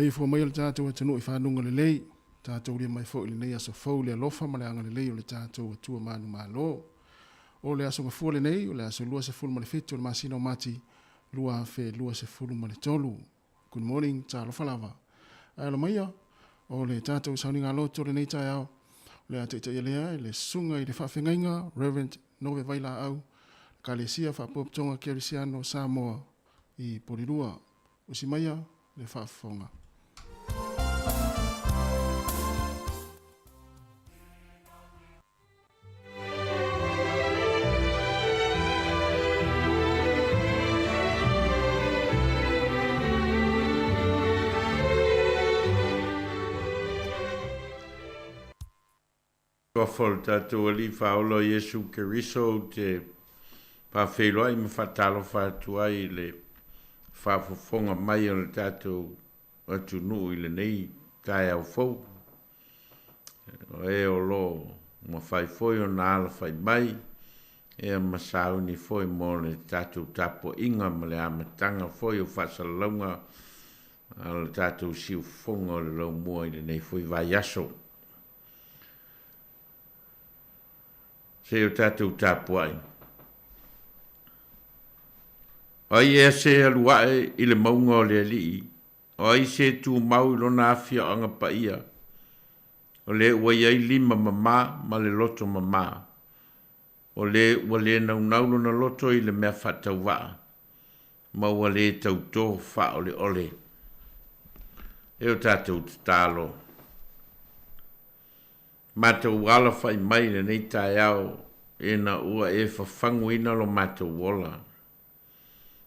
lei fo mai le tātou atanu I whanunga le lei. Tātou lia mai fo I le nei aso fau le alofa ma le anga le lei o le tātou atua manu malo. O le aso ngafua le nei, o le aso lua se fulu ma le fitu o le masina o mati, lua fe lua se fulu ma le tolu. Good morning, Talofa lava. Alo maia, o le tātou sauninga loto le nei tai au, le a teita lea, le sunga I le whawhengainga, Reverend Nove Vaila au, ka le sia whapoptonga Kerisiano Samoa I Porirua. Usi maia, le whawhonga. Ko fol tātou ali whaolo Yesu Keriso te pawheloa I mwhatalo whātua I le whawhonga mai o le tātou atu nuu I le nei tai au fau. O e o lo ma whai foi o nā ala whai mai e a masau ni foi mo le tātou tapo inga ma le amatanga foi o whasalonga a le tātou siu whonga o le lau mua I le nei foi vai aso. Se o tātou tāpuai. Ai e se aluae I le maunga o le alii. Ai se tū mau I lona afia anga pa ia. O le ua iai lima mama ma le loto mama. O le ua le naunaulo na loto I le mea whatau waa. Ma ua le tauto wha o le ole. E o tātou tālo. Mātou wala whai mai na nei tai au e na ua e whawhangu ina lo mātou wola.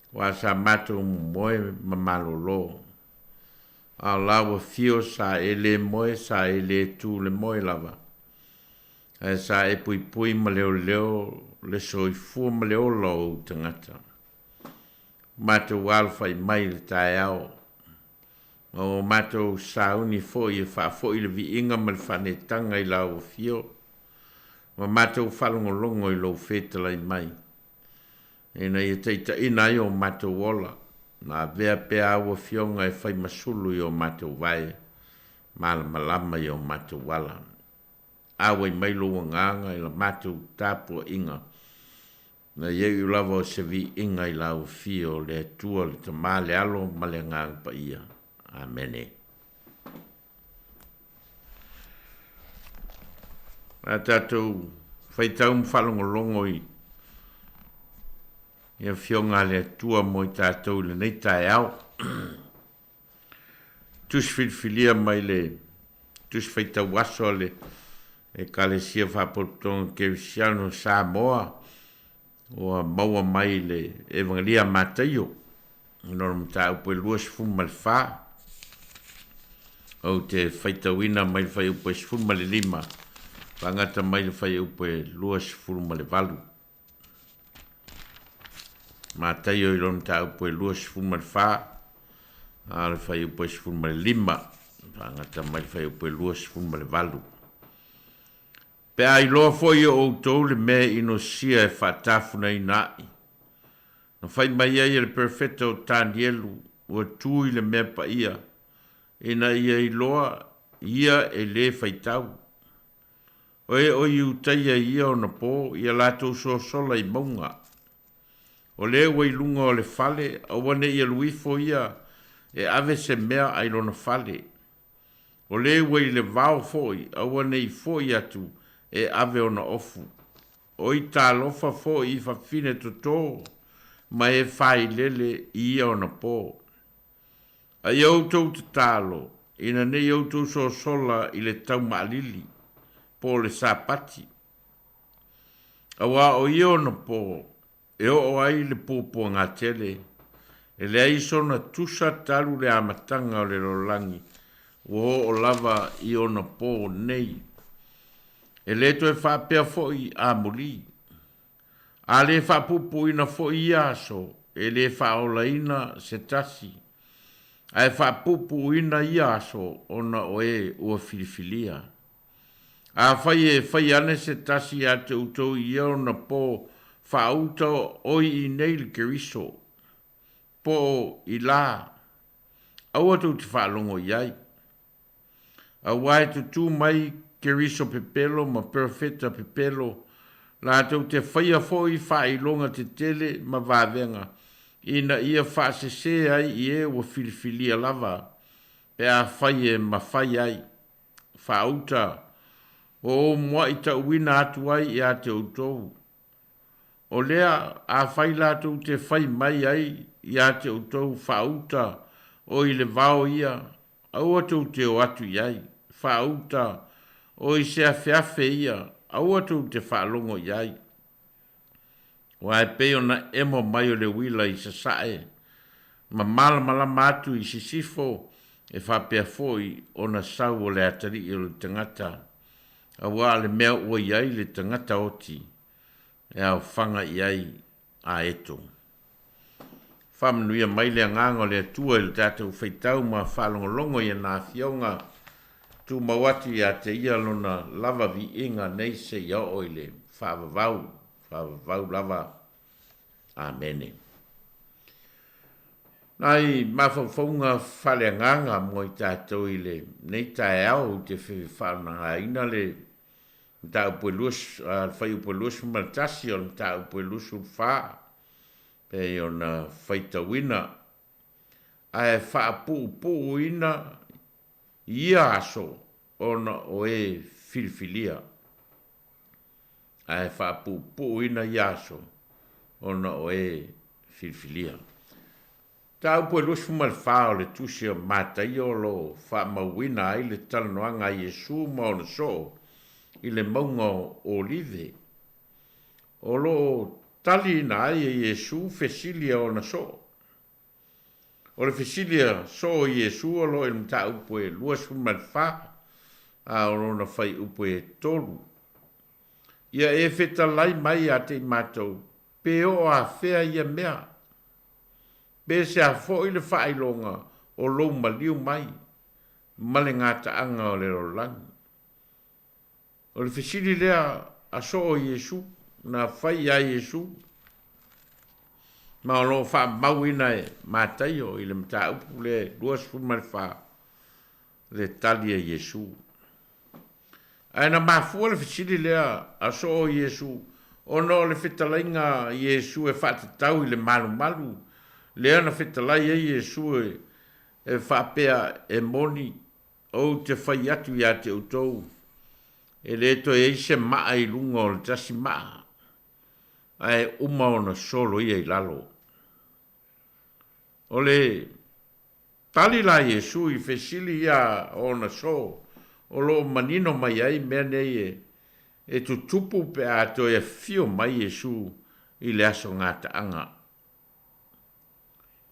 Wa sa mātou moe ma malo lo. A lawa fio sa e le moe sa e le tū le moe lava. E sa e pui pui ma leo leo le soifua ma leo lau tangata. Mātou wala whai mai le tai au. O mātou sauni fo I wha I le vi inga ma le whanetanga I lau fio. Ma mātou whalongolongo I lau whetala I mai. E na I teita ina I o mātou wola. Na vea pea awa fionga e whai masulu I o mātou vai. Mala malama I o mātou wala. Awa I mai lua nganga I la mātou tāpua inga. Na iei lava o se vi inga I lau fio le tua le tamale alo ma le ngang pa ia. Amene. A tātou whaitau mwhalongolongo I ia fionga le tua mo I tātou le nei tai au. Tus whilwhilia mai le tus whaitau waso le e kalesia whapotonga Kerisiano Samoa o maua mai le evangelia mataio. Norom ta upo luas fumal fa. O te whaitawina mai whai upo sfurma le lima. Wangata mai whai upo luas furma le valu. Ma taio I lon ta upo luas furma le fa. A le whai upo sfurma le lima. Wangata mai whai upo luas furma le valu. Pe ai loa foi o tau le mea ino sia e whatafuna I nai. Na whai mai ai le perfecto Tanielu ua tui le mea pa ia. E na ia I loa ia e le whaitau. Oe o I utaia ia o na pō ia lātou so sola I maunga. O le wai lunga o le fale a wane ia luifo ia e ave se mea ai lona fale. O le wai le vao foi a wane I foi atu e ave o na ofu. O I Talofa foi I whawhine to tō. Ma e whai lele ia o na pō. A iautou te talo, ina ne iautou so sola I le tau maalili, po le sapati. A wā o ia o na pō, e o ai le pōpō ngā tele, e le aiso na tusa talu le amatanga o le rolangi, o lava I o na pō nei. E le to e whapea foi a muli. A le whapupu ina foi aso, e le whaolaina se tasi. Ai whapupu ina iaso ona oe ua filifilia. A whai ane se tasi a te utou ia ona po whauta oi I nei le Keriso. Po I la. Aua tu te whaalongo iai. Aua e tu mai ke riso pepelo ma perfecta pepelo. La tu te whaia foi whailonga te tele ma vāvenga. Ina ia whaasese ai i e wa filifilia lava. Pe a whaie ma whai ai. Whauta. O mua i ta uina atu ai i a te utou. O lea a whai la tu te whai mai ai i a te utou whauta. O i le vao ia. Aua tu te o atu iai. Whauta. O i se a whiawhe ia. Aua tu te whaalongo iai. Wa e peo na emo mai o le wila i sa sae. Ma mala matu i si sifo. E whapea foi o na sau o le atari i o le tangata. Aua le mea ua iai le tangata oti. E au whanga iai a eto. Whamanuia mai le anganga le atua i le tātou whaitau ma whalongolongo i na fionga. Tu mawati a te ia lona lava vi inga nei se ia oile. Whavavau lava. Amene. Nai mawhawhaunga whale nganga mo i tātou i le. Nei tae au te whewhananga ina le. Ta upo lus, whai upo lus martasi o ta upo lus wha. Pe o na whaita wina. Ai wha pu ina. Ia aso ona o e filifilia. Ai wha pu ina ia aso ona o e filifilia. Ta upo lus marfa o le tusi o matai o lo wha mawina ai le talanoanga Yesu ma ona so. I le maunga o olive. O lo tali na ai e Yesu fesilia o na so. O le fesilia so o Yesu o lo e mta upo e luas marfa. A o lo na fai upo e tolu. Ia e feta lai mai a te matou. Pe o a fea ia mea. Pe se a fo i le whailonga o lo maliu mai. Male ngata anga o le rolangi. O le fesili lea a so o Yesu, na whai a Yesu. Ma o lo wha mauina e mātai o i le mta upu le duas fumar wha le tali a Yesu. Aina mafua le fesili lea a so o Yesu, o no le fetalainga Yesu e whatatau i le malu. Lea na fetalai e Yesu e whapea e moni o te whai atu i a te utou. E le to e se maa i lunga o le tasi maa. Ai uma o na solo ia i lalo. O le tali la Yesu i fesili ia o na so. O lo manino mai ai mea nei e tutupu pe a to e fio mai Yesu i le aso ngata anga.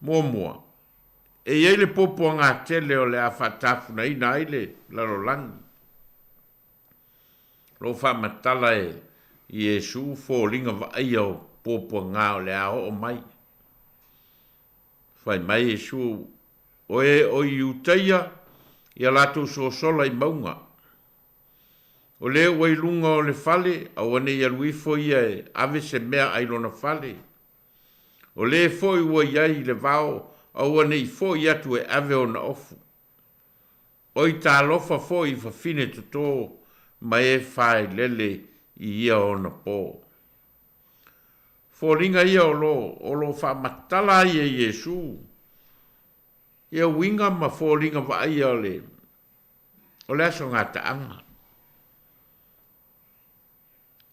Mua. E iei le popo ngā tele o le awhatafu na ina aile laro langi. Lo fa matala e Yesu fo linga vai o popo ngā o le ao o mai. Fai mai Yesu o e o i utaia i alato so sola i maunga. O le o i lunga o le fale a wane i aluifo ia e ave se mea ailona fale. O le fo i ua iai le vao a wane i fo i atu e ave o na ofu. O i Talofa fo i fafine tuto ma e fai lele i ia o na po. Fo ringa ia o lo fa matala ia Yesu. Ia winga ma fo ringa va ia o le aso ngata anga.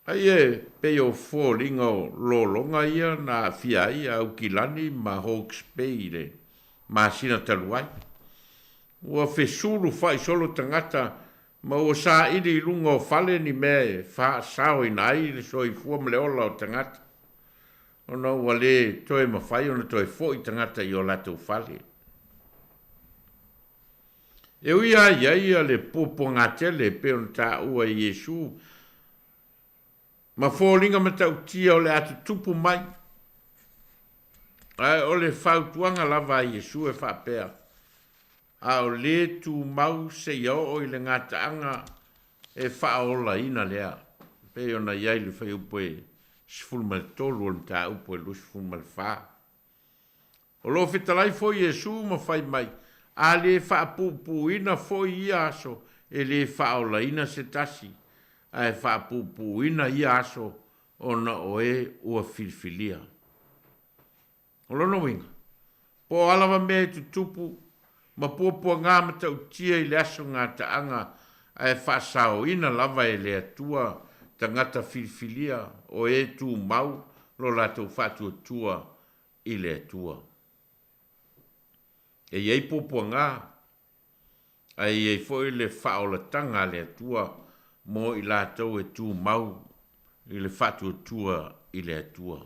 Ai e pe o fo ringa o lo longa ia na fia ia au kilani ma Hawke's Bay le ma sina taluai. Ua fesulu fai solo tangata ma o sa ili lunga o fale ni me fa sao ina ai le soifua mle ola o tangata. O na wale toe mawhai o na toe fo i tangata i o lato fale. E ui ia le popo ngā tele pe on ta ua Yesu. Ma fōlinga ma tau tia o le atu tupu mai. Ai o le whautuanga lava a Yesu e whapea. A o le tu mau se iau o i le ngataanga e whaola ina lea. Pe ona iai le whai upo e sifulma le tolu o le ta upo e lu sifulma le wha. O lo fitalai fo Yesu ma whai mai. a le whaapupuina foi ia aso, e le whaolaina se tasi, a e whaapupuina ia aso, ona o e ua filfilia. O lono winga, po alawa me tu tupu, ma puapua ngā mata utia i le aso ngā taanga, a e whaasao ina lava e le atua, tangata filfilia, o e tu mau, lo lato whātua tua i le atua. E iei puapua ngā, a iei foi le whaolatanga le atua, mo i lato e tu mau, i le whātua tua i le atua.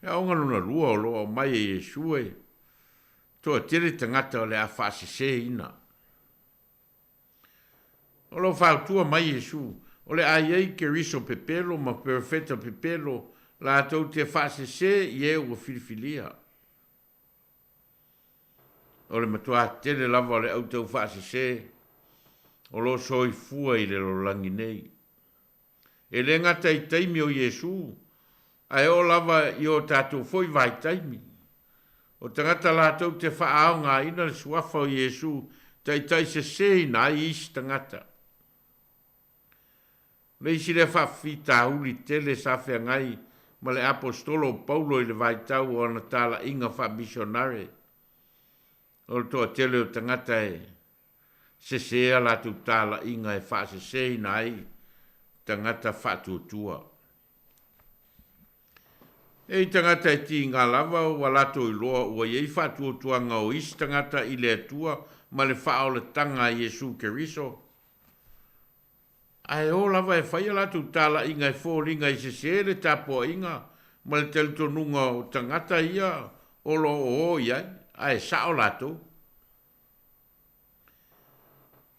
E aonga luna lua o loa mai e Yesue, toa tere tangata o le a whaasese ina. O lo whautua mai Yesu, o le a iei ke riso pepelo, ma perfeta pepelo, la tau te whaasese i e ua filifilia. O le matua tere lava o le au tau whaasese, o lo soifua i le lo langi nei. E le ngata i taimi o Yesu, ai o lava i o tātou foi vai taimi. O tangata lātou te whaao ngā ina le suafa o Yesu, tai se sei na i isi tangata. Le isi le whawhita uli tele sa whea ngai, ma le apostolo Paulo i le vai tau o na tala inga wha missionare. O le toa tele o tangata e, se sea lātou tala inga e wha se sei na i, tangata whatuatua. E tangata e ti ngā lava o walato i loa ua iei whatuatua ngā o isi tangata i le atua ma le whao le tanga Yesu Keriso. Ai o lava e whaia latu tala inga e fōringa i se sere tapo inga ma le teltonunga o tangata ia o lo o iai, ai sao lato.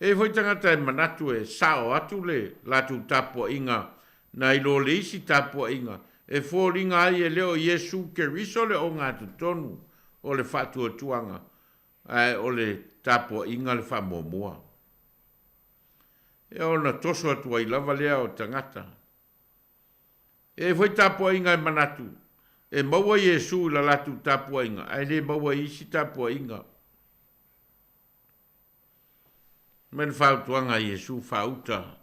E foi tangata e manatu e sao atu le latu tapo inga na ilo le isi tapo inga e fōringa ai e leo Yesu Keriso le o ngā tutonu o le whatua tuanga ai o le tapo inga le whamomua. E ona toso atua i lava lea o tangata. E foi tapo inga e manatu. E maua Yesu la latu tapo inga. Ai le maua isi tapo inga. Men whautuanga Yesu whauta.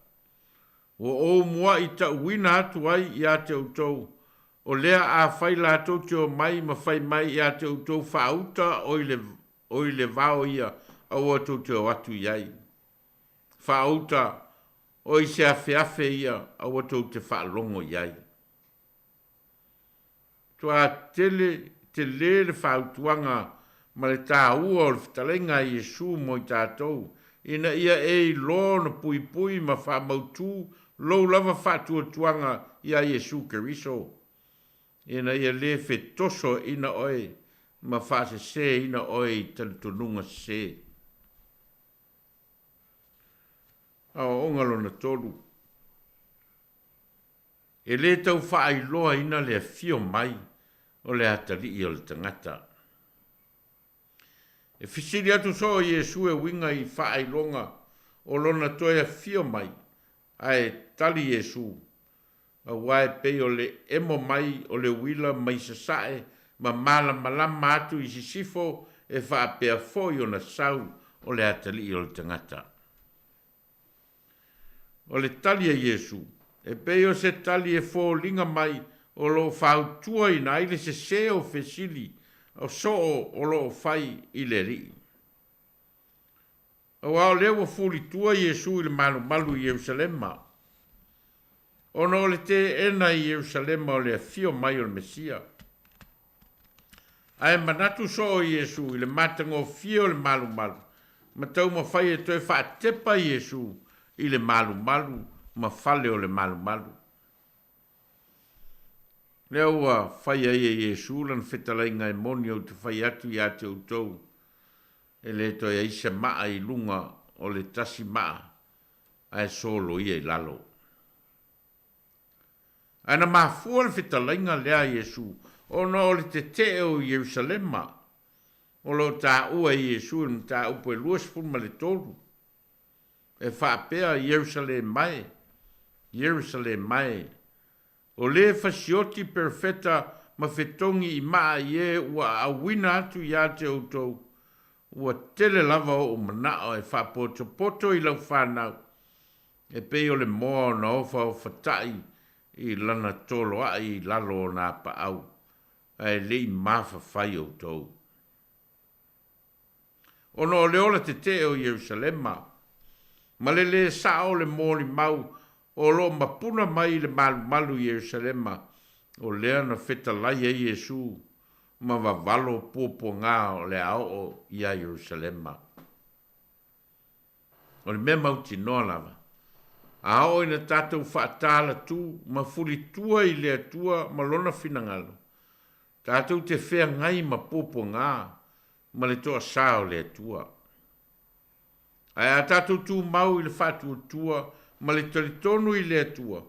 O mua i ta uina atu ai i a te utou. O lea a whai la tōtio mai ma whai mai i a te utou whauta o i le vao ia au a tōtio atu iai. Whauta o i se awhiawhi ia au a tō te whaalongo iai. Tua te le whautuanga ma le tā ua o le whitalenga Yesu mo i tātou. Ina ia e i lō na pui pui ma whamautu lou lava whatuatuanga ia Yesu Keriso. Ina ia le whetoso ina oe ma whase se ina oe i talitonunga se. Ao ongalo na tolu. E le tau whaailoa ina le fio mai o le atali i o le tangata. E fisiri atu so Yesu e winga i whaailoa o lona toia fio mai ai tali Yesu. A wae pe o le emo mai o le wila mai sasae ma mala malama atu i sisifo e whaapea foi o na sau o le atali i o le tangata. O le tali a Yesu, e pei o se tali e fō linga mai o lo whautua i na ile se se o fesili o so o lo fai i le ri. O ao leo fuli tua Yesu i le malu i Jerusalema. O no le te ena i Jerusalema o le fio mai o le Mesia. Ai manatu so o Yesu i le matango fio le malu. Ma tau ma fai e toi whaatepa Yesu i le malu ma fale o le malu. Lea ua whai ai e Yesu lan whetalai ngai moni au te whai atu i ate utou. E le toi aisa maa i lunga o le tasi maa ai solo i e lalo. Aina mafua le whetalai ngai lea Yesu o no o le te te o Jerusalema. O lo ta ua i Yesu na ta upo e luas fuma le tolu. E whaapea Jerusalem mai. O le fasioti perfeta ma fetongi i maa i e ua awina atu i a te autou. ua tele lava o manao e whapoto i lau whanau. E pei o le moa na ofa o whatai i lana tolo a i lalo o nā pa au. E lei mawha whai o tau. Ono le ola te te o Yerusalema. Ma le sa o le mōli mau o lo mapuna mai le malu Yerusalema. O lea na wheta lai e Yesu. Ma valo popo ngā o le ao o ia Yerusalema. O le mea mauti noa lava. A o ina tātou whaatala tu, ma furi tua i lea tua, ma lona finangalo. Tātou te whea ngai ma popo ngā, ma le toa sao lea tua. Ai a tātou tu mau i le whātua tua, ma le talitonu i lea tua.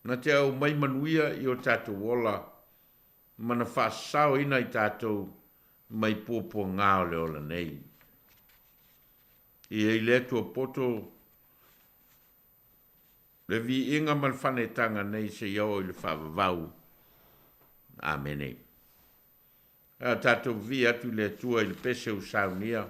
Na te au mai manuia i o tātou wola, ma na whaasao ina i tātou mai popo ngā o le ola nei. I e lea tua poto, le vi inga man whanetanga nei se iau i le whaavavau. Amene. A tātou vi atu le tua i le pese u saunia.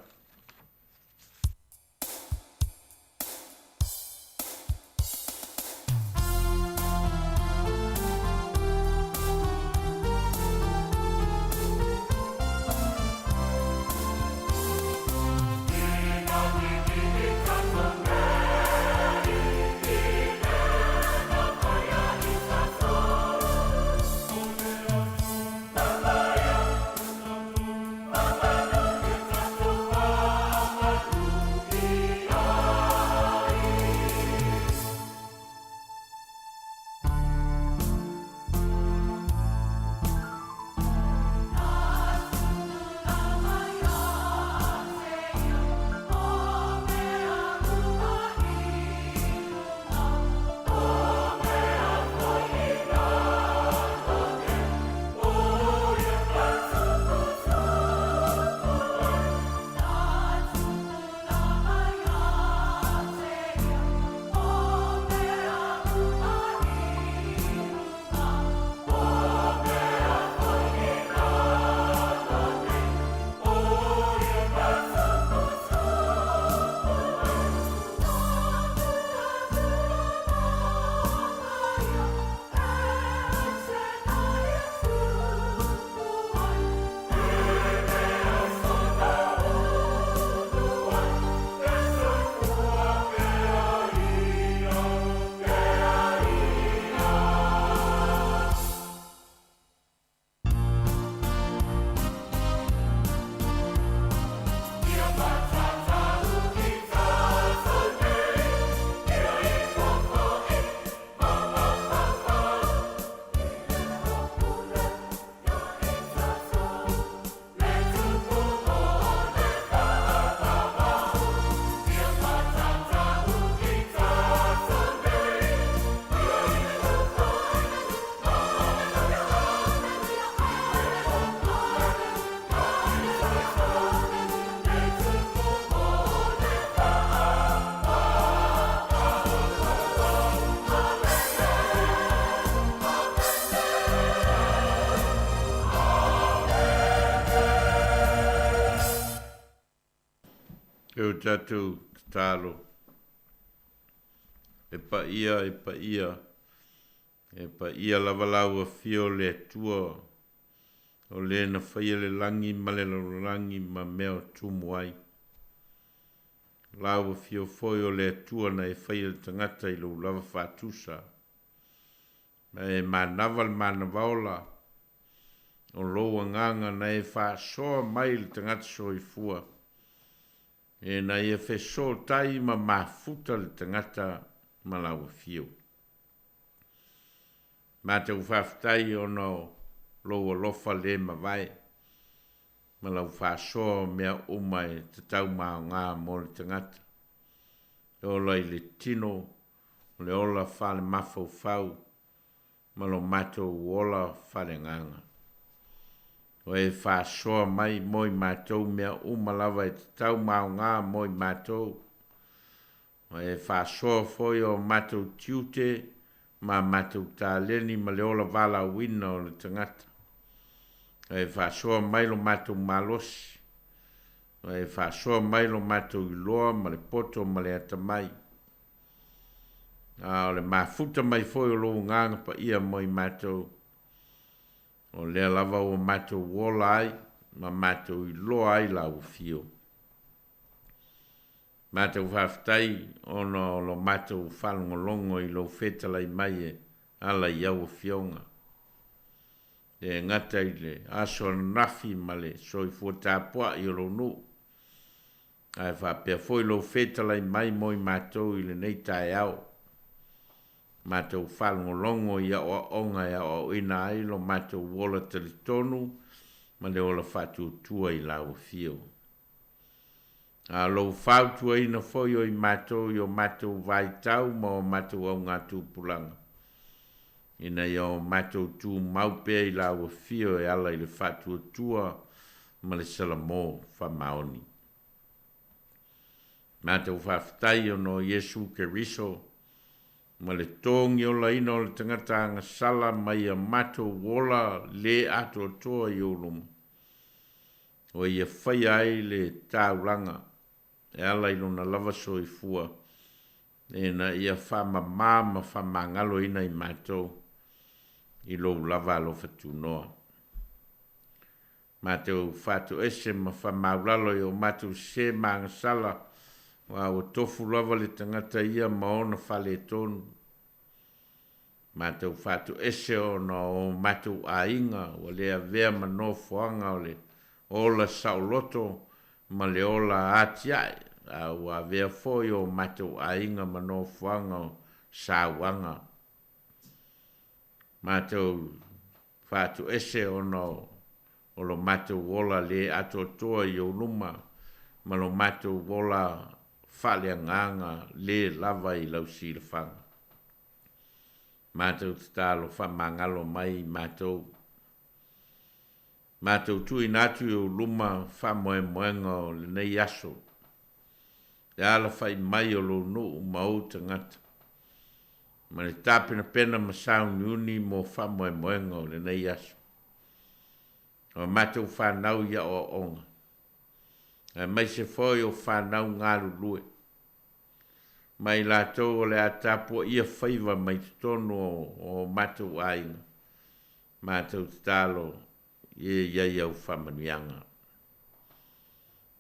E o tātou tālo. E pa ia. E pa ia lavalau a fio le tua. O le na whaia le langi ma le langi ma mea tumu ai. Lau a fio foi o le tua na e whaia le tangata i lo lava whātusa. Ma e manaval manavaola. O loa nganga na e whāsoa mai le tangata soifua. E na ia wheso tai ma mafuta le tangata ma lau fio. Ma te uwhaftai o no loa lofa le ma vai. Ma lau whasoa mea umai te tau mao ngā mo le tangata. E ola i le tino, le ola whale mafau fau, ma lo mato ola whale nganga. O e whasoa mai moi mātou mea umalawa e te tau mao ngā moi mātou. O e whasoa foi o mātou tiute, ma mātou tāleni ma le ola wala wina o le tangata. O e whasoa mai lo mātou malosi. e whaasoa mai lo mātou i loa, ma le poto, ma le ata mai. O le mafuta mai foi o lo nganga pa ia moi mātou. O lea lava o mātou wola ai, ma mātou i loa ai la ufio. Mātou whaftai, ono lo mātou whalongolongo i lo whetalai mai e ala i au fionga. E ngata i le aso nafi ma le soifua tāpua i lo nu. Ai whapea foi lo whetalai mai moi mātou i le nei tae au. Mātou whalongolongo i a onga i a o ina ai lo mātou wola talitonu ma le ola whatu tua i la ufio. A lo whautua ina foi o i mātou i o mātou vai tau ma o mātou au ngā tūpulanga. Ina i o mātou tū maupea i la ua fio e ala i le whatua tua ma le salamo whamaoni. Mātou whaftai o no Yesu Keriso ma le tōngi o la ina o le tangata anga sala mai a mātou wola le ato toa i olum. O ia whai ai le tāulanga e ala i lona lava soifua. E na ia whama māma whama ngalo ina i mātou. I lo lava lo fatunoa. Mātou whatu ese ma whamaulalo i o mātou se maanga sala. Wa o tofu lava le tangata ia maona whale tonu. Mātou whatu ese o no mātou a inga. O lea vea mano fuanga o le ola sauloto. Ma le ola atiai. Wa vea foi o mātou a inga mano fuanga o sawanga. Mātou whātu ese o lo mātou wola le ato toa i o luma, ma lo mātou wola whale nganga le lava i lau sirafanga. Mātou tatalo whamangalo mai mātou. Mātou tui natu i o luma whamoe moenga o le nei aso. E ala whai mai o lo nuu mau tangata. Ma le tāpina pena ma sauni uni mo whamoe moenga o le nei aso. O mātou whanau ia o onga. E mai se foi o whanau ngāru lue. Mai lātou o le atapua ia whaiva mai tono o mātou ainga. Mātou talo iai au whamanuianga.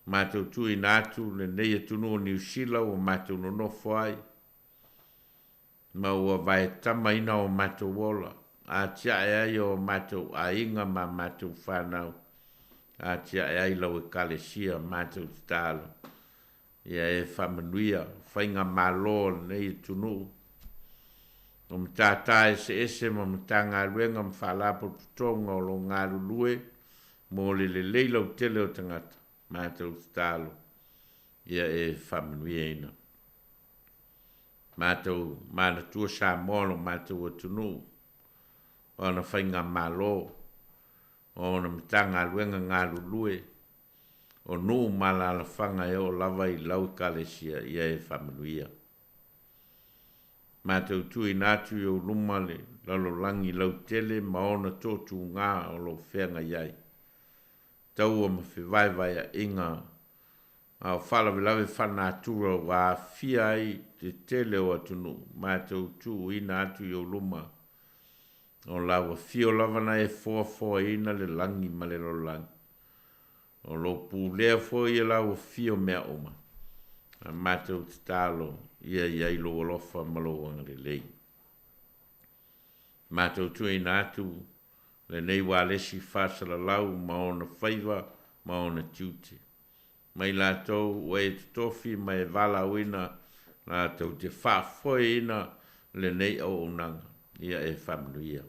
Mātou tui nātu le nei atunu o New Zealand o mātou nonofo ai. Ma ua vai tama ina o mātou wola. A tia e ai o mātou a inga ma mātou whanau. A tia e ai lau e kalesia mātou talo. Ia e whamanuia, whainga Malo nei tunu. O mtata ese ma mtanga ruenga mwhalapo putonga o lo ngaru lue. Mo le leila o tele o tangata. Mātou talo. Ia e whamanuia ina. Mātou mana tua Samoa lo mātou atunu. O na whainga Malo. O na mtanga luenga ngā lulue. O nuu mala la whanga e o lava i lau kalesia ia e whamanuia. Mātou tui nātu i o lumale lalo langi lau tele ma ona tōtu ngā o lo whenga iai. Tau o mawhiwai vai a inga. A whala vilawe whanātura wā whiai te tele o atunu. Mātou tū ina atu i o luma. O lawa whio lawana e fua ina le langi ma le lo langi. O lo pūlea fua i lawa whio mea oma. A mātou te tālo ia iai lo alofa maloanga le lei. Mātou tū ina atu le nei wā lesi whāsala lau ma ona whaiva ma ona tiute. Mai lātou wai te tofi mai vala wina lātou te whāwhoi ina le nei o unanga. Ia e whamnuia.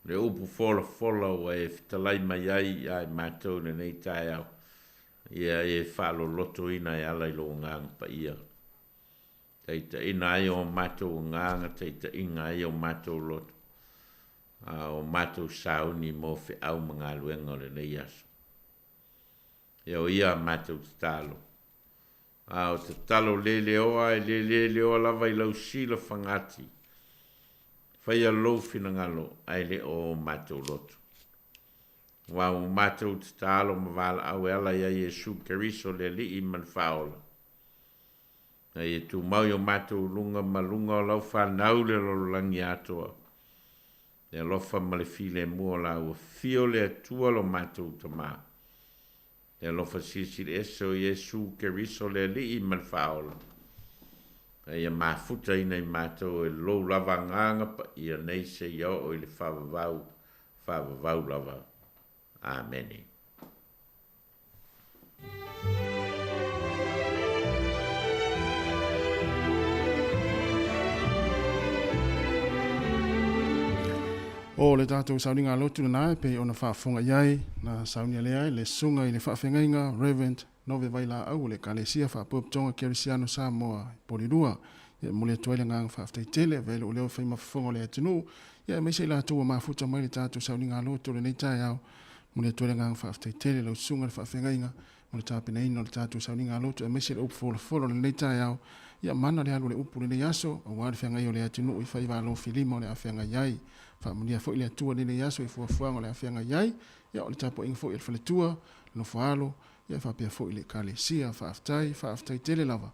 Le upu fola o e fitalai mai ai mātou le nei tai au. Ia e whalo loto ina e alai lo ngang pa ia. Teita ina ai o mātou nganga, teita inga ai o mātou loto. O mātou sauni mo whi au mga luenga le nei aso. Ia o ia mātou te talo. O te talo lele oa e lele oa lava i lau sila whangati. Whaia lo fina ngalo ai le o mātou loto. wa o mātou te tālo ma wala au ala ia Iesu Keriso le li i man whaola. Na e tu mau o mātou lunga ma lunga o lau whanau le lololangi atoa. Le alofa ma le file mua la ua fio le atua lo mātou ta mā. Le alofa sisi le eso Iesu Keriso le li i man whaola. Na ia mafuta ina i mātou e lou lava nganga pa ia nei se iau o i le whawavau lava. Amen. O le tātou sauninga lotu na nai pe ona whaafonga iai na saunia le ai le sunga i le whaafengainga Reverend Nove Vaila au le kalesia whaapoptonga Kerisiano Samoa Polirua ia mule tuaile ngang whaafteitele vele o leo whaima whafonga le atinu ia meise la tua mafuta mai le tātou sauninga lotu le neitai au mule tuaile ngang whaafteitele le sunga le whaafengainga mule tāpina ino le tātou sauninga lotu ia meise le upu folo le neitai au ia mana le alu le upu le neiaso o wale whengai o le atinu i whaiva alo filima o le awhenga iai whaamunia fo i le atua le neiaso i fuafuanga o le awhenga iai ia o le tapo inga fo i le whaletua no whaalo ia whapea fo i le kalesia whaaftai tele lava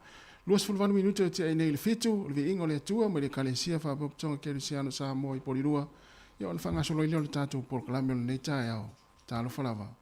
luas fulvanu minuto te ai nei le fitu le vi ingo le atua mo le kalesia whaapoptonga Kerisiano Samoa i Polirua ia o le whangasolo i leo le tātou porkalame o le neitai au Talofa lava.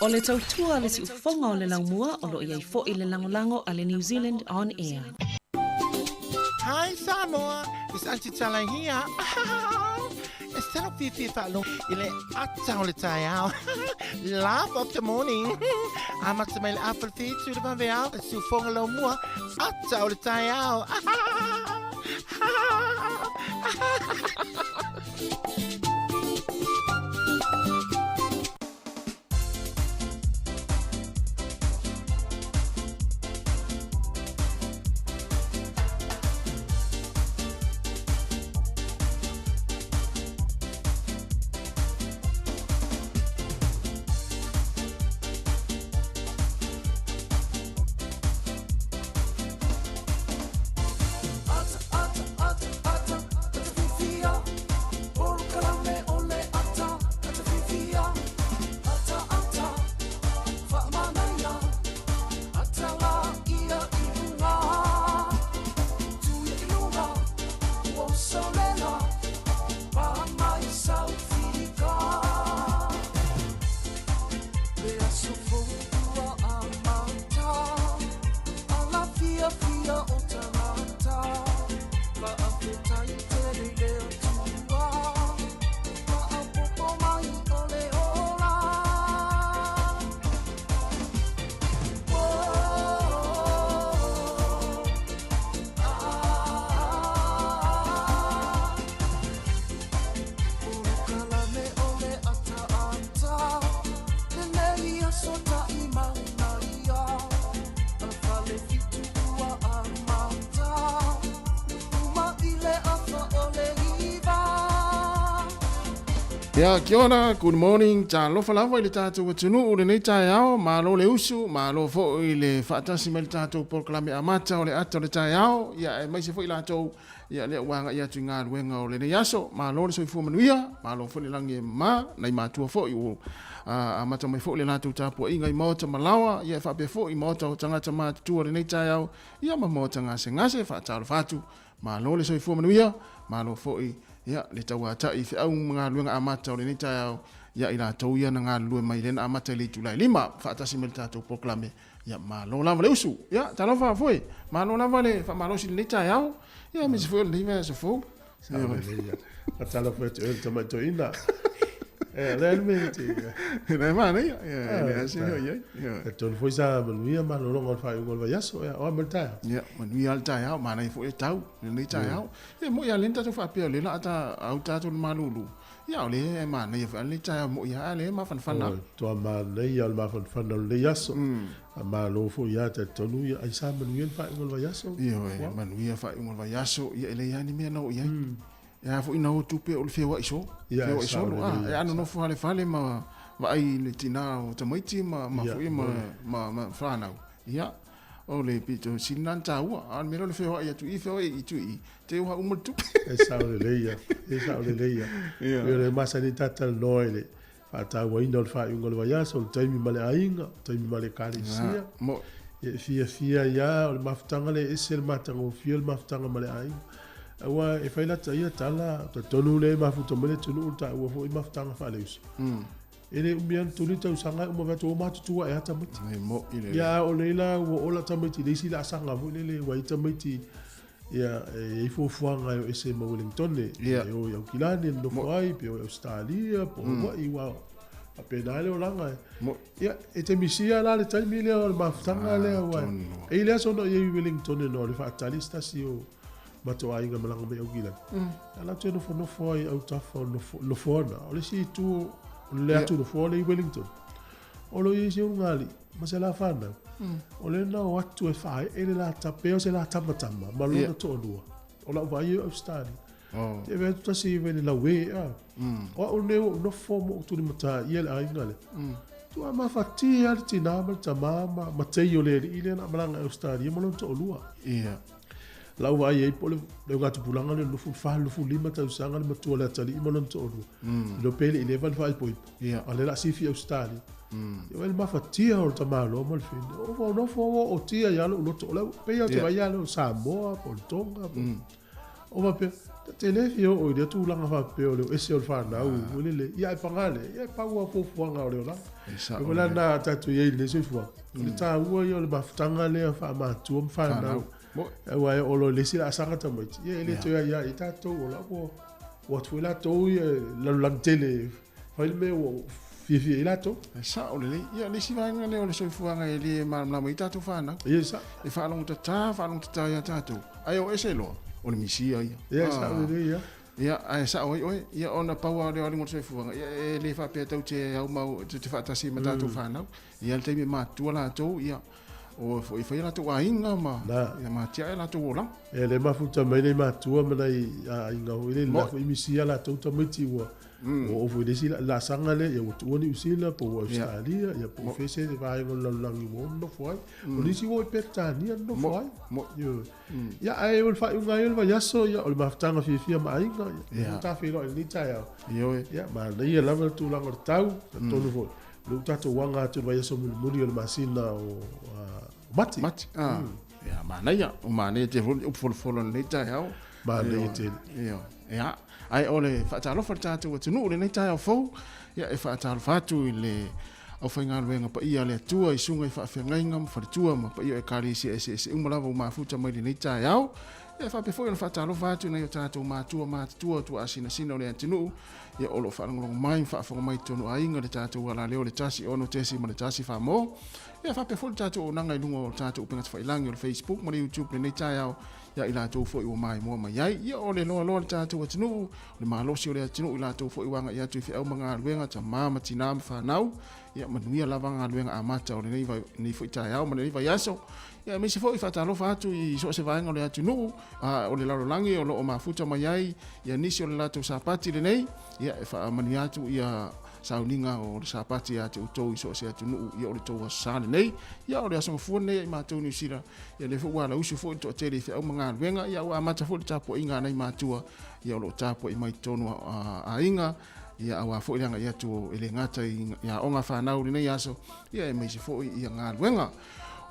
O le tautua le si ufonga o le laumua o lo iai fo i le langolango a le New Zealand On Air. Hi Samoa, it's Auntie Tala here. Instead of Fifi Falo, ile atau le tai au. Laugh of the morning. Amat sa may apple feet to the bambao, sufong lo mua, atau le tai au. Ya, kia ora, good morning, Talofa lava i le tātou atunu o le nei tae ao, malo le usu, malo fo i le whaatasi me le tātou porklame amata o le ata o le tae ao, ia e maise fo i lātou, ia le wanga ia tu ngā ruenga o le nei aso, malo le soifua manuia, malo fo le langi e ma, nei mātua fo i o amata mai fo le lātou tāpua inga i maota malawa, ia e whapea fo i maota o tangata mātua le nei tae ao, ia ma maota ngase whaataro whātu, malo le soifua manuia, malo fo i ya le taua ta i fe au mga luenga amata o le nita au ya ila tau ia na ngā lue mai lena amata le tulai lima whaatasi me le tātou proklame ya malo lava le usu ya Talofa foi malo lava le wha malo si le nita au ya misi foi le nime sa fo a Talofa te oi tamai to ina le alme te ne mana ya ne asi ya e ton foi sa manuia malo longa fa ngol va yaso ya o merta ya manuia al tai au mana i foi tau le nita au e mo ya lenta to fa pe le la ata au tatu malulu ya le e mana ya fa le tai mo ya le ma fan to ma le ya ma fan le yaso a malo fo ya te tonu ya ai sa manuia fa ngol va yaso yo manuia fa ngol va yaso ya le ya ni me no ya ya fo ina o tupe o le fewa iso fewa iso e ano no fale ma ai le tina o tamaiti ma fo ma fana ya o le pito sinan taua an mero le fewa ia tu i fewa i tu i te o umul tu e sa o le leia yo le masani tatal noile fa ta wa ina fa ngol va ya so taimi male ainga taimi male kalisia mo e fia ya o maftanga le esel matango fiel maftanga male ainga wa e fai la taia tala to tonu le mafuto mele tonu ta wa fo maftanga fa leus ele umbian tuli tau sanga mo va to matu tua e ata mati mo ile ya o leila wo ola tamati le sila sanga vo le wa tamati ya e fo fuanga e se mo Wellington ya o kilani no foi pe o Australia po wa i wa a pedale o langa ya e te misia la le tai mile o maftanga le wa e le so no ye Wellington no le fa talista si o mato ai nga malanga me ogila ala te no foi au tafo no fona o le si tu le atu no foi le Wellington o lo ye se ngali ma se la fana o le na o atu e fai e le la tapeo se la tamatama ma lo to lua o la vai au stadi te ve tu si ve la we o ne no fo mo tu ni mata ye la ngale tu ama fati al tinama tamama ma te yo le ile na malanga au stadi ma lo to lua lau vai ai pole le gato pulanga le lufu fa lufu lima tau sanga le matua le tali imolon to odu lo pele 11 fa poi ale la sifi austali yo el mafatia o tamalo mo le fin o no fo o tia ya lo to le pe yo te vai ya lo Samoa por Tonga o va pe te le fio o dia tu langa fa pe o le ese o fa na u le ia pangale ia pa ua fo fuanga o le la ko la na tatu ye le soifua le ta ua yo le mafutanga le fa ma tu fa na wa o lo le sila sanga ta mai ye le to ya ita to o la ko what we la to la lang tele fa le me o fi la to sa o le ia le si vai ngale o le soifua ngai le ma mai tatu fa na ye sa e fa long ta ya tatu ai o ese lo o le misia ia ye sa o le ia ia ai sa oi ia ona paua le o soifua ia le fa pe tau te au mau te fa tasi ma tatu fa na ia le te ma tu la to ia o foi foi la to ainga ma ia ma tia la to la e le mafuta mai le matua mana i inga o le la foi misia la to tamiti wa o foi desi la sanga le ia tu ni usila po Australia ia po fese de vai ngol langi mo no foi o disi wo pertania no foi yo ia ai o fa unga yo va yaso ia o mafuta fi ma inga ia ta fi lo ni ta yo ia ma ia la tu la tau to no foi lu tato wanga tu vai so muri o masina o mati ya mana ya o mane te fol nei tai au mane te ya ai ole fa talofa tatu tu no le nei tai au fo ya e fa talofa tu le au fainga wenga pa ia le tua i sunga i fa fengainga ma fa tua ma pa ia e kari se umala ma futa mai nei tai au ya fa pe fo ia fa talofa tu nei tatu ma tua tu asina sino le tinu ia olo fa ngong mai fa fo mai tonu ainga le tatu wala le tasi ono tesi ma le tasi fa mo ia fa pe fo tatu nanga i lungo tatu penga fa ilangi o Facebook ma YouTube le nei tai au ia ila to fo i o mai mo mai ai ia ole lo tatu wa tinu le malo si ole tinu ila to fo i wanga ia tu fi au manga luenga ta mama tina fa nau ia manuia lavanga luenga amata ole nei vai ni fo tai au ma nei vai aso ia me se fo i fa talo fa tu i so se vaenga ole tinu ole la langi o lo o mafuta mai ai ia nisi ole la to sapati le nei ia e fa mania tu ia sauninga o le sapati ate utou i so se atu nuu ia o le tau asale nei ia o le asonga fuane i mātou ni usira ia le fuwa la usu fuwa i toa tere i whiau mga aluenga ia ua amata fuwa i tapo inga nei mātua ia o lo tapo i mai tonu a inga ia awa fuwa i ranga ia tu ele ngata ia onga whanau nei aso ia e meisi fuwa i ngā aluenga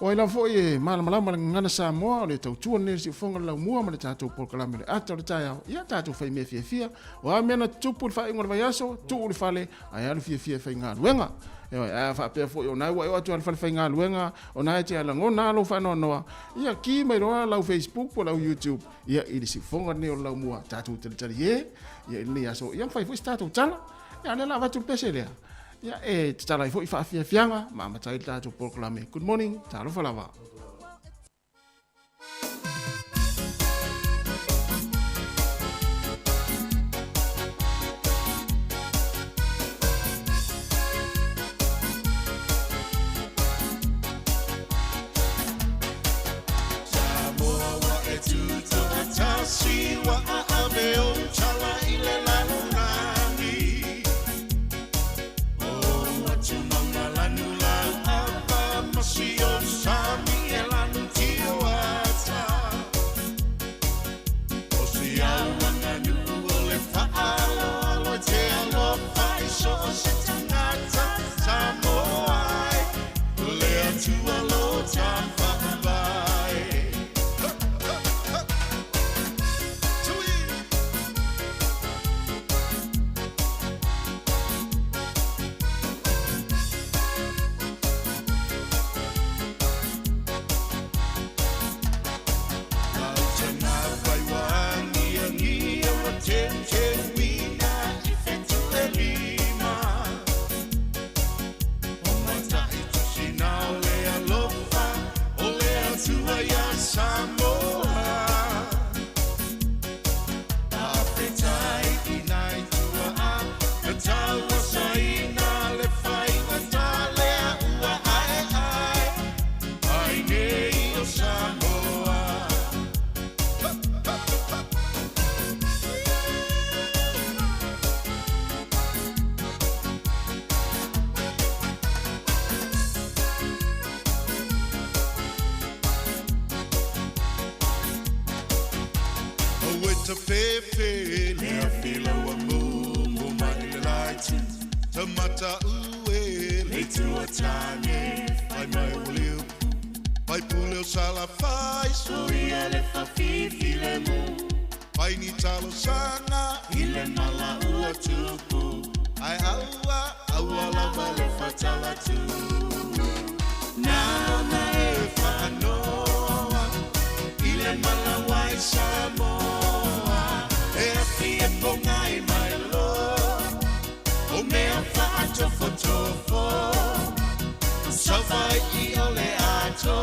o ila fo e malama ngana Samoa o le tautua ne si fonga la mua ma le tatou polkalame le ata le tai au ia tatou fai me fia o a mena tupu le fai ngol vaiaso tu le fale ai alu fia fai ngā luenga e a fa pe fo o nai wa o atu al fai ngā luenga o nai te ala ngona lo fa no ia ki mai roa la Facebook o la YouTube ia i si fonga ne o la mua tatou tele ia ni aso ia fai fo tatou tala ia le la va tu pese le ia e tala fo i fa fianga ma matai tatou polkalame good morning Talofa lava Tamata ue le tua tane ai mai ulio pai puleo sala fai so ia le fa fifi le mu Pai ni talo sanga ile mala ua tupu. Ai aua lava le fatala tu. Now na e whanoa ile mala wai Samoa. E api e ponga i mai lo. O mea whaatofo. Sawai i ole ato.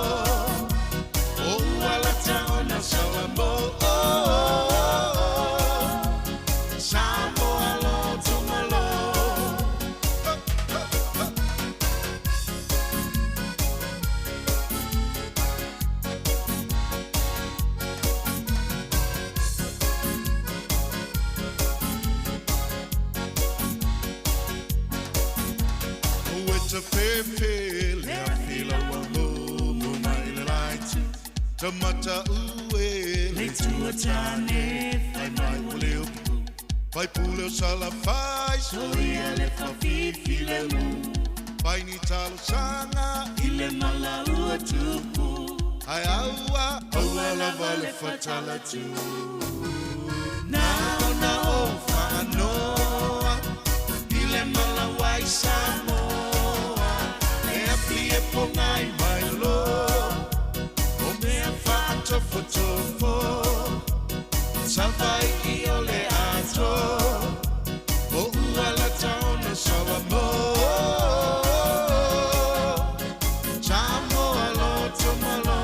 O ualata ona sawamo. Samoa lo tumalo. Weta pepe le afila wa mo mai le light. Tamata ue le tuatane fai mai ule upu. Fai pule o sala fai soia le fafifi le mu. Fai ni talo sanga ile mala ua tupu. Ai aua lava le fatala tu. Na o whanoa ile mala wai Samoa. E api e ponga i mai lo. O mea whaatofo. Sawai i ole ato. O ualata ona sawamo. Samoa lo tumalo.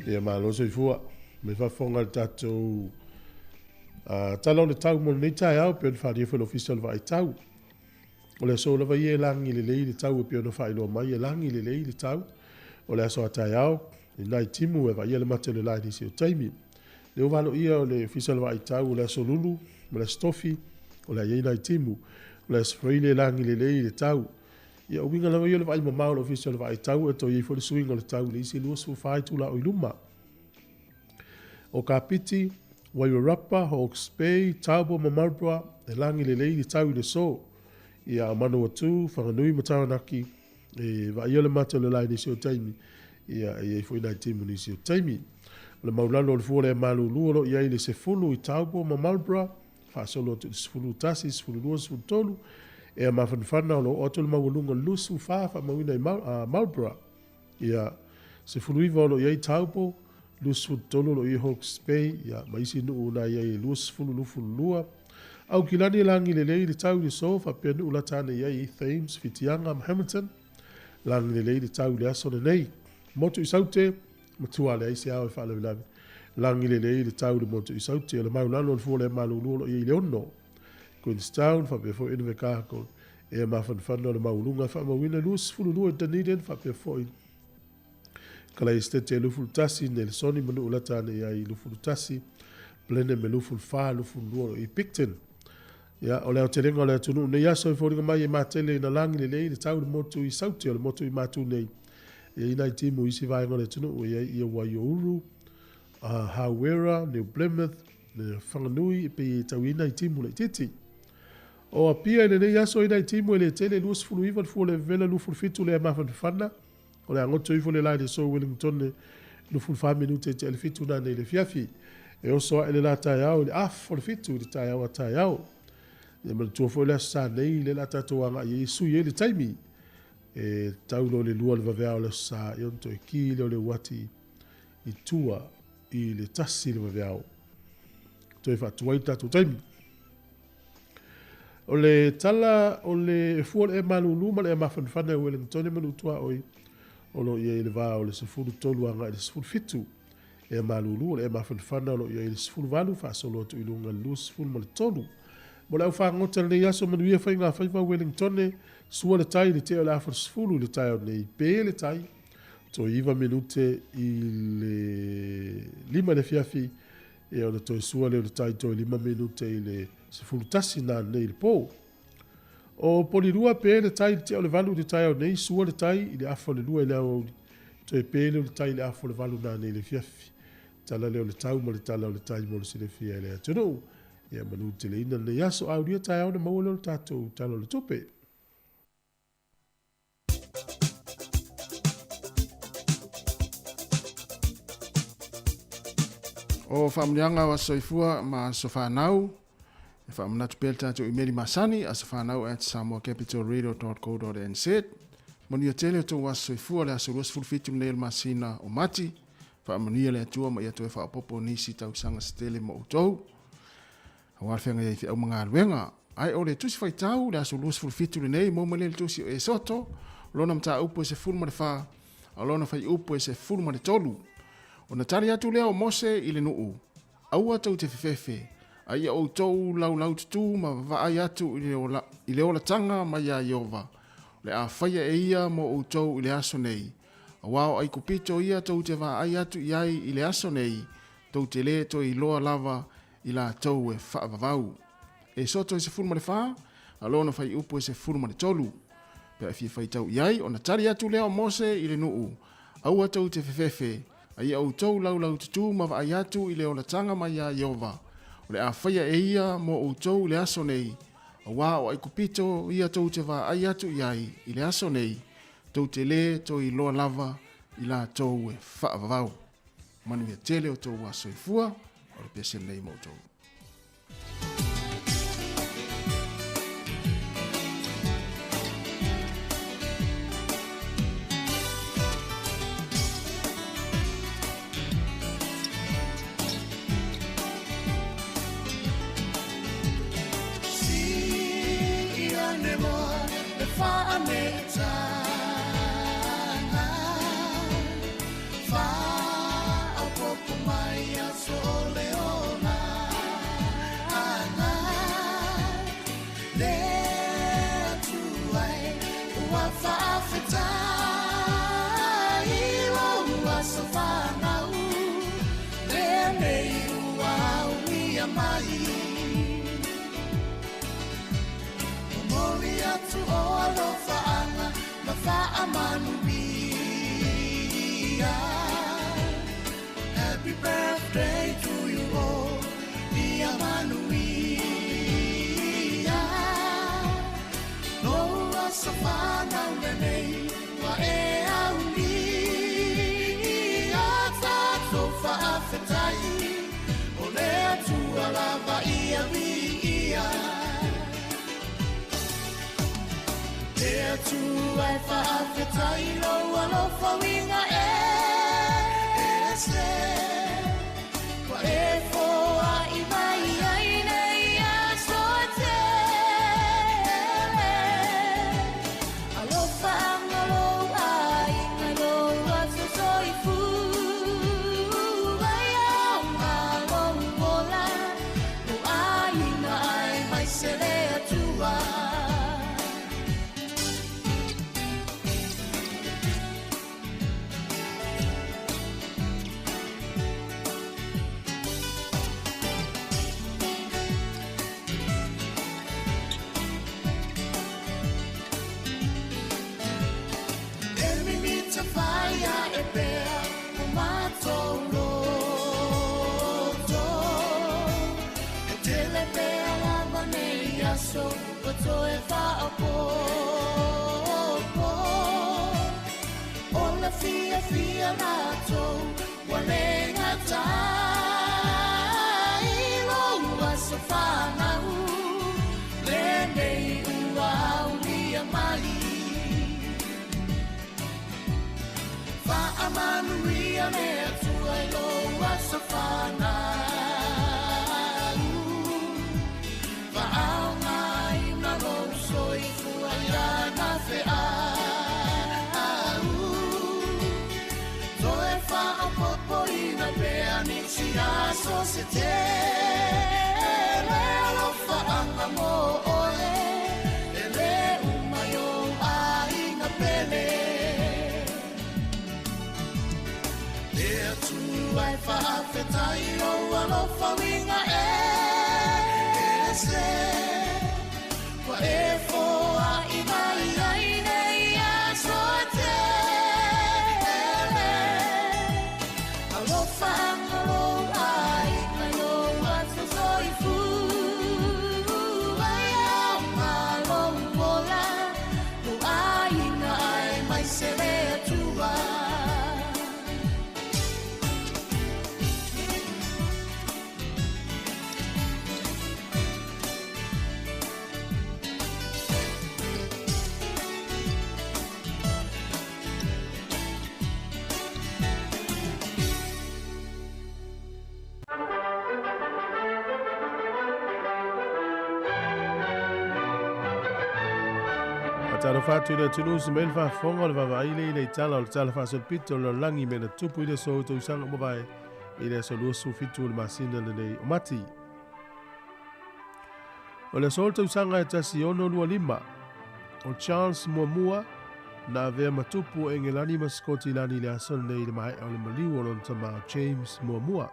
Ia malo soifua me whafonga le tatou talo le tau mo nei tai au pe fa dia fo official vai tau o le so lava ie langi le le tau pe no fa ilo mai langi le tau o le so tai au nai timu e vai le mate le lai si o taimi le o valo ia o le official vai tau o le so lulu mo le stofi o le ia nai timu o le spray le langi le tau ia o winga lava ia le vai mo mau le official vai tau e to ia fo le swing o le tau le si lu so fai tu la o iluma o kapiti Wairarapa, Hawke's Bay, Taupo, Mamarpua, e langi le lei tau le so. Ia manu atu, whanganui mataranaki, e wa ia le mata le lai nisi o taimi. Ia e fwoi nai timu nisi o taimi. Le maulano le fuole e malu luolo, ia i le se fulu i Taupo, Mamarpua, whaasolo atu se fulu tasi, se fulu lua, se fulu tolu. E a mawhanwhana o lo oto le mawalunga lusu whaafa mawina i Marlborough. Ia se fulu iwa o lo ia i Taupo, lusu tolo lo i Hawke's Bay, ia maisi nuu na ia i lusu fulu lufu lua. Au kilani langi le lei le tau le sofa pe nuu la tane ia i Thames, Fitianga, Hamilton. Langi le lei le tau le aso le nei. Moto i saute, matua le aisi au e wha lewe lawe. Langi le lei le tau le moto i saute, le maulano le fuole maululu lo i Leono. Queenstown, fa pe fo inwe kako. E mawhanwhana le maulunga, fa mawina lusu fulu lua Dunedin, fa pe fo in. Kala i stete lufu tasi ne le soni manu ulata ne ia i lufu tasi plene me lufu fa lufu luo i Picton ya o leo telenga o leo tunu ne ia so fo mai e matele na langi le tau le motu i sauti o le motu i matu nei e ina i timu isi vai ngole tunu ia i Waiouru Hawera New Plymouth ne whanganui pe tau ina i timu le titi o a pia ina ne ia so ina i timu le tele luos fulu iwa fu le vela lufu fitu le mawhanwhana o le angoto i fole lai de so Wellington ne lufu 5 minute te le fitu na ne le fiafi e o so ele la tai au le af o le fitu le tai au a tai au e ma tu fo le sa nei le la tatuanga i su ye le taimi e tau lo le lua le vavea o le sa i onto e ki le o le wati i tua i le tasi le vavea o to e fa tuai tatu taimi o le tala o le fuol e malulu ma le mawhanwhana Wellington e manu tua oi o lo ia le va o le sefulu tolu anga i le sefulu fitu e malulu o le mawhanwhana o lo ia i le sefulu valu fa solo atu i lunga lu sefulu ma le tolu mo le au whangota le iaso manuia whai ngā whaiwa Wellington e sua le tai le te o le afar sefulu le tai o nei pe le tai to iwa minute i le 5 le fiafi e ona to sua le tai to 5 minute i le sefulutasi na nei le po. O polirua pe le tai te o le valu le tai o nei sua le tai i le afo le lua i le au to e pe le tai le afo le valu na nei le fiafi. Tala leo le tau mo le tala o le tai mo le silefia e le atonou. Ia manu te le ina le yaso au ria tai au na maua leo le tatou talo le tope. O whaamlianga wa soifua ma sofanau. E whaamanatu pēl tātou i meri masani a sofanau at samoacapitalradio.co.nz. Moni o tele o tō wa soifua le aso ruas fulfitu mnei masina o mati. Whaamania le atua ma ia tō e whaapopo nisi tau sanga stele mo utou. Awal whenga iei whiau mga aluenga. Ai o le tusi whai tau le aso ruas fulfitu le nei mo le tusi o e soto. Lona mta upo e se fulma le wha. Alona whai upo e se fulma le tolu. O na tari atu lea o Mose i le nuu. Aua tau te whewhewe. Ai o tau lau tutu ma vaai atu i le ola tanga ma ia Iova. Le a whaia e ia mo o tau i le aso nei. A wao ai kupito ia tau te vaai atu iai i le aso nei. Tau te le to i loa lava i la tau e whaavavau. E soto e se fulma le wha, alona whai upo e se fulma le tolu. Pea fie whai tau iai o na tari atu lea o Mose i le nuu. Aua tau te whewhewe. Ai au tau lau tutu ma vai atu i le ola tanga mai a Iova. O le a whaia e ia mo o tau le aso nei. A wā o ai kupito ia tau te wā ai atu iai i le aso nei. Tau te le tau i loa lava i la tau e whaavavau. Manu ia tele o tau wa soifua o le pese nei mo tau. Happy birthday to you all, dear Manuia. No wasafana unenei wa e auni. Talofa afetai, ole atua lava ia via. There to I fa'afetai loa lofa winga wa e foa i mai ai nei a soatele. Alofa angalo ai ngalo a soifu. Ai au ngalo mola o ai na ai mai sele atua. Fia nato wale ngata ilo wasafana lende ua ulia mai fa amanuia me atua ilo wasafana fa au ngai na lo soifua na fea. So se te le alofa anga mo ole ele umayo ai na pele whawinga e se Wa e foa I mai ai nei a soa te ele Talofa angalo ai Malo atu soifu Ai au malo mola Lu ai na ai mai se le atua Talofa tu le tunu se mel fa fonga le va ile ile tala o talofa so pito lo langi me na tupu ile so to sanga mo vai ile so lo su fitu le masina le nei mati o le so to sanga ta si ono lu lima o Charles Moamua na ve matupu engelani maskoti lani le ason nei le mai o le maliu o lon tama James Moamua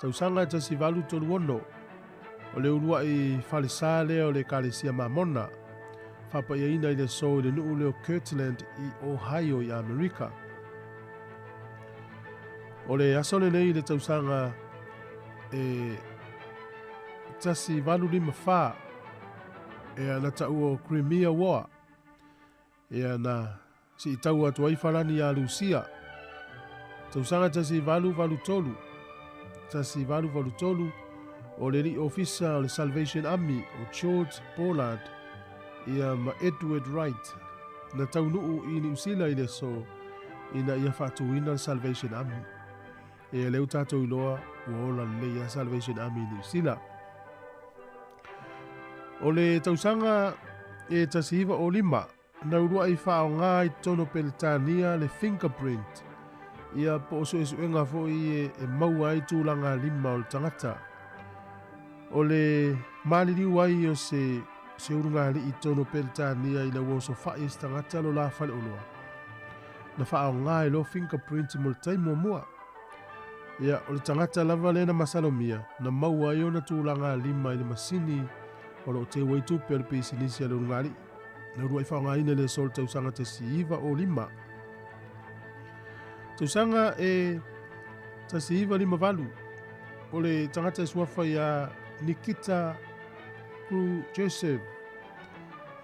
to sanga ta si valu to luono o le urua I falisale o le kalisia mamona Papa ia ina ile so le nuu leo Kirtland I Ohio I Amerika. O le asone nei le tausanga tasi valu lima wha e ana tau o Crimea War e ana si I tau atu aifarani a Lucia. Tausanga tasi valu tolu o le li ofisa o le Salvation Army o George Pollard ia ma Edward Wright na tau nuu I New Zealand I le so ina ia whatuina le Salvation Army e leu tātou iloa ua ola le ia Salvation Army New Zealand o le tausanga e tasihiva o lima na urua I whao ngā I tono Peletania le fingerprint ia po oso e suenga fo I e maua I tūlanga lima o le tangata o le maliriu ai o se urunga li I tono Peletania I le woso whai stangata lo la whale olua. Na whao ngā lo fingerprint mo le taimo mua. Ia o le tangata lava le na masalomia na maua I ona tūlanga lima I le masini o lo te waitu pe le pisinisi a le urunga li. Na urua I whao ngā ina le sol tausanga te siiva o lima. Tausanga e ta siiva lima valu. O le tangata e suafa ia Nikita Joseph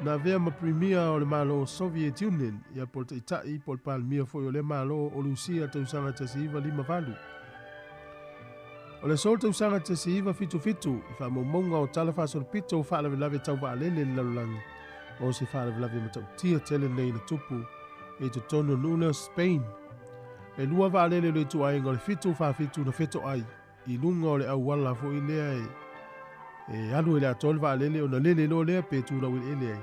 na vea ma premier o le malo Soviet Union ia por te itai por palmia foi o le malo o Lucia te usanga te siiva lima valu o le sol te usanga te siiva fitu I wha momonga o Talofa sol pito o wha lave tau wa alele lalulangi o si wha lave matau tia tele nei na tupu e tu tono nuna Spain e lua wa alele le tu ainga o le fitu wha fitu na feto ai I lunga o le awala fo I lea e alu ele atolva lele ona lele lo le pe tu lau ele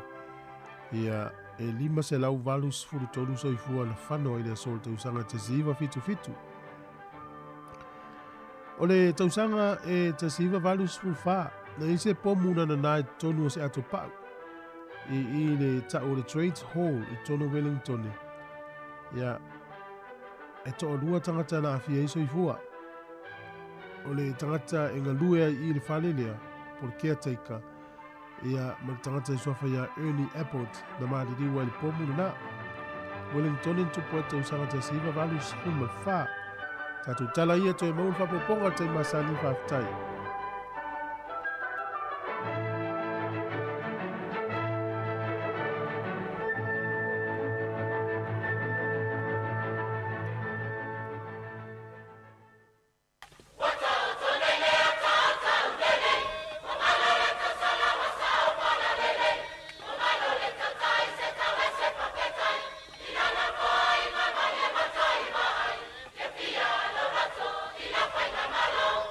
ia e lima se lau valu sfuru tolu soifua na fano ile sol te usanga te siiva fitu o le tausanga e te siiva valu sfuru fa na ise pomuna na nai tonu se ato pau I le ta o le Trades Hall I tono Wellington ia e to lua tangata na afia I soifua o le tangata e ngalue I le falelea por caretaker ia matangata I sofa ia Ernie Airport na maadiriwa I pomu na Wellington in tupuata usanga te siiva valu sfuma fa tatu tala ia to e maul fapoponga te masani faftai Malo,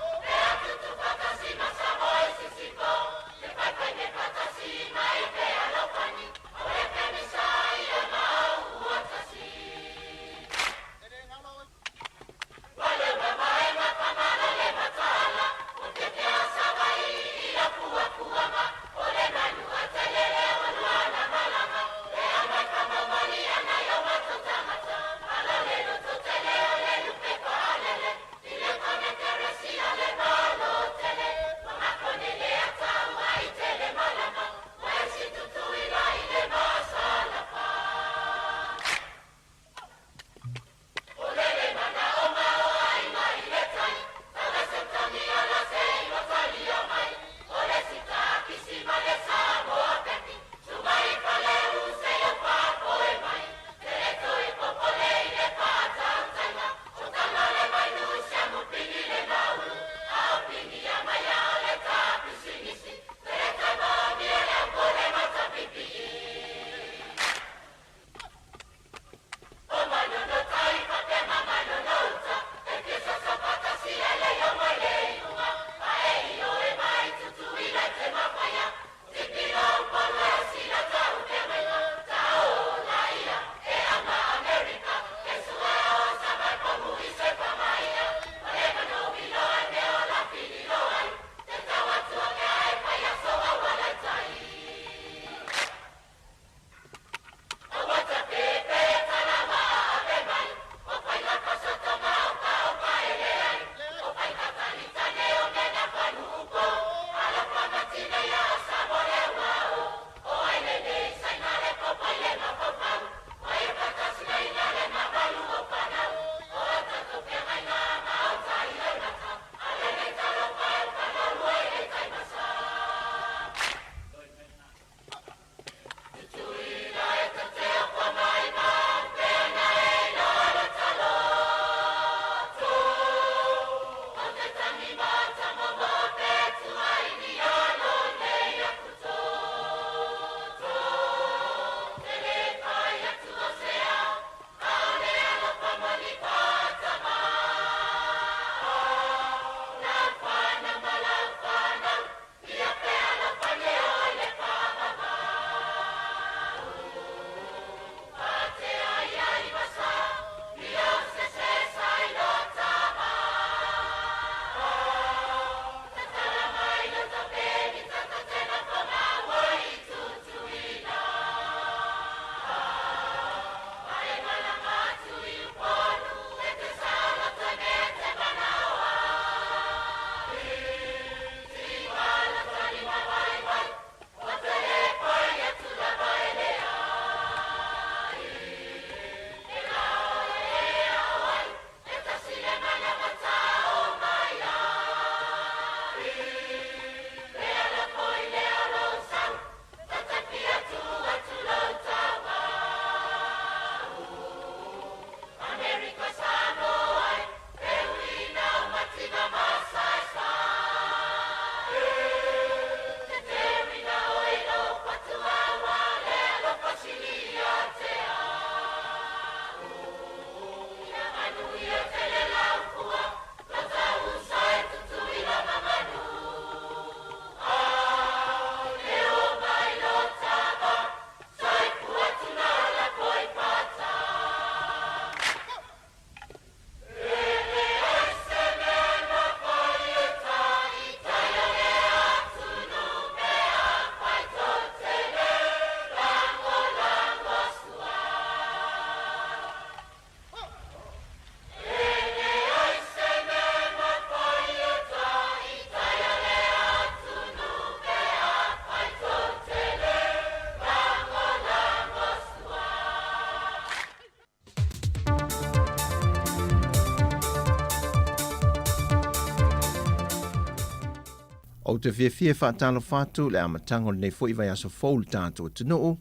au te fie whaatalofa atu le amatanga nei fo i vai aso fou le tātou tunuu,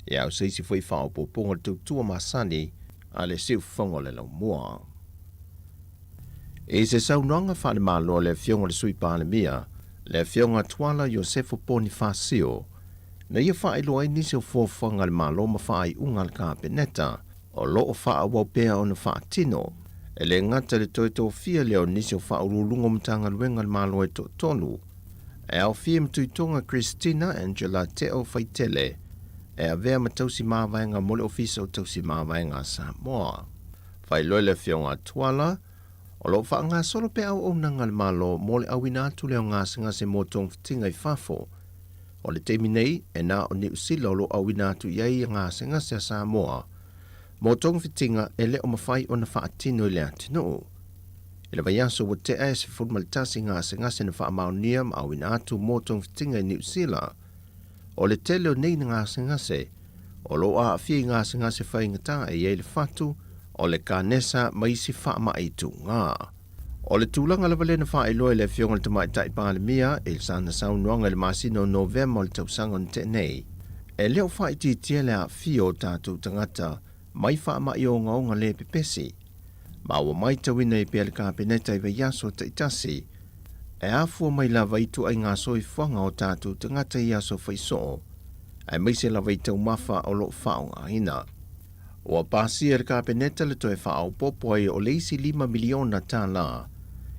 e au seisi fo i whao poponga le tautua masani a le siu whango le lau mua. E se saunoanga whale malo le fionga le sui pāle mia, le fionga tuala Iosefo Bonifasio, na ia whae loa nisi o fōwhanga le malo ma whae unga le kāpeneta, o loo wha wau pēa o na wha tino, e le ngata le toi tō fia leo nisi o wha urulungo mtanga luenga le malo e tō tonu, e au fia mtuitonga Christina Angela Teo Faitele, e a vea matausi māwaenga mole ofisa o tausi māwaenga Samoa. Whai loe le fionga tuala, o lo wha ngā solo pe au o nanga le malo mole awina atu leo ngā singa se mōtong fitinga I whafo. O le teimi nei, e nā o New Zealand lo awina atu iai ngā singa se Samoa, mōtong fitinga e le o mawhai o na wha atino I le atino. E le vaiaso wa te ae se fulmalitasi ngā singa se na wha amaunia ma awina atu mōtong fitinga I New Zealand. O le tele o nei ngā singa se, o lo a awhia ngā singa se whaingata e iei le whatu, o le kānesa maisi wha mai tu ngā. O le tūlanga le wale na wha I loe le fionga le tamai tai pāle mia, e le sana saunuanga le masino November o le tausanga o te nei. E leo wha I titia le a fio tātou tangata, mai wha mai o ngaunga le pepesi. Ma wa mai tawina I pēle kāpeneta I vaiaso ta itasi, e afua mai lava I tu ai ngā soifua o tātou tangata I aso whaisoo, ai mai se lava I tau mafa o lo whao ngā ina. O a pāsia le kāpeneta le toe whao popo ai o leisi 5 miliona tā la,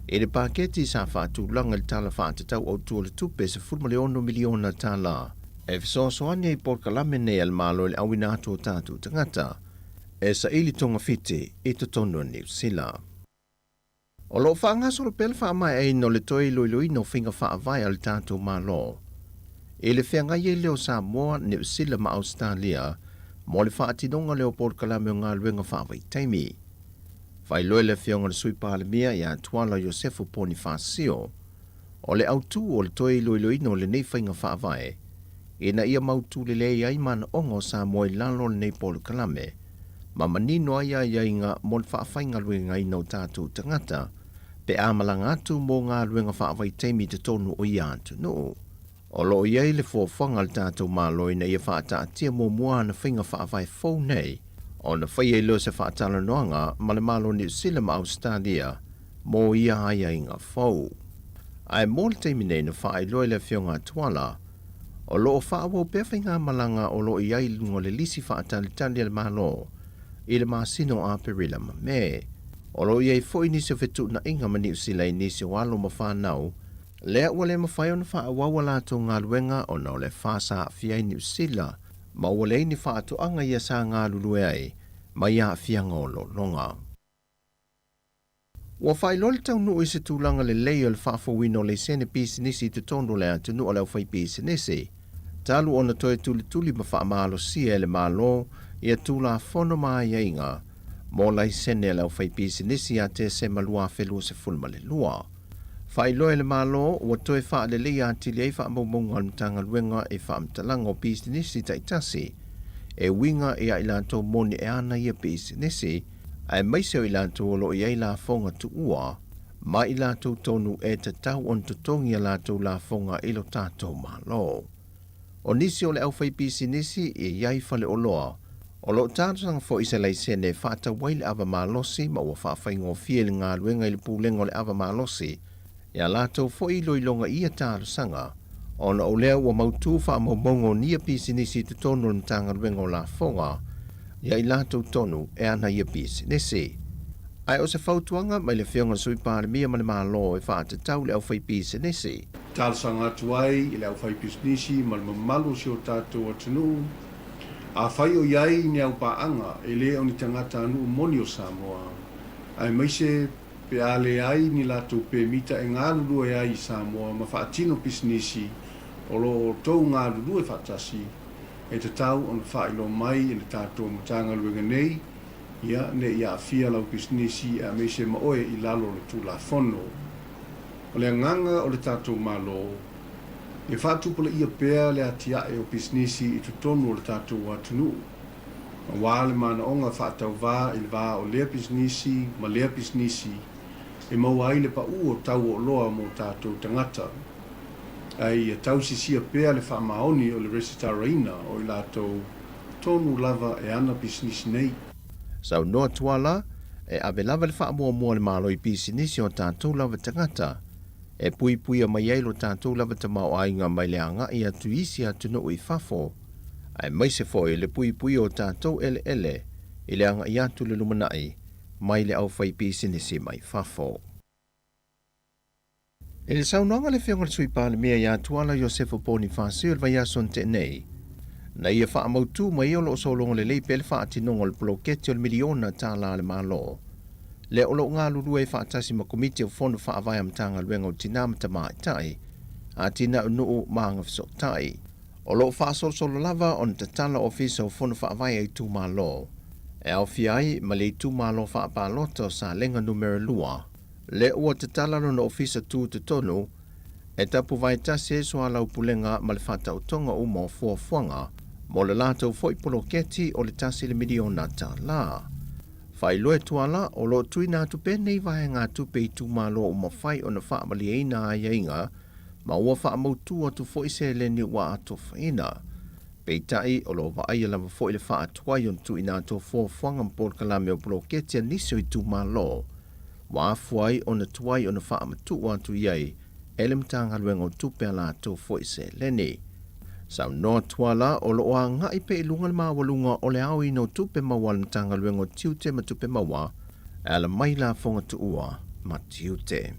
e le pāketi sa whātu langa le tala whātatau au tua le tupe se 4 miliona tā la, e fisoasoani I porkalame nei al malo le awina atu o tātou tangata, e sa ili tonga fite I to tono New Zealand. O lo whaanga soro pele wha mai ai no le toi loiloi no whinga wha vai al tātou malo. E le whenga ye leo Samoa, New Zealand ma Australia, mo le wha atinonga leo porkalame o ngā luenga wha vai taimi. Whai loe le whionga le sui pāle mia I a tuala Iosefo Bonifasio, o le autu o le toi loiloi no le nei whinga wha vai, e na ia mautu le lei ai mana ongo Samoa I lalo le nei porkalame, ma manino ai ai ai ngā mo le wha whainga luenga I no tātou tangata, pe amalanga atu mō ngā luenga wha vai taimi te tonu o ia atu no. O lo iei le fōwhanga le tātou māloi na ia whātātia mō mua na whinga wha vai fōu nei, o na whai e lua se whātala noanga ma le Malo New Zealand ma Australia mō ia ai ai ngā fōu. Ai mō le taimi nei na wha loi le whionga tuala, o lo o wha awau pewhi ngā malanga o lo iei lungo le lisi whātali tali le Malo, I le masino a perila ma me. O lo iei fōi nisi o whetu na inga ma New Zealand nisi o alo ma whanau, lea ua le mawhai o na wha awawa lato ngā luenga o na o le whasa fia I New Zealand, ma ua le ni wha atu anga ia sa ngā lulue ai, ma ia fia ngolo longa. Ua whai lole tau nuu I se tūlanga le leo le whafawino le sene pisinisi te tondo le atu nuu leo whai pisinisi. Talu o na toe tuli ma wha maalo sia le malo, ia tūla whono maa ia inga, mō lai sene leo whai pisinisi a te se malua whelua se fulma le lua. Whai loe le malo, ua toe wha le lea ati le wha maunga mtanga luenga e wha mtalanga o pisinisi taitasi, e winga e a ilanto moni e ana ia pisinisi, ai maiseo ilanto o lo i ai la fonga tu ua, ma ilanto tonu e te tau on tutongi a lato la fonga ilo tato malo. O nisi o le au whai pisinisi e iai whale o loa, o lo tātanga fo isa lai sene whata waile ava malosi ma ua whawhaingo fie le ngā luenga I le pūlengo le ava malosi, ia lato fo I loilonga ia tāru sanga, o na o lea ua mautu wha maumongo nia pisinisi te tonu le mtanga luenga o la fonga, ia I lato tonu e ana ia pisinisi. Ai o se whautuanga mai le whionga sui pāre mia ma le malo e whaata tau le au whai pisinisi. Tāru sanga atu ai I le au whai pisinisi ma le mamalu si o tātou atunu, a whai o iai ni au paanga e le o ni tangata anu moni o Samoa. Ai maise pe ale ai ni lato pe mita e ngā lulu e ai Samoa ma whaatino pisinisi o lo tau ngā lulu e whaatasi e te tau o na whailo mai e le tātou matanga luenga nei ia ne ia fia lau pisinisi a meise ma oe I lalo le tūla whono. O le nganga o le tātou malo e whaatupula ia pēr le atia e o pisinisi I tutonu o le tātou atunu. Ma wā le mana onga whaatau wā I le wā o lea pisinisi ma lea pisinisi e mau ai le pa u o tau o loa mo tātou tangata. ai tausisia pea le whaamaoni o le resitaraina o I lātou tonu lava e ana business nei. Sau noa tuala, e ave lava le whaamua le malo I business o tātou lava tangata, e pui pui a mai eilo tātou lava ta mau ainga mai le anga I atu isi atu no I whafo. Ai mai se foi le pui pui o tātou ele, I le anga I atu le lumanai, mai le au whai business mai whafo. E le saunanga le whionga le sui pāle mea ia tuala Iosefo Bonifasio le vai ason te nei. Na ia wha amautu mai o lo solongo le leipe le wha atinongo le bloketi o le miliona tā la le malo. Le o lo ngā lulu e wha atasi ma komiti o fono wha avai amtanga luenga o tinama ta mai tai, a tina unuu maanga fisok tai. O lo wha solo lava on te tala ofisa o fono wha avai ai tu malo. E au fiai ma le tu malo wha apalota sa lenga numero lua. Le ua te tala no ofisa tu te tonu, e tapu vai tase so ala upulenga ma le whata utonga o mo fuafuanga, mo le lātou foi poloketi o le tase le miliona tā la. Whai loe tuala o lo tui nā tupe nei vai ngā tupe I tu malo o ma whai o na wha mali eina a iainga, ma ua wha mautu atu foi se le ni wa ato whaina. Peitai o lo wa aia lava foi le wha atuai on tui nā to fuafuanga mpol kalame o poloketi a niso I tu malo. Wa afuai o na tuai o na wha amatu o atu iai, ele mtanga luenga o tupe ala to foi se leni. Sau noa tuala o lo a ngai pe ilunga le mawalunga o le au ino tupe mawa le mtanga luenga o tiute ma tupe mawa, ala mai la fonga tu ua ma tiute.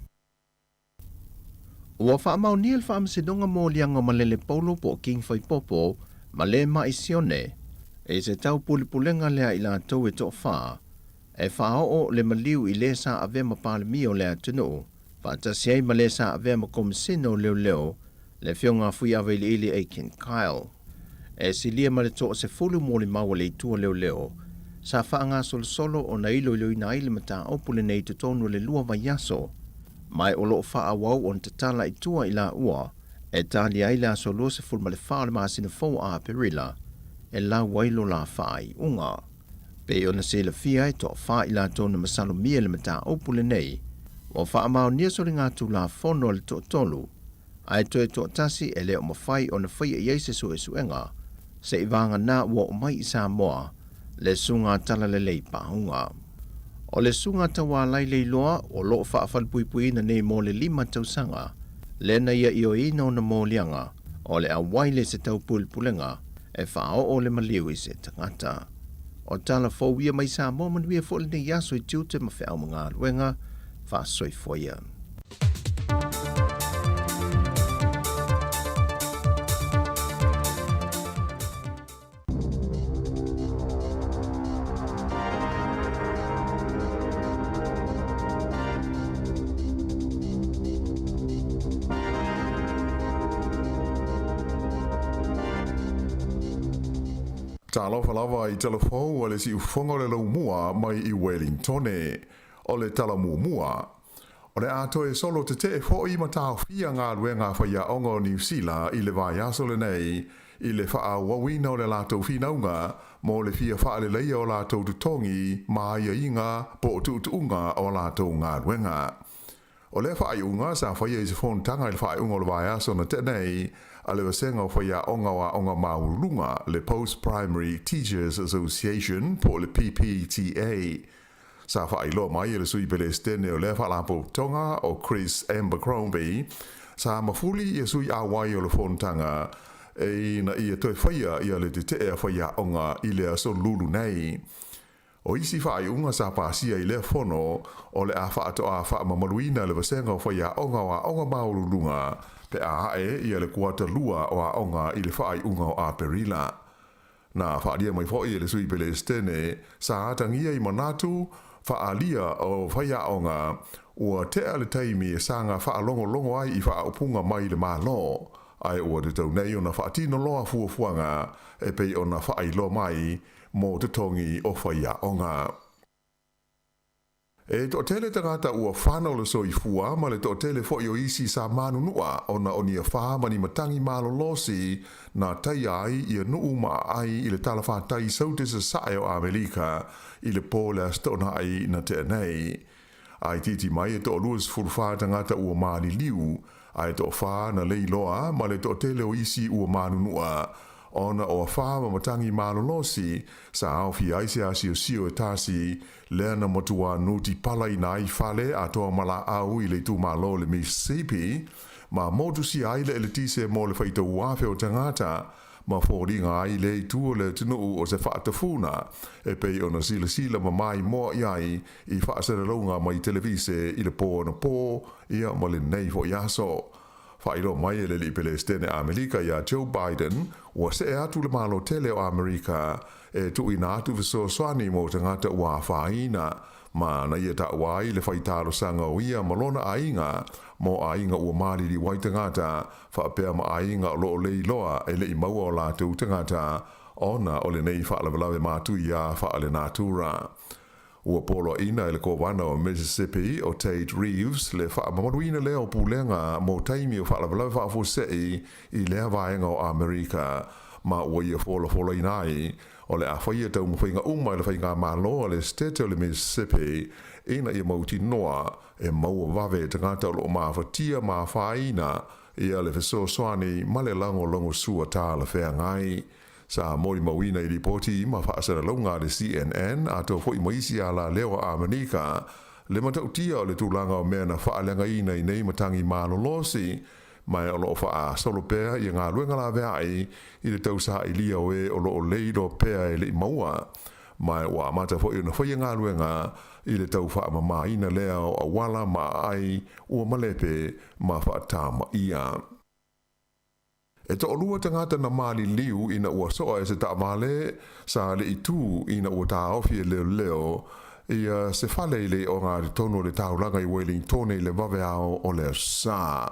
Ua wha amau ni le wha amasidonga mo lianga ma lele polo po king fai popo, ma le ma isione, e se tau pulipulenga lea ila tau e to wha, e whaao le maliu I le sa ave ma pale mi o le atunu, whaatasiai ma le sa ave ma komisino leo leo, le whionga fui ave ili e kin Kyle. E si lia ma le to se fulu mo le maua le tua leo leo, sa whaanga solo o na ilo ilo ina ili mata opule nei te tonu le lua vai yaso, mai o lo wha wau on te tala I tua ila ua, e tali aila solo se fulu ma le wha le maasina fau a perila, e la wailo la whai unga. Pe ona se la fia to fa ila tonu masalo mia le mata opule nei o fa amau nia so ngā tu la fono le to tolu ai to tasi ele o mafai ona fai e se so esuenga se ivanga na wo mai Samoa le sunga tala le lei paunga o le sunga tawa lai le loa o lo fa fal pui pui na nei mo le 5 tausanga le na ia io ino na mo lianga o le awai le se tau pulenga e fa o le maliu se tangata. O tala fo wia mai Samoa man wia fo le ne yaso I tiute ma whao mga luenga wha soifua ia. Talofa lava I Talofa o le si ufonga le laumua mai I Wellington o le talamumua. O le ato e solo te fo I matau fia ngā luenga whaia onga o New Zealand I le vai aso le nei I le wha wawina o le lato whinaunga mo le fia wha le leia o lato tutongi ma ia inga po tutunga o lato ngā luenga. O le wha unga sa whaia I se fontanga I le wha unga o le vai aso na te nei a le wasenga o whaia onga wa onga maurunga le Post-Primary Teachers Association po le PPTA. Sa wha ilo mai le sui pele stene o le wha lapo tonga o Chris Abercrombie. Sa mafuli I sui awai o le fontanga e na ia toi whaia ia le te a whaia onga I le aso lulu nei. O isi wha unga sa pasia I le fono o le a wha ato a wha mamaluina le wasenga o whaia onga wa onga maurunga pe a hae ia le kuata lua o a onga I le whaai unga o a perila. Na whaalia mai fo I le sui pele stene sa atangia I manatu whaalia o whaia onga ua te ale taimi e sanga whaalongo ai I whaupunga mai le Malo. Ai ua te tau nei o na whaatino loa fuafuanga e pei o na whaai mai mo te tongi o whaia onga. E to tele tangata ua whanau le soifua ma le to tele fo I o isi sa manunua o na onia wha mani matangi malo losi na tai ai I nuu ma ai I le Talofa tai saute sa sae o Amerika I le pole astona ai na te nei. Ai titi mai e to luas fulfa tangata ua maali liu ai to fa na le loa ma le to tele o isi ua manunua ona o fa ma matangi malolosi sa au fi ai se asio sio tasi le na motua nuti pala ina i fale a to mala au i le tu malo le Mississippi ma motu si ai le tise mo le faita uafe o tangata ma fōri ngā ai le tu le tunu o se whaatafuna e pei ona sila ma mai mo iai i whaasere launga mai televise i le pō na pō ia ma le nei fo iaso. Whairo mai e le li Palestine Amerika ia Joe Biden wa se e atu le malo tele o Amerika e tu ina atu viso swani mo tangata ua whaina ma na ia ta wai le whaitaro sanga o ia malona ainga mo ainga ua mari li wai tangata whaapea ma ainga o loo lei loa e le i maua o la tu tangata ona o le nei whaalawalawe mātu ia whaale nātura. Ua polo ina le kowana o Mississippi o Tate Reeves le whaamamaruina leo pulenga mo taimi o whaalawalawe whaafosei i lea vaenga o Amerika ma ua ia fola inai o le awhaia tau mwhainga umai le whainga Malo le stete o le Mississippi ina ia mauti noa e maua wave tangata o lo mawhatia mawhaina ia le feso soani ma le lango sua tā le whea ngai. Sa mori mawina i ripoti ma whaasara launga le CNN a tau fwoi maisi a la leo a Amerika le matautia o le tūlanga o mea na whaalenga ina i nei matangi malolosi mai o loo wha solo pea i ngā luenga la veai i le tausa i lia oe o loo leido pea e le maua mai wa mata fo i na whai ngā luenga i le tau wha ma ina leo a wala ma ai ua malepe ma wha tama ia. E to olua tangata na mali liu ina ua soa e se ta male sa le itu ina ua ta ofi e leo ia se fale le o ngā tono le tauranga i Wellington le vave ao o le sa.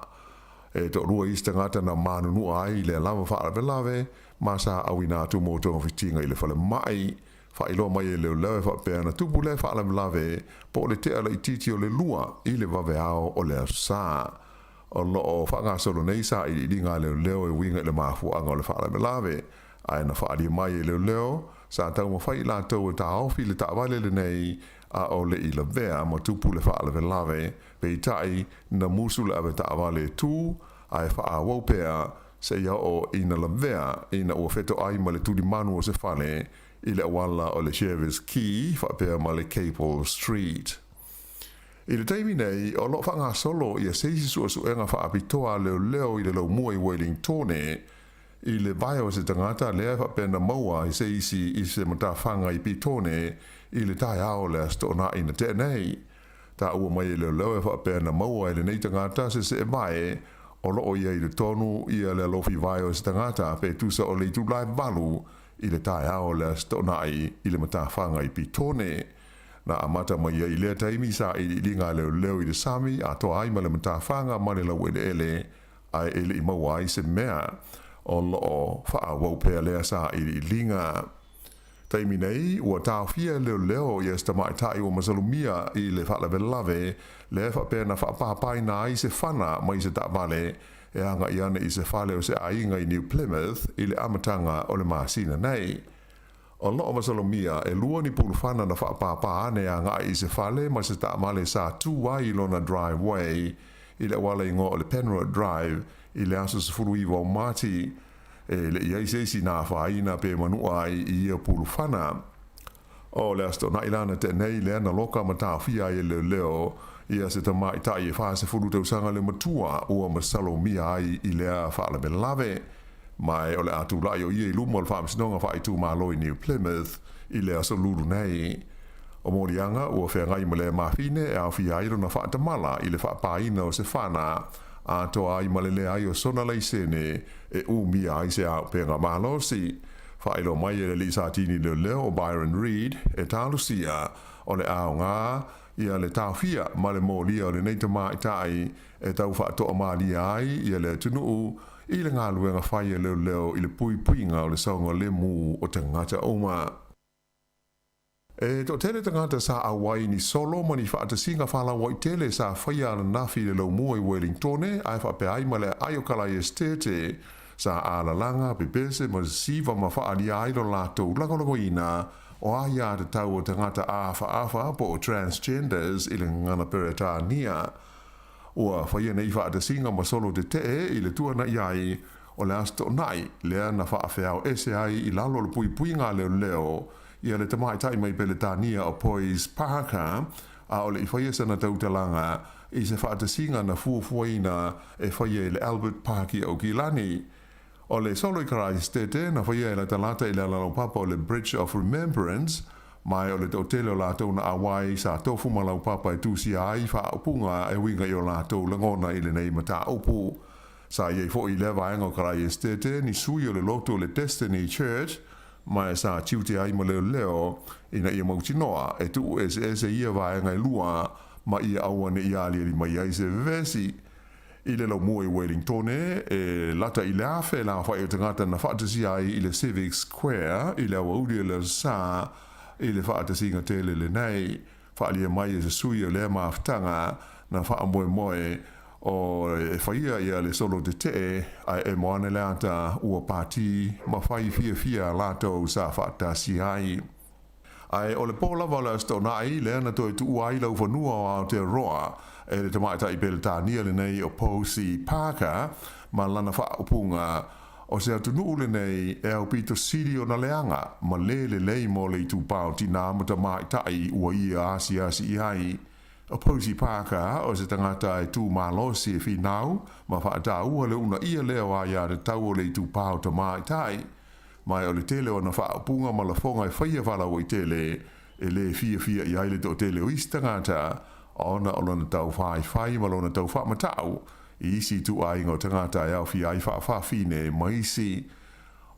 E to olua is tangata na manunu ai le lava whaarabelave ma sa awina tu mo tonga fitinga i le fale mai whailo mai e leo lewe whapea na tupu le whaarabelave po le te ala i titi o le lua i le vave ao o le sa. O loo whanga solo nei sa i ringa leo e winga le mafuanga o le whaarabelave ai na whaari mai e leo sa tau ma whai la tau e ta ofi le ta wale le nei a o le i la vea ma tupu le whaarabelave pe tai na musu le ave ta wale tu ai wha waupea se ia o ina la vea ina ua feto ai ma le tuli manu o se whane i le awala o le Chevis Key whapea ma le Capel Street. I le taimi nei, o lo whanga solo i a seisi sua suenga whaapitoa leo i le lau mua i Wellington i le vai o se tangata lea whapena maua i seisi i se mata whanga i pitone i le tai ao le astona i na tenei. Ta ua mai leo e whapena maua i le nei tangata se e mai o loo ia i le tonu i a le lofi vai o se tangata pe tusa o le tu lai balu i le tai ao le astona i le mata whanga i pitone. Na amata mai i lea taimi sa i ringa leo i le sami a toa ai ma le matawhanga ma le lau ele ai ele i maua ai se mea o loo wha waupea lea sa i ringa. Taimi nei, ua tāwhia leo i esta mai tai o masalumia i le whaalavelave le whapea na whaapapai na ai se whana mai se tāwale e anga i ana i se whale o se ainga i New Plymouth i le amatanga o le maasina nei. O loo masalomia e lua ni pulufana na whaapapa ane a ngā i se whale ma se taamale sa tuwai lona driveway i le wale ingo o le Penrod Drive i le aso se furu iwa o mati e le iai seisi nā whaina pe manua i ia pulufana. O le asto na ilana te nei le ana loka ma tāwhia i leo ia se ta mai tai e wha se furu tausanga le matua ua masalomia ai i lea whaala me lave. Mai o le atu lai o ia i luma o le whaamisinonga wha i tū Malo i New Plymouth i le aso lulu nei. O morianga ua whea ngai ma le mawhine e au whia airo na whaatamala i le whaapaina o se whana a toa ai ma le le ai o sona lei sene e umia ai se au penga Malo si. Whailo mai e le li satini leo o Byron Reed e talusia o le ao ngā ia le tawhia ma le mōlia o le neita mai tai e tau whaatoa malia ai ia le tunuu i le ngā luenga whaia leo i le puinga o le saunga le mu o tangata oma. E to tele tangata sa awai ni solo mani whaata singa whala wai tele sa whaia na nafi le lau mua i Wellington ai whape ai ma le aiokala i estete sa alalanga pepese ma siva ma whaani airo lato lagologo ina o aia te tau o tangata afa po o transgenders i le ngana peretania. ua whaia nei wha atasinga ma solo te i le tuana iai o le asto nai lea na wha awheao ese ai i lalo le pui ngā leo ia le tamai tai mai pele tānia o Poise Parker a o le i whaia sana tautalanga i se wha atasinga na fuafuaina e whaia le Albert Park i au Kilani. O le solo i karai stete na whaia le talata i le alaupapa o le Bridge of Remembrance mai o le tōtele o lātou na awai sa tofu malau papa e tūsi ai wha upunga e winga i o lātou langona i le nei mata upu. Sa iei fo i lewa engo karai estete ni sui o le loto le Destiny Church mai sa tiute ai ma leo ina ia mautinoa e tu ese ia wa enga i lua ma ia awane i ali li mai ai se vesi. I le lau mua i Wellington e lata i le afe la whai o tangata na whaatasi ai i le Civic Square i le awa uri le sa i le whaatasinga tele le nei whaalia mai e se sui o le maaftanga na wha moe o e whaia ia le solo te ai e moane le ata ua pāti ma whai fia lātou sa whaatasi ai. Ai o le pola wala sto nai le ana toi tu ai lau whanua o Aotearoa e le tamaita i pele tānia le nei o Poise Parker ma lana whaupunga o se atunu le nei e au pito siri o na leanga ma le lei mo le tu pao ti nā mata mai tai ua ia asi i hai. O Poise Parker o se tangata e tu Malo si e whinau ma whaata ua le una ia leo a ia le tau o le tu pao ta mai tai. Mai o le tele o na whaapunga ma la whonga e whaia wala o i tele e le fia i aile to tele o istangata ona o lona tau whai ma lona tau whamatau i isi tu ai ngō tangata e au fi ai whaafine ma isi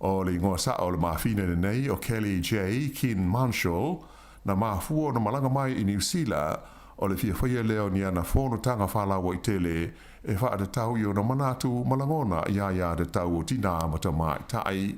o le ngoa sa o le maafine le nei o Kelly J. Kin Marshall na maafua na malanga mai i New Zealand o le fia whaia leo ni ana whono tanga whala o i tele e whaata tau i o na manatu malangona ia de tau o tina amata mai tai.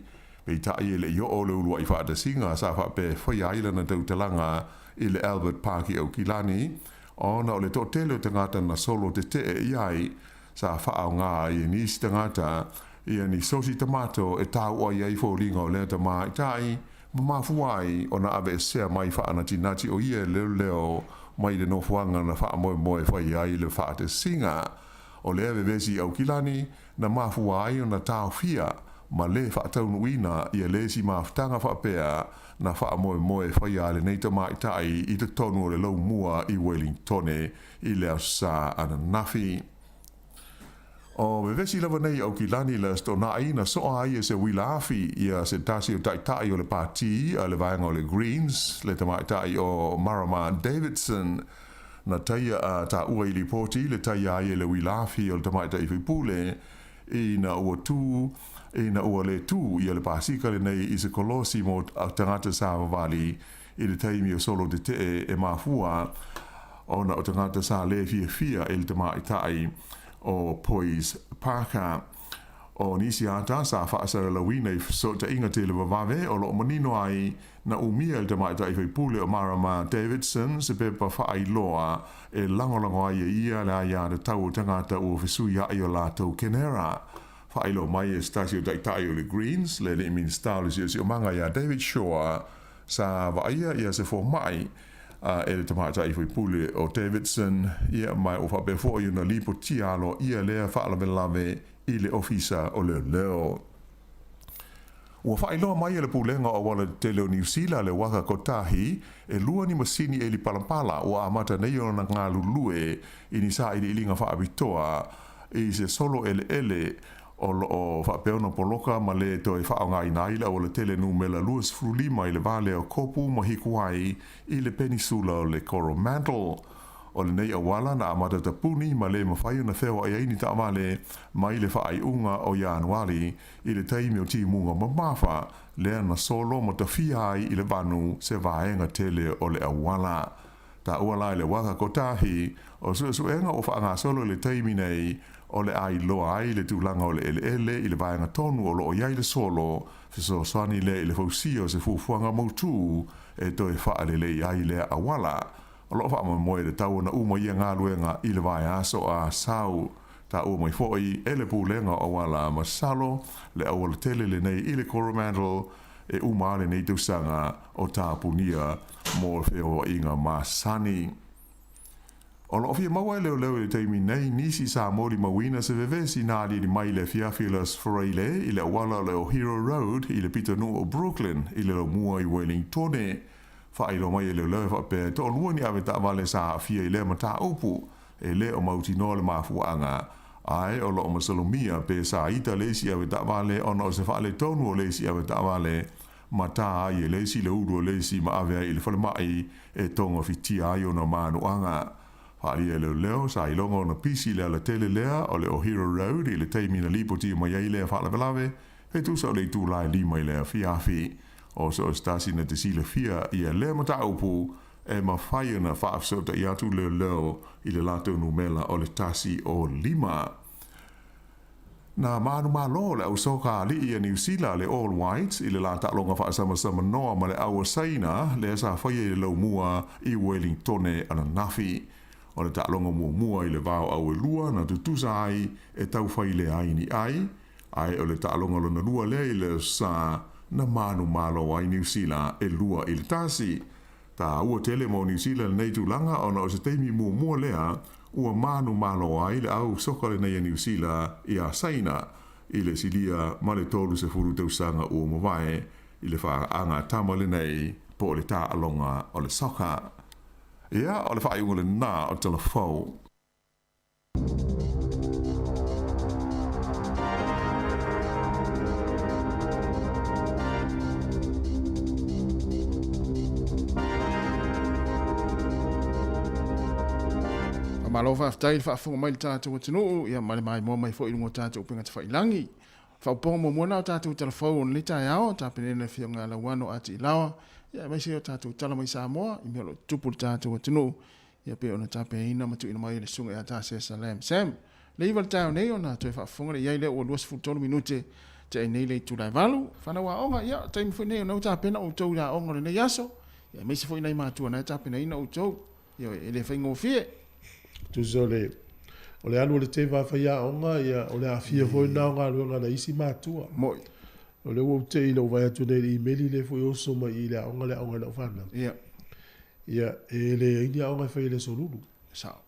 Pei tai ele i o le ulua i whaata singa sa whape whaia ilana tau talanga i le Albert Park i au Kilani ona o le tō tele o tangata na solo te iai sa whaau ngā i nisi tangata i ni sosi tamato e tau ai ai fōringa o lea tamai tai ma mafuai o na ave sea mai whaana tinati o ia leo mai le nofuanga na wha moe whaia ai le whaata singa o le ave vesi au Kilani na mafuai o na tau fia ma le whaataunuina i a lesi maaftanga whapea na wha moe whaia le neita mai tai i te tonu o le lau mua i Wellington i le asa ana nafi. O me vesi lava nei au Kilani le stonai na soa ai e se wilafi i a se tasi o tai o le pāti a le vaenga o le Greens le tamai tai o Marama Davidson na taia a ta ua i li poti le taia ai e le wilafi o le tamai tai whipule i na ua tū e na ua le tū i le pasika le nei i se kolosi mo tangata sa vali i le taimi o solo te e mafua o na o tangata sa le fia e le tamai tai o Poise Parker o nisi ata sa whaasara lawina i so ta inga te le wawave o lo manino ai na umia le tamai tai pule o Marama Davidson se pepa whaai loa e langolango ai ia le aia le tau tangata o fisui ai o lātou kenera. Whailo mai e stasio tai o le Greens, le le min style si o manga ia David Shaw sa vaia ia se fo mai e le tamata i pule o Davidson ia mai o whape fo i na lipo tialo ia lea whaalame i le ofisa o le leo. Ua whailo mai e le pulenga o wala te leo New Zealand le waka kotahi e lua ni masini e li palampala ua amata nei o na ngā lulue i ni sa i li ilinga whaabitoa i se solo ele o whapeona poloka ma le to e whaonga i naila o le tele numela luas frulima i le vale o kopu ma hikuai i le peninsula o le Coromandel. O le nei awala na amata tapuni ma le mawhai na whewa ai ni ta amale mai le whaai unga o Januari i le taimi o timunga mamafa lea na solo ma tawhia ai i le vanu se vaenga tele o le awala. Ta uala i le waka kotahi o suenga o whaanga solo le taimi nei o le ai loa ai le tūlanga o le ele i le vaenga tonu o lo o iai le solo fiso swani le i le fausio se fufuanga mautu e toi wha le ai le awala o lo wha moe le tau na uma ia ngā luenga i le vai aso a sau ta ua mai foi e le pūlenga o wala masalo le au le tele le nei i le Coromandel e uma le nei tausanga o tā punia mō feo inga masani. O lo fia maua leo leo le taimi nei nisi sa mori mawina se vevesi nā li mai le fiafilas foreile i le wala le o Hero Road i le pita no o Brooklyn i le lo mua i Wellingtone. Fa i lo mai leo leo fa pe to lua ni ave ta vale sa fia i le mata upu e le o mauti no le mafuanga. Ai o lo o masalomia pe sa ita lesi ave ta vale o no se fa le tonu o lesi ave ta vale mata i lesi le uru o lesi ma ave i le fale mai e tongo fitia ai o na manuanga. Hali e leo sa ilongo na pisi le ala tele lea o le o Hero Road i le teimi na lipoti ma iai lea whala velave he tu sa o le tu lai lima i lea fiafi o so stasi na te sile fia i a lea mata upu e ma whaia na whaafsota i atu leo i le lato numela o le tasi o lima. Na manu malo le au soka li i a New Zealand le All Whites i le lata longa whaasama noa ma le awa saina le sa whaia i le lau mua i Wellingtone ana nafi. O le ta'alonga mua i le vāo au e lua na tutusa ai e tau whai le ai ni ai. Ai o le ta'alonga lona lua le i le sa na manu malo ai New Zealand e lua i le tasi. Ta ua tele mo New Zealand nei tūlanga o na o se teimi mua lea ua manu malo ai le au soka le nei a New Zealand i a saina i le silia ma le tolu se furu tausanga ua mawae i le wha anga tamale nei po le ta'alonga o le soka. Ia, o le whaaiunga le nā o Talofa. Malo whaftai whaafunga mai le tātou o tino, ia male mai mua mai fo ilungo tātou upenga te whailangi. Whauponga mo muana o tātou Talofa o le tai ao, tāpenene whio ngā lauano ati i lawa. Ia mai se o tātou tala mai Samoa, i mea lo tupu le tātou o tino. Ia pe ona tape ina matu ina mai le sunga e atase salam. Sam, le iwa le tau nei o nā toi whaafunga le iai le o 2 minute te e nei le tūlai valu. Whana wā onga, ia, taimi fwoi nei o nau tāpena o tau la onga le nei aso. Ia mai se fwoi nei mātua na tāpena ina o tau. Ia e le whaingo fie. Tuzo o le anu le te whawhaia onga, ia o le a fia fwoi nao ngā ruanga na isi mātua. Moi. O le wau te ilo vai atu nei i meli le fwoi oso ma i le onga le onga le whana. Ia. Ia e le ini a onga whai le solulu. Sao.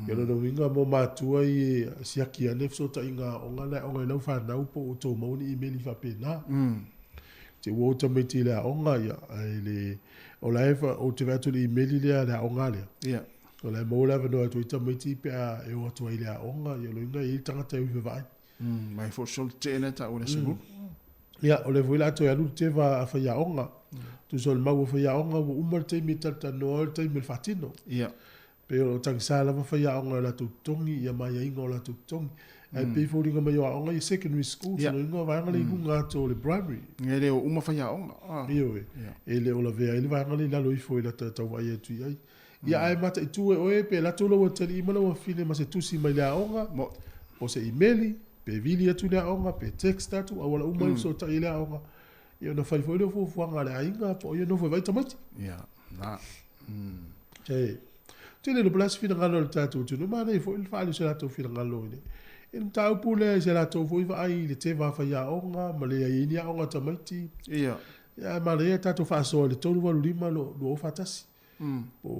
Ia no winga mo mātua i siaki a nefso ta inga onga le onga le whana upo o tō mauni i meli whapena. Te wota me te le onga ia le o la efa o te vatu i meli le onga le. Ia. O la mo la vano atu i tamiti pe a e o atu ai le onga ia lo inga i tangata i vai. Mai fo sol tēne ta o le sulu. Ia o le vuila atu e alu te va a whaia onga. Tu sol mau whaia onga wo umar te mi tata no te mi fatino. Ia. Pe o tangi sala wa whaia onga la tutongi ia mai inga o la tutongi. Ai pe fo ringa mai o onga i secondary school so inga vanga le inga to le primary. Nge le o uma whaia onga. Ia we. E le o la vea ili vanga le lalo i fo i la tau vai atu i ai. Ia ai mata i tue oe pe la tolo wa tali imana wa fine ma se tusi mai le onga. O se emaili pe vili atu le onga pe text atu a wala umai so ta i le onga. Ia na fai foi le fo fuanga le ainga po ia no foi vai tamati. Ia. Na. Te le blas fina ngalo le tatu tu no mana i foi il fali se la to fina ngalo ni. In tau pule se la to foi vai le te va fa ya onga ma le ia ni onga tamati. Ia. Ia ma le tatu fa so le tolu valu lima lo fatasi.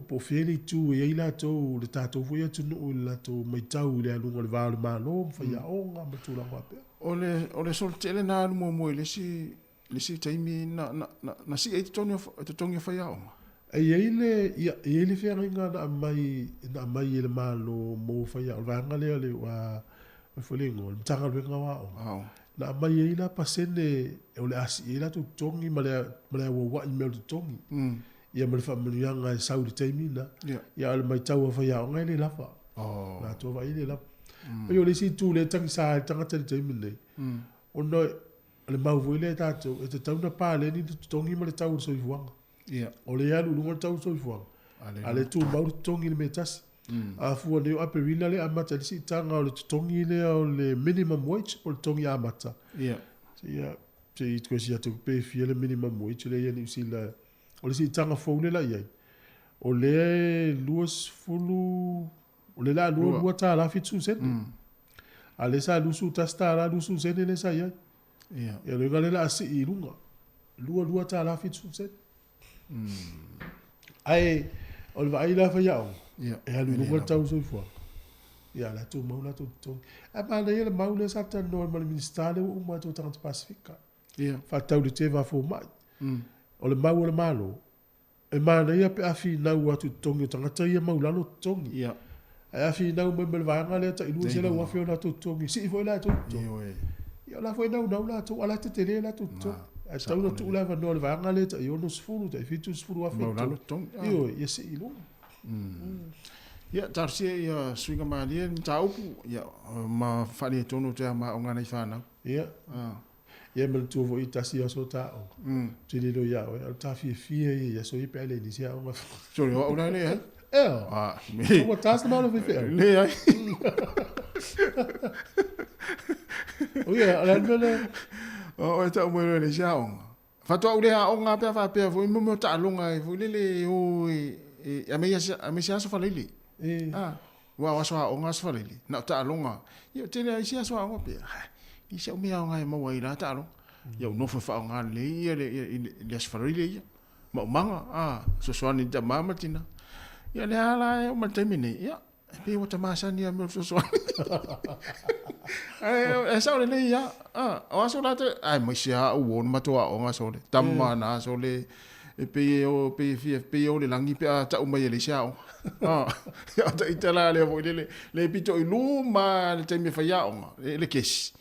Po fieli tu e ila to le tatu foi atu no la to mai tau le anu le valu malo fa ya onga ma tu la wape. O le sol tele na mo mo le si taimi na si e tongi fa ya onga. Ia le fia ringa na mai ele malo mo fai al vanga le wa foi ngol tanga le ngawa o na mai ila pasene o le asi ila tu tongi male wa email tu tongi ia me fa me yanga e saudi taimina ia le mai tau fai o ngai le lafa na to vai le lafa yo le si tu le tanga sa tanga taimina o no le mau voile tato e te tau na pa le ni tu tongi male tau so iwanga. Ia. O le alu lunga tau soifua. Ale tu mau tongi le metasi. A fua leo ape wina le amata le si tanga o le tongi le o le minimum wage o le tongi amata. Ia. Ia. Te i tko si atu pe fia le minimum wage le ia ni usi la. O le si tanga faune la iai. O le luas fulu. O le la lua ta la fitu sen. Ale sa lusu tasta la lusu sen le sa iai. Ia. Ia le ngale la si i lunga. Lua ta la fitu sen. Ai o le vai la fa yao Ia. E alu lunga tau soifua. Ia la tu mau la tu tongi. A mana ia le mau le sata no ma le ministale o ma tu tanga Pasifika. Ia. Fa tau le te va fo mai. O le mau o le malo. E mana ia pe afi nau atu tongi o tangata ia mau lalo tongi. Ia. E afi nau me me vanga le ta inu se la wa fe ona tu tongi. Si foi la tu tongi. Ia la foi nau la tu ala te tele la tu tongi. A tau no tu la va no le vanga le ta io no sfuru ta fitu sfuru wa fe. Mau lalo tongi. Io ia se ilo. Ia tarsia ia swinga malia ta upu ia ma fali tonu te ma o ngana ifana. Ia. Ia me tu vo ita si so ta o. Tili lo ia o ta fi ia so i pele ni sia o. So o na le eh? Me. O ta sa malo fi. Le ai. O ia ala mele. O ta mo le sia o. Fa to o le a o nga pe fa pe vo mo ta longa vo le o a me sia so fa le. Wa so o nga so fa le. Na ta longa. Ia te le sia so o pe. I se o mea o ngai maua i la talo. Ia no fa o ngā le ia le asfarile ia. Ma o manga, so soani ta mama tina. Ia le ala o matemine, ia. Pe o ta masani ia me so soani. E sa o le ia, o aso la te, ai mo sia o won matua o ngā so le. Tamma na so le, e pe o le langi pe a ta o mai le sia o. Ia ta itala le o le pito i luma le te me fa ia o le kesi.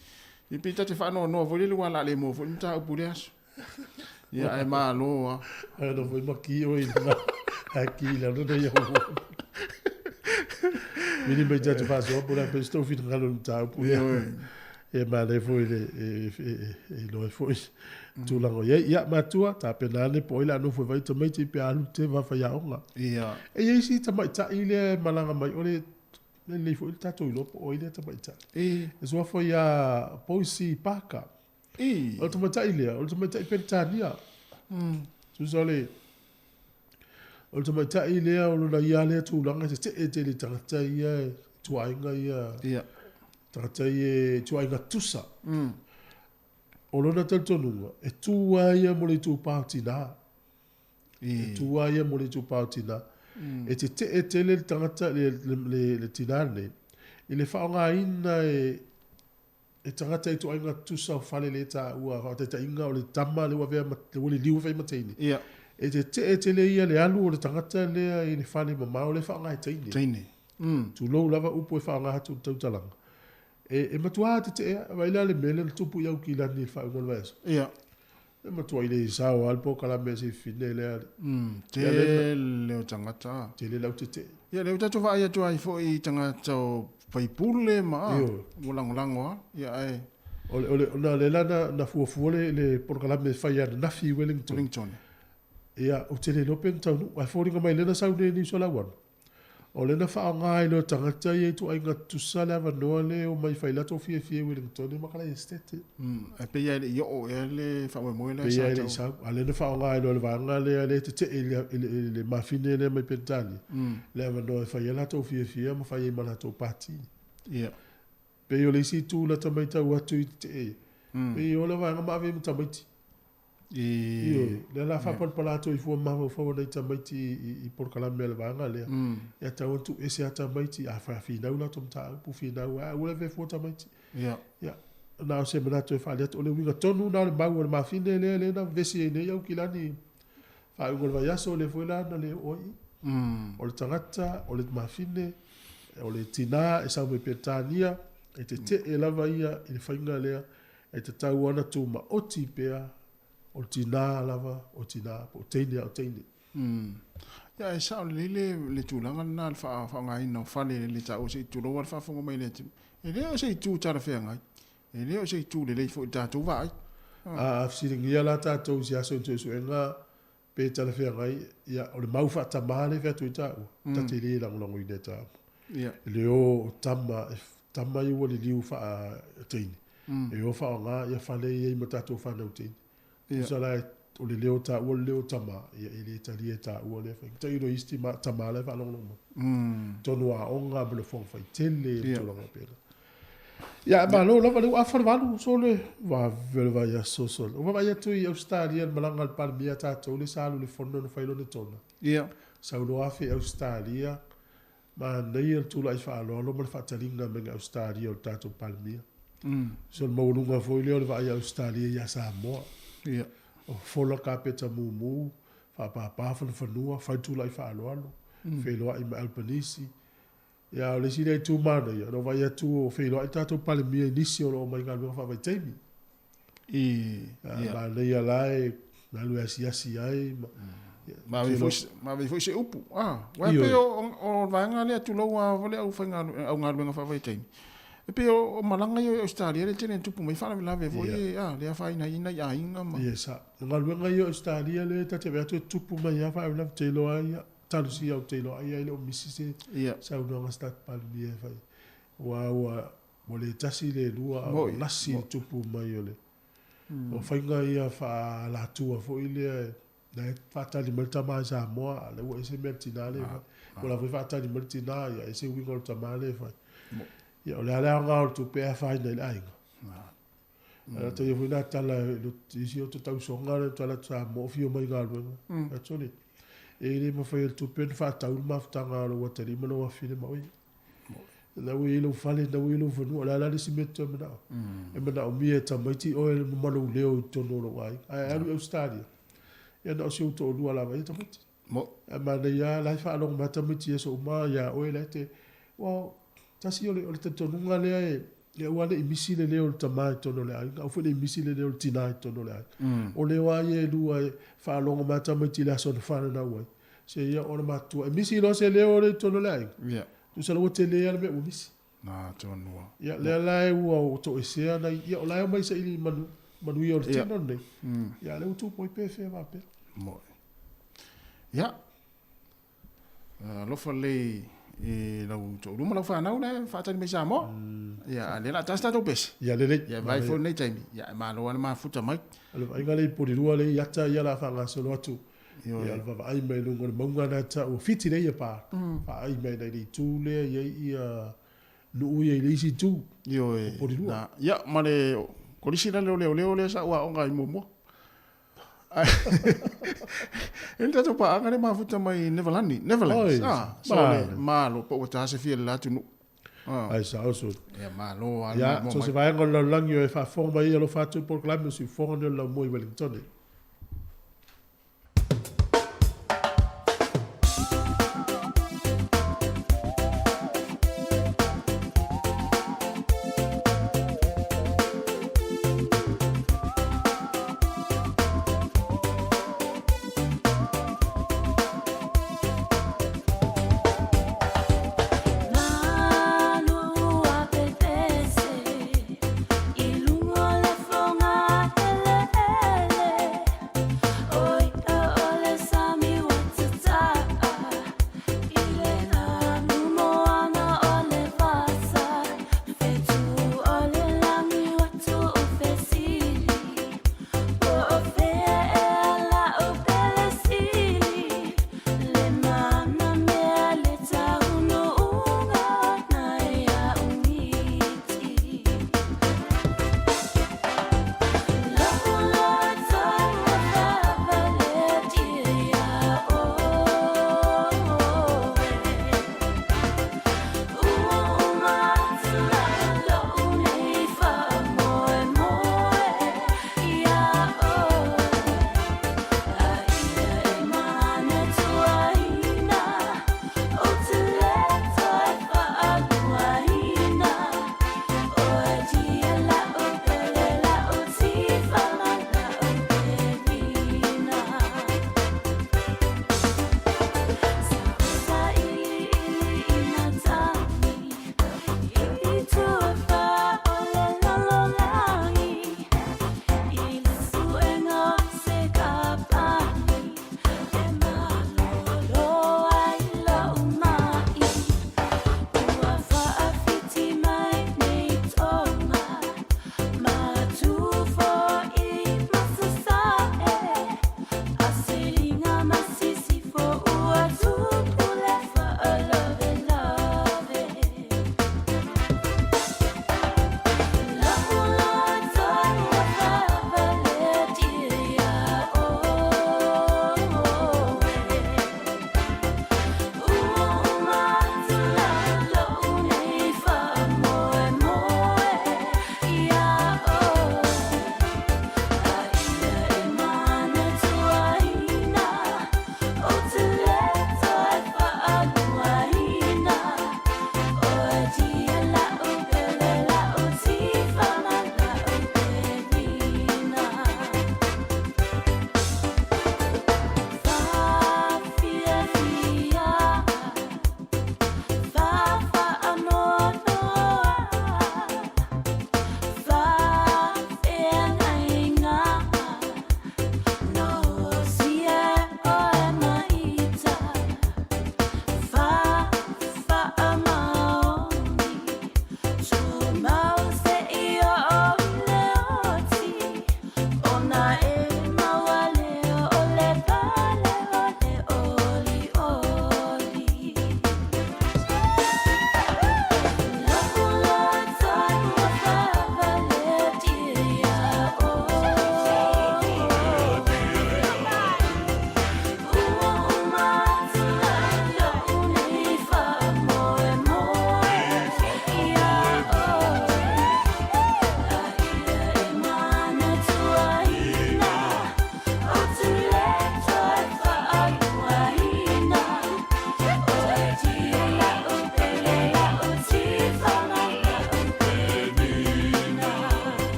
I pita te whanau no voli lua la le mo voli ta upure aso. Ia ai Malo a. Ai no foi maki o ina. Aqui la no ia o. Mini me já te faz o por a pessoa fit ngalo ta upure. E ma le foi e no foi. Tu la ia matua ta penale poi la no foi vai tamai te pe alu te va fa ia onga. Ia. E ia si tamai ta ile malanga mai ole le foi il tato lo o ile ta baita e so foi a poisi paka o to mata ile o to mata pentania tu sole o to mata ile o lo ia le tu langa te le tata ia tu ainga ia tata ia tu ainga tusa o lo na tonu e tu ia mo le tu pautina tu ia mo le tu pautina e te le tangata le tinane i le whaonga ina e tangata i tu ainga tusa o whale le ta ua o te inga o le tama le wawea le wale liu whai mateini e te le ia le alu o le tangata lea i le whale mamao le whaonga e teine tu lou lava upo e whaonga hatu tautalanga e matua te ea waila le mele le tupu iau ki lani le whaonga le waesa e matua i le sao alpo kalame se fine lea te leo tangata te le lau te ia leo tatu wha ia tua i fo i tangata o paipule ma ulangolangoa ia ai ole ona le lana na fuafua le porkalame whai ana nafi Wellington ia o te le lopen taunu ai fōringa mai lena saune ni so lawan o lena whaonga i lo tangata i tu ainga tusa lava noa le o mai whailato fie Wellington e makala estete e pe ia le yo e le whawe moe le pe ia le sau a lena whaonga i lo le vanga le te le mafine le mai pentani lava noa e whailato fie ma whai malato pati ia pe o le si tu la tamaita watu i te pe o le vanga mawe mu tamaiti le la fa por palato i fu ma fo nei tamaiti i porkalame le vanga le ya ta tu ese tamaiti a fa fi na ula tom ta pu fi na wa ula ve fo tamaiti ia na se me to fa le o le winga tonu na le bagu ma fi le na vesi ne yo kilani fa ngol va ya so le fo la na le oi o le tangata o le ma fi ne o le tina e sa me petania e te e lava ia i le whainga lea e te tau ana tu ma oti pea o tina lava o tina o teine o teine ia e sao le tūlanga na le whaongai no whale le tau se i tūlo wal whafonga mai le e leo se i tū tara whengai e leo se i tū le leifo i tātou vai a siringia la tātou si aso tu su enga pe tala whengai ia o le mau wha tamale whea tu i tāu ta te le langolongo i ne tāu leo tama i wale liu wha teine e o whaonga ia whale i ma tātou whanau teine usala o le leo ta o leo tama ia i le tali e ta o le whainga ta iro isti ma tama le whanonga tonu a onga bele whong whai tele tolonga pera ia Malo lava leo awhare wanu so le wa vele vai a sosol o vai atu i Australia malanga al palmia tātou le salu le whono na whailo le tona ia saulo afe Australia Ma nei al tula I whaaloa lo mana whaatalinga menga Australia o tātou palmia. So maununga foi leo le vai Australia ia Samoa. Ia. O fola ka peta mumu, whapapa whanua, whaitula I whaaloa lo. Wheloa I ma Albanese. Ia o le sine I tū mana ia, no vai atu o wheloa I tātou palmia inisi o lo mai ngā luenga whawai teimi. Ma nei alai, na lue asi ai, Ma vi foi se upu. Wa pe o vanga le tu lo wa vole au fanga au nga luenga fa vai tei. E pe o malanga yo Australia le tene tupu mai fala la ve foi le fa ina ya inga ma. Yesa. Nga luenga yo Australia le ta te vetu tupu mai ya fa la te lo ai. Talu si au te lo ai le o misi se. Sa no stat palmia fa. Wa le tasi le lua o lasi tupu mai yo le. O fanga ia fa la tua foi le na fatali malta ma Samoa le wo ese mertina le ko la fatali mertina ya ese wingo tamale fa ya le ala nga tu pe fa ina le ai ala te fu na tala lo tisi o tau songa le tala sa mo fio mai ga lo actually e le mo fa tu pe fa tau ma tanga lo wa tali mo wa file ma wi la wi lo fale da wi lo funu ala le simetto me na e me na o mi eta mai ti o le mo lo leo to no lo ai ai Australia ya no se to lua la vai tamiti mo ma le ya la fa lo ma tamiti so ma ya o le te wa tasi o le te tonunga le ai ya wa le misi le le o tama to no le ai o fu le misi le o tina to no le ai o le wa ye lu ai fa lo ma tamiti la so fa na wa se ya o ma tu misi lo se le o le to no le ai ya tu se lo te le ya me o misi na to no ya le la o to se na ya o la mai se ili manu yo te no ne ya le tu poi pe fe va pe mo ya lo fa le e lo to lu ma lo fa na una fa ta me sa mo ya le la tasta to pes ya le ya vai fo nei time ya ma lo ma futa mai lo ai ngale po di lua le ya ta ya la fa nga so lo tu ya va ai me lu ngol monga na ta o fiti le ya pa fa ai me nei tu le ya ia nu ye le si tu yo po di lua ya ma le ko li sina le sa wa o ngai mo mo Ele tá pa angane ma futa mai Neverlands. So Malo po ta se fie la tu no. Ai sa so. Ya Malo ya so se vai ngol lang yo fa forma ia lo fa tu por clame si forno la moi Wellington.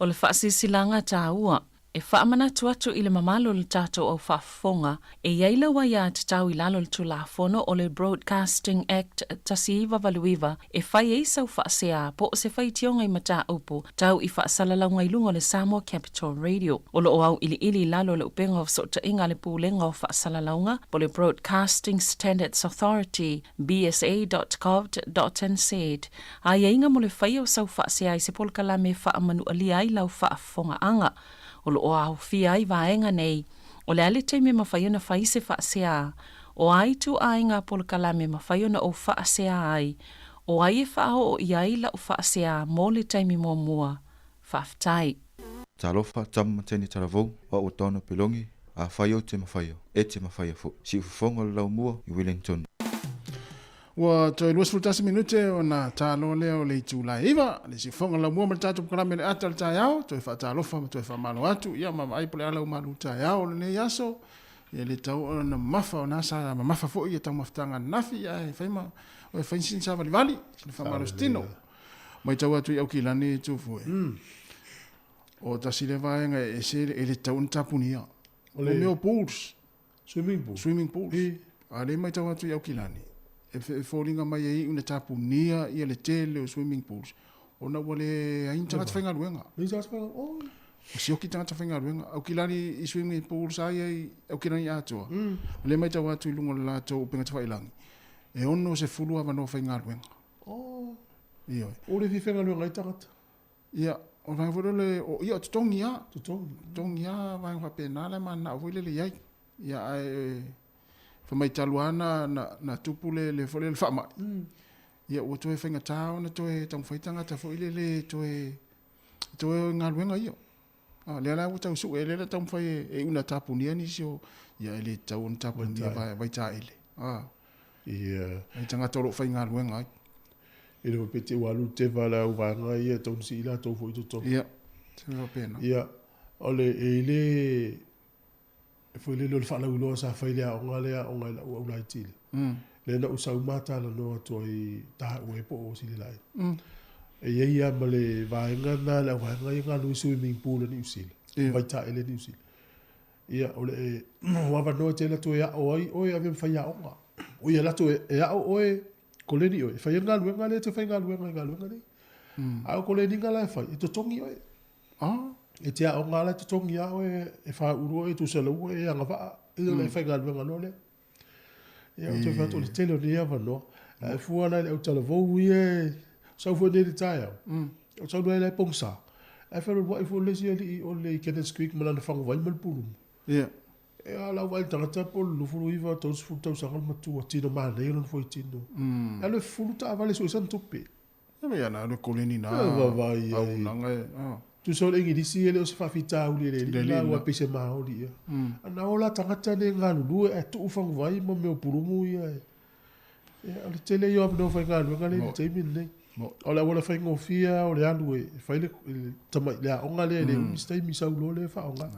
O le whaasilanga tā ua, e whaamanatu atu i le mamalo le tātou au whaafonga, e iaila wa ia te tau i lalo le tulafono o le Broadcasting Act tasiiva valuiva, e whai e sau whaasea po se whai tionga i mata upo, tau i whaasalalango i lungo le Samoa Capital Radio. O lo au ili lalo le upenga o sota inga le pūlenga o whaasalalango, po le Broadcasting Standards Authority, bsa.gov.nz. A inga mo le whai o sau whaasea i se polkala me whaamanu alia i lau whaafonga anga. O lo au fia i vaenga nei, o le ale te me mawhaiona whai se whaasea, o ai tu ainga polkala me mawhaiona o whaasea ai, o ai e whao o iai la o whaasea mō le taimi mō mua, whaftai. Talofa tamma teni taravou, wa o tono pilongi, a whaio te mawhaio, e te mawhaia fu, si ufonga le lau mua i Wellington. Wa toi luas fultasi minute o na talo leo le tula iwa le si fonga la mua ma tatu kana me atal ta yao toi fa talofa ma toi fa malo atu ia ma ai pole ala malu ta yao le yaso ia le tau na mafa na sa ma mafa fo ia tau maftanga nafi ai faima o fa sin sa vali le fa malo stino mai tau atu ia kilani tu fu o ta si le vaenga e se le tau ntapunia o le meu pools swimming pools ale mai tau atu ia kilani e fōringa mai e una tapunia ia le tele o swimming pools. Ona wale hain tangata whainga ruenga. O si oki tangata whainga ruenga. Au kilani i swimming pools ai au kilani atua. Le mai tau atu i lungo le lato upenga te whailangi. E ono se fulu awa no whainga ruenga. Iyo. O le fi whainga ruenga i tangata? Ia. O whainga furu le, ia tutongi ia. Tutongi ia whainga whapenale ma na uwile le iai. Ia ai... Famai taluana na tupule le fole le fama. Ia o toe whainga tau na toe tau whaitanga ta fo ile le toe ngā ruenga ia. Le ala o tau su e le tau whai e una tapunia ni sio ia ele tau on tapunia vai ta ele. Ia. Ai tanga tolo whai ngā ruenga ai. E le pete walu te wala u vanga ia tau si ila tau fo i toto. Ia. Te wa pena. Ia. Ole e le foi le lo fa la ulo sa fa ile o ngale o ngala o lai tile le na usau mata la no to i ta we po o sile lai e ye ia male vaenga na la vaenga ia lu swimming pool ni usile vai ta ele ni usile ia ole wa va no te la to ia o ave fa ia o ia la to ia o ko le ni o fa ia ngalu ngale to fa ngalu ngale a ko le ni ngala fa to tongi o e te o ngala te tongi au e wha uro e tu se lau e anga wha e le whai ngā luenga no le e o te whato le tele o ni awa no e fuana le au tala vau i e sau fua nere tai au o sau nua e le pongsa e wharu wa i fu lesi ali o le Kenneth Creek malana whangu vai malpulu e a lau vai tangata po lu furu iwa tau sifuru tau sangal matua tino maa nei lon fo i tino e le furu ta avale so isan tupe e me ana le koleni na au nanga tu so le ngisi ele o se fafita u le la wa pese ma o dia ana ola tangata ne ngalu e tu fang vai mo me purumu ia e ale tele yo no fa ngalu ngale te min ne ola wala fa ngofia o le alu e fa le tama le o ngale le mistake mi sa lo le fa nga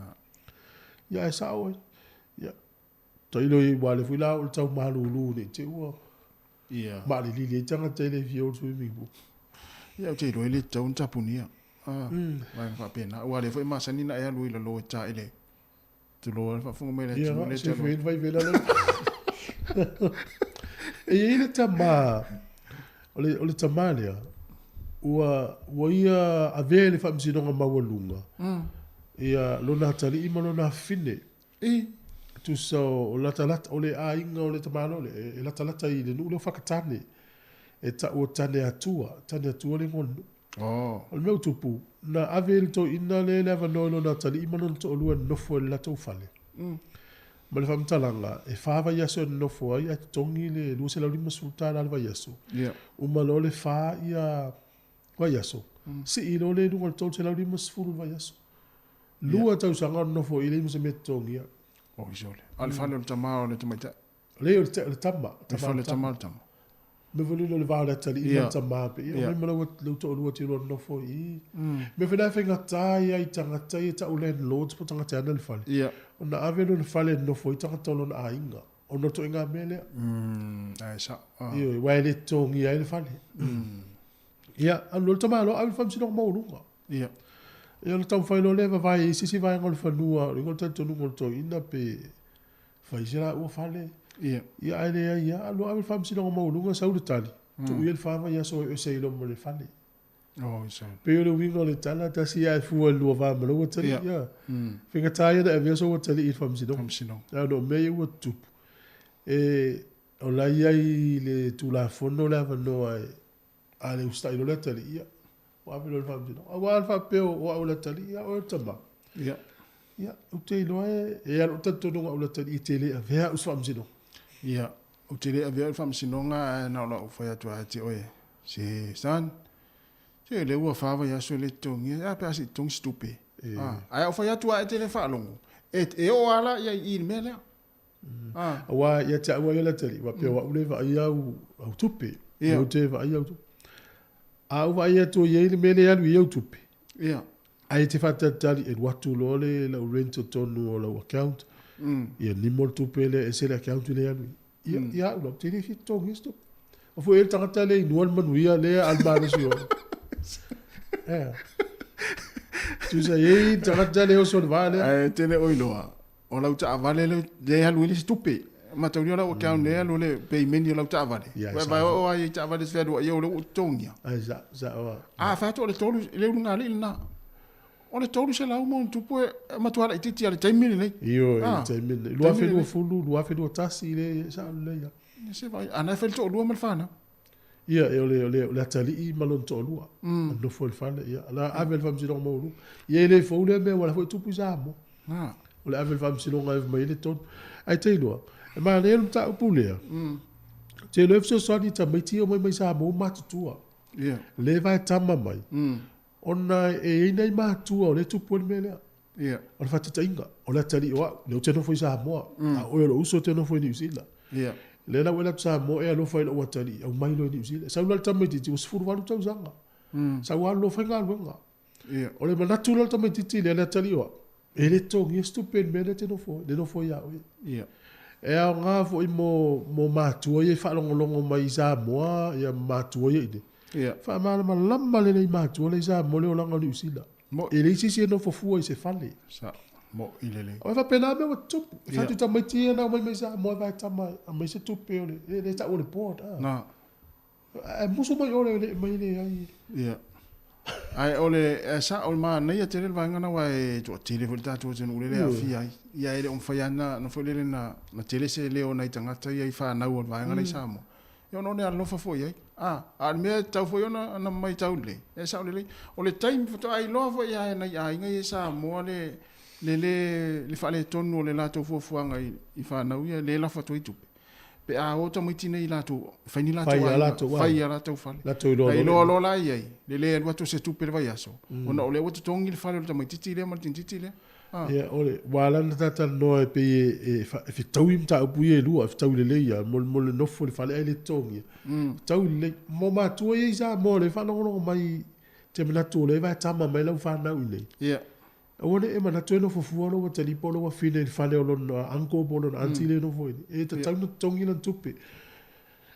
ya e sa o ya to ilo i wale fu la o tau malu lu ne te o ia ma le li tangata le fio swimming pool ia te ilo le tau tapunia vai fa pena o ale foi masani na ia lui la lo ta ele tu lo fa fungo mele tu le te vai vai vela le e ile tama ole tamalia ua ia avele fa msinonga mawalunga ia lona tali ima lona fine tu so la talat ole a inga ole tamalo le la talata i le nulo fakatane e ta o tane atua le ngono o meu tupu na avel to ina le leva no na tali imanon to lu no fo la to fale ma le fam talanga e fa va yaso no fo ai tongi le lu se la lima sultana al va yaso o malo le fa ia va yaso si i lo le du to se la lima sfuru va yaso lu ta usanga no fo ile se metongi o jole al fa le tamao le tomaita le tama le tamao me volu le vale tali i ta mape i me lo lo to lo ti lo no fo i me fena fenga tai ai tanga tai ta ulen lords po tanga tana le fale ona avelo le fale no fo i tanga tolo na ainga ona to inga mele ai sa i wa le tongi ai le fale ia an lo tama lo al fam sino mo lunga E o tau whaelo le vai sisi vai ngol whanua, ringo tanto ngol to ina pe whai sira ua whale. Ia aere ia, alo awe whamsina o maulunga saure tali. Tu uel whama ia so e seilo mo le whale. Oh, so. Pe o le wingo le tala, tasi ai fua lua whama lo tali ia. Whika taia na evia so tali i whamsina. Ia no mea ua tupu. E o lai ai le tula fono le avano ai a le ustai lo le tali ia. O awe lo le whamsina. A wā alfa peo o au le tali ia o tama. Ia. Ia, o te ilo e alo tanto nunga au le tali i te le a vea us whamsina. Ia, o te le avea whamsinonga na ola o whai atua te oe. Se san, se le ua whawa ia so le tongi, a pe asi tongi stupe. Ai o whai atua e te le whaalongo. E o ala ia i me lea. Wa ia te aua ia le tali, wa pia wa ule wa ia au tupe. Ia. O te wa ia au tupe. A wa ia to ia ile mele alu ia au tupe. Ia. Ai te whata tali e watu lole la rento tonu o la account. Ia ni mo tupe le e se le account le alu. Ia ulo te le fito ngisto. O fu el tangata le inuan manuia le almano sio. Tu sa ye tangata le o son vale. Ai te le oiloa. O lau ta vale le alu ile stupe. Ma tau ni ola o account le alu le payment o lau ta vale. Vai o ai ta vale se do ia o le tongia. Ai za o. Fa to le tolu le unga le na. O le tolu se lau mon tupu e matuala i titi ale taimini nei. Iyo, taimini. Lua whenua fulu, lua whenua tasi le sa alu leia. Se vai, ana whel to lua malwhana. Ia, e ole atali i malon to lua. Ano fo il whana, ia. Ala avel whamsino mauru. Ia ele fōle mea wala fo i tupu sa amo. Ole avel whamsino ngai mai ele ton. Ai teilua. E maa le ta upu lea. Te lo efso soani ta maiti o mai sa amo matutua. Ia. Le vai tama mai. Ona e ina i mātua o le tupu ni mea lea. Ia. O le whatata inga. O le atali oa. Le o teno fo i Samoa. A oe lo uso teno fo i New Zealand. Ia. Le na wela Samoa e alofa i lo atali. Au mailo i New Zealand. Sau lal tamatiti. O sifuru walu tau zanga. Sau alo whainga aluenga. Ia. O le manatu lal tamatiti le atali oa. E le tongi e stupe ni mea le teno fo. Le no fo i au. Ia. E au ngā fo i mo mātua i e whalongolongo mai Samoa. Ia mātua i ine. Ia. Fa malama lama le nei mātua le sa mo le o langa New Zealand. E le isi no fofua i se fale. Sa, mo i lele. O fa pena me o tupu. E fa tu tamai na mai sa mo vai tamai. A mai se tupu o le ta o le board. Na. E muso mai o le mai le ai. Ia. Ai ole sa o ma nei te le vanga na wai to te le volta to te no le afi ai. Ia ele on faiana no fo le na tele se le o nai tangata ia i fa na o vanga nei sa mo. Yo no ne al no fa fo ai. Al me tau fo na mai tau le. E sa o le time fo ai lo fo ia na ia ngai sa mo le fa le tonu le la to fo fuanga i fa na ia le la fa to i tupe. Pe a o to miti nei la to fa ni la to fai la to fa. La to lo lo la ia le wa to se tupe vai aso. Ona o le o to tongi le fa le to miti le martin titi le. Ia ole wala na tata no e pe e tau im ta pu e lua e tau le ia mo le no fo le fa le tongi. Tau le mo ma tu e sa mo le fa no mai te mena tu le va tama mai la fa na ule. Ia. Ole e mana tu no fo fu no te li polo wa fine fa le no anko polo anti le no fo e te tau no tongi na tupe.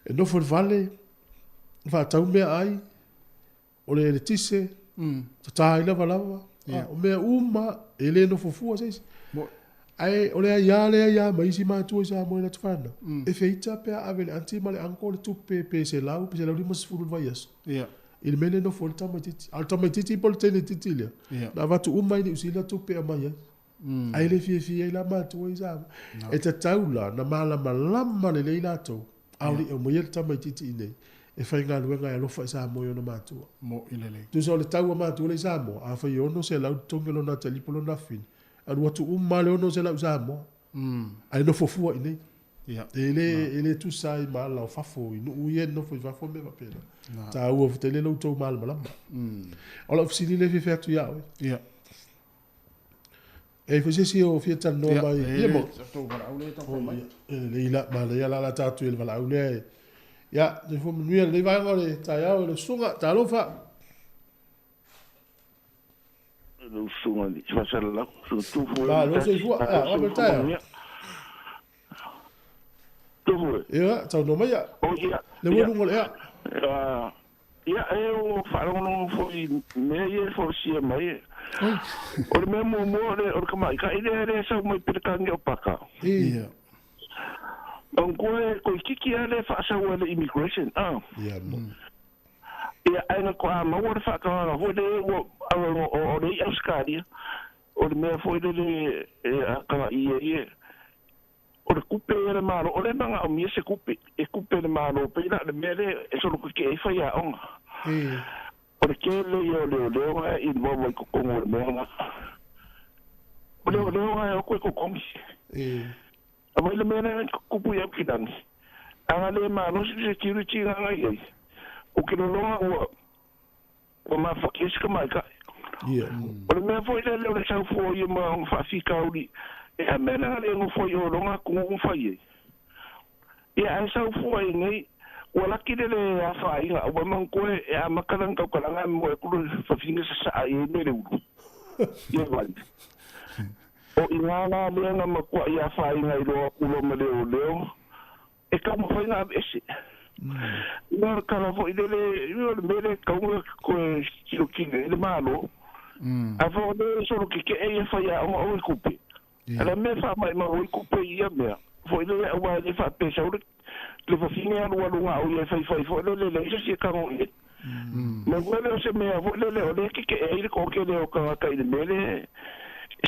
E no fo vale fa tau me ai ole le tise ta ila lava. O mea uma ele no fofua seis. Ai ole ya mai si ma tu sa mo na tfana. E feita pe ave anti male ancora tu pe se lau li mas furu vai as. Ia. Il mele no folta matiti. Automatiti poltene titilia. Na va tu uma ni usila tu pe mai. Ai le fie la ma tu sa. E ta taula na mala malama le leila to. Auri o mo yelta matiti nei. E fai ngā luenga e lofa i sa mo yo na mātua. Mo ilele. Tu sa o le tau a mātua le sa mo, a fai ono se lau tongelo na te lipo lo na fin. A rua tu le ono se lau sa mo. A no fofua i nei. Ele tu sa i maa lau fafo i no uye no fo i fafo me mapena. Ta ua fute le lau tau maa malama. O lau fisini le fi atu iau. Ia. E fo se si o fieta no mai. Ia mo. Tau wala au le tau mai. Le ila maa le ala la tatu il wala au le. Ya, te fo manuia le vai ngore tai au le sunga Talofa. Le sunga di fasala la tu fo. Ba, lo soifua, o be tai. Tu fo. Ya, tau no mai ya. O ya. Le wo ngol ya. Ya, e o fa no fo i me ye fo si mai. O le mea mo le o le kamai ka ile sa mo pirikangi o paka. Ia. Ang ko kiki ale fa sa wala immigration. Ia mo. Ia ai ko ama o fa ka ho de o de Australia. O le mea foi le ka ia. O le kupe le malo o le manga o mia se kupe e kupe le malo pe na le mea e so ko ke fa ya onga. Porque le i mo ko ko mo mo le ko ko Ama le mena kupu ya kidan. Anga le malo security nga ai. O ke no o ma fakis ka mai ka. Ia. O me foi le sa fo ye ma fa fika uri. E a mena le ngo fo yo longa ku ngo fa ye. E a sa fo ye nei wala kide le a fa inga o man ko e a makalan ka kala mo e ku fa finga sa ye me le u. Ye wal. O ingana le nga makwa ia fa inga i lo ulo me leo. E ka mo foi na ese. No kala fo ile le mele ka ko kilo kile le malo. A fo de so que e fa ia o kupe. Ala me fa mai ma o kupe ia me. Fo ile o wa le fa pesa o le fa finga o nga o ia fa fo le se ka mo. Me vuelve se me vuelve o de que e ko ke le o ka ile mele.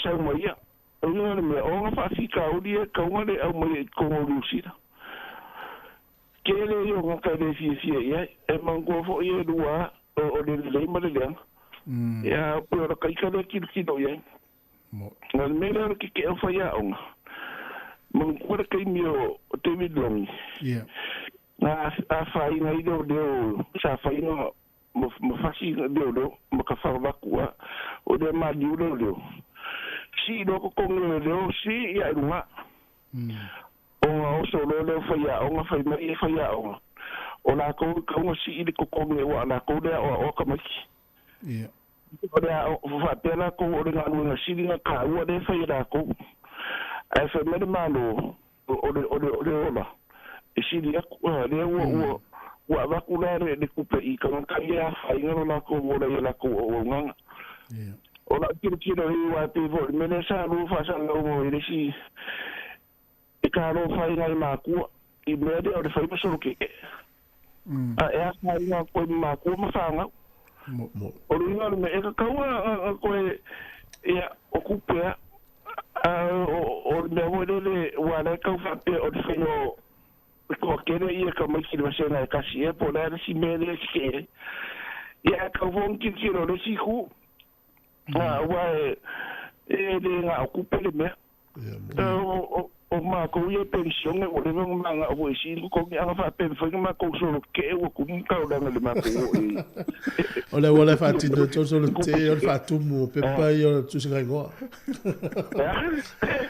Sa mo ia. Ona me o fa fika o dia ka o le o me ko o rusira. Kele yo ka de fi ya e mango fo ye dua o le ma le ya pero ka le ki do ye mo na me le ki fa ya on mon ko ka mi o te mi long na a fa ina i do sa fa ina mo fa si do mo ka fa ba ku o de ma di do si do ko le si ya runga o so lo fa ya o fa mai fa ya o la ko si i ko wa la ko de o ka mai o da fa pela ko o nga no si nga ka o de fa ya ko ai fa me malo o la e si dia ko le o va ku de ku pe i ka ya fa nga la ko o la ko o nga o la kiro i wa pe vo me le sa lu fa sa no i si e ka ro fa i ma ku i me de o de fa i so ke a e a fa i ko ma ku ma fa nga o ringa me e ka ko e o ku pe o me vo le wa le ka fa pe o de fa no ko ke le i ka ma ki va se na ka si e po la si me le ke ya ka vo ki ro le si ku wa e de nga o ku pe le me o ma ko ye pension o le ma nga o si ko ni anga fa pen fa ma ko so ke o ku ka o le ma ko o le wala fa ti no so le te o fa tu mo pe pa yo tu se ngo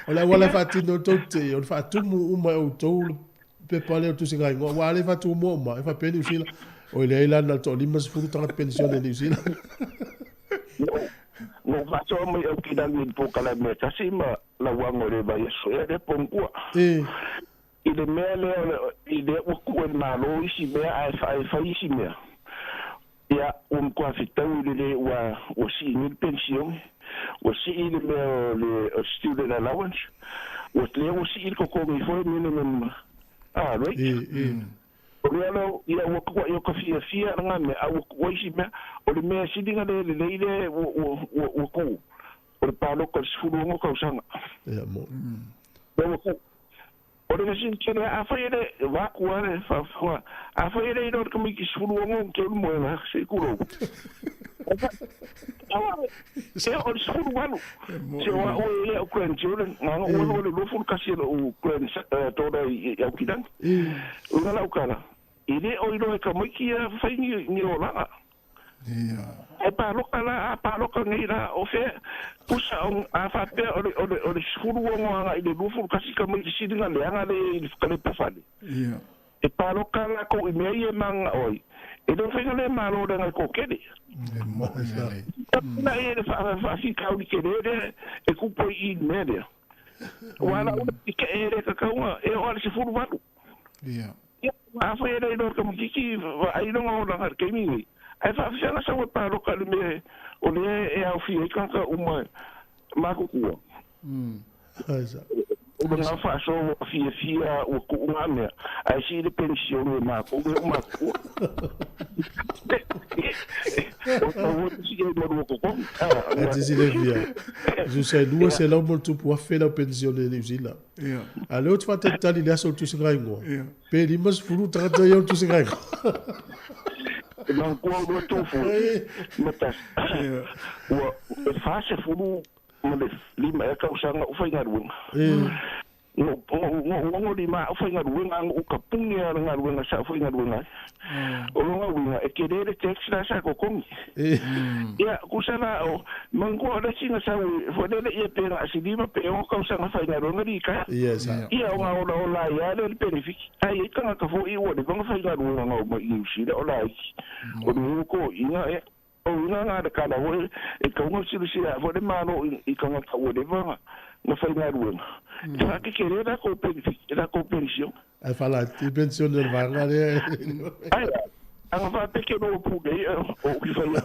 o le wala fa ti no to te o fa tu mo ma o to pe pa le tu se ngo wa le fa tu mo ma fa pe ni sila o le ila na to li mas fu ta pension de ni sila no fa so mo o ki dan ni po kala me ta si ma la wa mo le ba yeso e de ponku i de mele i de o ku el malo i si me a fa i si me ya ko afita le wa o si ni pension o si le le student allowance o le o si ko mi fo minimum right Oriano ia wo ko yo ko fia nga me a wo si me o le me si dinga le wo ko o pa lo ko sfuru ngo ko sanga ya mo ko o le sin kene a fa ile wa ko ale fa a fa ile no ko mi ki sfuru ngo ke mo na se ku ro se o sfuru wanu se wa o ile o ko children nga o le lo fu ka se o ko to da ya kidan o la ukala ile o ilo e ka moiki a fai ni o la e pa loka ngai la o fe pusa on a fa pe o le sfuru o nga ile lufu kasi ka moiki sidinga le anga le ka le pafali e pa loka la ko i mei e manga oi e do fe le malo da ko kede na e fa fi ka uni kede e ku po i media wala o ke e ka ka e o le sfuru vatu a fa ele do como que ai não o langar que mi Ai fa fia sa wa pa ro ka me o le e au fi ka ka uma ma ku ku. Aisa. O nga fa so fia o ku nga me. Ai si le pension o ma ku ma ku. Decide via. Je sais nous c'est là pour tout pour faire la pension de l'usine. Alors tu vas te tali là sur tout ce gringo. Pe di mas fulu trata yo tout ce gringo. Non quoi do to fu. Mata. O fa se fulu mo lima e ka usanga o fa ngaru. No di ma o fa ngaru nga o ka punga ngaru nga sa fa ngaru nga. O nga winga e ke de text na sa ko kong. Ya kusana o mango da singa sa fo de e pera asidima pe o ka usanga fa ngaru nga di ka. Yes. Ya o nga o la ya de benefit. Ai ka ka fo i wo de nga fa ngaru nga o ma i si de o la. O do ko inga e o nga da ka da wo e ka ngo si fo de ma no i ka nga ka wo de va na fa ngaru nga. Ja que querer da competition. Ai fala, ti pensione del vangare. Ai, anga fa te che no pu dei o ki fa ya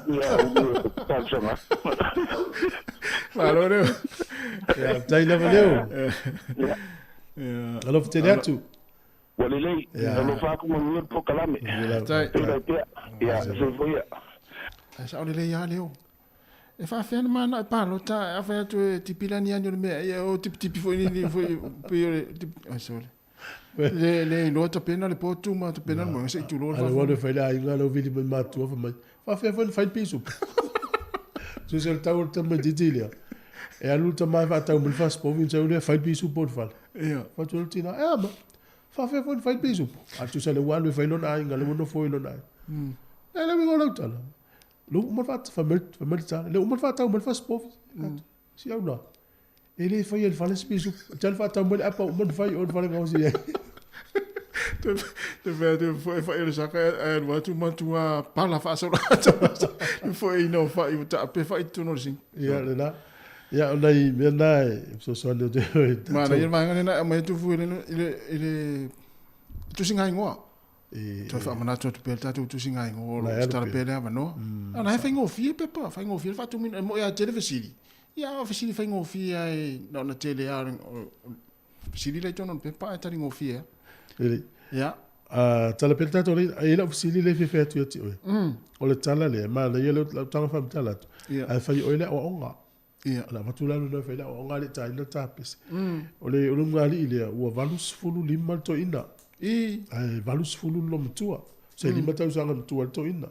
ta sama. Malo ne. Ja, dai la valeu. Ja. Alo te datu. Wale lei, alo fa ko mo po kalame. Ja, so foi. Sa ole le ya leo. E fa fena mana palo ta a fa tu ti pilani anyo me e o tipi foi ni foi pe sorry. Le lo ta pena le potu ma ta pena mo se tu lo fa. Allora fai la inga lo vedi ben ma tu fa fai piso. Tu sei il tavolo tamma di Gilia. E all'ultima va ta un fa spovi se fai piso por fa. Fa tu tina ma fai piso. A tu sai le walo fai lo na inga le no foi lo na. E le mi lo tala. Lo uma vat vermelta, le uma vat uma fas pof. Si ou não. Ele foi ele fala spiso, tel vat uma apa uma vai ou vai ngau si. De verde foi ele saca é watu matua pala fa so. Foi no fa eu ta pe fa tu no sim. Ja, lá. Ja, onai menai, so so le de. Mas ele vai ngana mas tu foi ele tu singa ngoa. Tu fa mana tu pelta tu singa ngo sta pele ava no ana fa ngo fie pepa fa ngo fie fa tu min mo ya televisi ya ofisi fa ngo fie ai no na tele ya ofisi le tono pepa ta ngo fie ya tala pelta to ila ofisi le fe tu ti o le tala le ma le yelo tala fa tala ai fa o le o onga ya la matula no fa le o onga le ta ina tapis o le o ngali ile o valus fulu limal to ina ai valus fulu lo mtua se lima tau sanga mtua to ina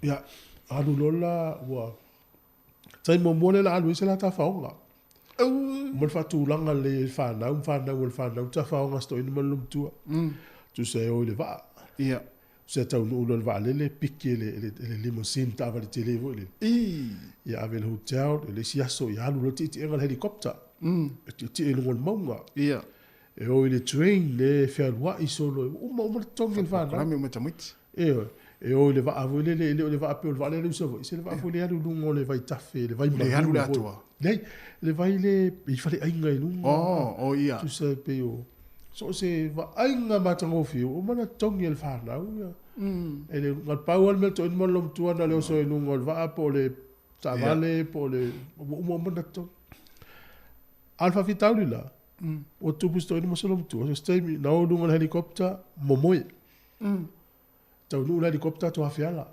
ya alu lola wa sai mo mole la alu se la ta faunga mo fa tu langa le fa na ta faunga sto ina mo mtua tu se o le va se tau no lo va le pique le limousine ta va le televo le ya ave le hotel le siaso ya alu lo ti ngal helicopter ti e lo monga e o ile train le ferwa i solo uma tongen fa na me matamit e o le va avo le va apel va le so se le va avo le alu lungo le vai taffe le vai le alu la tua le vai le i fale ainga i lungo oh ia tu se pe o so se va ainga matango fio o mana tongen fa na e le ngal pawal mel to mo lom tua na le so i lungo va apo le tavale po le mo mana to alfa fitauli la o tupu sto ina masolom tu so stay mi na o dunga helicopter momoi tau nu helicopter to afiala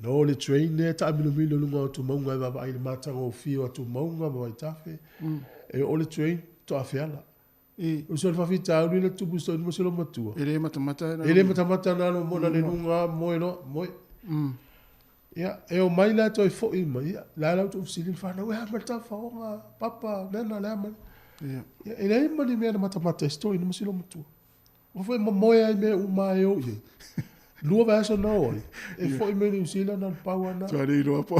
no le train ne ta mi lo lunga tu monga va vai mata o fio tu monga vai tafe e o le train to afiala o so fa fita o le tupu sto ina masolom tu ele mata na no mona le lunga moi no moi ya e o mai la to fo i mai la tu silin fa na wa mata fa papa nana la mai e lei mani mea na matamata sto ina masilo mutua o foi momoe ai me uma eu ye lua vai so no e foi me New Zealand na pawana tu ari lo po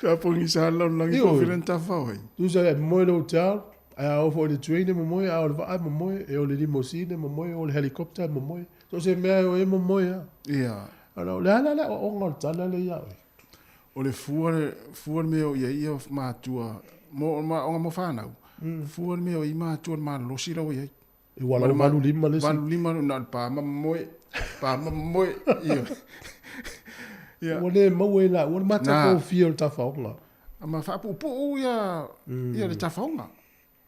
tu pongi sala lang i conferenta fa oi tu sai moe no hotel a o foi de train momoe a o va momoe e o le limousine momoe o le helicopter momoe so se me o e momoe ia ala la o ngol tala le ya o le fuar me o ia matua mo onga mo fana fuar me o i matua ma losi ro ia E wala malu lima le si. Malu lima na pa mamoe. Pa mamoe. Ia. Wale mawe la, wale mata ko fia o tafaonga. Ma fa pu ia le tafaonga.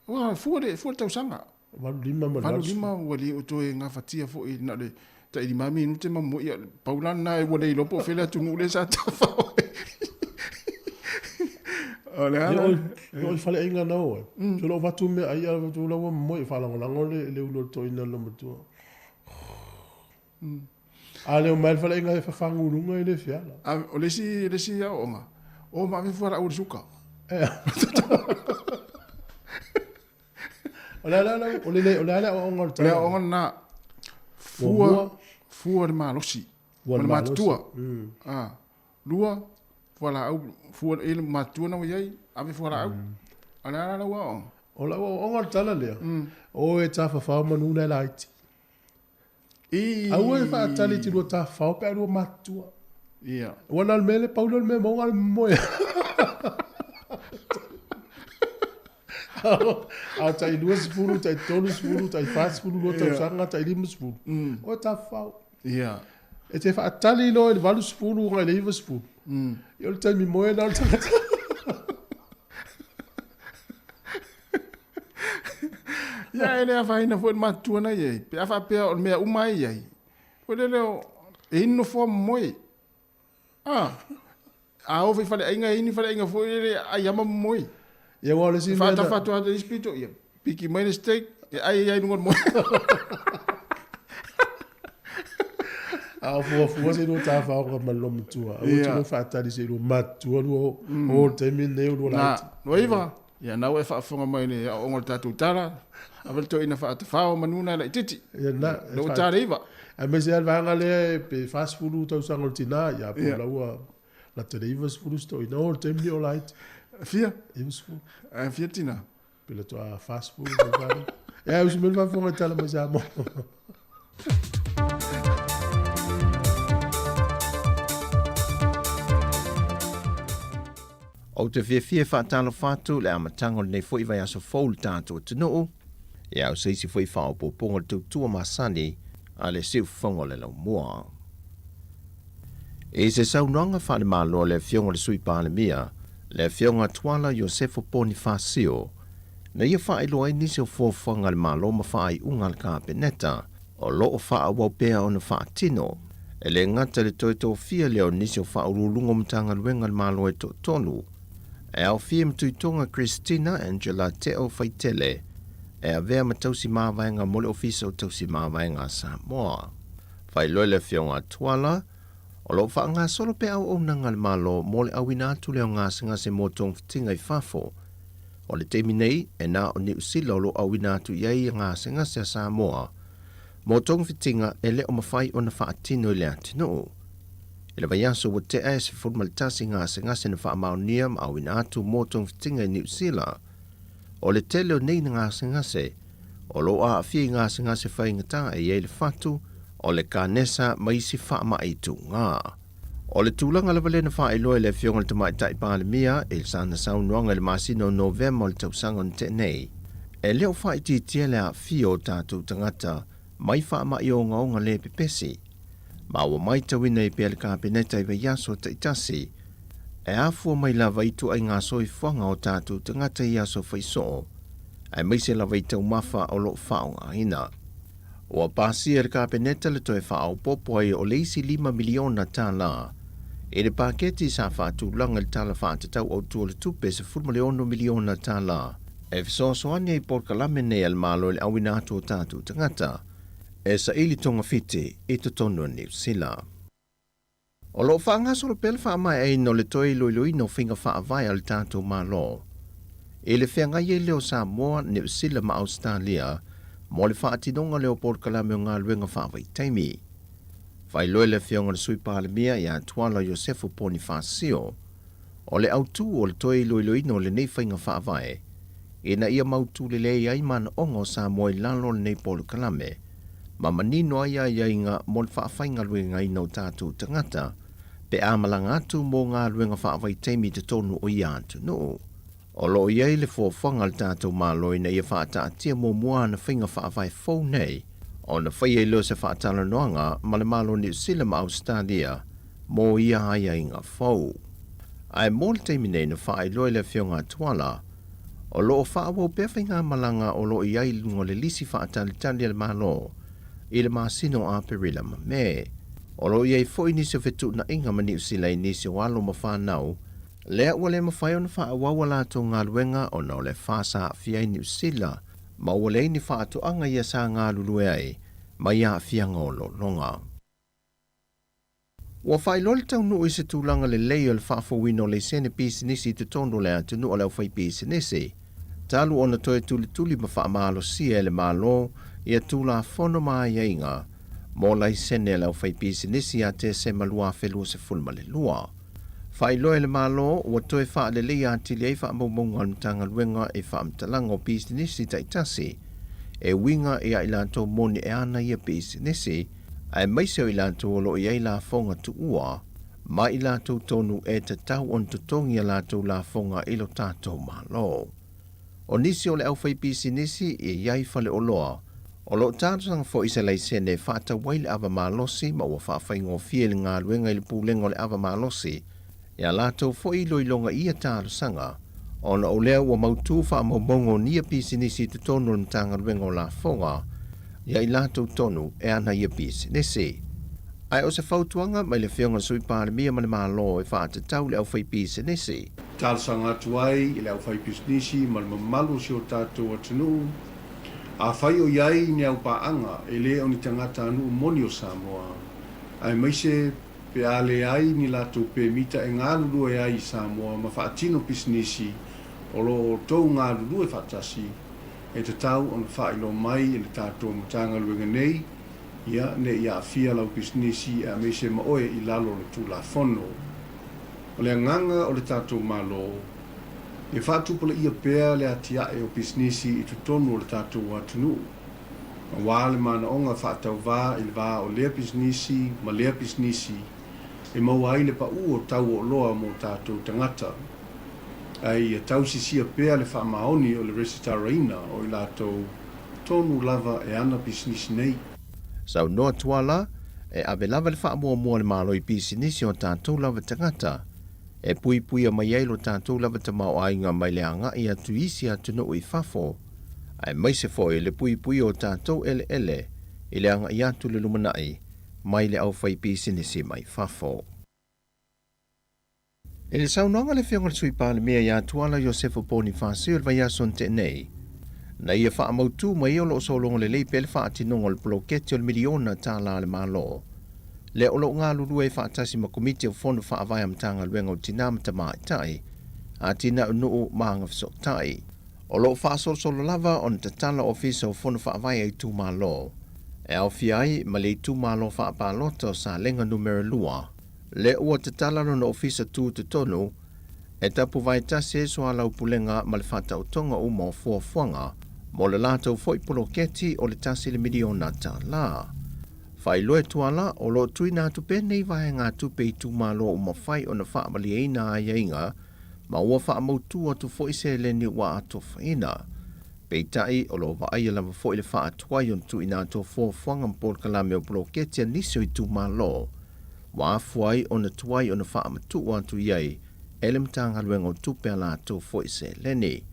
Wa fu tau sanga. Malu lima ma. Malu lima wali o toe nga fatia fo i na le ta i mami no te mamoe ia paulana e wale lo po fela tu le sa tafao. Olha, eu falei ainda não, eu não vou tu me aí eu tu não vou muito falar não le ulo to ina lo mutu. Ale o mal falei ainda fa fangu lunga ele fiala. O lesi ya onga. O ma me fora o suka. Olha, onga. Le onga na fua de malosi. Wala matua. Lua Voilà, voor ele matua na yai, ave fora au. Ala wa. Ola o tala le. O e tafa fa manu na light. Au e fa tali ti do ta fa pe do matua. Ia. Wana al mele paulo me mo al moya. Au tai duas furu, tai tolos furu, tai fast furu, lo tai sanga, tai limus furu. O ta fa. Ia. E te fa tali lo e valus furu nga levas furu. Eu tenho me moeda na Ya ele vai na foi matua na ye. Pe afa pe o me umai ye. Foi leo e no fo moi. O vai fale inga fale inga foi ele ai ama moi. E agora sim. Fa fato a espírito ye. Piki mais steak ai no moi. Fu se no ta fa ko malo mutua. O te no fa ta se no matua no o te mi ne no la. No iva. Ya na we fa fonga mai ne o ngol tatu tara. Avel to ina fa fa manuna la titi. Ya na no tara iva. A me se va ngale pe fast food to sangol tina ya po la wa la te iva food sto ina o te mi o light. Fia. Iva food. Fia tina. Pe le to fast food. Ya us me va fonga tala ma sa mo. O te fia whaatalo whātu le amatango nei fwoi vai aso fōlu tātou te noo, e au seisi fwoi whao pōponga tau tua masani a le siu whongo le lau mua. E se saunanga whane Malo le fionga le sui pāle mia, le fionga tuala Iosefo Bonifacio, na ia whae loa nisi o fōwhanga le Malo ma whae unga le kāpeneta, o loo wha wau pēa o na wha tino, e le ngata le toi tō fia leo nisi o wha urulungo mtanga luenga le Malo e tō tonu, e au fia mtuitonga Christina Angela Teo Faitele, e a vea matausi māwaenga mole ofisa o tausi māwaenga Samoa. Whai loe le fionga tuala, o lo wha ngā solo pe au o nanga le Malo mole au ina atu leo ngā singa se mōtong fitinga i whafo. O le teimi nei, e nā o ni usila o lo au ina atu iai ngā singa se Samoa, mōtong fitinga e le o mawhai o na wha atino i le atino. E le vaiaso wa te e se fulmalitasi ngā se na wha maonia ma au ina atu mōtong fitinga i New Zealand. O le tele o nei ngā se, o lo a awhia ngā se whai ngata e iei le whatu, o le kānesa maisi wha mai tu ngā. O le tūlanga le wale na wha eloe le fionga le tamai tai pāle mia, e le sana saunuanga le masino November le tausanga ni te nei. E leo wha i tia le a fio tātou tangata, mai wha mai o ngaonga le pepesi. Ma wa mai tawina i pēle kāpeneta i vaiaso ta itasi, e afua mai lava itu ai ngā soifua o tātou tangata i aso whaisoo, ai mai se lava i tau mafa o lo whao ngā hina. O a pasi e le kāpeneta le toe whao popo ai o leisi 5 miliona tā la, e le paketi sa whātu langa le tala whātatau au tua le tupe se 4 miliona tā la, e fisoasoani ai porkalame nei al Malo le awina atu o tātou tangata, e sa ili tonga fiti i to tono New Zealand. O lo whaanga soro pele wha mai ai no le toi loiloi no whinga wha vai al tātou Malo. E le whenga ye leo Samoa, New Zealand ma Australia, mo le wha atinonga leo porkalame o ngā luenga wha vai taimi. Whai loe le whionga le sui pāle mia i a tuala Iosefo Bonifacio, o le autu o le toi loiloi no le nei whinga wha vai, e na ia mautu le lei ai mana ongo Samoa i lalo le nei porkalame, ma manino ai ai ai ngā mo le whaafainga luenga i nau tātou tangata, pe amalanga atu mō ngā luenga whaavai teimi te tonu o i atu no. O lo iei le fōwhanga le tātou māloi na ia whātātia mō mua na whinga whaawhai fōu nei, o na whai e lo se whaatala noanga ma le Malo New Zealand ma Australia mō ia haia inga fōu. Ai mō le teimi nei na whaai loi le whionga tuala, o lo o whaawau pewhinga malanga o lo iei lungo le lisi whaatali tali le Malo, i le māsino a perila ma me. O lo iei fōi nisi o whetu na inga ma New Zealand nisi o alo ma whanau, lea ua le mawhai o na whaawawa lato ngā luenga o na o le whasa fiai New Zealand, ma ua le ni whaato anga ia sa ngā lulue ai, ma ia fianga o lo longa. Ua whai lole tau nuu i se tūlanga le leo le whaafowino le sene pisinisi te tondo le atu nuu o leo whai pisinisi. Talu o na toe tuli ma whaamalo sia le Malo, ia tūla whono maa ia inga, mō lai sene leo whai pisinisi a te se malua whelua se fulma le lua. Whai loe le Malo, ua toe wha le lea atili ei wha maunga mtanga luenga e wha mtalanga o pisinisi taitasi, e winga e a ilanto moni e ana ia pisinisi, ai maiseo ilanto o lo i ei la fonga tu ua, ma ilanto tonu e te tau on tutongi a lato la fonga ilo tato Malo. O nisi o le au whai pisinisi e iai whale o loa, o lo tātanga fo isa lei sene whaata waile ava malosi ma ua whaafai ngō fie le ngā luenga ili pūlengo le ava malosi, ia lato fo ilo ilonga ia tāru sanga, o na o lea ua mautu wha maumongo nia pisinisi te tonu le mtanga luenga o la fonga, ia i lato tonu e ana ia pisinisi. Ai o se whautuanga mai le whionga sui pāre mia ma le Malo e whaata tau le au whai pisinisi. Tāru sanga atu ai i le au whai pisinisi ma le mamalu si o tātou atunu, a whai o iai ni au paanga e le o ni tangata anu moni o Samoa. Ai maise pe ale ai ni lato pe mita e ngā lulu e ai Samoa ma whaatino pisinisi o lo tau ngā lulu e whaatasi e te tau o na whailo mai e le tātou mtanga luenga nei ia ne ia awhia lau pisinisi e a meise maoe i lalo le tūla whono. O le nganga o le tātou Malo e whaatupula ia pēr le atia e o pisinisi i tutonu o le tātou atunu. Ma wāle mana onga whaatau wā i le wā o lea pisinisi ma lea pisinisi e maua ai le pa u o tau o loa mo tātou tangata. Ai e tau sisia pēr le whaamaoni o le resitaraina o i lātou tonu lava e ana pisinisi nei. Sau noa tuala, e ave lava le whaamua mua le Malo i pisinisi o tātou lava tangata, e pui a mai eilo tātou lava ta mau ainga mai le anga i atu isi atu no i fafo, ai mai se foi le pui o tātou ele i le anga i atu le lumanai, mai le au whai pisinisi mai fafo. E le saunanga le whionga sui pāle mea i atuala Josefo Bonifasio il vai ason te nei, na ia wha amautu mai o lo solonga le leipe le wha atinonga le ploketi o le miliona tā la le Malo. Le o lo ngā lulu e whaatasi ma komiti o fono wha avai amtanga luenga o tina mata maa tai, a tina unuu maanga fisok tai. O lo wha solo lava on te tala ofisa o fono wha avai ai tū Malo. E au fiai ma le tū Malo wha apalota sa lenga numero lua. Le ua te tala no ofisa tū te tonu, e tapu vai tasi e soa lau pulenga ma le whata o tonga uma o fuafuanga, mo le lātou foi poloketi o le tasi le miliona tā la. Whai loe tuala o lo tui nā tupe nei vai ngā tupe i tū Malo o mawhai o na whaamali e nā ia inga, ma ua whaamautu atu foi se le ni wa ato whaina. Pei tai o lo wa aia lama foi le wha atuai on tui nā tō fuafuanga mpol kalame o poloketi a nisio i tū Malo. Wa afuai o na tuai o na whaamatu atu iai, ele mtanga luenga o tupe ala tō foi se leni.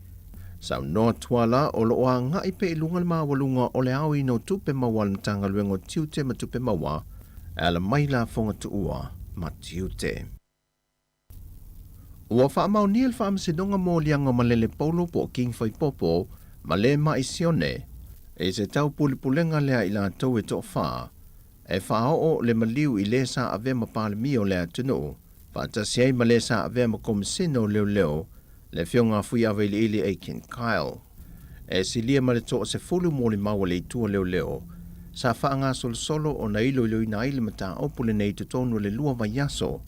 Sau noa tuala o lo a ngai pe ilunga le mawalunga o le au ino tupe mawa le mtanga luenga o tiute ma tupe mawa, ala mai la fonga tu ua ma tiute. Ua wha mau ni le wha amasidonga mō lianga ma lele polo po king fai popo, ma le ma isione, e se tau pulipulenga lea ila tau e to wha, e wha o le maliu i le sa ave ma pale mi o lea tunu, wha tasiai ma le sa ave ma komisino leo, le whionga fui awele ili Aiken Kyle. E si lia ma le toa se fulu mōli maua le itua leo, sa whaanga solo o na ilo i na ili mata opule nei te tonu le lua vai yaso,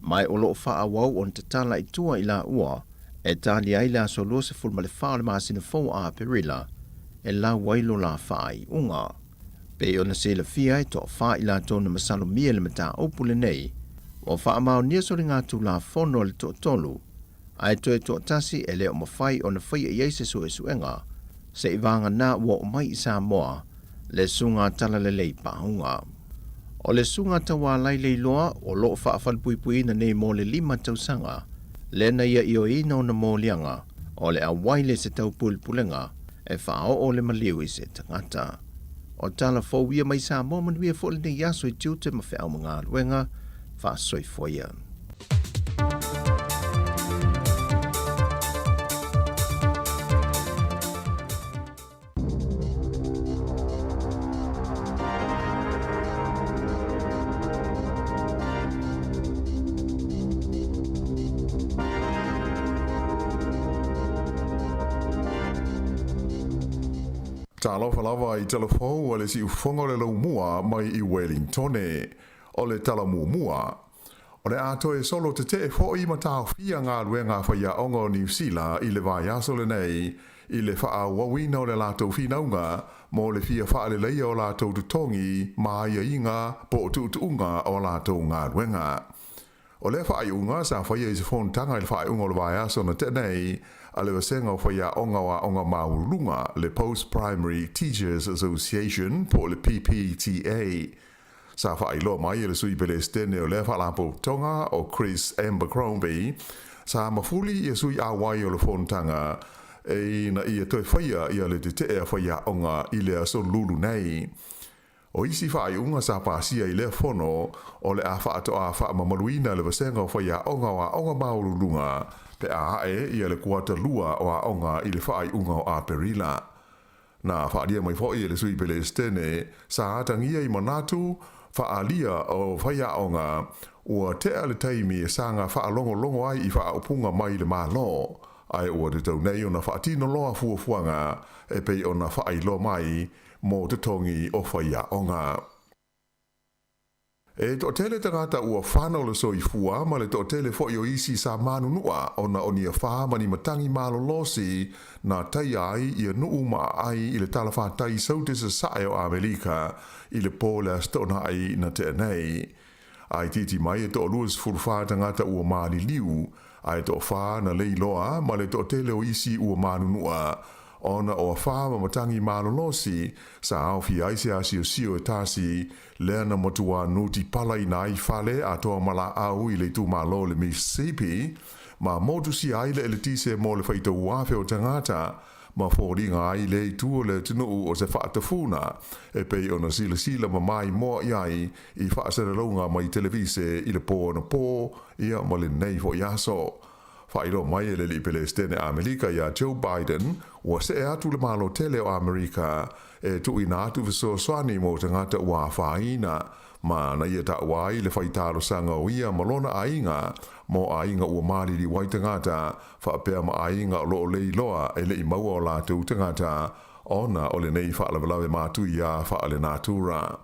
mai o loo wha awau on te tala itua i la ua, e tali ai la solo se fulu ma le wha le maasina fau a perila, e la wailo la wha i unga. Pe o na se la fia e toa wha i la tonu masalo mia le mata opule nei, o wha amao nia sori ngā tu la fono le to tolu, ai toe to tasi e le o mawhai o na whai e yeise su e suenga, se i vanga na ua o mai i Samoa, le sunga tala le lei paunga. O le sunga tawa lai lei loa o loo whaafalpuipui na nei mo le 5 tausanga, le na ia i o ina o na mōlianga, o le awaile se tau pulpulenga, e whao o le maliu i se tangata. O tala fōwia mai Samoa manuia fo le nei aso i tiute ma whao mga luenga, wha soifua ia. Talofa lava I Talofa o le si ufonga le lau mua mai I Wellington o le tala mua. O le ato e solo te fo I matau fia ngā luenga whaia ongo New Zealand I le vai aso le nei I le wha wawina o le lato finaunga mo le fia wha le leia o lato tutongi ma ia inga po tutunga o lato ngā luenga. O le wha unga sa whaia I se fontanga I le wha unga o le vai aso na tenei a le wasenga o whaia onga wa onga maurunga le Post-Primary Teachers Association po le PPTA. Sa whailo mai le sui pele stene o le whalapo tonga o Chris Abercrombie. Sa mafuli I sui awai o le fontanga e na ia toi whaia ia le te ea whaia onga I le aso lulu nei. O isi whaai unga sa pasia I le fono o le a whaato a wha mamaluina le wasenga o whaia onga wa onga maurunga pe a e ia le kuata lua o a onga I le whaai unga o a perila. Na whaadia mai fhoi le sui pele stene sa atangia I manatu whaalia o whaia onga ua tea le taimi e sanga whaalongo longo ai I whaaupunga mai le Malo. Ai ua te tau nei o na whaatino loa fuafuanga e pei o na whaailo mai mo te tongi o whaia onga. E to tele tangata ua whanau le soifua ma le to tele fo o isi sa manunua o na onia wha mani matangi malo losi na tai ai I nuu ma ai I le Talofa tai sautisa sae o Amerika I le pōle stona ai na te nei. Ai titi mai e to luas fulfa tangata ua mali liu ai to wha na leiloa ma le to tele o isi ua manunua ona o wha ma matangi malo losi sa au fi aise asio sio e tasi lea na motua nuti pala I nai fale a toa mala au I le tu malo le Mississippi ma motu si aile ele tise mo le whaita uafe o tangata ma fōringa ai le tu le tunu o se whaatafuna e pei ona sila ma mai moa iai I whaasarelonga mai televise I le pō na pō ia ma le nei fo iaso. Whairo mai ele li pele stene Amerika ia Joe Biden ua se atu le malo tele o Amerika e tu ina atu viso swani mo tangata ua whaina ma na ia ta wai le whaitaro sanga o ia malona ainga mo ainga ua mali li wai tangata whaapea ma ainga o loo lei loa e le I maua o la tu tangata ona o le nei whaalawalawe mātu ia whaale natura.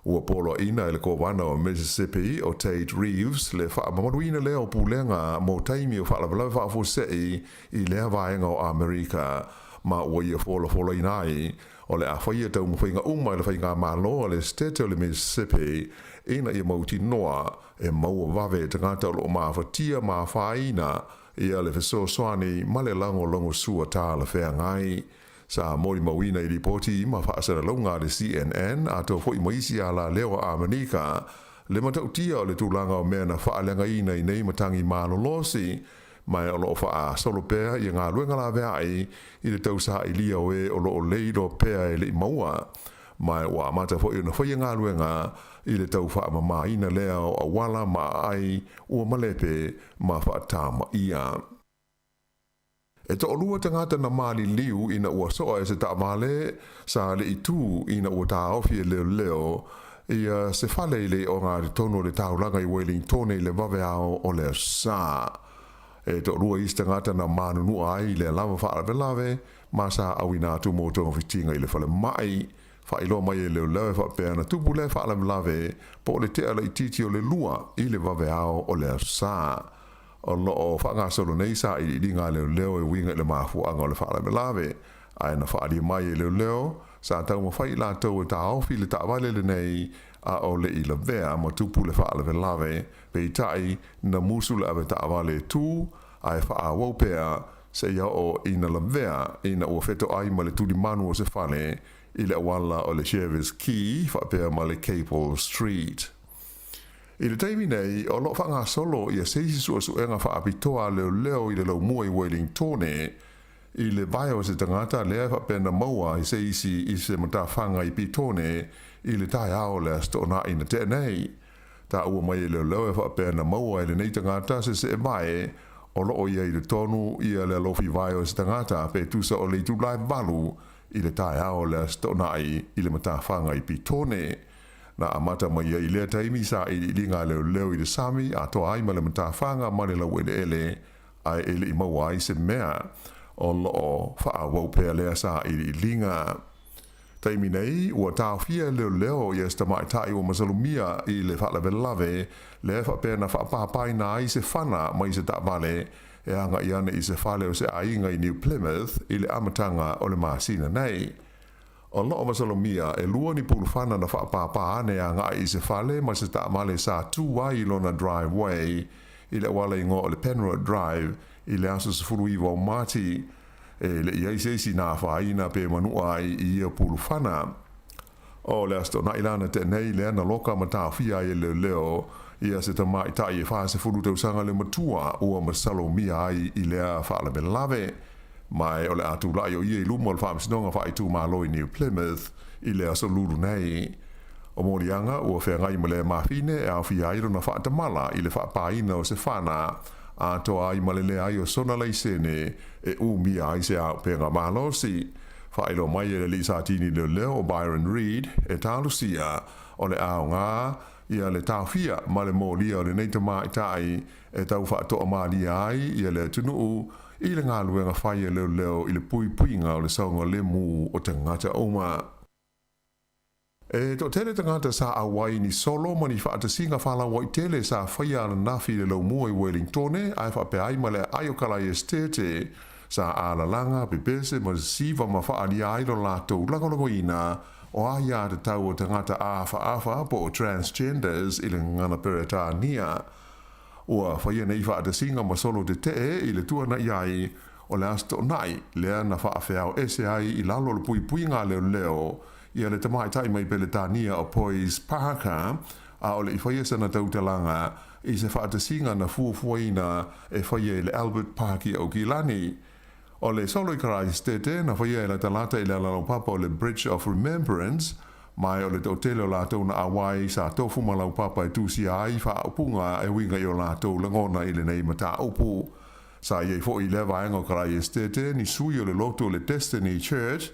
Ua polo ina ele kowana o Mississippi o Tate Reeves le whaamamaruina leo pulenga mo taimi o whaalawalawe whaafosei I lea vaenga o Amerika ma ua ia fola inai o le a whaia tau mwhainga umai le whainga Malo le stete o le Mississippi ina ia mauti noa e maua vave tangata o lo mawhatia ma whaina ia le feso soani ma le longo sua tā le whea ngai. Sa mori mawina I ripoti ma whaasara launga le CNN a tō fo I maisi a la leo a Amerika le matautia o le tūlanga o mea na whaalenga ina I nei matangi malo losi mai o loo wha solo pēr I ngā luenga la vea ai I le tausa I lia oe o loo leido pēr e le I maua mai o amata fo I na whaia ngā luenga I le tau wha ma ina leo a wala ma ai ua malepe ma wha tāma ia. E to olua tangata na mali liu ina ua soa e se ta male sa le itu ina ua ta ofi e leo ia se fale le o ngā tono le taulanga I Wellington le vave ao o le sa. E to olua is tangata na manunu ai le lava whaalawelawe ma sa awina tu mo tonga fitinga I le fale mai whailo mai e leo fa pēr na tupu le whaalawelawe po le te ala I titi o le lua I le vave ao o le sa. O loo whaanga solo nei sa I ringa leo e winga le mafu anga o le whaalawelawe. Ai na whaari mai e leo sa tau ma whai la tau e ta ofi le ta wale le nei a o le I la vea ma tupu le whaalawelawe pe I tai na musu le ave ta wale tu ai wha wau pea se ia o ina lamvea ina ua feto ai ma le tuli manu o se whane i le awala o le Shearers Quay wha pea ma le Capel Street. I le taimi nei, o lo whanga solo i a seisi sua suenga wha apitoa leo i le lau mua i Wellingtone i le vai o se tangata lea wha pena maua i seisi i se mata whanga i pitone i le tai ao le astona ina tenei. Ta ua mai leo e wha pena maua i le nei tangata se e mai o lo o ia i le tonu i le lofi vai o se tangata pe tusa o le tulai balu i le tai ao le astona i le mata whanga i pitone. Na amata mai i lea taimi sa i linga leo i le sami a toa ai ma le mata whanga ma le lau ele ai ele i maua i se mea o loo wha wau pea lea sa i linga. Taimi nei, ua tāwhia leo i esta mai tai o masalumia i le whalawe lave, le wha pēna wha pāpai nā i se whana mai se tāwale, e anga i ana i se whale o se ainga i New Plymouth i le amatanga o le māsina nei. O loo masalumia e lua ni pulu whana na wha pāpā ane anga i se whale mai se tāmale sa tūwai lona driveway i le wale ingo o le Penrod Drive i le aso se furu iwa o Mati, e le iai seisi nā whaina pe manua i ia pulu whana. O le asto na ilana te nei le ana loka ma tā whia i leo ia se tamai tai e wha se furu tau sanga le matua ua masalo mia ai i lea whaala me lave. Mai o le atu lai o ia i lumo le whaamisinonga wha i tū Malo i New Plymouth i lea so lulu nei. O morianga ua whea ngai ma le mawhine e au whia i rona wha tamala i le wha pāina o se whana a toa ai malele ai o sona lei sene e umi ai se au penga malosi. Whaelo mai e le lisa tini leo o Byron Reed e talusia o le ao ngā ia le tawhia ma le mōlia o le neita mai tai e tau whaatoa mali ai ia le tunuu i le ngā luenga whai e leo i le pui puinga o le saunga le mu o te ngata oma. E to tele tangata sa awai ni solo mani whaata singa whala wai tele sa whaia na nafi le lau mua i Wellingtone ai wha pe ai male ai o kalai estete sa ala langa pe pese ma siva ma wha ali ai lo lato lango ina o ai a te tau o tangata afa po o transgenders i le ngana peretania. Ua whaia nei whaata singa ma solo te te i le tua na iai o le asto nai lea na wha awhiao ese ai i lalo le pui pui ngā leo ia le tamai tai mai pele tania o Poise Parker a o le i whaia sana tautalanga i se whaatasinga na fuafuaina e whaia le Albert Park i Aukilani. O le solo i karai stete na whaia le talata i le alalo papa o le Bridge of Remembrance mai o le totele o lātou na awai sa tofu malau papa e tūsi ai wha upunga e winga i o lātou langona i le nei mata upu. Sa iei fo i le vaenga o karai stete ni sui o le loto o le Destiny Church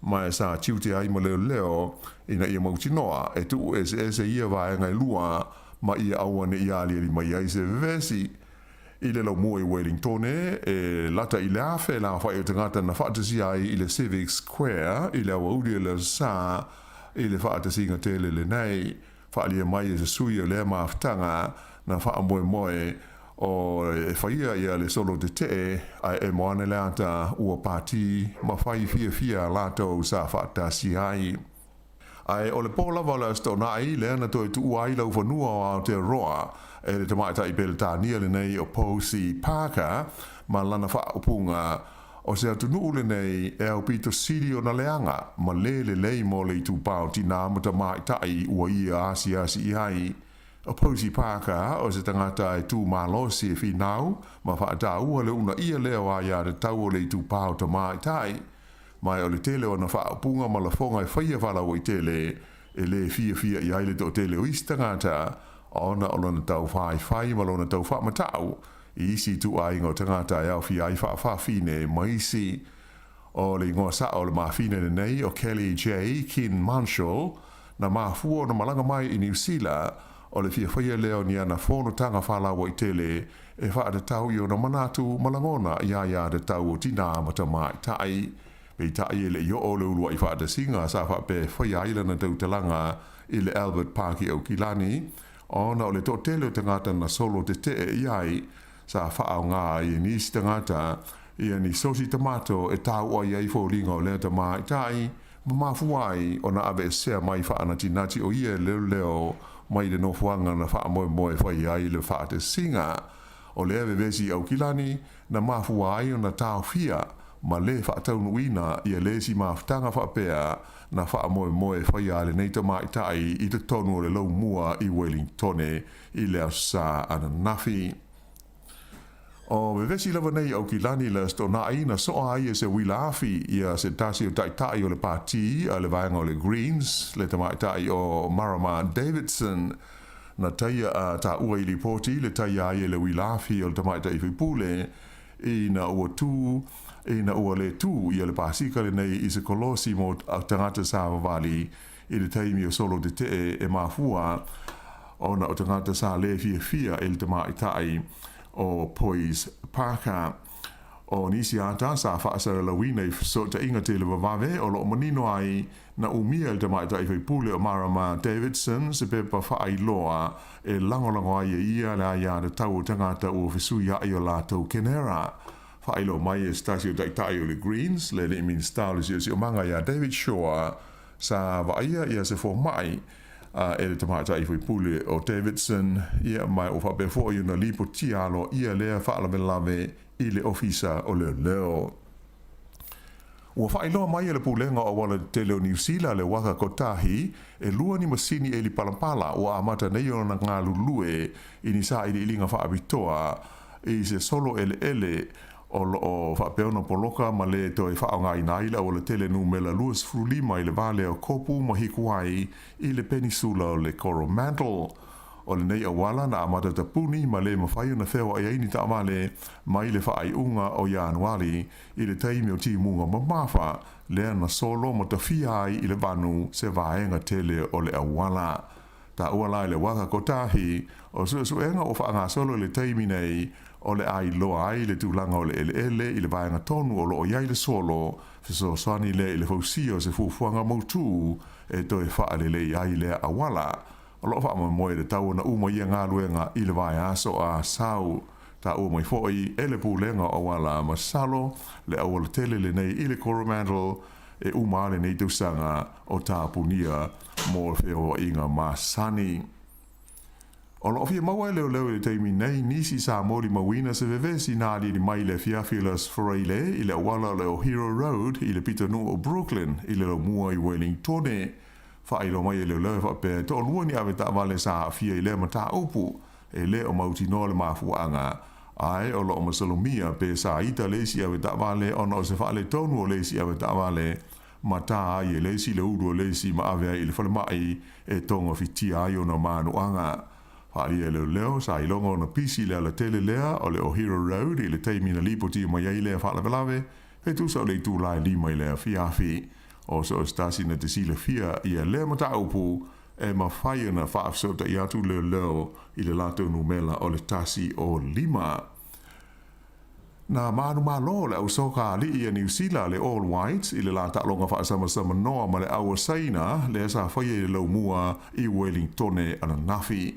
mai sa tiuti ai ma leo ina ia mautinoa e tu ese ia vaenga i lua ma ia awane i ali mai ai se vesi i le lau mua i Wellingtone e lata i le afe la whai o tangata na whaatasi ai i le Civic Square i le awauri le sa i le whaatasi inga tele le nei whaalia mai e se sui o le maaftanga na whaamoe o e whaia ia le solo te te ai e moane leata ua pāti ma whai fia lātou sa whaatasi ai. Ai o le pōlawa le sto nai le ana toi tu ai lau whanua o Aotearoa e le tamaita i Beletania le nei o Poise Parker ma lana whaupunga o se atunu le nei e au pito siri o na leanga ma le lei mo le tu pao tina ma tamaita i ua ia asi i ai. O Poise Parker o se tangata e tū Malo si e whinau ma whaata ua le una ia leo a ia de tau o le tu pao tamaita mai o le tele o na whaapunga ma la fonga e whaia whala o i tele e le fia i aile to tele o istangata o na o lona tau whai ma lona tau whamatau i isi tu ai ngō tangata e au fi ai whaafine mai si o le ingoa sa o le maafine le nei o Kelly J. Kin Marshall na maafua na malanga mai i New Zealand o le fia whaia leo ni ana whono tanga whala o i tele e whaata tau i o na manatu malangona ia de tau o tina matamai tai Pei tai e le i o le ulua i whaata singa sa whape whaia ilana tau talanga i le Albert Park i Aukilani o na o le to tele o tangata na solo te te e iai sa whaao ngā i nisi tangata i ni sosi tomato e tau o iai fo linga o le tamai tai ma mafuai o na abe sea mai whaana tinati o ia leo mai le nofuanga na wha moe whaia i le whaata singa o lea vevesi au kilani na mafua ai o na taofia ma le whaataunuina ia le si maftanga whapea na wha moe whaia le nei tamaitai i te tonu o le lau mua i Wellingtone i lea sa ana nafi. O vevesi lava nei au kilani la stona aina soa ai e se wila afi ia se tasi o taitai o le pati a le vaenga o le Greens le tamaitai o Marama Davidson na taia a ta ua i li poti le taia ai e le wila afi o le tamaitai whipule i na ua tu e na ua le tu ia le pasika le nei i se kolosi mo tangata sa vavali i le taimi o solo de te e mafua o na o tangata sa le fia e le tamaitai o Poise Parker o nisi ata sa whaasara lawina i so ta inga te le vavave o lo manino ai na umia le tamaitai whipule o Marama Davidson se pepa whaai loa e langolango ai e ia le aia le tau tangata o fisuia i o lātou kenera whailo mai e stasio taitai o le Greens le le minister si o manga ia David Shaw sa vaia ia se fo mai e le tamaitai whipule o Davidson ia mai o whapefo i una lipo tialo ia lea whaalawelave i le ofisa o le leo. Ua whailoa mai e le pulenga o wala te leo New Zealand le waka kotahi e lua ni masini e li palampala ua amata nei o na ngā lulue i ni sa i li ilinga whaabitoa i se solo ele o whapeona poloka ma le to e whaonga i naila o le tele numela luas frulima i le vale o kopu ma hikuai i le peninsula o le Coromandel. O le nei awala na amata tapuni ma le mawhaio na whewa ai ni ta amale ma i le whaai unga o Ianuari i le taimi o timunga mamafa lea na solo ma tawhia ai i le vanu se vaenga tele o le awala. Ta uala i le waka kotahi o suenga o whaanga solo le taimi nei o le ai loa ai le tūlanga o le ele i le vaenga tonu o lo o iai le solo fiso sani le i le fausio se fufuanga mautu e toi whaale le iai le awala. O lo wha moe le tau na uma ia ngā luenga i le vai aso a sau. Ta ua mai foi e le pūlenga o wala masalo le awala tele le nei i le Coromandel e uma le nei tausanga o tā punia mō whio inga masani. O lo fia maua leo le teimi nei nisi sa mori mawina se vevesi nāli ni mai le fiafilas foreile i le awala le o Hero Road i le pitanu o Brooklyn i le mua i Wellingtone. Whaelo mai leo leo whape to lua ni awe ta wale sa fia i lea mata upu e le o mauti no le mafuanga. Ai o lo o masalomia pe sa ita lesi awe ta wale o no se whaale tonu o lesi awe ta wale mata ai e lesi le uru o lesi ma awe ai le whale mai e tonga fitia ai o na manuanga. Whaali e leo sa ilonga o na pisi lea la tele lea o le o Hero Road i le teimi na lipoti ma iai lea whaale velave e tu sa o le tu lai lima i lea fiafi. O so stasi na te sila fia ia le mata upu e ma whaia na whaafsota i atu leo i le lato numela o le tasi o lima. Na manu malo le au soka li i a New Zealand le All Whites i le lata longa whaasama noa ma le aua saina le sa whaia i le lau mua i Wellingtone ana nafi.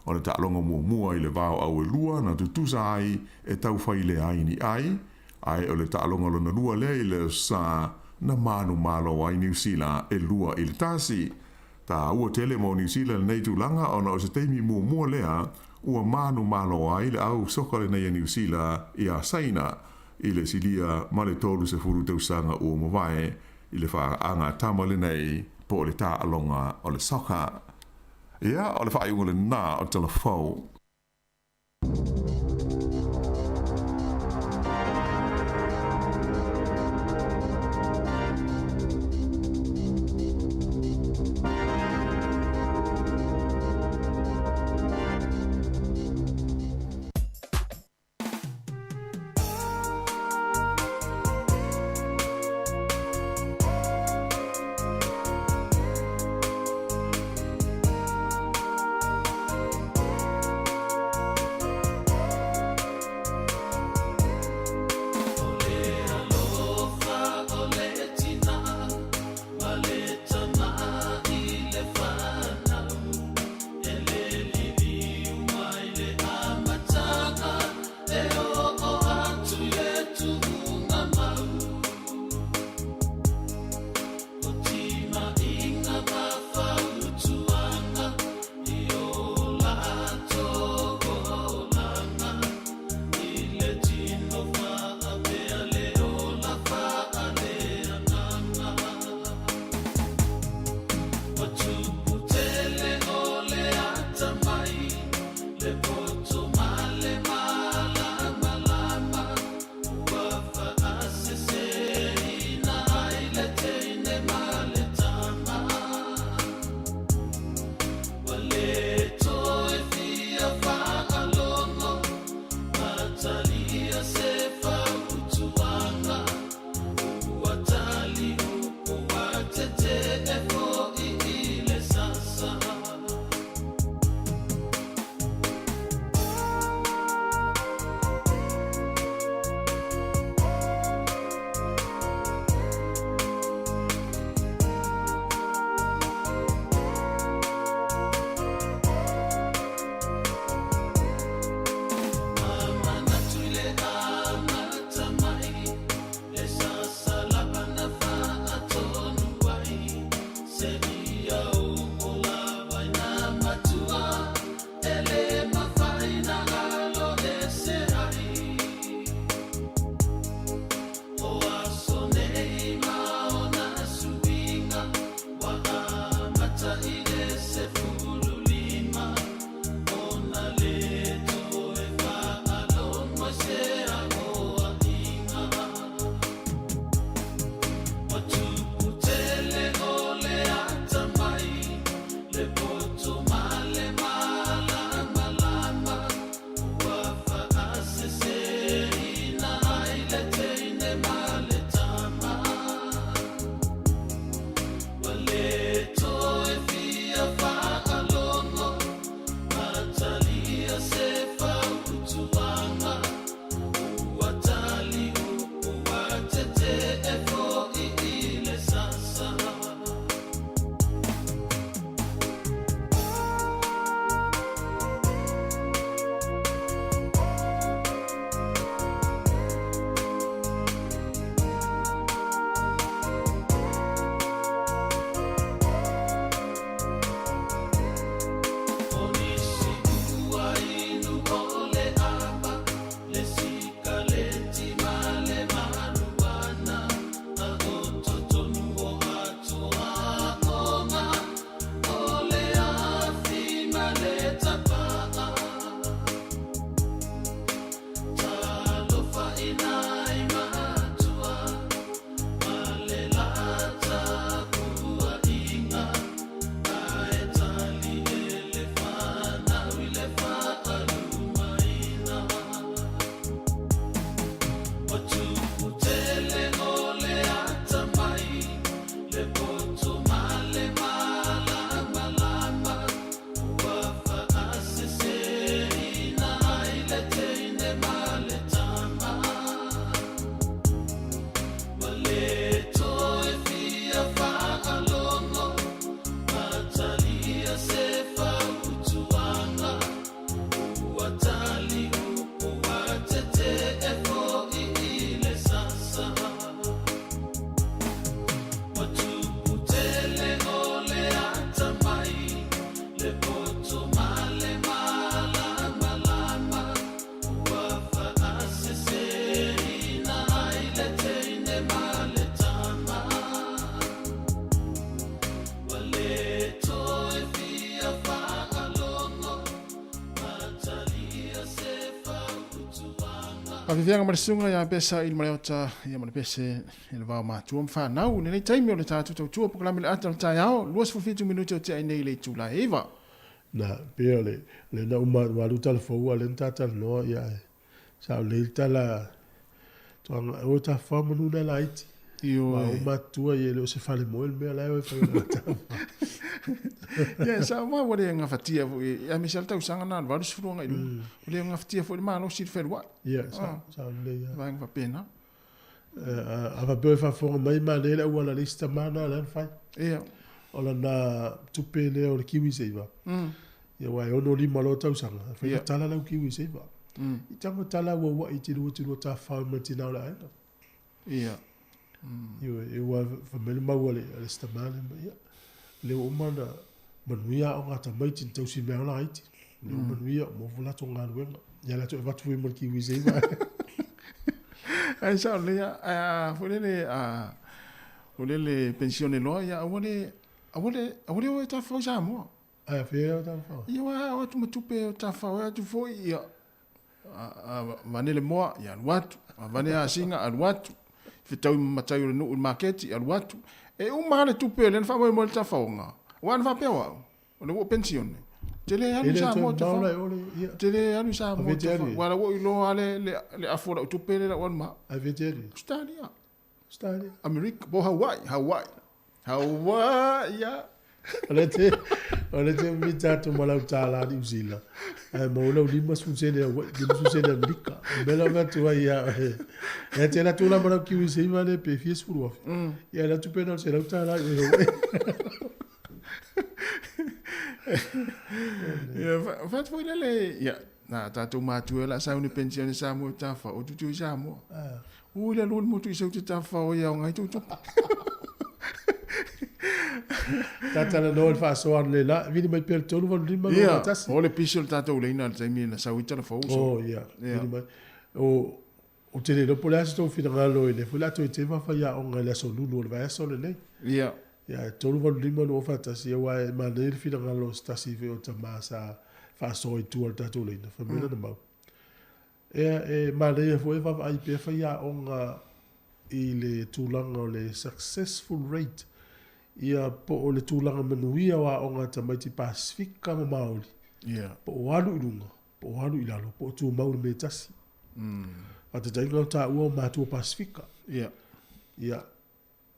O le ta longa mua i le vau au e lua na tutusa ai e tau whai le ai ni ai. Ai o le ta longa lona lua le i le sa na manu malo ai New Zealand e lua i le tasi. Ta ua tele mo New Zealand nei tūlanga o na o se teimi mua lea ua manu malo ai le au sokale nei a New Zealand i a saina i le silia ma le tolu se furu tausanga ua mawae i le wha anga tamale nei po le ta alonga o le soka. Ia o le wha iunga le nā o Talofa. Whawhiwhianga marisunga ia pesa il mareota ia mare pese il vau mātua mwhanau. Nenei taimi o le tātu tau tua pukalami le ata le tai ao. Luas fufitu minuti o te ai nei le tūla ewa. Na pia le na walu tala fau le tata no ia sa le tala toanga o ta famanu na laiti. Io o matua ye le se fale mo el me la e fa ya sa ma wale nga fatia ya mi salta usanga na varu sfurunga ilu le nga fatia fo ma no sir ferwa ya sa le ya va nga pena ava be fa fo mai ma le wala lista mana la fa ya ola na tupele o kiwi seiva ya wa ono li malo ta usanga fa tala la kiwi seiva i tango tala wa i tiru ta fa ma tina la ya eu família mauale a esta mana ia le umana manuia o ngata mai tin tau si mea la iti le manuia mo vula to ngana wenga ya la to va tu mo ki wize va ai sa le le pensione lo ya wole o ta fa sa mo a fe o ta fa ia wa tu tupe o ta fa wa tu fo ia manele mo ya watu vane a singa al watu fitau matai o no market al watu e o male tu pe len fa mo ta faunga wan va pe wa o no pensione tele anu sa mo ta tele anu sa mo wala wo ilo ale le afora tu pe la wan ma a veteri stadia America bo Hawaii ya Olha te mita to mala utala di usila. Mo lo di mas funsene di funsene America. Bela va tu ya. E te la tu la mala ki usi vale pe fies furu. Ya la tu penal se la utala. Ya va foi le ya na ta tu ma tu la sa uni pensione sa mo ta fa o tu sa mo. Le lu mo tu se ta fa o ya ngai tu. Tata no fa so le la vini mai per tonu von lima no tas o le piso tata o le ina le mi na sa wita na fo oh ya vini mai o te le po la sto fina ngalo ile fu la to te va fa ya o ngala so lu le va so le nei ya tonu von lima no fa tas ya wa ma le fina ngalo sta si ve o ta ma sa fa so i tu al tata o le ina fa mena na ma ma le fo va ai pe fa ya o nga ile tulanga le successful rate ia po o le tūlanga manuia wa o ngā tamaiti Pasifika ma Maori. Po o alu ilunga, po o alu ilalo, po o tū Maori me tasi. A te tainga o tā ua o mātua Pasifika. Ia.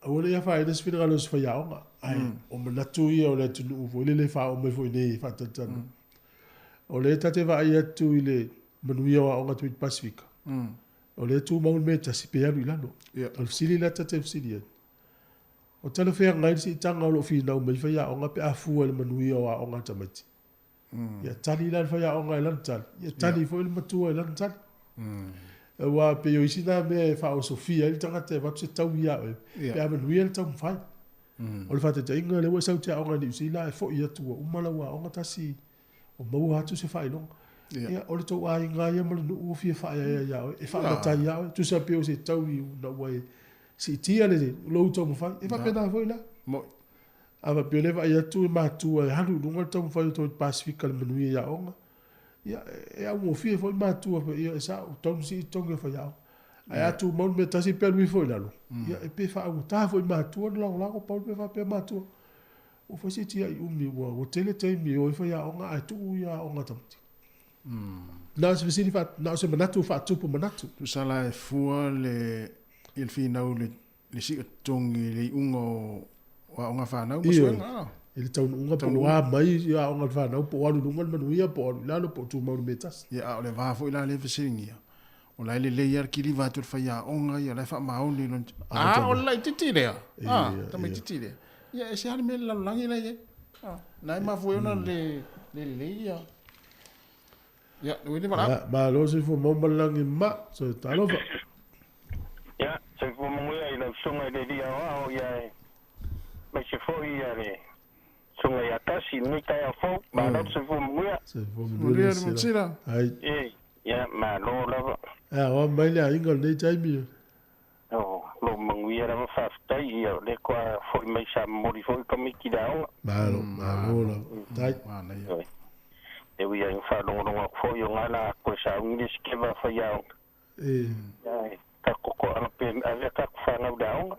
A wale ia whae nasi whina ngalo si whai aonga. Ai, o manatu ia o le tunu ufo, ile le wha o mai fo i nei whatatana. O le tate wa ai atu i le manuia wa o ngā tamaiti Pasifika. O le tū Maori me tasi pe alu ilalo. O le sili la tate fsili atu. O tala whea ngai si tanga o lo whina o mai whaia o ngā pe afua le manuia o ngā tamati. Ia tani lan whaia o ngā ilan tali. Ia tani fo ili matua ilan tali. E wā pe o isi nā mea e wha o Sofia ili tangata e watu se tau ia o e. Pe a manuia le tau mwhai. O le whate ta inga le wa sau te a o ngā ni usi la e fo ia tua umala wa o ngā tasi o mau hatu se whai longa. Ia o le tau a inga ia mala nu ua fia whaia ia o e wha matai ia o e. Tu sa pe o se tau i una ua e. Si tia le lo to mo fa e va pena foi la mo ava pe le va ia tu ma tu e halu lunga to mo fa to Pasifika le menu ia onga ia e a mo fi foi ma tu pe ia sa to si to ge fa ia ai atu mo me tasi pe lui foi la lo ia e pe fa o ta foi ma tu la ko pa pe fa pe ma tu o foi si tia u mi o tele te mi o fa ia onga ai tu ia onga tamti na se visi fa na se manatu fa tu po manatu tu sala e fua le il finau le si tongi le ungo wa unga whanau masuenga il tau unga po wa mai ya unga whanau po walu lunga manuia po lalo po tu mauru metas ya le vafo ila le visingia o lai le yar kiri vatur whaia onga ya lai wha maoni o lai titirea tamai titirea ya e se hali me lalangi lai nai mafo euna le ya wini mara ma lo se fo mambalangi ma so Talofa ya se fo mungia ila songa de dia o ya me se fo ya le songa ya tasi ni ta ya fo ma lo se fo mungia ai ya ma lo la o mai le inga le taimi lo mungia la fa tai ya le kwa fo me sa mori fo ka mi ki da o ma lo la tai e wi ya fa lo fo yo ngala ko sa ngi skeva fa ya Ka koko ang pen ave ka whanau daonga.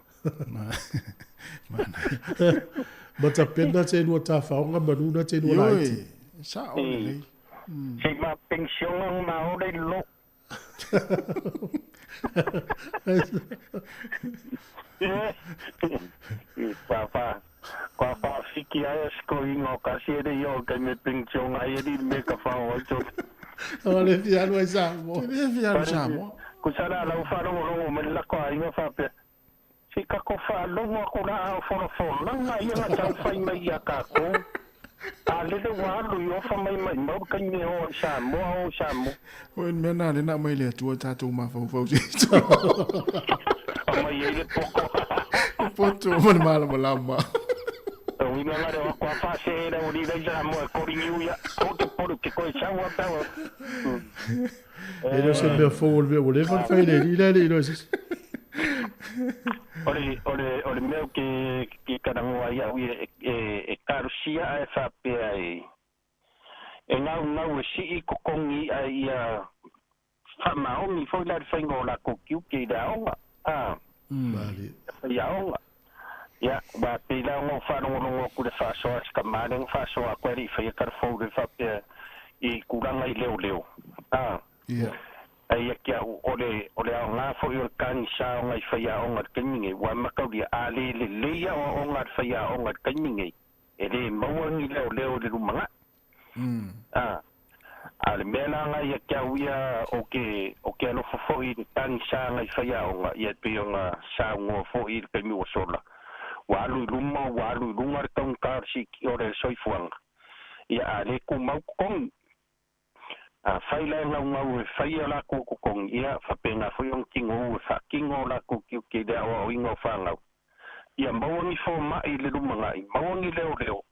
Ma ta pena te no ta whaonga manuna te no laiti. Sa o le. Si ma pension ang maore lo. Papa. Papa fiki ai skoingo kasi yo ka me pension ai di me ka whao to. Ole fiano ai Samoa. Le fiano Samoa. Kusara la ufaro me la ko ai fa pe. Si ka ko fa lo mo ko na fo na ia na tau fai mai ia ka ko. Ale de walu yo fa mai mo ka ni o Samoa. O en mena le na mai le tu ta tu ma fo si. Mai ele poko. Poto man mala malama. O ina la de ko fa se era o di de Samoa ko ri ya. O te poru ke ko Samoa ta. E no se me fo o le fa fai le ila le no se. Ore meu que karango ai au e karusia e fa pe ai. E ngau si ko kongi ai fa maomi foi la faingo la ko kiu ke daonga. Vale. Ya onga. Ya ba pe la ngo fa no ku de fa so ska mane fa so a kweri fa kar fo de fa pe I kuranga I leo. Yeah. Ai kia ole nga fo yo kan sa nga faya o ngat keninge wa makau dia ale le o ngat faya o ngat keninge ele mawangi leo de rumanga ale mela nga ia kia uia oke no fo I kan sa nga faya o nga ia pe nga sa ngo fo I ke mi sola wa lu lunga tong kar si ore soifua ia ale ku mau kong fai la ngau fai la ko kong ia fa pena foi un kingo fa kingo la ko ki de o ingo fa ngau ia mawani fo ma I le lumanga I mawani leo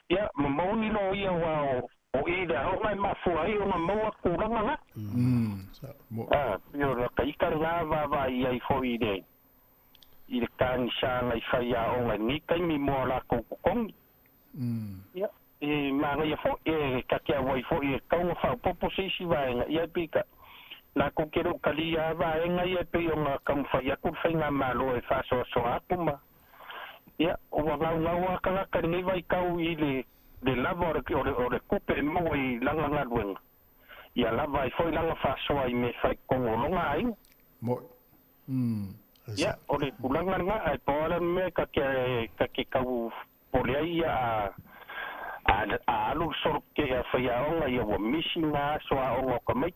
ia mawani no ia wa o ida o mai ma fo ai o mawa ko langa yo la kai karga va ia fo ide I le kan sa ngai fai a o ngai kai mi mo la ko kong ia e manga ia fo ka kia wai fo I kaunga whao popo seisi vaenga ia pika la ko kero kalia vaenga ia pe o ngā kaunga whai aku whainga malo e whaso apuma ia o ngau akanga ngai vai kau I le lava ore kupe mo I langa ngaruenga ia lava I fo I langa whaso ai me whai kongolonga ai mo ia ore kulanga nga ai poala me ka ke kau polea ia alu sorke ya fayaonga ya wa mishinga so aonga kamai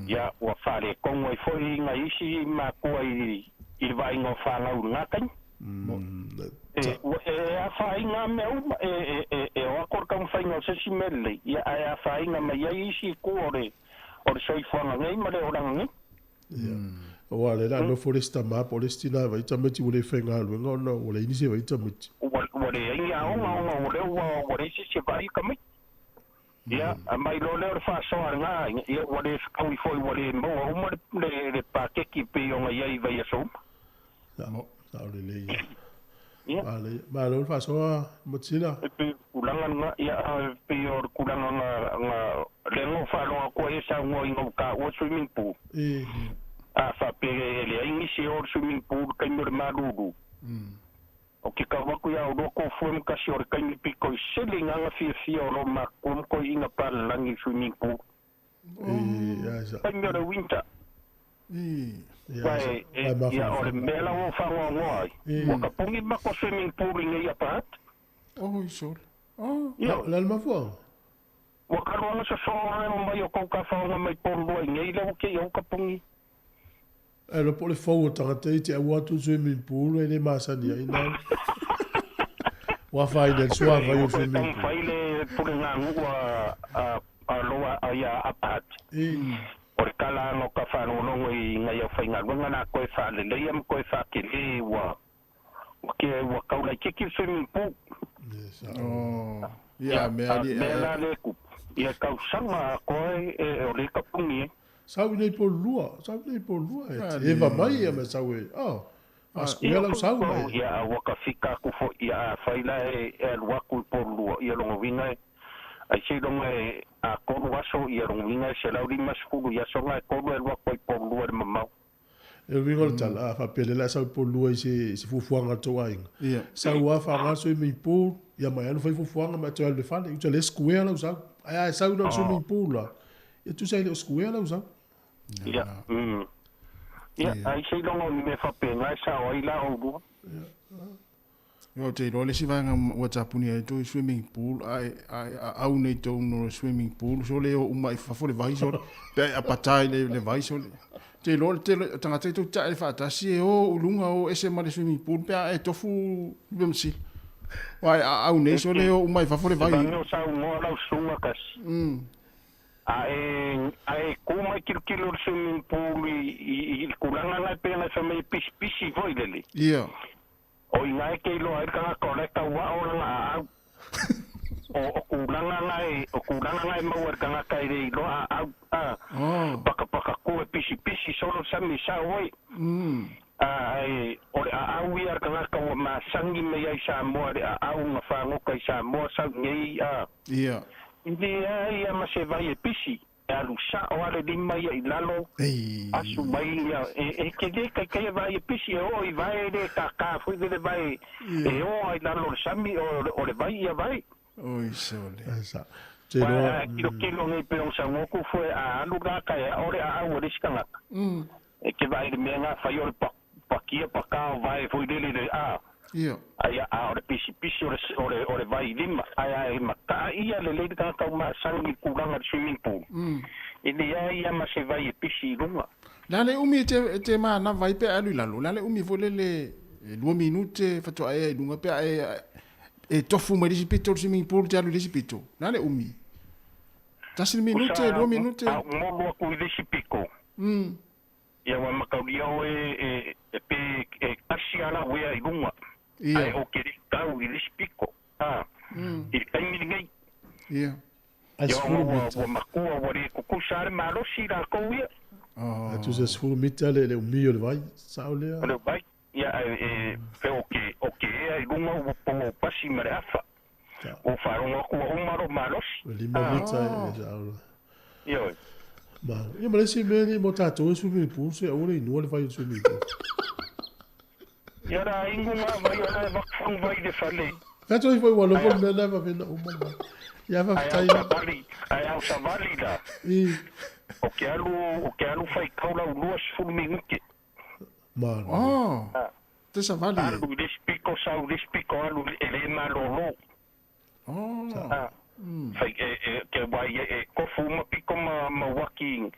ya wa fare kongo I foi nga isi ma ko I vai ngo fanga unga kan a fai nga me o akor kam fai ngo se simele ya a fai nga ma ya isi ko ore soifua ngai ma le oranga o ale la no foresta ma Palestina vai tamati o le fenga luenga no o le inisi vai tamati ore ia ore se vai kamai ia mai lo le fa so nga ia ore kau foi ore mo o le pakeki pe o nga ia vai so sa o le ia ale ma lo fa so mochila pe kulanga nga ia pe or kulanga nga le no fa lo ko esa ngo ngo ka o swimming pool fa pe le inisi o swimming pool ka mi maludu o ke ka waku ya o ko fo ka si or ka mi piko seling nga fi o ma ko inga pa langi swimming pool ya sa ka mi o winter ya o le mela o fa ngoi o ka pungi ma ko swimming pool ngai apat sol la ma fo o ka ro na so o mai o ka fa mai por lo ngai le o ke o ka pungi lo po le fo tangata I te awatu swimming pool e le masani ai na wa fai del sua vai o swimming pool fai le por nga ngua a loa ia apat por kala no ka fa no I ngai o fai nga na ko fa le le am ko fa ke le wa ka la ke swimming pool ya me ali la le ku ia ka sanga ko o le ka pungi sau nei po lua e va mai e me sau e askuela sau mai ia waka fika ku fo ia faila e lua ku po lua ia longo vinga ai se longa a koru aso ia ronginga se lauri maskulu ia songa koru e lua koi polu e mamau. E wingo tala fa pele la sa polu se fufuanga to ainga. Sa ua fa nga swimming pool ia mai anu fa fufuanga ma to le fale u le square la usa. Ai sa u swimming pool la. E tu sai le square la usa. Ia. Ia ai se longa me fa pena sa o ila o du. Yo te lo le si vanga WhatsApp ni e to swimming pool au nei to no swimming pool so le o mai fa fo le vai so pe a patai le vai so te lo te tanga te to ta fa ta si o ulunga o ese ma le swimming pool pe e to fu bemsi wai au nei so le o mai fa fo le vai no sa mo la sunga kas ai kuma kilo swimming pool i kulanga la pena sa me pisi voi dele o inga ke lo ai ka correcta wa o la o kulanga ngai mo wa ka kai re lo paka ko pisi solo sa mi sa oi ai o wi ar ka ma sangi me ai sa mo au ma fa ngo kai sa mo sa ngai ia ma se vai pisi alusa o ale lima ia i lalo asu mai ia ke kai vai pisi o i vai de ka foi de vai o ai lalo sami o le vai ia vai oi sole esa kilo ngai pe o sangoku foi a lugar kai ore a o riskanga ke vai de menga fai o pakia pakao vai foi dele ai a ore pisi ore vai lima ai maka ia le ka ma sangi kuranga swimming pool ia ma se vai pisi lunga la le umi te ma na vai pe alu lalo la le umi vole le 2 minute fato ai lunga pe e tofu me risipito swimming pool te alu risipito la le umi tasi minute 2 minute mo ku risipiko ia wa makaudia pe asiana we ai lunga ai o ke tau i risipiko i taimi ngai wa makua wa re kukusare malo sira kouia tu se sfuru mitale le umio le vai saulea le vai ia pe oke ai lunga o po pasi marafa o faronga ku o maro malos lima vita e io ma io me lesi meni mo tato su mi pulse ora in nuove vai su mi ia ra inguma vai ora va vai de fale Fato foi o lo con nada va vendo o mal ia va tai ai au savali da o que alu fai kaula o luas fulminguke mano te savali alu despico alu ele malolo fai que vai kofu ma pico ma waki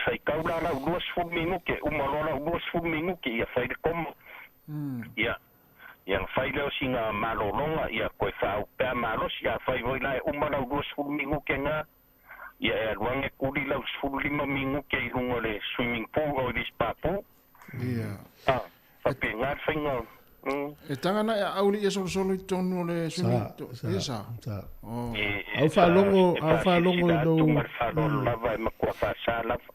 fai kaula la luas fulminguke o malolo luas fulminguke ia fai de como ia fai leo singa malolonga ia koe whao pēr malos ia fai voi lai umana ua sfulu mingu ke ngā ia e aluange kuri lau sfulu 5 mingu ke i runga le swimming pool o i spa pool whape ngā whainga e tangana e auli e solo i tonu le swimming pool sa au whalongo i no tungar whalolo lava e makua whasa lava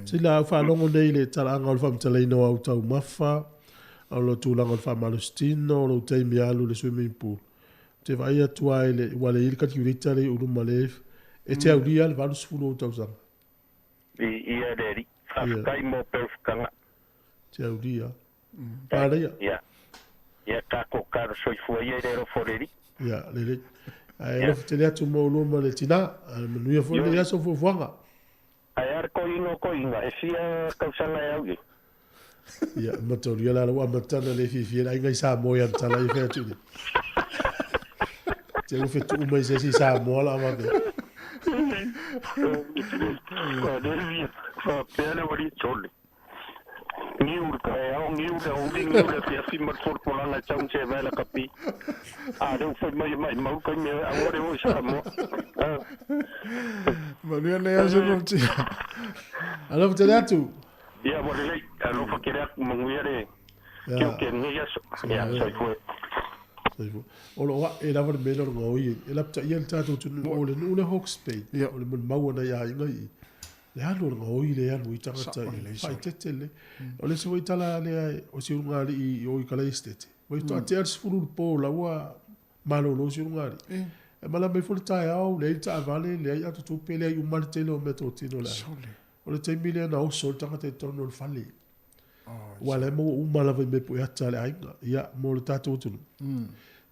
sila au whalongo nei le taranga o le whamtalei no au tau mafa au lo tūlanga o whamalostino, lo teimi alu le swimming pool. Te vai atua e le wale ili kati urita le uruma leif. E te au ria le valu sifuru o tausanga. Ia reri. Whafkai mo perfukanga. Te au ria. Pāreia. Ia kako karo soifua ia rero foreri. Ia, lele. Ai lofu te lea tu mo uloma le tina. Manuia fo le aso fuanga. Ai ar ko inga. E fia kausanga e au ye. Ia, matoria la wa matana le fifi la inga sa mo ya tala i fe tu. Te u fe tu mai se si sa mo la va. Ko devi fa pele wari chole. Niurka o niurka te afima for polanga chang che vela kapi. Do foi mai mau ka me agora o sa mo. Maria ne aso no ti. Alo te datu. Ia mo le alo fa kere manguire que ni soifua. O lo wa e la va me lo ngoi e la ta ia tato tu o le no le Hawke's Bay o le mau na ia ngai le alo ngoi le alo i tanga ta fai tetele o le so itala le o si ngari i o i kala estate o to ate ar sfuru po la wa malo lo si ngari E mala mai fo le tai au, le i ta vale, le ai atu tupe, le ai umare tele o me tō tino le. O le teimi le na oso, le tangata e tono le fale. Wa le mo umala vai me po e ata le ainga, ia mo le tato tunu.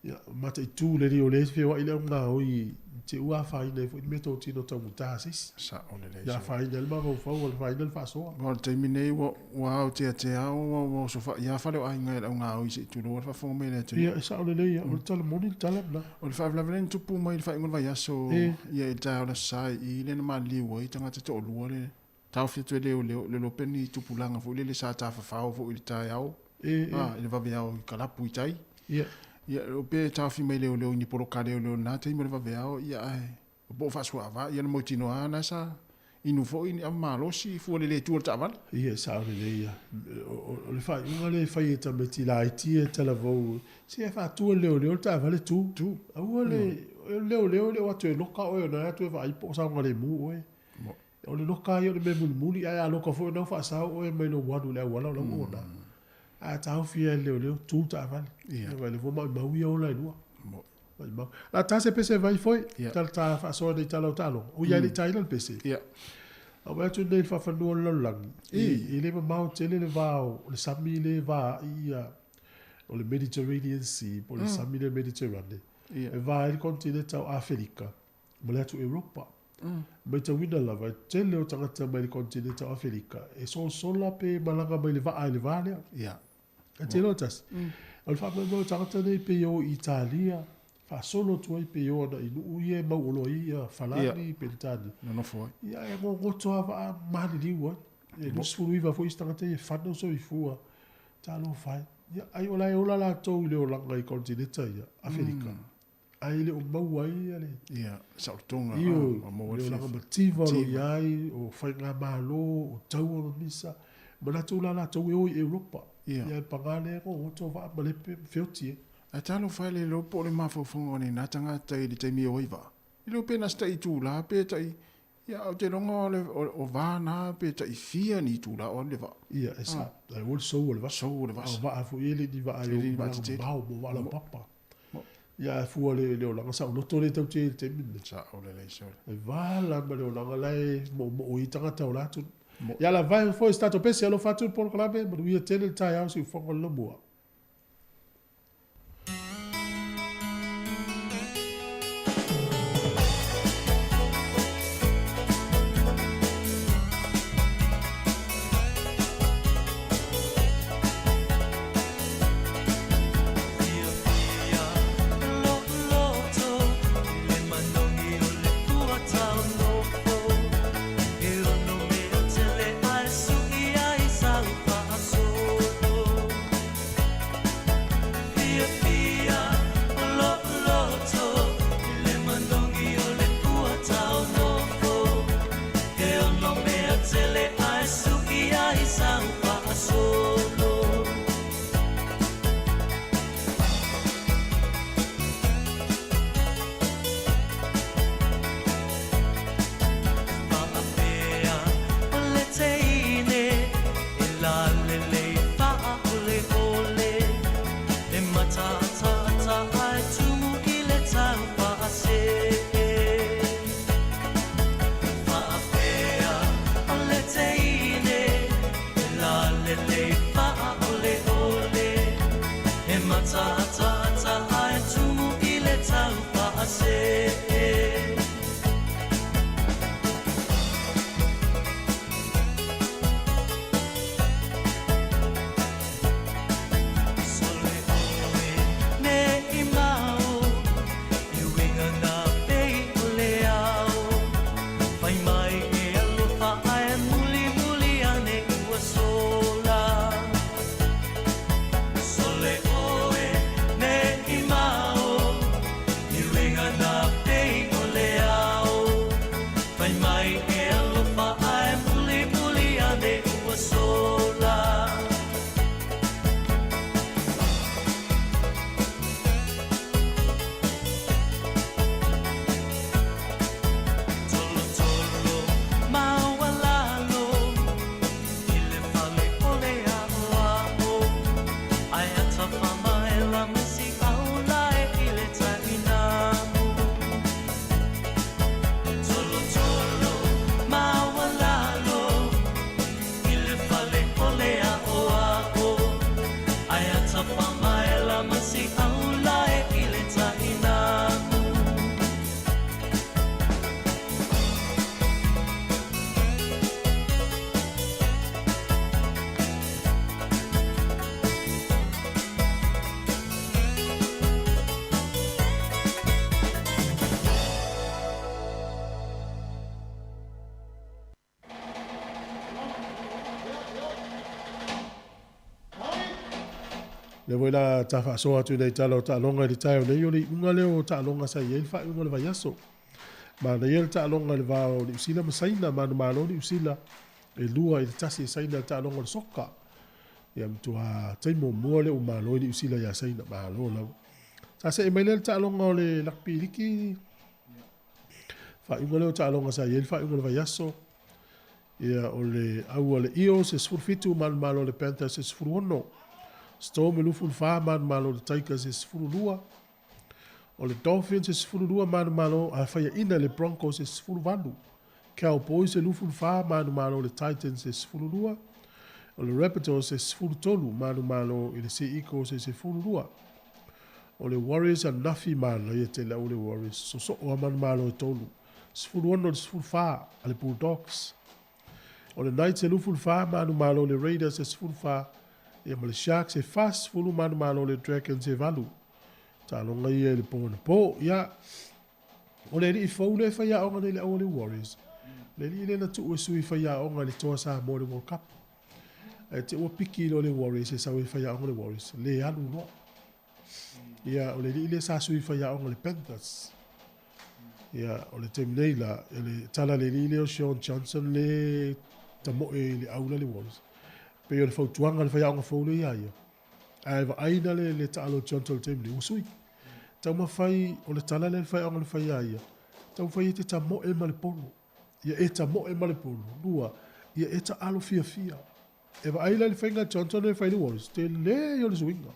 Ia, mata i tū le rio le whiwa i le ngā oi, te ua whaina e fo i me tō tino tau mutāsis. Sa o le Ia whaina le mawa whau, le whaina le whasoa. Wa le teimi nei, wa au te au, wa sofa, ia whale o ainga e ngā oi se tūro, wa whafonga me le tūro. Ia, sa o le nei, o le tala moni, le tala na. O le whaaflavelen tupu mai le whaingon vai aso, ia i tai o la sai, i le na maa liwa, i tangata te o lua le, tau fia tue leo le lopeni tupu langa, fo le sa ta whawhau, fo i le tai au. I le vawe au i kalapu i tai. Ia, o pe tau fia mai leo ni poroka leo nā, te imo le vawe au, ia ai, o po whasua awa, ia na moitino ana sa, inu fo i a malosi, fua le tuol ta awa. Ia, sa o le nei, ia. O le whai, unga le whai e tameti la iti e tala vau, si e wha tua leo ta awa le tu. Aua leo le watu e loka oe, na atu e wha ipo sa unga le mu oe. O le loka i o le me muli, ai a loka fo e nau wha sao oe, mai no wadu le wala o la mona. A tau fia leo, tu ta awa. Ia, le fo mai mau ia o la inua. La ta se pese vai foi, tal ta fa so de talo talo. O ia le taila le pese. Ia. O va tu nei fa no lo lang. I le mau tele le vao, le sami le va ia o le Mediterranean Sea, po le sami le Mediterranean. E va il continente Africa. Mo le tu Europa. Mai ta wina la vai tele o tangata mai le continente Africa. E so sola pe malanga mai le va ai le vale. Ia. E te lotas. O le fa mai tangata nei pe o Italia. Fa solo tu ai pe ona i nu ie mau lo ia falani pentani no foi ia e go to ava mali di wa e no sulu iva foi stanga te fa no soifua Talofa ia ai ola la to le ola ngai continente ia Afrika ai le o mau ai ale ia sautonga o mo le la motiva lo ia o fa nga malo o tau o misa mana tu la to o Europa ia pagale go to va male feoti a talo fai le lo po le mafofonga ni nā tangata i le taimi o iwa. I lo pena sta i tū la, pe tai, ia o te ronga o vāna, pe tai fia ni tū la o le va. Ia, e sa, ai o le sou o le va. Sou o le va. O va a fu ele ni va a le mau mo wala papa. Ia fu le o langa sa, o noto le tau te mine. Sa o le lei sole. E va la ma le o langa lai, mo o i tangata o latu. Ia la vai foi stato pese alo fatu por clave, ma ia tele tai au si fonga lo mua. Le voila ta fa so atu nei talo ta longa di tayo nei yoli unga leo ta longa sa yel fa unga le vayaso. Ma na yel ta longa le vao di usila masaina ma malo di usila e lua i tasi saina ta longa le soka. Ya mtua taimo mua le umalo di usila ya saina malo la. Ta se email ta longa le lakpiliki. Fa unga leo ta longa sa yel fa unga le vayaso. Ya ole au le io se sfurfitu man malo le penta se sfuruono. Sto me lufu fa man malo le Tigers se sfurulua. O le Dolphins se sfurulua man malo a faya ina le Broncos se sfuruvalu. Cowboys se lufu fa man malo le Titans se sfurulua. O le Raptors se sfurutolu man malo i le Seahawks se sfurulua. O le Warriors a nafi man la te la o le Warriors so o man malo tolu. Sfuruono le sfurufa a le Bulldogs. O le Knights se lufu fa man malo le Raiders se sfurufa. E ma le Sharks e fast fulu man malo le Dragons e valu. Ta longa ia le po na po ia. O le i fau le faya onga le o le Warriors. Le li le na tu e sui faya onga le toa sa mo le World Cup. E te ua piki lo le Warriors e sa ui faya onga le Warriors. Le alu no. Ia o le li le sa sui faya onga le Panthers. Ia o le teminei la le tala le li le o Sean Johnson le tamo e le aula le Warriors. Pe yo le fautuanga le faya onga faule ia ia. Ai va aina le talo Johnson team le usui. Tau mawhai o le tala le faya onga le faya ia. Tau fai te tamo e male polo. Ia e tamo e male polo. Lua, ia e ta alo fia fia. E va aina le faya Johnson le faya le Wallace. Te le yo le swinga.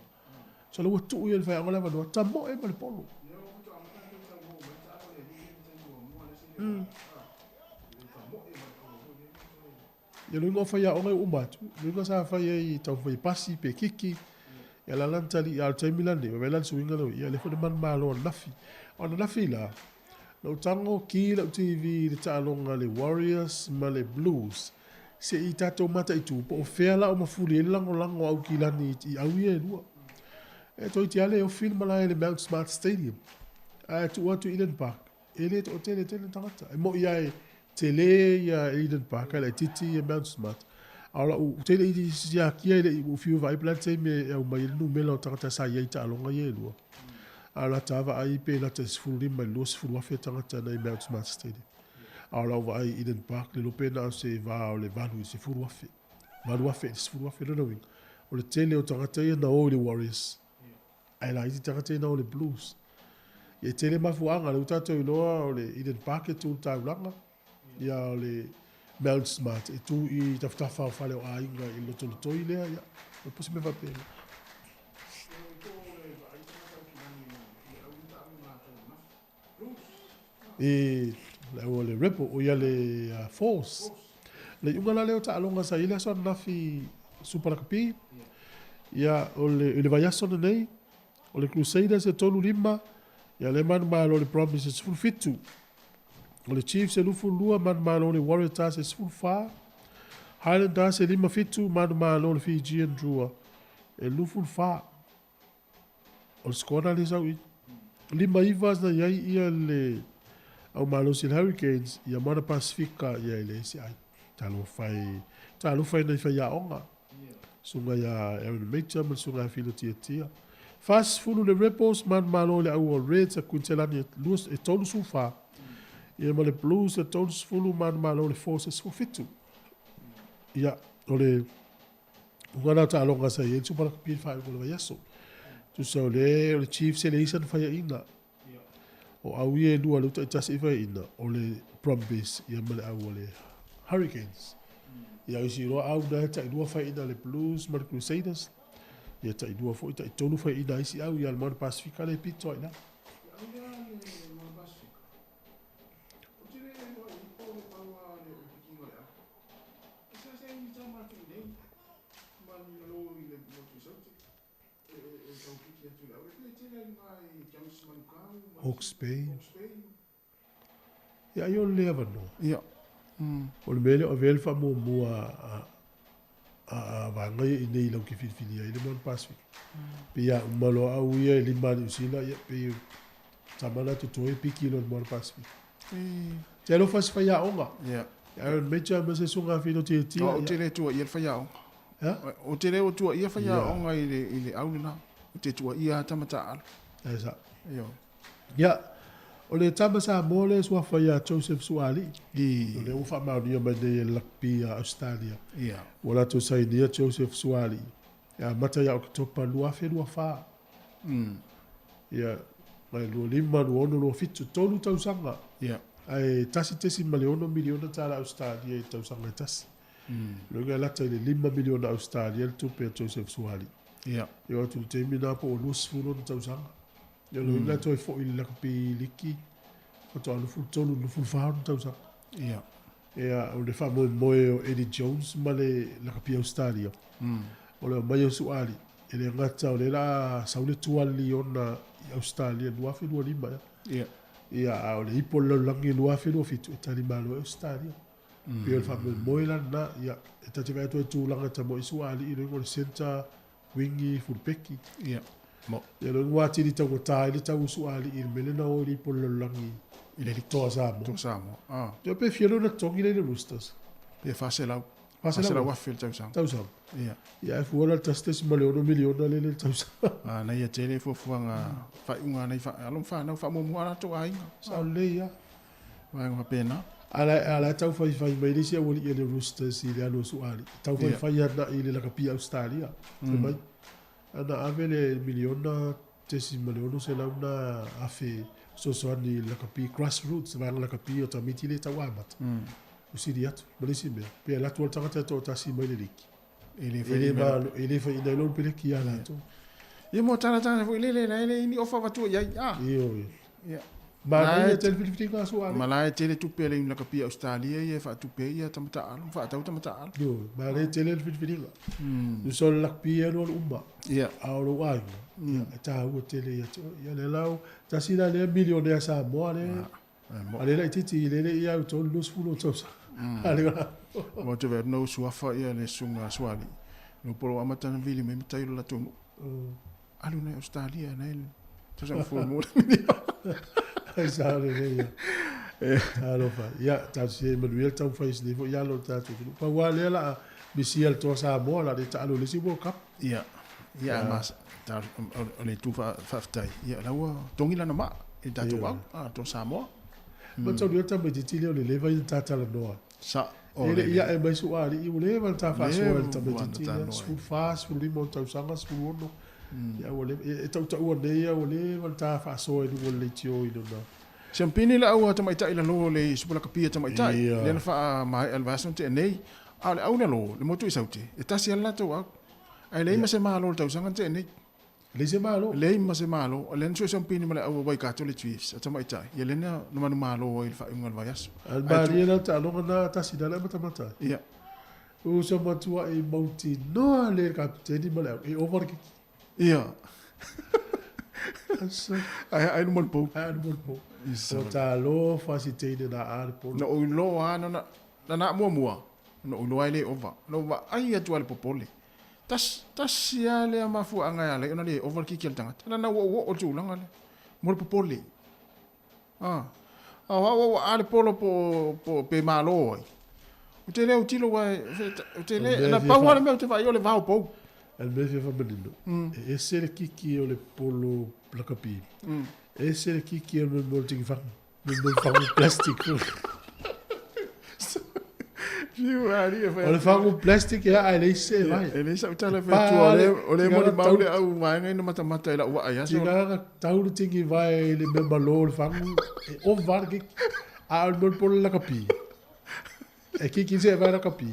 So le watu ia le faya onga le vanua. Tamo e male polo. Ia luinga o faya onga umatu. Luinga sa faya i tau faya pasi pe kiki. Ia la lantali ia altai milane. Ia velan suinga lau. Ia le fode man malo nafi. O na nafi la. Lau tango ki lau TV le taalonga le Warriors ma le Blues. Se i tato mata i tu. Po o fea la o mafuli e lango lango au ki lani i au ia e lua. E toi ti ale o filma la le Mount Smart Stadium. A tu watu Eden Park. E le to tele tangata. E mo ia e tele ia Eden Park. Ala titi e Mount Smart. Ala u tele i sia kia le u fiu vai plante me e u mai nu melo tangata sa ia i taalonga ia e lua. Ala tava ai pe la te sfuri mai lo sfuru afe tangata na i Mount Smart Stadium. Ala u vai Eden Park le lope na se va o le valu i sfuru afe. Valu afe, sfuru afe no wing. O le tele o tangata ia na o le Warriors. Ai la i tangata ia na o le Blues. Ia tele mafuanga le utato i loa o le Eden Park e tu taulanga. Ia o le Mount Smart e tu i taftafa o fale o ainga i loto le toi lea ia. O posi me va pena. E le o le repo o ia le force. Le unga la leo ta alonga sa ile so nafi super kapi. Ia o le vayaso nei. O le Crusaders e tolu lima. Ia le man malo le Promises full fitu. O le Chiefs e lufu lua man malo le Warriors e full fa. Highlanders e lima fitu man malo le Fijian drua. E lufu fa. O le squad le sau i. Lima ivas na iai ia le au malo si Hurricanes ia mana Pasifika ia ile si ai. Talofa nei fai ia onga. Sunga ia Aaron Mitchell sunga filo tia. Fast fulu le Rebels man malo le au Reds a Quintelani luas e tolu sufa. Ia ma le Blues e tolu fulu man malo le Forces for fitu. Ia o le ungana ta alonga sa ia tu para pil fai ko le yaso. Tu so le Chiefs e le isan fai ina. O au ia lua lu ta tasi fai ina o le Brumbies ia ma le au le Hurricanes. Ia isi ro au da ta lua fai ina le Blues ma le Crusaders. Ia ta idua fo ta tolu fa ina isi au ia le Pasifika le pito ina. Hawke's Bay. Ia yo leva no. Ia. O le mele o velfa mo a vanga i nei lau ki filfilia i le Mount Pacific. Pe ia umalo au ia i lima ni usila ia pe tamana tutoe piki lo Mount Pacific. Te alo fas faya onga. Ia. Aaron Mitchell ma se sunga fino tia. O tele tua ia faya onga. O te reo tua ia whaia onga i le aulina. O te tua ia tamata ala. Esa. Io. Ia. O le tama Samoa le sua whaia Joseph Suali. O le uwha mauni o mai nei lakpi a Australia. Ia. Wala to sai nia Joseph Suali. Ia mata ia o katopa lua whenua wha. Ia. Mai lua lima lua ono lua fitu tonu tausanga. Ia. Ai tasi maleono miliona tala Australia i tausanga i tasi. Lunga lata i le 5 miliona Australia le tupe a Joseph Suali. Ia. Ia tu te mina po o lus fulo na tausanga. Ia lunga toi fo i lakapi liki. O to anu ful tonu nu ful whahau na tausanga. Ia. Ia o le wha moe o Eddie Jones ma le lakapi Australia. O le mai o Suali. E le ngata o le la saule tuali ona i Australia lua whenua lima. Ia. Ia o le ipo laulangi lua whenua fitu e tani malo e Australia. Pio le whamoe moe lana, ia, e tati vai atoe tūlanga ta mo i Suali i ringo le senta wingi fulpeki. Ia. Mo. Ia lo ngwati ni tau ngata i le tau Suali i le melena o le ipo laulangi i le toa Samoa. Toa Samoa. Ia pe fielo na tongi le Roosters. Ia whaselau. Whaselau wafil tau Samoa. Tau Samoa. Ia. Ia e fuala tastes maleono miliona le tau Samoa. Na ia tele fuanga whaiunga nei along whanau whamomua na tō ainga. Sao le ia. Wainga pena. Ala tau fai mai le sia wali i le Roosters i le alo Suali. Tau fai ana i le lakapi Australia. Mai. Ana ave le miliona tesi maleono se launa afe sosoani lakapi grassroots. Vanga lakapi o tamiti le tau amata. Usiri atu. Malisi mea. Pea latu al tangata to tasi mai le liki. Ele fai ina ilon pele ki ala to. Ia mo tana fo ile ini ofa watu ia. Iyo. Ia. Malai te filifika Suali. Malai te le tupe le lakapi Australia ia fa tupe ia tamata al. Fa tau tamata al. Yo, malai te le filifika. Nu sol lakpi no umma. Ia. Auro wai. Ia. Ta u te le ia le lau. Ta sina le milione Samoa le. Ale la titi le ia u tol los fulo tosa. Ale. Mo te ver no suafa ia le sunga Suali. No polo amata na vili me tai la tu. Alu na Australia na ele. Tosa fu mo. Ai sa le ia. Talofa. Ia ta se Manuel tau fais ni fo ia lo ta tu. Pa wale la bisiel to Samoa la de ta lo le si World Cup. Ia. Ia mas ta le tu fa tai. Ia la wa tongi la na ma. E ta tu wa to Samoa. Ma tau dia ta me ti le le vai ta ta la noa. Sa ele ia e mai Suali i ule va ta fa so el ta me ti sul fast sul limo tau sanga sul ono. Ia ole e tau tau ne ia ole va ta fa so e le tio i no. Champini la au ta mai tai la lo le supula kapia ta mai tai. Le na fa mai elvason te nei. Ale au na lo le motu i sauti. E tasi ala to au. Ai le ma se malo tau sanga te nei. Le se malo. Le ma se malo. Le nso champini ma le au vai ka to le Chiefs. Ta mai tai. Ia le na no manu malo il fa ungal vaias. Al bari na ta lo na tasi dala mata. Ia. O so matua e mauti no le kapteni ma le e over ki. Ia. Ai no molpo. Ai no molpo. So ta lo facilite na ar po. No lo ana na mua. No lo ai le over. No va ai atu al popole. Tas ya le mafu anga le ona le over ki kel tanga. Na wo o tu langa le. Mol popole. Wa al polo po pe malo. O te le o tilo wa o te le na pa wa me o te vai o le va o po. El me fa menino. E se le kiki o le polo plakapi. E se le kiki o le molti fa. Me fa un plastic. O le fa un plastic ya ai le se vai. Ele sa tala fe tu o le mo maule au mai ngai no mata ila wa ya. Tinga tau tingi vai le me malo le fa o vargi al mol polo la kapi. E kiki se vai la kapi.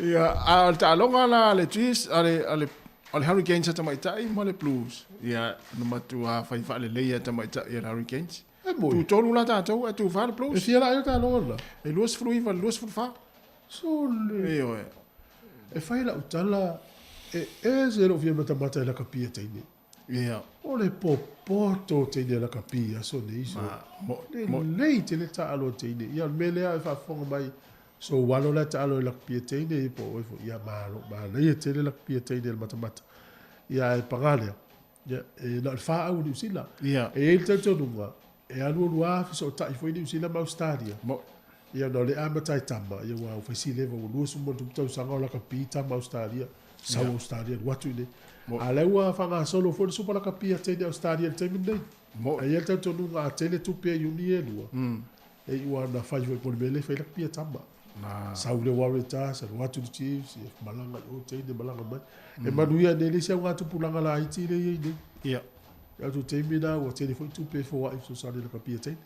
Ia al ta longa la le Chiefs ale Hurricanes ta mai tai mo le Blues. Ia no matu a fai fa le leia ta mai tai ia Hurricanes. Tu tolu la ta tu tu fa le Blues. E fia la ta longa. E luas fruiva luas fa. Sole. Io e fai la utala e zero via mata la capia tini. Ia. O le popoto tini la capia so ne iso. Mo lei te le ta alo tini. Ia mele a fa fonga mai. So walo la ta alo la capia tini po ia malo. Ma lei te le la capia tini mata. Ia e pagale. Ia e la fa au ni sila. Ia. E il te tonunga. e alua fiso tai foi ni usila ma Australia Mo. ia no le amatai tama ia wa fasi leva o lua sumo tu sanga la kapita ma Australia sa Australia watu ne ale wa fanga solo fo super la kapia te de Australia te min Mo. e ia te tonu nga tele tu pe uni e lua e wa na fa jo por mele fa la kapia tama sa ule wa reta sa watu ti chiefs e malanga o te de malanga mai e manuia nele se wa tu pulanga la iti le ye Ia. ya tu te mina o te foi tu pe fo wa so sa le kapia te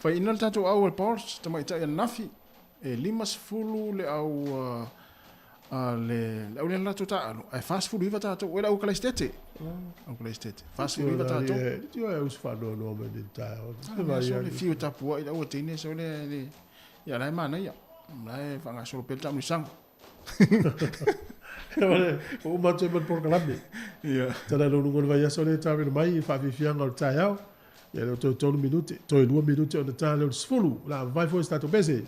Fai ina tatou au e Paulus, ta mai tai nafi, e 5 le au le au le lato ta alo. E fast food iwa tatou, e au kalaistete. Au kalaistete. Fast food iwa tatou. Tio e us fa no me de ta. So le fiu tapua i au tine so le ia lai mana ia. Lai fanga solo pel tamu sang. O mato me por calambe. Ia. Tana no ngol vai so le ta mai fa fi fianga o ta ia. Ia le to 2 minute, to 2 minute o ta le sfulu. La vai fo stato bese.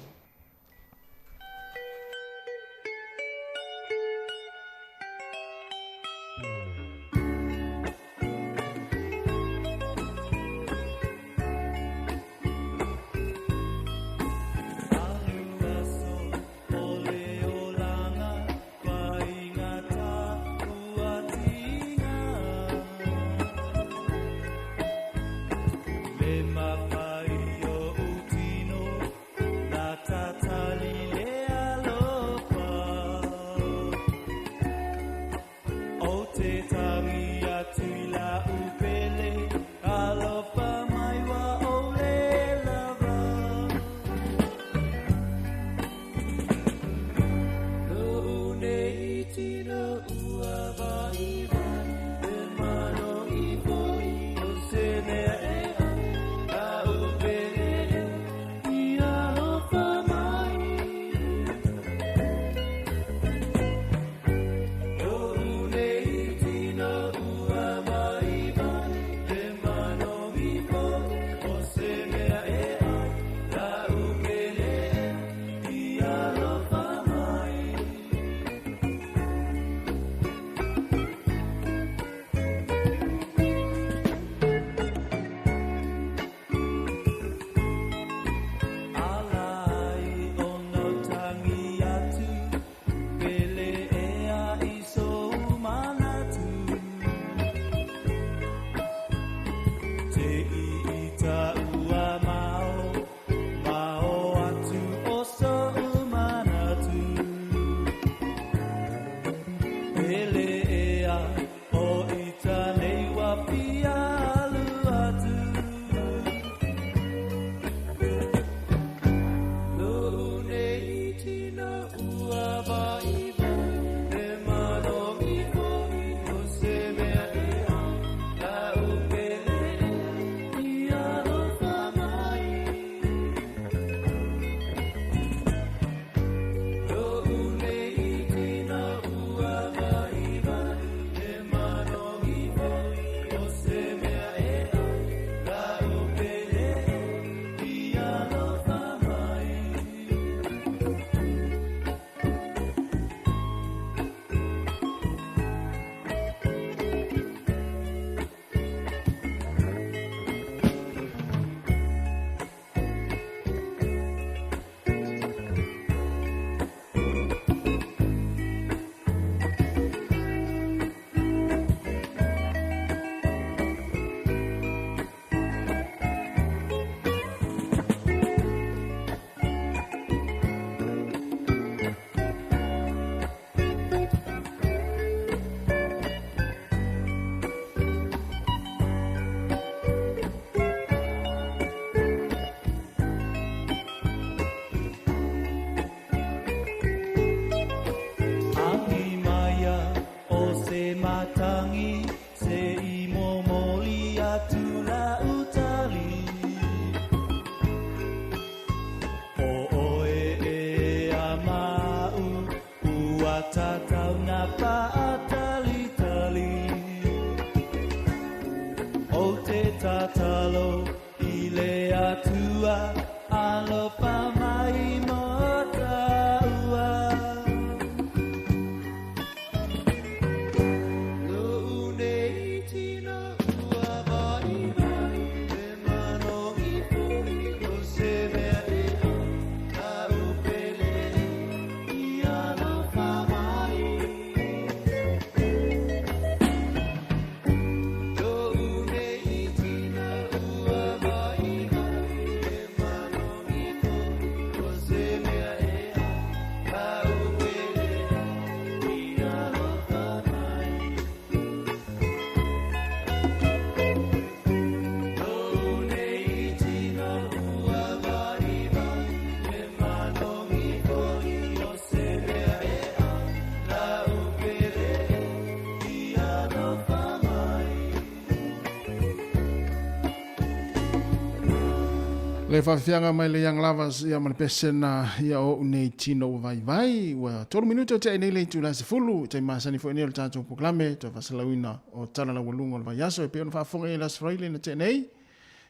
Le whawhianga mai le young lovers ia mana pesena ia o unei tino vai vai wa 12 minuto te nei le tula se fulu te masani fo nei le tato proklame te vasalawina o tala la walunga le vai yaso e pe on whafonga i las fraile na te nei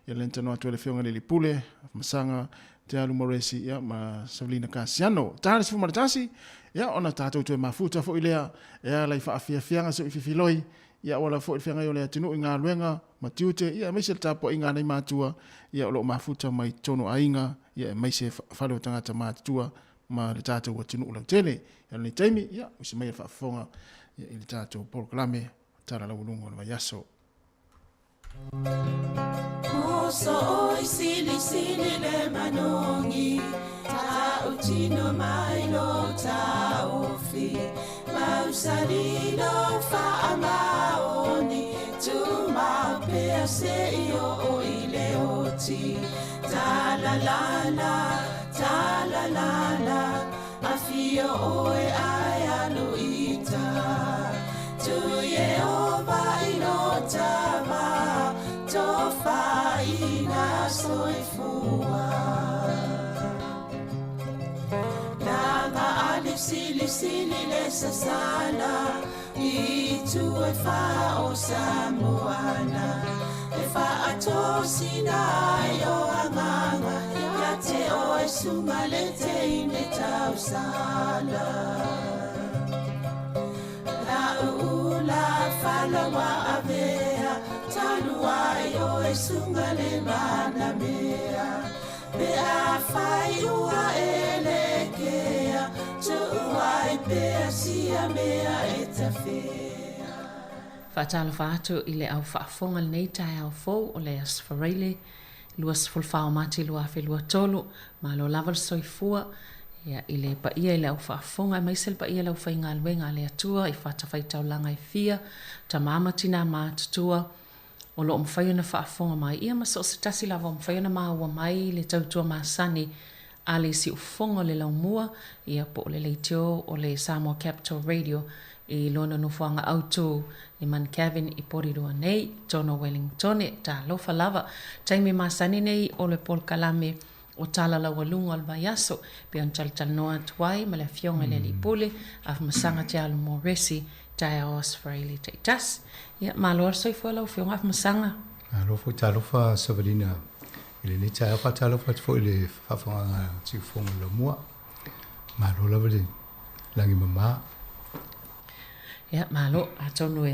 ia le ntano atu le whionga le lipule masanga te alu moresi ia ma Savelina Kasiano tala se fumaratasi ia ona tato tu mafuta fo ilea ia lai whaafianga so ififiloi ia wala fo whianga yo le atinu inga luenga matiute ia mai se tapo inga nei matua ia lo mafuta mai tono ainga ia mai se falo tangata matua ma le tata wa tinu la tele ia le taimi ia usi mai fa fonga ia le tata proclame tara la ulungo le yaso Moso oi sili le manongi ta utino mai lo ta ofi Mausalino fa amaoni tu ma pese io o ile oti ta la la afio oe ayalo ita tu ye ova inotama to fa ina soifua Sili le sasana I tu e fa o Samoana E fa ato sina yo amanga Ya te o e suma le te ine tau sala La ula fala wa avea Talua yo e sunga le mana mea Pe a fai ua elekea Talofa atu I le au whaafonga nei tai au fou o le asfareile luas fulfao mati lua fe lua tolu malo laval soifua ia I le pa ia I le au whaafonga mai sel pa ia lau whainga alwenga le atua I whatawhai taulanga I fia ta mamatina mātutua o lo mwhaiona whaafonga mai ia maso se tasi lava mwhaiona maua mai le tautua masani ale si ufongo le laumua ia po le leitio o le Samoa Capital Radio I lona nufuanga auto I man Kevin I porirua nei tono Wellington Talofa lava taimi masani nei o le pol kalame o tala la walunga al vayaso pe on tal noa tuai ma le fionga le lipule af masanga te alu moresi tai os fraile te tas ia malo soifua la fionga af masanga Talofa Talofa Savelina Ile ni tai fa Talofa fo ile fa fa ti fonga lo mua malo la vele langi mama ia malo atonu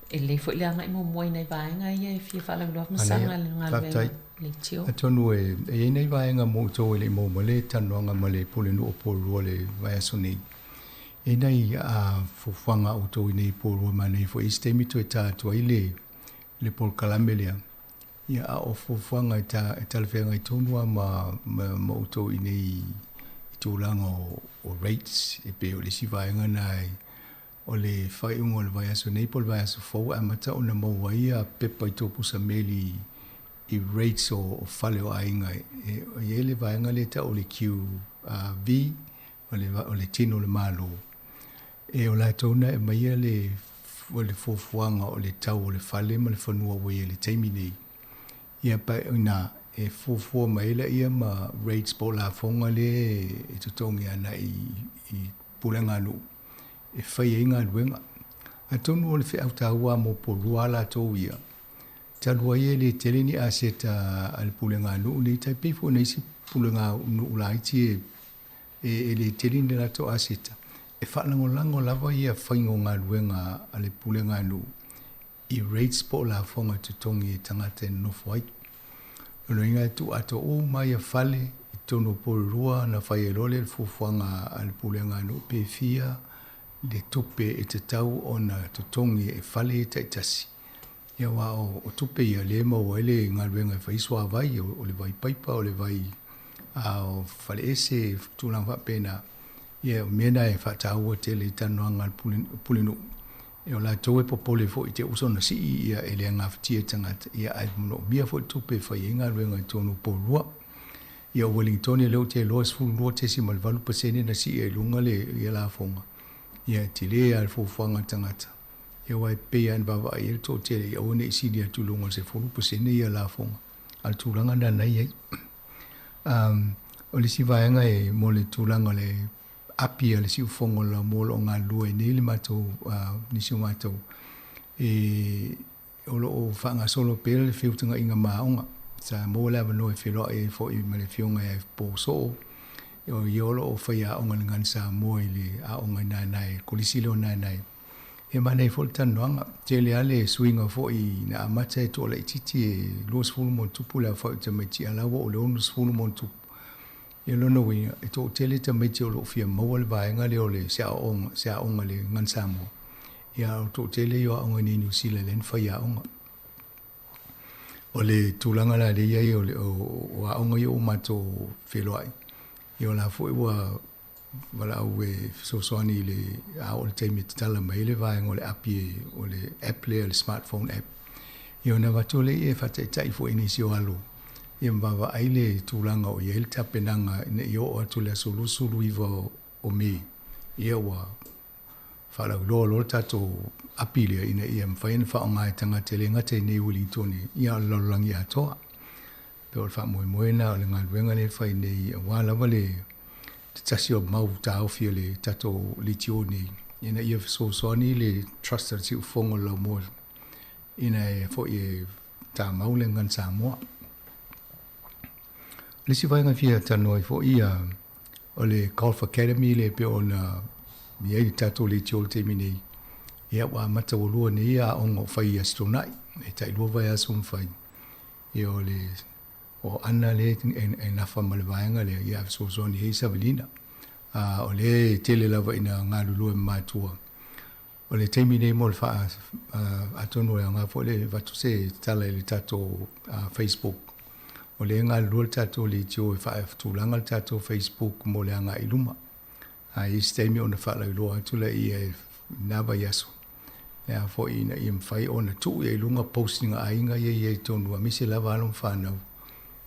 ele fo ile ngai mo moi nei vai ngai ia fi fa la lo masanga le ngai le tio atonu nei vai nga mo to ile mo mole tano nga mole pole no po role vai soni nei a fo fanga auto nei po ro mane fo istemi to ta to ile le pol kalamelia ia a ofo fanga ta talfenga tonua ma auto nei tūlanga o rates e pe o le sivaenga nai o le whai ungo le vai aso nei pol vai aso fau a mata o na mauaia pepa I tōpu sa meli I rates o whale o ainga e le vaenga le ta o le QV o le tino le malo e o la tōna e maia le fofuanga o le tau o le whale ma le whanua wei le taimi nei ia pa una e fofua maila ia ma rates po la fonga le e tutongi ana I pulenga nu e whai inga luenga a tonu o le whi autaua mo po ruala tō ia talua ia le teleni a seta al pulenga nu nei tai pifo nei si pulenga nu ulaiti e le teleni la tō a seta e whanangolango lava ia whaingo ngā luenga ale pulenga nu I rates po la fonga tutongi e tangata nofo ai no inga tu ato o mai a fale I tono po rua na whai e role le fufuanga al pulenga nu pe fia le tupe e te tau o na tutongi e fale e taitasi ia wa o tupe ia le ma o ele ngā ruenga e whaiswa vai o le vai paipa o le vai o fale ese tūlang whapena ia mena e whatau te le tanoanga al pulenu e o la tau e popole fo I te usona si ia e le ngawhatia tangata ia ai muno mia fo tupe whai e ngā ruenga I tono po rua ia Wellington e leo te loas fulu lua te si malvalu pasene na si e lunga le ia la fonga ia te le al fofuanga tangata ia wai pea an bava ai to te ia one isi dia tulunga se fulu pasene ia la fonga al tulanga na nei ai O le si vaenga e mo le tūlanga le api le si ufongo la mo lo ngā lua e nei le matou nisi o matou. E o lo o whanga solo pere le whiutanga inga maonga. Sa mo le avano e whiloa e fo i ma le whiunga e po so. O i olo o whaia onga le ngan sa mo i le a onga nai kolisi leo nai. E mana i fo le tanuanga. Te le ale swinga fo i na amata e tola i titi e luas fulu mon tupu le a whau te meiti alawa o le onus fulu mon tupu. E lono winga, e tō tele te meiti o lo fia maua le vaenga leo le sea onga le ngan sa mo. E a tō tele i o onga ni New Zealand len whaia onga. O le tūlanga la le iai o a onga i o mato wheloai. I o la fo i wala au e fisosoani le a o le teimi te tala mai le vaenga o le api o le app le smartphone app. I o na watu le e whata tai fo inisi o alo. I mbawa aile tūlanga o iei tapenanga i o atu le sulu iwa o me. I wa whala uloa tato apilia ina i mwhaina wha o ngai tanga te le ngate nei Wellingtoni i a lalolangi atoa. Peo le wha moena o le ngā ruenga le whai nei a wālawa le te tasi o mau tāo fia le tato li tio nei. Ina i a fisosoani le trusted si ufongo lau mo. Ina e fo i tā mau le ngan Samoa. Le si vaenga fia tano i fo ia o le Golf Academy le pe ona mi ai tato le tio te minei. Ia wa mata o lua nei a ongo whai astronai. E tai lua vai aso mwhai. Ia o le o ana le e nafa ma le vaenga le ia so ni hei savelina. O le tele lava ina ngā lulua mātua. O le teimi nei mo le wha atono e ngā fo le vatu se tala le tato Facebook. O le ngā lua tato le tio e wha tūlanga le tato Facebook mo le anga iluma. I teimi o na wha la iloa tula i e nava yaso. Ea fo ina i mwhai o na tu e ilunga postinga a inga i e tonu a misi lava alum whanau.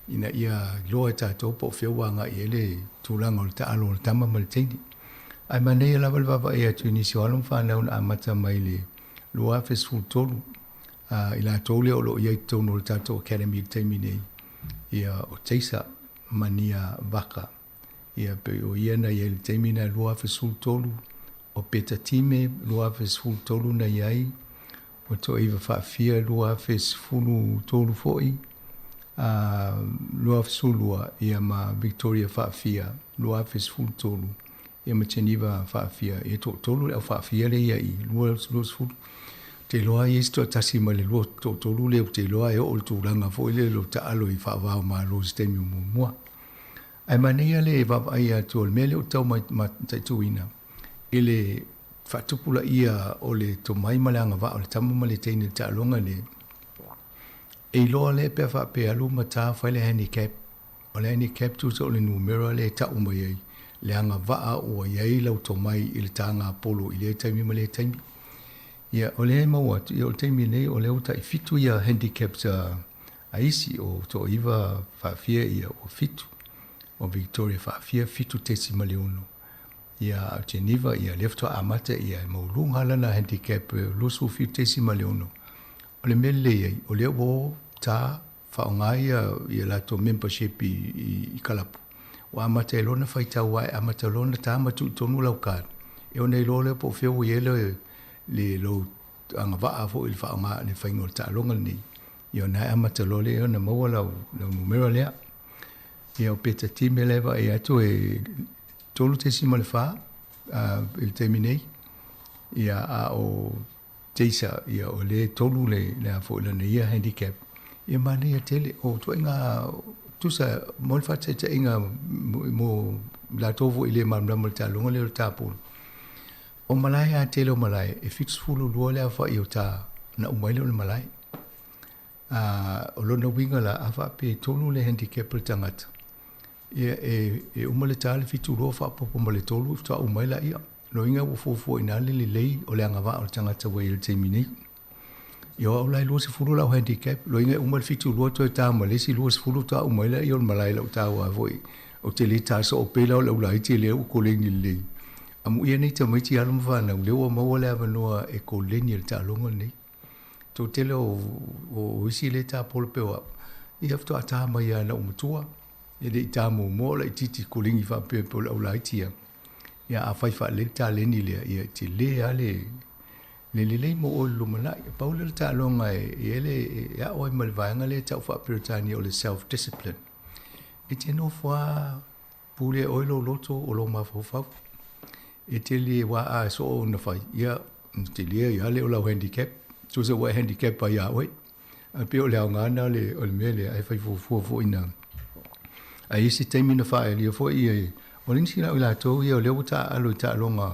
Ina ia loa tato po whiawanga i ele tūlanga o le taalo o le tama ma le teini. Ai manei e lava le vava e atu inisi o alum whanau na amata mai le loa festival tolu. I la tole o lo i e tonu o le tato Academy teimi nei. Ia o teisa mania vaka. Ia pe o ia na i le teimi na loa festival tolu. O peta time loa festival tolu na iai. O to iwa whaafia loa festival tolu foi. Loa festival ia ma Victoria whaafia. Loa festival tolu. Ia ma Geneva whaafia. Ia to tolu au whaafia le iai. Loa festival. Te loa i esto tasi ma le loa to tolu le te loa e o le tūranga foi le lo ta alo i whaavao ma lo stemi mua. Ai manea le vava ai atu o le mele o tau ma taituina. Ile whatupula ia o le to mai malanga wa o le tamu ma le teine ta alonga le. E loa le pe wha pe alu ma ta whai le handicap. O le handicap tu so le numero le ta umai ai. Le anga waa o iai lau to mai i le tanga polo i le taimi ma le taimi. Ia o le maua i o le taimi nei o le uta i fitu ia handicaps a isi o to iwa whaafia ia o fitu. O Victoria whaafia fitu tesi ma le uno. Ia Geneva ia lefto amata ia maulunga lana handicap losu fitu tesi ma le uno. O le mele iai o le o ta whaongai ia lato membership i kalapu. O amata e lona whaitau wai amata lona ta amatu tonu laukar. E o nei lo le po whio iele le lo anga waa fo il whaonga le whaingol ta alonga nei. Ia nai amata lo le o na maua lau numero lea. Ia o peta time lewa e atu e tolu tesi ma le wha il temi nei. Ia a o teisa ia o le tolu le a fo ila nei ia handicap. Ia mane ia tele o tua inga tusa mo le whata ita inga mo la tovo ile mamlamal ta alonga le o tāpolo. O malai a tele o malai, e fix fulu lua lea wha i o tā na umaile o le malai. O lona winga la a wha pe tolu le handicap le tangata. Ia e umale tā le fitu lua wha popo ma le tolu i ta umaila ia. Lo inga o fofo ina le lei o le anga wha o le tangata wa i le teimi nei. Ia o lai lua se fulu lau handicap. Lo inga umale fitu lua toi tā malesi lua se fulu ta umaila ia o le malai lau tā wa voi. O te le tā so o pela o lau lai te le u koleni lei. Amu ia nei tamaiti alum whanau, leo maua le awanoa e ko leni le ta alonga nei. Tō tele o isi le ta polo pewa. I hafto a tā mai ana umatua. e le ta mo mo le titi kulingi fa pe po la ulaitia ia a fai fa le ta le ni le ia ti le ale le mo o lu mana pa le ta longa e le ia o mal vanga le ta fa pritani o le self discipline e te no fa pule o lo loto o lo ma fa e te le wa a so na fa ia te le ia le o la handicap tu se wa handicap pa ia we a pe o le ngana le o le mele ai fai fo ina ai si te mina fa le fo ia o le sina o la to ia le uta alo ta longa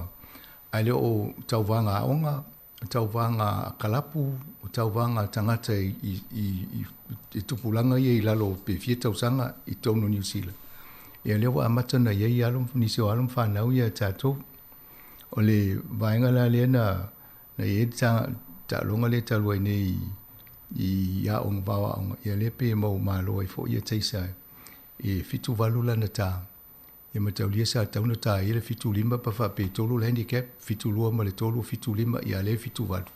ai le o tau vanga onga tau vanga kalapu o tau vanga tangata i tupulanga i lalo pe fie tau sanga i tono New Zealand ia le wa matana ia alum ni se alum fa na ia tato o le vainga la le na ia ta longa le ta loi nei i ya on vawa on ia le pe mo malo i fo ia taisa e fitu valula na ta ia mataulia sa tauna ta ia le fitu lima pa fa pe tolu le handicap fitu lua ma le tolu fitu lima ia le fitu valu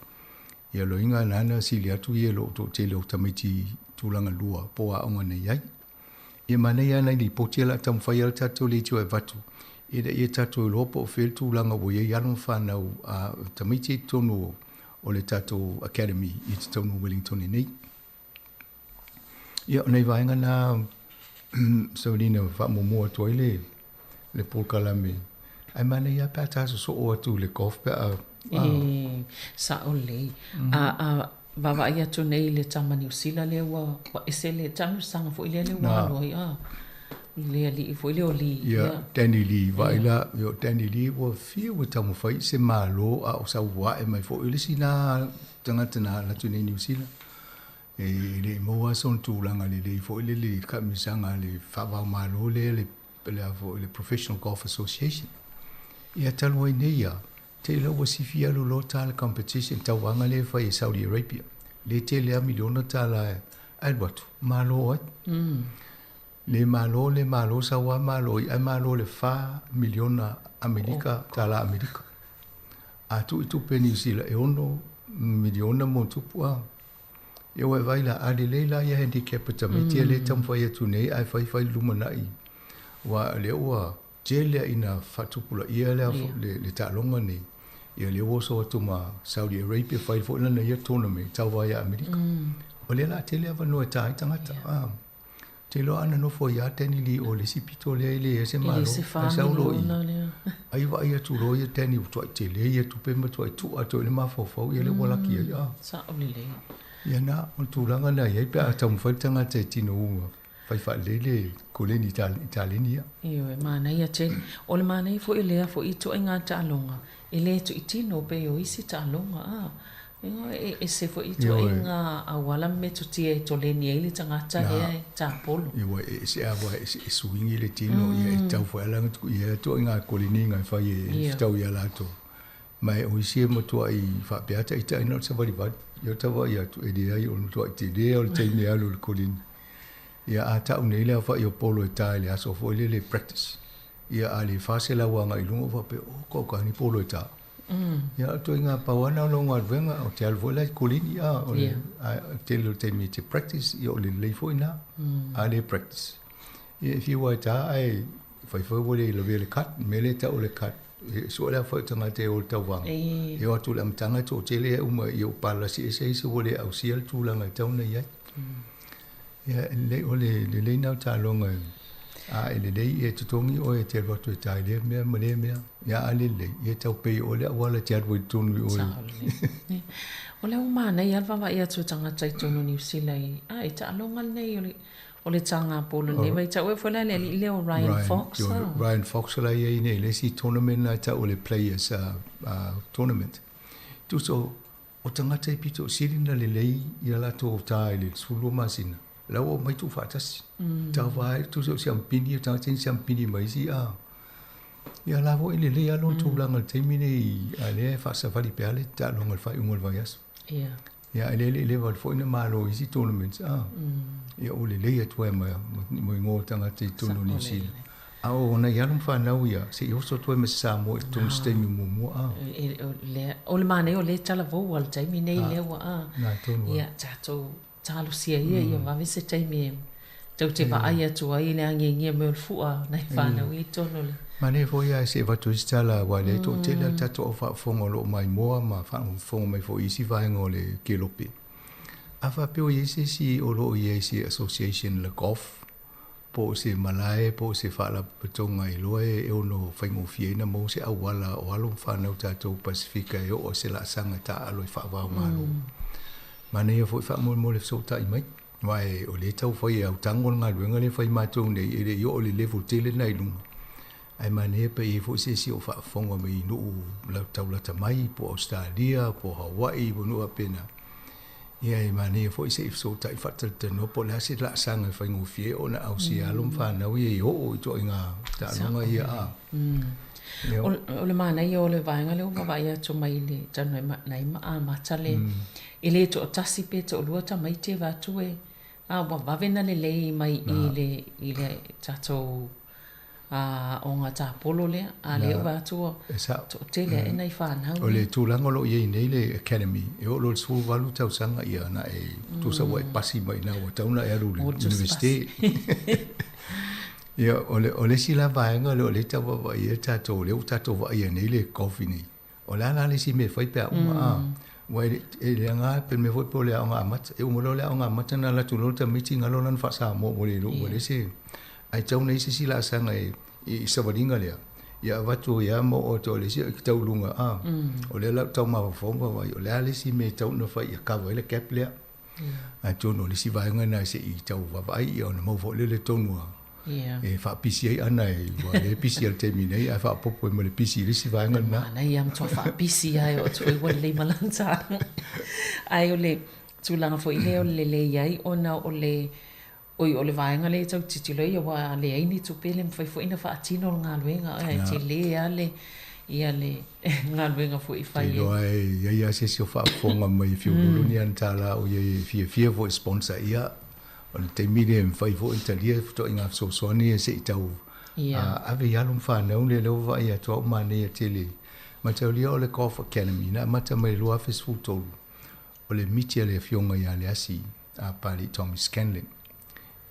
ia loinga nana sili atu ia lo to te lo tamaiti tulanga lua po a onga nei ai ia mana ia nei li potia la tam fa ia tatu le tu e vatu ia tatu lo po fel tulanga wo ia ia no fa na tamaiti tonu o le tatu academy i te tonu Wellington nei ia nei vainga na saudina fa mo toile le polkalame ai mana ia pa ta so o tu le golf pa sa ole a baba ia tu nei le tama New Zealand le wa ese le tama sanga fo ile le wa lo ia le ali fo ile oli ia Danny Lee vai la yo Danny Lee wa fi wa tamu fai se malo a o sa wa e mai fo ile sina tangata na la tu nei New Zealand e le mo son tu langa le fo ile le ka mi sanga le fa va malo le Professional Golf Association ia talo nei ia te lo wasi fia lo tal competition tau wanga le fa i Saudi Arabia le te le miliona tala Albert malo le malo sa wa malo ai malo le fa miliona Amerika tala Amerika a tu pe New Zealand e ono miliona mo tu pua e wa vai la adele la ia handicap tamiti le tam fa ia tu nei ai fa lumanai wa le wa jele ina fatupula ia le talonga ni ia le wo so to ma Saudi Arabia fai fo na ia tournament tau vai Amerika o le la tele va no tai tangata te lo ana no fo ia teni li o le sipito le se malo sa lo ai va ia tu lo ia teni to tele ia tu pe ma tu ato le ma fo ia le wala ki ia sa o le ia na o tu langa na ia pe atam fa tangata tino fai fa lele koleni italiania io mana ia te o le mana i fo ile fo i to inga talonga ele to itino pe o isi talonga e se fo i to inga awala me to tie to le ni ile tangata e ta polo io se ava e swingi le tino ia tau fo ala ia to inga koleni nga fai e tau ia lato mai o isi mo to ai fa beata ita ino se vali va io tava ia to e dia io to te dia o te ni alu koleni ia ata unei le fa io polo eta le aso fo le practice ia ali fase la wanga i lungo fa pe ko ka ni polo eta ia to inga pa wana no nga venga o te alvo la kolini ia o te mi te practice io le fo ina ali practice if you were ta ai fa fo le le cut mele ta o le cut so la fa tanga te o ta wanga io tu la mtanga to te le uma io pala si se so le au siel tu la nga tauna ia ia le nau talonga a le e tutongi o e te roto e tai le mea ia ale le e tau pei o le wala te atu i tonu o o le umana i alva va ia tu tanga tai tonu New Zealand a e talonga nei o le tanga polo nei vai tau e fola le o Ryan Fox Ryan Fox la ia nei le si tournament na tau le players tournament tu so o tanga tai pito sirina le lei ia la to tai le sulu masina la o mai tu fatas ta vai tu so champini ta tin champini mai si ia la vo ile le alon tu langa termine ale fa sa vali pele ta longa fa ungol vaias ia le va fo ina malo isi tournament ia o le tu mo ngo tanga te tonu ni si o na ia non fa na ia se io so tu me sa mo tu stemi mo o le mane o le tala vo al termine le wa ia ta to talo sia ia va vese taimi tau te vai atu ai le angengia me fua nei whanau I tono le. Mane fo ia se watu stala wa le to te le tato o whaafonga lo mai moa ma whaafonga mai fo isi vaenga le kelope. A whapeo isi si o lo isi association le golf. Po se malae, po se whaala patonga I loe e ono whaingo fiena mo se awala o alo whanau tato Pasifika e o se la sanga ta alo I whaavao malo. Mane ia fo I wha mo le sota I mai. Wai o le tau whai au tango ngā luenga le whai mātou nei e re I o le level tele nei lunga. Ai mane pa I fo se si o whaafonga mai nuu lau taulata mai po Australia, po Hawaii, po nua pena. Ia I mane fo se ifso ta I whatalta no po le se la sanga whaingo fie o na au si alum whanau I o I to inga ta lunga ia a. O le mana I o le vaenga le o wawai atu mai le tanu nei maa matale. I le to tasi pe to lua ta mai te watu e. A wawena le lei mai I le tatou o ngā tāpolo lea, a leo wātua to te lea e nei whanau. O le tūlanga lo iei nei le academy, e o lo le sulu walu tau sanga ia na e tūsa wa e pasi mai na o tauna e aru le universite. Ia, o le sila vaenga le o le tau wa ia tātou, leo tātou wa ia nei le kofi nei. O le ala le si me whai pia uma a. Wai e le ngā pe me whai po le au ngā mata, e umolo le au ngā mata na la tūlo ta miti ngalo nan whasa mo le lu, o le se. Ai tau nei se sila sanga I savaringa lea. Ia watu ia mo o to le si ki tau lunga a. O le lau tau mawa whonga wai. O le ale si me tau na whai ia kawa ele cap lea. A tono le si vaenga na se I tau wawai ia ona mau fo le tonua. E wha pisi ai ana e wa le pisi al te minei. A wha popo e mo le pisi le si vaenga na. Mana ia mtua wha pisi ai o tu e wale le malanta. Ai o le tūlanga fo I leo le iai ona o le Oi o le vaenga le tau titilo ia wa le aini tupele mwhai fo ina wha atino ngā luenga e te le ale ia le ngā luenga fo I whai e. Tilo ai ia se si o whaafonga mai whiululu ni antala o ia fia fo sponsor ia o le teimire mwhai fo Italia fito I ngā sosoani e se I tau ave ialum whanau le leo wa ia tua umane ia tele ma tau lia o le Golf Academy na mata mai lua festival tolu o le mitia le fionga ia le asi a pali Tommy Scanlon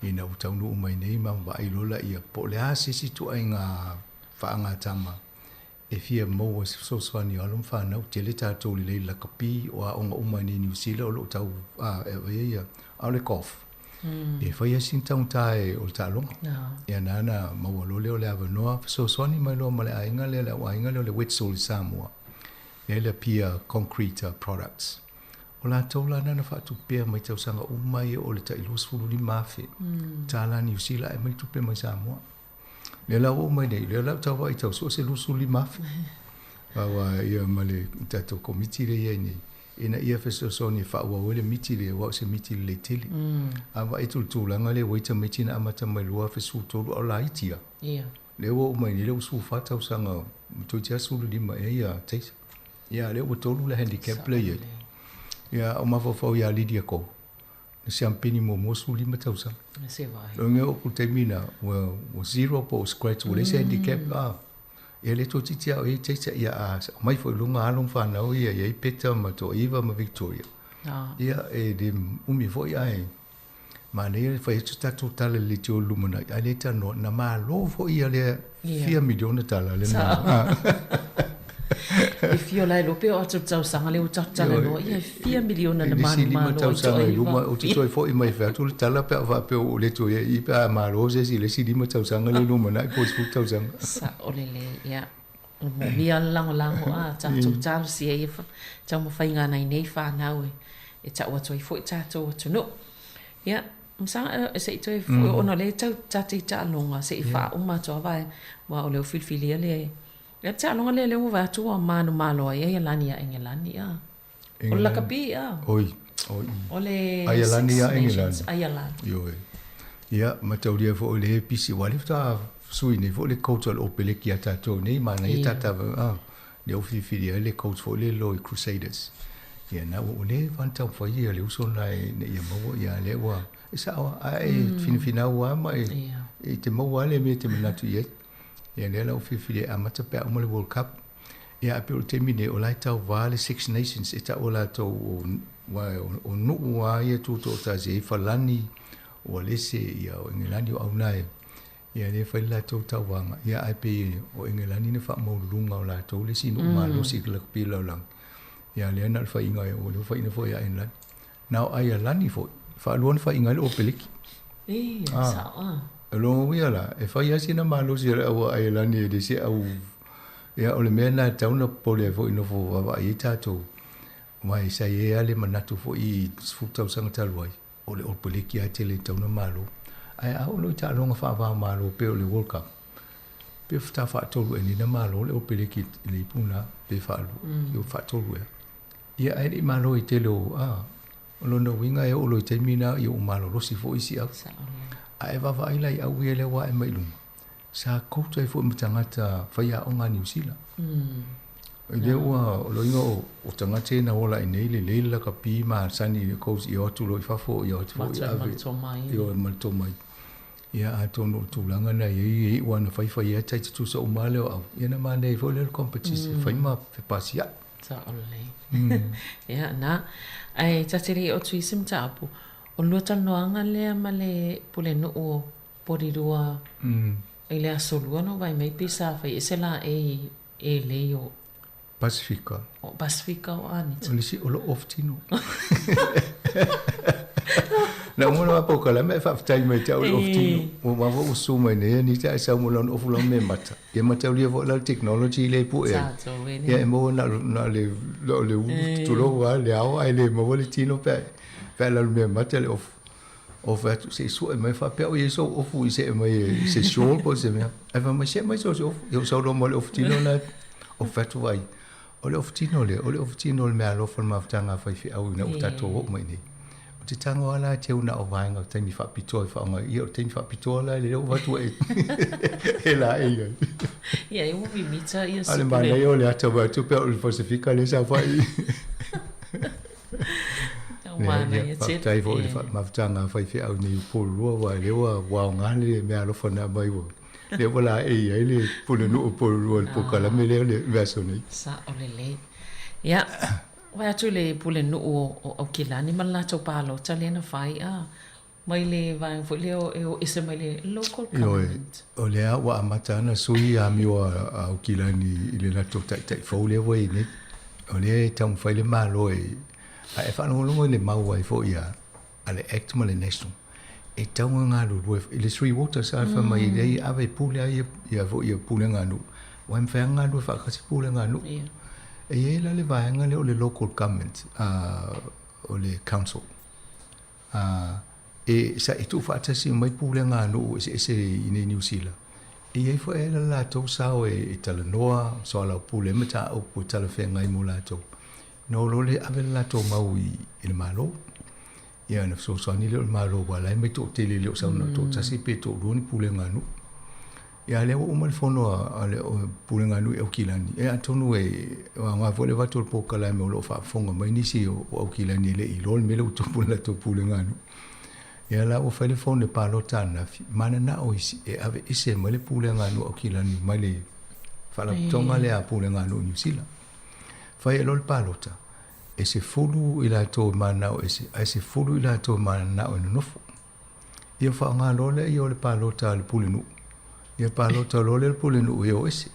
Ina utaunu umai nei ma vai lola ia po le asisi tu ai ngā whaanga tama. E fia mo so swani alum whanau te le tātou li lei lakapi o a onga umai nei New Zealand o lo tau e ia au le kof. E whaia sin taun tae o le tālonga. Ia nana maua lole o le awanoa so swani mai loa ma le ainga le ainga le Wetzel I Samoa. E le pia concrete products. O la tola nana whaatu pia mai tau sanga umai o le tai luas fulu ni mawhi. Tāla New Zealand e mai tupe mai Samoa. Le lau umai nei, le lau tau wai tau so se luas fulu ni mawhi. Wawa ia ma le tato komiti le ia nei. Ina ia feso soni whaua wele miti le wau se miti le tele. Awa e tulanga le waita miti na amata mai lua fesu tolu o la itia. Le wa umai nei le usu whatau sanga mtoitia sulu ni ma e ia teisa. Ia le wa tolu le handicap le ia. Ia o mawhawhau ia lidia ko. Na siampini mo mosu lima tausa. Se vai. O nge o ku te mina, o zero po scratch, o le se handicap, ia le to titi au e teisa ia a, mai fo ilunga alung whanau ia i peta ma to Eva ma Victoria. Ia e de umi fo ia e, ma ne ia whai tatu tala le teo lumana, a le tano, na maa lo fo ia le 4 miliona tala le na. E fio lai lope o atu tau sanga le utatala no ia 4 miliona na manu malo tau sanga I luma o te toi fo I mai whea tulu tala pe awa pe o le toi I pe a malo se si le si lima tau sanga le luma na I po isfu tau sanga sa o le ia o mo mia lango a tatu tau si e tau mo whainga nei nei whanau e tau atu I fo I tatu atu no ia msanga e se I toi fo ona le tau tati talonga se I wha uma toa vai wa o leo filfilia le ia te alonga le leo watu o Malo ai e lani a Engelani a. O la kapi a. Oi. O le Ayalani a Engelani. Ayalani. Yo e. Ia matauria fo le pisi wale ta sui nei fo le coach o pele ki ata to nei mana I tata le ofifili le coach fo le Loi Crusaders. Ia na o le vanta fo ia le uso na ne ia mo ia le wa. Isa ai fina wa mai. E te mo wale me te minatu ye. Ia le lau whiwhire a matapea o le World Cup. Ia ape o te mine o lai tau wale Six Nations e ta o la tau o nuu a ia tūto o tazi e whalani o le se ia o Engelani o aunai ia le fai la tau tauanga ia ai pe o Engelani ne wha maurunga o la tau le sinu malo si kila pila lang ia le ana fai inga o le fai na foi a Engelani nau ai a lani foi wha aluan fai inga le o peliki sao Alongo ia la e fai asina malo si au ai lani e de se au ia o le mea na tau na pole foi no fo wa i tatou mai sa e ale manatu fo i futau sanga taluai o le opeleki a tele tau na malo ai au lo ta longa fa va malo pe o le World Cup pe fta fa tolu e ni na malo le opeleki le puna pe fa lu yo fa tolu ia ai ni malo i tele o lo no winga e o lo te mina i o malo lo si fo isi au ai va va ila i au ele wa e mai lu sa kouta e fo mtangata fa ia o nga New Zealand Ile ua lo inga o tangata na ola inei le leila ka pi ma sani ko i o tu lo i fafo i o tu i ave i o malto mai ia a tono tulanga na i wana fai fai e tai tu so umale o ia na mane i fo le competition fai ma fe pasia sa ole ia na ai tatiri o tu isim tapu o luta noanga le male pule no o porirua ile asolua no vai mai pisa fai esela e le o Pacifica. O Pacifica o anita. Ole si olo oftino. Na mo na po kala me fa tai me tau oftino. O ma vo usuma ne ni ta sa mo lon ofulo me mata. Ye mata le vo la technology le pu e. Ye mo na le tu lo va le au ai le mo le tino pe. Pe la me mata le of vat se so me fa pe o ye so ofu se me se show po se me. Ava me se me so yo so lo mo oftino na of vat vai. Ole oftino le mea lofa le mafutanga fai fi au na utato o mai nei. O te tango ala te una o vaenga o taimi whapitoa i whaonga i o taimi whapitoa la le o watu e. He la e iai. Ia e uwi mita i a Ale mana i o le ata watu pe o le Pasifika le sa whai. Wana i a te. Whaptai fo le mafutanga fai fi au nei pōrua wa le wa waonga le mea lofa na mai wa. Le wala e ai le pule no polu al pokala me le verso nei sa ole le ya wa tu le pule no o kilani man to palo tale na fai mai le vai fo le o ese mai le local government o le wa amata na sui a mi wa o kilani ile la to tai fo le wa ni o le tam fai le malo e fa no lo le mau wa fo ia ale act mal national e taunga ngā lulu e le Three Waters alfa mai rei ave pule ai ia vo ia pule ngā nu wa mwhea ngā lulu whakasi pule ngā nu e la le vaenga le o le local government o le council e sa e tu whaatasi mai pule ngā nu e se ine New Zealand e fo e la tau sao e tala noa so ala pule mata o po tala whea ngai mo la tau no lo le ave la tau mau i le Malo ia na so ni le Malo wala me to tele le sa no to sa si pe to roni pule nganu ia le o mal fono ale pule nganu e o kilani e atonu e nga vole va to po kala me lo fa fonga mai ni si o kilani le i lol me le to pule nganu ia la o fele fono pa lo tana mana na o isi e ave ise me le pule nganu o kilani mai le fa la tonga le a pule nganu New Zealand fa e lol pa lo ta e se fulu i la tō manao e se fulu i la tō manao e nofo. Ia wha ngā lole i o le pālota le pulinu. Ia pālota lole le pulinu e o ese.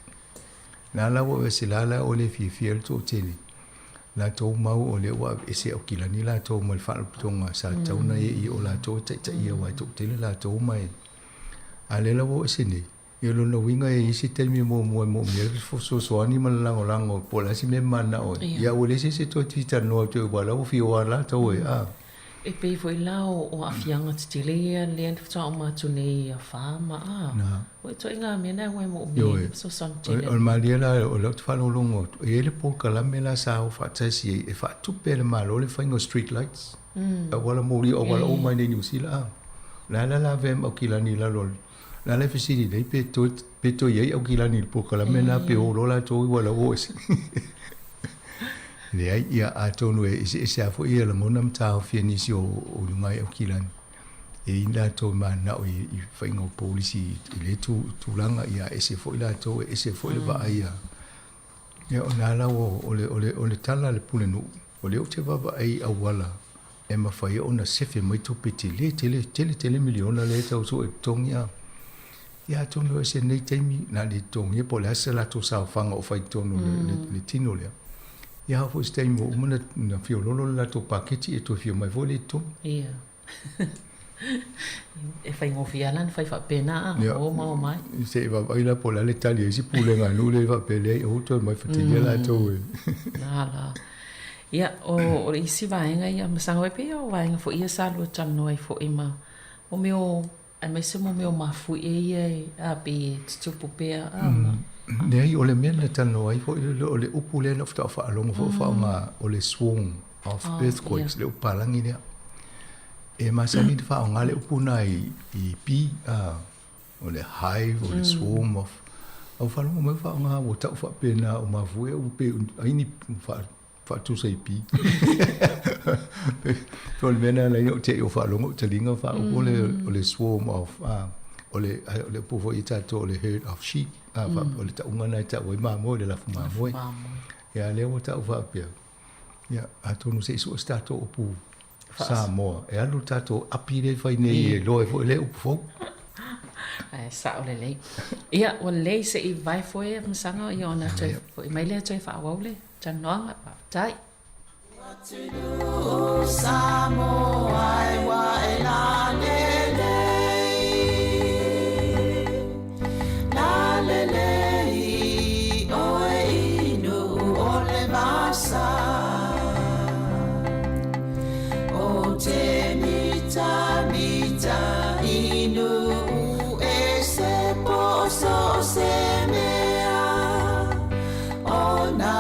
Nā lawa e se lala o le fia le tō tēni. La tō mau o le ua e se au kilani la tō mai whaalputonga sa tauna e i o la tō taita ia wai tō tele la tō mai. A le lawa e se nei. Ia lona winga e isi telmi mo mea fo soani ma lango po la si me mana o ia o le se to twitter no to wala o fi o la to e pe foi la o afianga te le le fa o ma tu nei a fa ma o to inga me na we mo so son tele o malia la o lo fa lo longo e le po kala me la sa o fa tsi e fa tu pe le malo le fa street lights wala mo ri o wala o mai New Zealand la vem o kilani la lol la le fisiri dei pe to ye au kilani po kala mena pe o lola to wala o ese le ai ia a tonu e se afo ia la mona mta o fieni si o lungai au kilani e ina to mana o i faingo policy le tu langa ia ese fo ila to ese fo le va ia ia ona la o le tala le pulenu o le o te baba ai au wala e mawhai ona sefe mai tupiti tele miliona le tau so e tongi a. Ia tonu e se nei teimi na le tongi e po le asa la to sa whanga o whai tonu le tino lea. Ia hafo i stei mo umana na whiololo la to paketi e to whio mai vo le tongi. Ia. E whai ngofi alan, whai whapena o mau mai. Se wa waila po la le tali e si pule ngā nule whapele e auto mai whatingia la tau e. Nala. Ia, o isi vaenga ia masanga pe o vaenga fo ia salu tano ai fo ima. O meo ai mai se mo meo mafu e a be tupu pe a. Nei o le mena tano ai fo o le upu le no fta fa longo fo fa nga o le swarm of earthquakes le upalangi le. E masani de fa nga le upu nai I pi o le hive o le swarm of o fa longo me fa nga o ta fa pena o mafu e upe ai ni fa tu sei pi. Tol mena la yo te o fa longo te linga fa o le swarm of o le povo ita to le herd of sheep fa o le ta unga na ta o ma mo le la fuma mo. Ya le o ta o fa pia. Ya a to no sei so sta to o pu Samoa. E alu ta to apire fa nei lo e fo le o fo. Sa o le lei. Ia o lei se I vai fo e masanga I ona te fo I mai le te fa o le. Tanoanga pa tai. Samoa e wa e la lele. La lele o e inu o le vasa. O te mita inu e se poso se mea. O na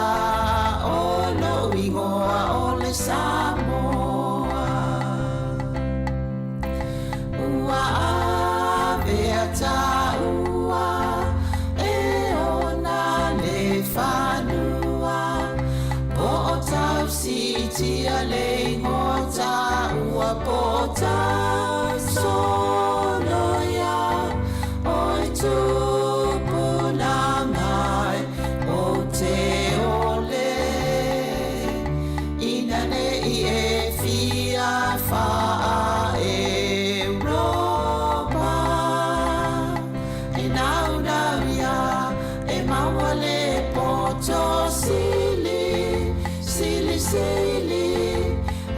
Samoa ua avea ua e ona le whanua po o tau sitia le ngota ua po o tau sonoia o e tupu na ngai o te ole fa Europa e nau ia e mawale poto sili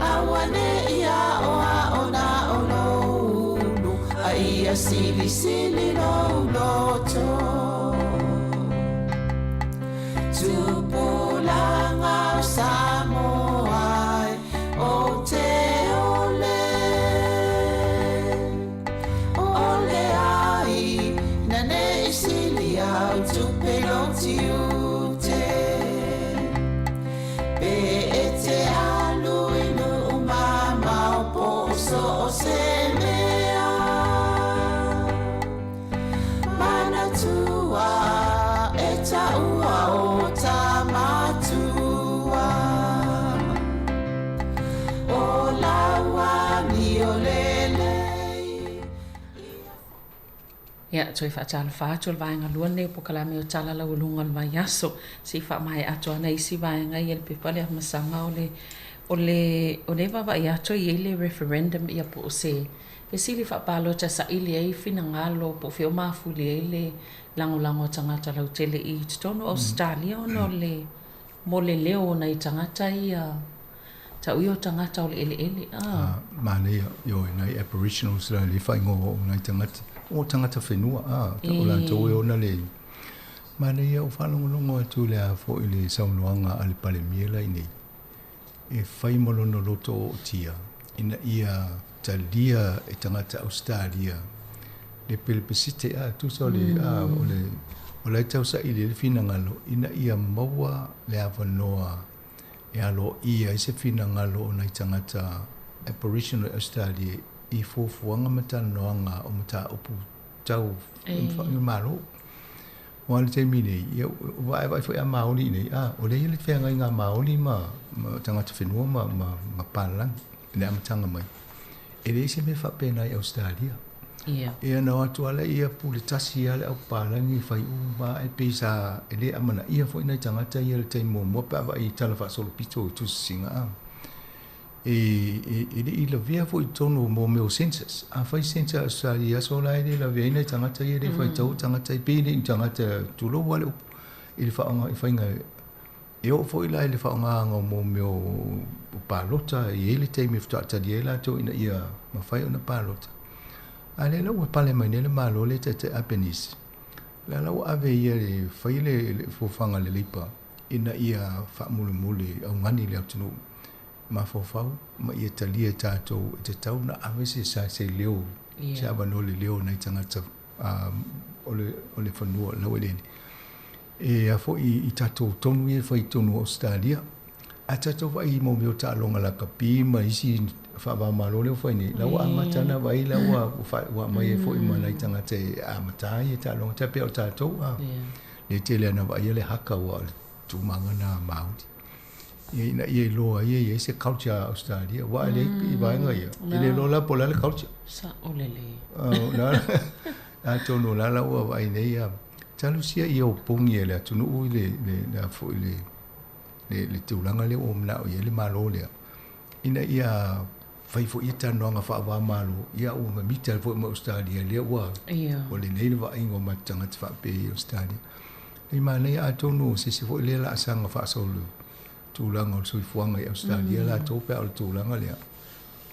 awane ia o ona ulu a ia sili no loto tupulanga Samoa o te Ia, toi whaatala whātua vaenga lua nei po kalame o tala lau lunga le mai aso. Si wha mai ato ana isi vaenga I ele pepale a masanga o le wawa I ato I ele referendum ia po o se. E sili wha palo ta sa ili ei fina ngalo po whio mafu li ele lango tangata lau tele I titono Australia ono le mo le leo na I tangata ia ta uio tangata o le ele. Mane yo nai Aboriginals la le whaingo o nai tangata. O tangata whenua, ta o lantou e ona le. Mana ia o whalongolongo atu le a fo I le saunoanga a le pale miela I nei. E whai malono loto o tia. Ina ia talia e tangata Australia. Le pelepesite a tusa o le o le tau sa I le finangalo. Ina ia maua le a wanoa e alo ia I se finangalo o nai tangata Aboriginal Australia. I fuanga matanoanga o mata upu tau Malo. Wale te mine, vai foi a Maoli nei. O le ile whenga I ngā Maoli ma tangata whenua ma palang. Ne amatanga mai. E le se me whapena I Australia. E ana atu ala ia pule tasi ale au palangi whai uma e pesa e le amana ia foi nei tangata ia le teimo mo pa I Talofa solo pito tu singa. I la vea fo I tonu mo meu census. A fai census Australia so la I la vea nei tangata I le fai tau tangata I pene I tangata tulo wale I le whaonga I whainga e o fo I la I le whaonga anga mo meu palota I ele teimi whaata di e la to ina ia mawhai o na palota. A le lau pale mai ne le malo le te apenisi. La lau ave ia le whai le fofanga le lipa ina ia whaamule mule au ngani le autunu. Ma fofau ma ia talia tātou te tau na ave se leo se abano le leo nei tangata o le whanua lau eleni e a fo I tātou tonu e whai tonu Australia a tātou whai mo meo tālonga la kapi ma isi whawa malo leo whai ni lau amatana wai lau wa mai e fo I ma nei tangata e amatai e tālonga te peo tātou le tele ana wai le haka wa tūmangana Māori ina ia loa ia se culture Australia wa le I vaenga ia ile lola pola le culture sa olele na a tono la la wa vai nei a talusia ia o pongi ele tunu ile na fo ile le tulanga le o mna o ile malo le ina ia fai fo ia tanonga fa va malo ia o ma mita fo mo Australia le wa o le nei va ingo ma tanga fa pe Australia I ma nei a tono se fo ile la sanga fa solo tūlanga o soifua I Australia la tōpe o tūlanga lea.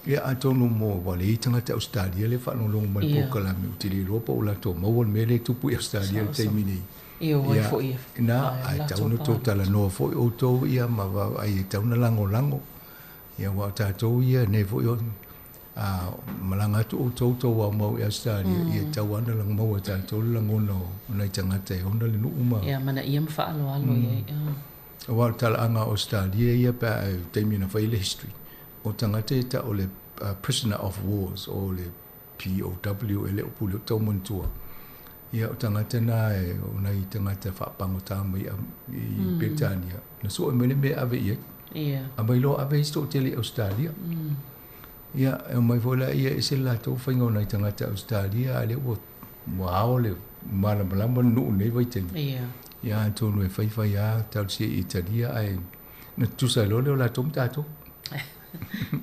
Ia a tōnu mō wale I tangata Australia le whanonongo mai pōkalame o tiri ropa o la tō mauan me le tupu I Australia le teimi nei. Ia wai fo ia. Nā, ai tauna tō tala noa fo I o tō ia ma ai tauna lango. Ia wa tātou ia ne fo I o malanga tu o tō wa mau I Australia. Ia tau ana lang mau a tātou langona o nei tangata e onda le nuuma. Ia mana ia mwhaalo alo ia. Wa tala anga Australia ia pa teimi na whaile history. O tangata e ta o le prisoner of wars o le POW ele o pule o tau mantua. Ia o tangata na e o nei tangata whapango tāma I Britannia. Na so e mele me ave ia. Ia. A mai lo ave isto o tele Australia. Ia e mai vola ia e se la tau whainga o nei tangata Australia a le o wao le malama nuu nei waiteni. Ia. Ia tonu e whaiwhai a tau se Italia ai na tusa lole o la tom tātou.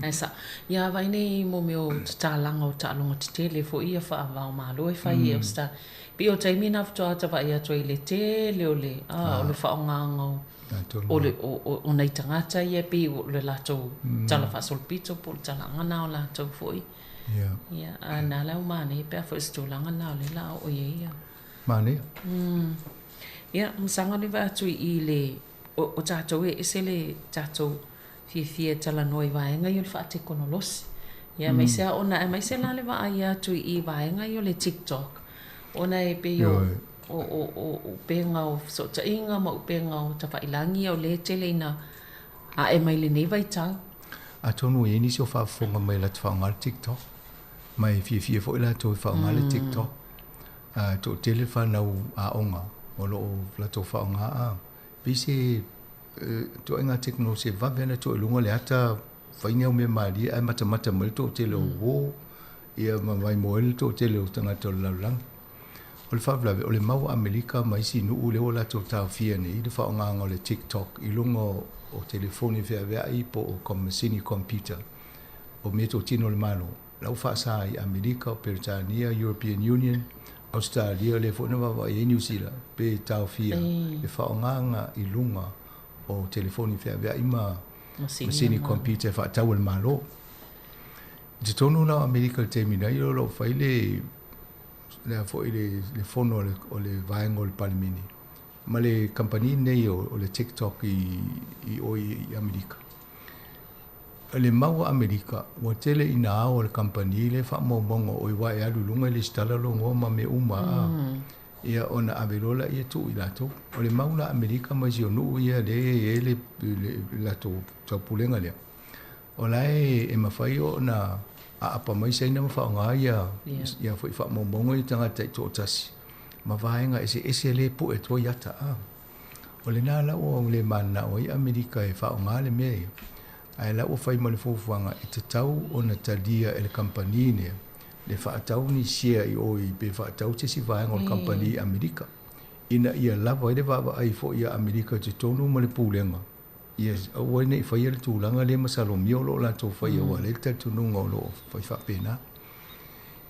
Ai sa. Ia vai nei mo meo tālanga o tālonga te tele fo ia whaavao malo e whai e o sta. Pi o taimi na wtoa ta vai ato I le tele o le o le whaonganga o nei tangata ia pi o le lato tala whasolpito po le talanga na o lato fo I. Ia. A nā lau mane pia fo istulanga na o le lao o ia. Mane? Ia, msanga le va atu I le o tātou e se le tātou fia tala noi vaenga I o le whaate konolosi. Ia, mai sea ona, mai sea la le va ai atu I vaenga I o le TikTok. Ona e pe o penga o so ta inga ma o penga o ta whailangi o le tele ina a e mai le nei vai tau. A tonu e nisi o whaafonga mai la te whaonga le TikTok. Mai fia fo ila to whaonga le TikTok. To tele whanau a onga. O lo la to whaonga a. Pise to inga tekno se vavena to lunga le ata whainga o me maari ai mata mai to tele o wo ia mai moel to tele o tangata o laulang. O le whawlawe o le mau Amerika mai si nuu le o la to tau fia ni I le whaonga o le TikTok I lunga o telefoni whea wea I po o kommasini computer o me to tino le malo. Lau whaasa I Amerika o Peritania, European Union, Australia le fo na wa I New Zealand pe tau fia le whaonganga I lunga o telefoni whea wea I ma masini computer wha tau le malo. Te tonu na Amerika te mina I lo whaile le fo I le fono o le vaenga o le palimini. Ma le company nei o le TikTok I Amerika. Le mau Amerika, wa tele ina ao le company le wha mongo o I wae alu lunga le stala longo ma me uma ia ona avelola ia tu I lato. O le mau na Amerika mai si o nuu ia le lato taupulenga lea. O lai e mawhai o na a apa mai saina mawhaonga ia fo I wha mongo I tangata I tō tasi. Ma vaenga ese le po e tō iata o le nā lau o le mana o I Amerika e whaonga le mea ai la o fai mo le fofuanga I te tau o na talia e le kampani ne le whaatau ni sia I o I be whaatau te si vaenga o le kampani Amerika ina ia lava I le wawa ai fo ia Amerika te tonu mo le pūlenga Yes, o nei fai le tūlanga le masalo mio lo la tō fai o le te tununga o lo fai whapena.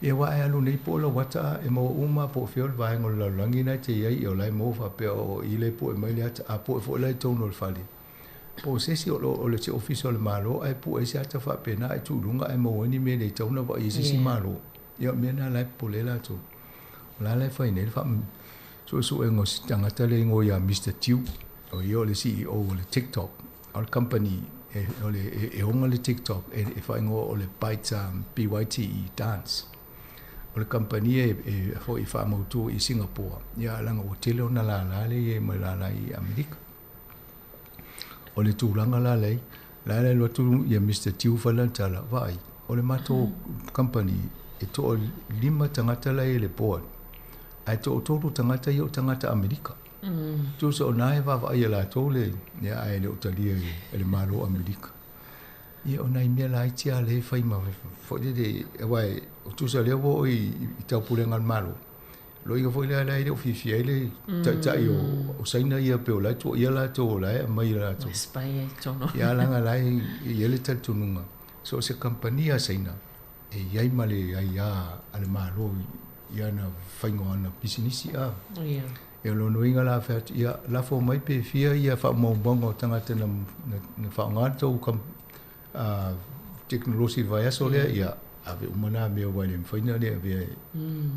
E wa e alu nei po la wata e mo uma po fio le vaenga o la langi nei te iei o lai mo whapea o i le po e mai le ata a po e fo lai tōno le whali. Po sesi o le te office o le Malo ai po e se ata whapena e tūlunga e mo wani me le tōna wa i sisi Malo. Ia mena lai po le la tō. La lai fai nei le wham. So e ngos tangata le ngo ia Mr. Tiu. O i o le CEO o le TikTok. O le company o le e onga le TikTok e whai ngo o le PYT dance. O le company e fo i wha mautu i Singapore. Ia langa o tele o na la le e mai la i Amerika. O le tūlanga la lei lotu ia Mr. Tiu Falantala, vai. O le mato company e to 5 tangata la e le board. Ai to tōru tangata i o tangata Amerika. Tu so nai va ia la tole, ia ai le utalia e le Malo Amerika. Ia o nai mea la itia le fai ma fo de wai tu sa le wo i tau pulenga Malo. Lo ia foi la le o fifi ele ta o saina ia pe o la to ia la to la mai la to. Spy tono. Ia langa lai ia le tal tununga. So se compania saina e ia male ia ale Malo ia na faingo ana business ia. Ia. E lo no inga la fa ia la fo mai pe fia ia fa mo bongo tangata na fa ngato kam teknologi vai aso le ia ave umana me o wale faina le ave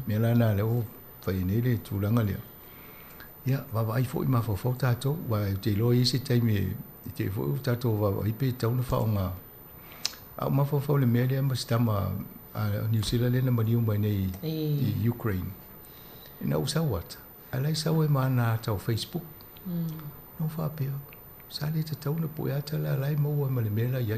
me la na le o faina le tulanga le ia va vai fo ma fo tato wa te lo isi taimi te fo tato va vai pe tau na fa nga a ma fo le me le ma stama New Zealand le na mani umai nei i Ukraine na usa wat alai sa we mana tau Facebook no fa pe sa le te tau na po ya tala lai mo wa male mela ya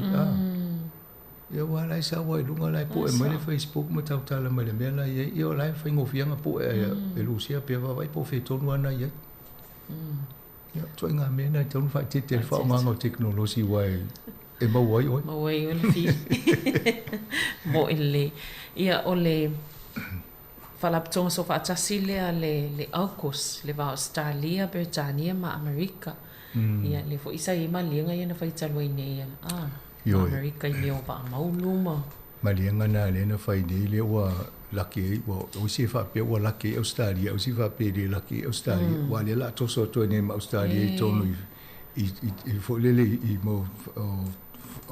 ia wa lai sa wa lunga lai po e male Facebook mo tau tala male mela ya ia lai fa ngofianga po e Lucia pe va vai po fe tonu ana ya ia to inga mena tau fa te fa nga teknologi wa e mo wa oi mo wai o le fi mo ele ia ole Falaptonga so fa tasile le AUKUS le va Australia, Britania ma Amerika. Ia le fo isa i malinga ia na fa italoi nei ia. Amerika i leo va mauluma. Malinga na le na fa nei le wa laki wa o si fa pe wa laki Australia, o si fa pe le laki Australia. Wa le la to so to nei ma Australia i tonu i fo le i mo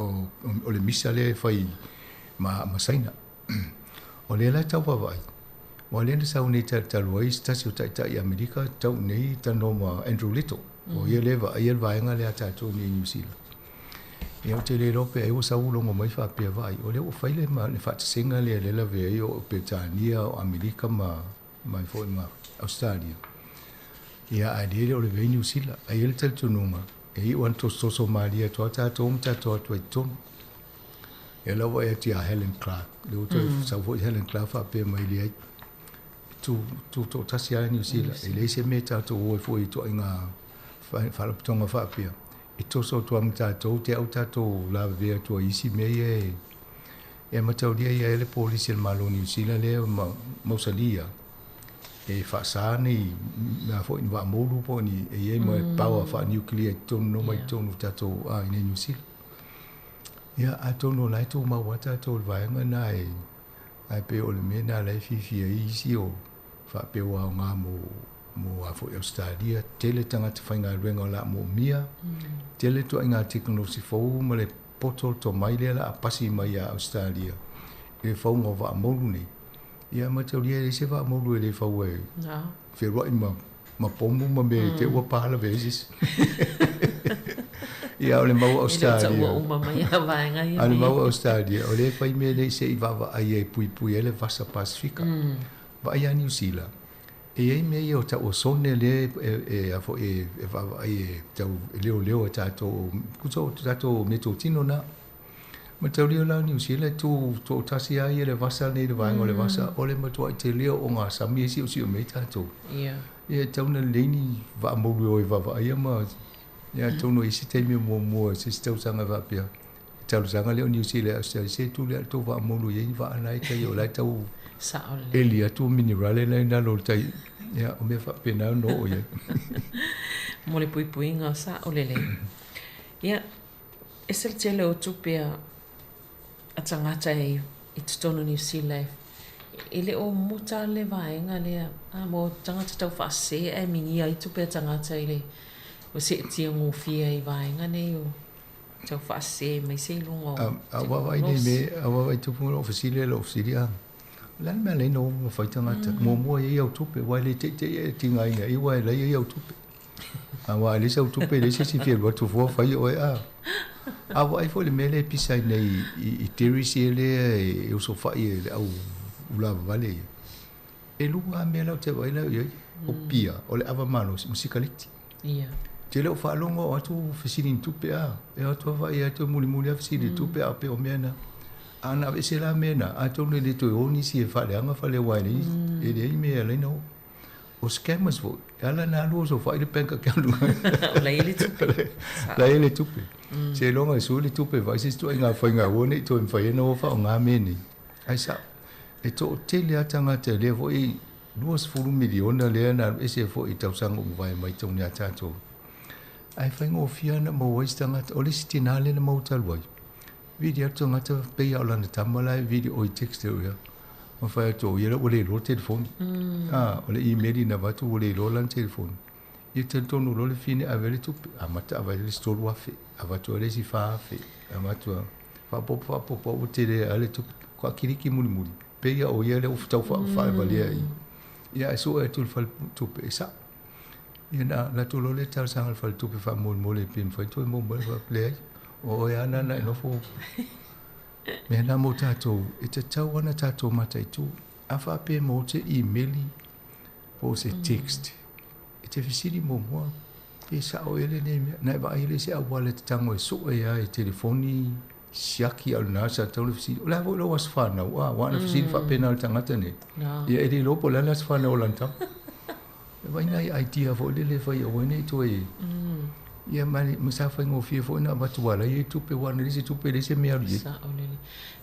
o le misale fa i ma saina. O le la tau va vai. Wa le na sau nei taloi stasi o taita i Amerika tau nei tano ma Andrew Little. O ia leva a ia vaenga le ata to ni New Zealand. Ia te le rope e o sau longo mai fa pe vai. O le o faile ma le fa singa le la ve o Britania o Amerika ma mai foi ma Australia. Ia a le o le ve New Zealand. A ia le tel tunuma. E i wan to so Maria to ata to to. Ia la wa e tia Helen Clark. Le o to sa vo Helen Clark fa pe mai le tu tasia New Zealand e le se meta to o foi to inga fa tonga fa pia e to so to amta to te au to la ve to isi me e mata dia e le police il Malo New Zealand le mo salia e fa sani na foi va molu po ni e mo power fa nuclear to no mai to no tato a in New Zealand ia a to no lai to ma wata to va na e ai pe o le mena lai fi isi o fa pe wa nga mo a fo Australia tele tanga te fainga renga la mo mia tele to inga teknologi fo mo le potol to mai le la pasi mai a Australia e fo ngo va mo ni ia ma te lia se va mo le fo we fe ro ma pomu ma me te wa pa la vezes ia o le mau Australia o le mau Australia o le fai me le se i va ai e pui ele vasa Pasifika va ai a New Zealand e ai me o ta o sone le e fo e va ai e tau leo ta to kuso ta to me to tino na ma tau leo la New Zealand to tasi ai le vasa ne le vai o le vasa o le matua te leo o nga sami si o me ta to e tau na leni va mo o va ai ma ya tono isi te mi mo se stau sanga va pia tau sanga le New Zealand se tu le to va mo ye va anai ka yo la tau sa ole elia tu mineral le na lo tai ya o me fa pena no o ye mo le pui nga sa ole le Ia, e se le tele o tupe a tangata i tutono New Zealand. Ele o muta le vaenga le a mo tangata tau whase e mingia i tupe a tangata ile o se tia ngofia i vaenga ne o tau whase mai se lungo. Awa nei me, awa tupu o fasile le ofisiri a. Lan me le no mo fai tangata. Mo e au tupe, wai le te e tinga inga, i wai le e au tupe. Awa le se au tupe, le se si fia lua tu fua fai o e a. Awa ai fo le mele pisai nei i terisi ele e uso fai e au ulava vale. E lua me lau te vai lau iei, o pia, o le ava malo, musikaliti. Ia. Te leo whaalonga o atu fasini tupe a. E atu vai e atu muli a fasini tupe a pe o mena. Ana vese la mena, atu ne le to oni si e whale anga whale waini. E le i mea leina o. O scammers vo, ala na lua so whaile penka kiandu. O la ele tupe. La ele tupe. Se longa su le tupe vai se stu inga whainga wone to in whaina o wha o ngā mene. Ai sa, e to te lea tanga te lea vo i 2 miliona lea na ese vo i tausanga o vai mai tau nea tātou. Ai whainga o fia na mau wais tangata, o le siti nāle na mau taluai. Vidi atu ngata pei au lana tamalai, vidi oi text e uia. Ma whai atu o iera o le lo telefoni. O le e-maili na watu o le lo lan telefoni. Ia te tonu lo le fine a vele tupe. A mata a vele stolu afe. A watu a le si wha afe. A watu a whapopo o te le a le tupe. Kwa kiriki muli. Pei au iera o tau wha valea i. Ia e so e tu le tupe e sa. Ia na tu lo le tau sanga le tupe wha mole pin whai tu e mo mole wha plea i. O e ana na inofo. Mea na mo tātou, e te tau ana tātou mata i tū. A whape mo te e-maili, po se text. E te visiri mo mua. E sa o ele ne mea. Nai wa ele se au wale te tango e so e a e telefoni, siaki au nasa tau le visiri. O la vo lo was whanau, wana visiri whape na le tangata ne. Ia e li lopo lana se whanau lantau. E waina i idea vo lele whai o wene i to e. Ia mani masafa ngofia fo na watuala ia tupe wana lisi tupe lisi mea rie. Sa o lele.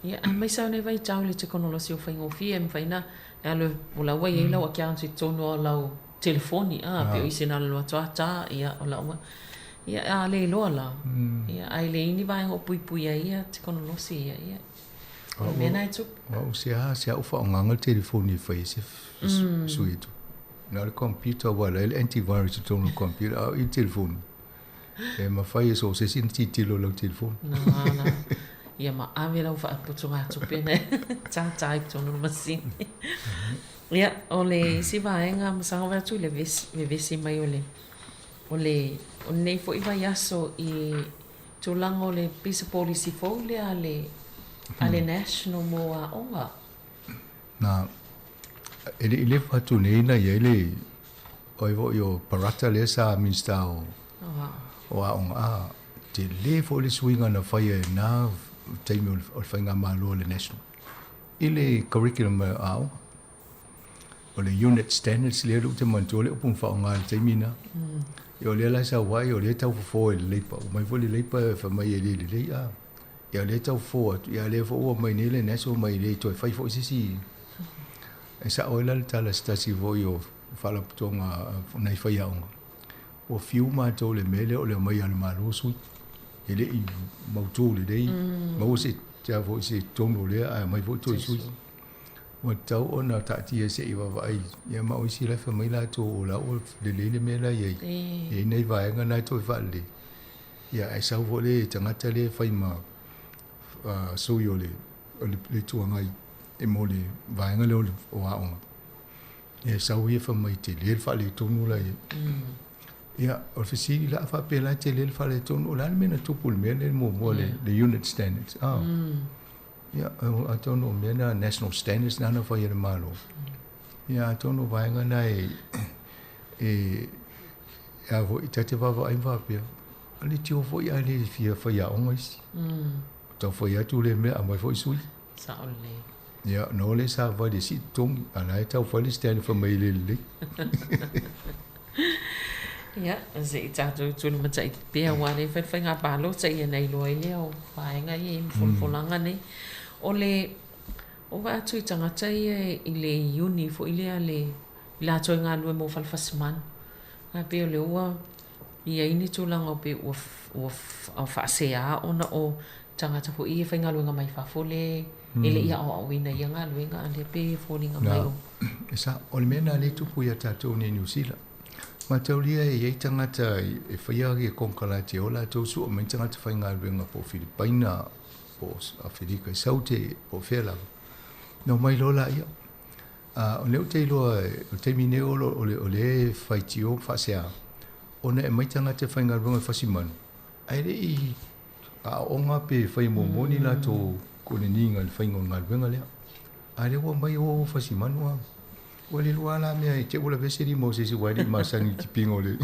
Ia mai sa ne vai tau le teknolosi o whai ngofia e mwhaina e alo o la wai e lau a kia ansi tono a lau telefoni pe o isi na lau atuata ia o lau ia a le loa la. Ia ai le ini vai o pui a ia teknolosi ia. O mena e tupe. O se a ufa o nganga telefoni whai se suitu. Na le computer wala ele antivirus tono computer au i telefoni. E ma fai so se sin titilo lo telefon. Na. Ia ma ave lau fa putunga tupe ne. Ta i tono masin. Ia o le si vaenga masanga wa tu le vesi mai o le nei fo i vai aso i tulango le pisa policy fo le ale national mo a onga. Na ele fatu nei na ele oi vo yo parata le sa minsta o a onga te le fo le swinga na fai na taimi o whainga Malo le national. Ile curriculum au o le unit standards le ru te manto le upun fa nga le taimi na. Yo le la sa wai o le tau fo le leipa o mai fo le leipa fa mai le a. Ya le tau fo ya le fo o mai le national mai le to fai fo si. Esa o le tala stasi vo yo fala tonga nei fai onga. O fiu mātou le mele o le mai ana Malo sui. Ele i mautou le dei. Mau se tia vo se tono le a mai vo toi sui. O tau ona tati e se i wawai. Ia mau isi lai whamai la tō o la o le mela iei. E nei vaenga nai toi whale. Ia ai sau vo le tangata le whai ma sui o le tuangai. E mo le vaenga le o aonga. Ia sau ia whamai te le whale tono la e. Ia, o fisiri la fa pela te le fale ton o la mena tupul mena mo le unit standards. Ia, a tono mena national standards na na fa ia Malo. Ia, tono vaenga na a vo itate va ai va pia. Ali tio vo ia le fia fa ia onga isi. Ta fa ia tu le me a mai fo sui. Sa o le. Ia, no le sa va de si tong ana ta fa le stand fa mai le. Ia, se i tātou tūna mata i pēa wane whai ngā pālo ta ia nei loa i leo whaenga i mfolanga nei. O wa atu i tangata i le uni fo i lea le la toi ngā lue mo whalfasiman. Ngā pēo le ua Ia ini tūlanga pe ua whaasea ona o tangata po i whainga luenga mai whafole ele ia o awina ia ngā luenga ale pe fōringa mai o. Sa, o le mena le tupu ia tātou ni New Zealand. Ma taulia e iei tangata e whaiagi e konkala te ola tau su o mai tangata whainga luenga po Filipaina, po Afrika i Saute, po Whela. No mai lola ia. O leo te iloa, o te mine o le whaiti o whaasea. Ona e mai tangata whainga luenga whasimanu. Aere i a onga pe whai momoni la tō kone ninga le whainga o ngā luenga lea. Aere wa mai o whasimanu a. Wa le lua la mea e te ula veseri mo se si wairi masani ti pingo le.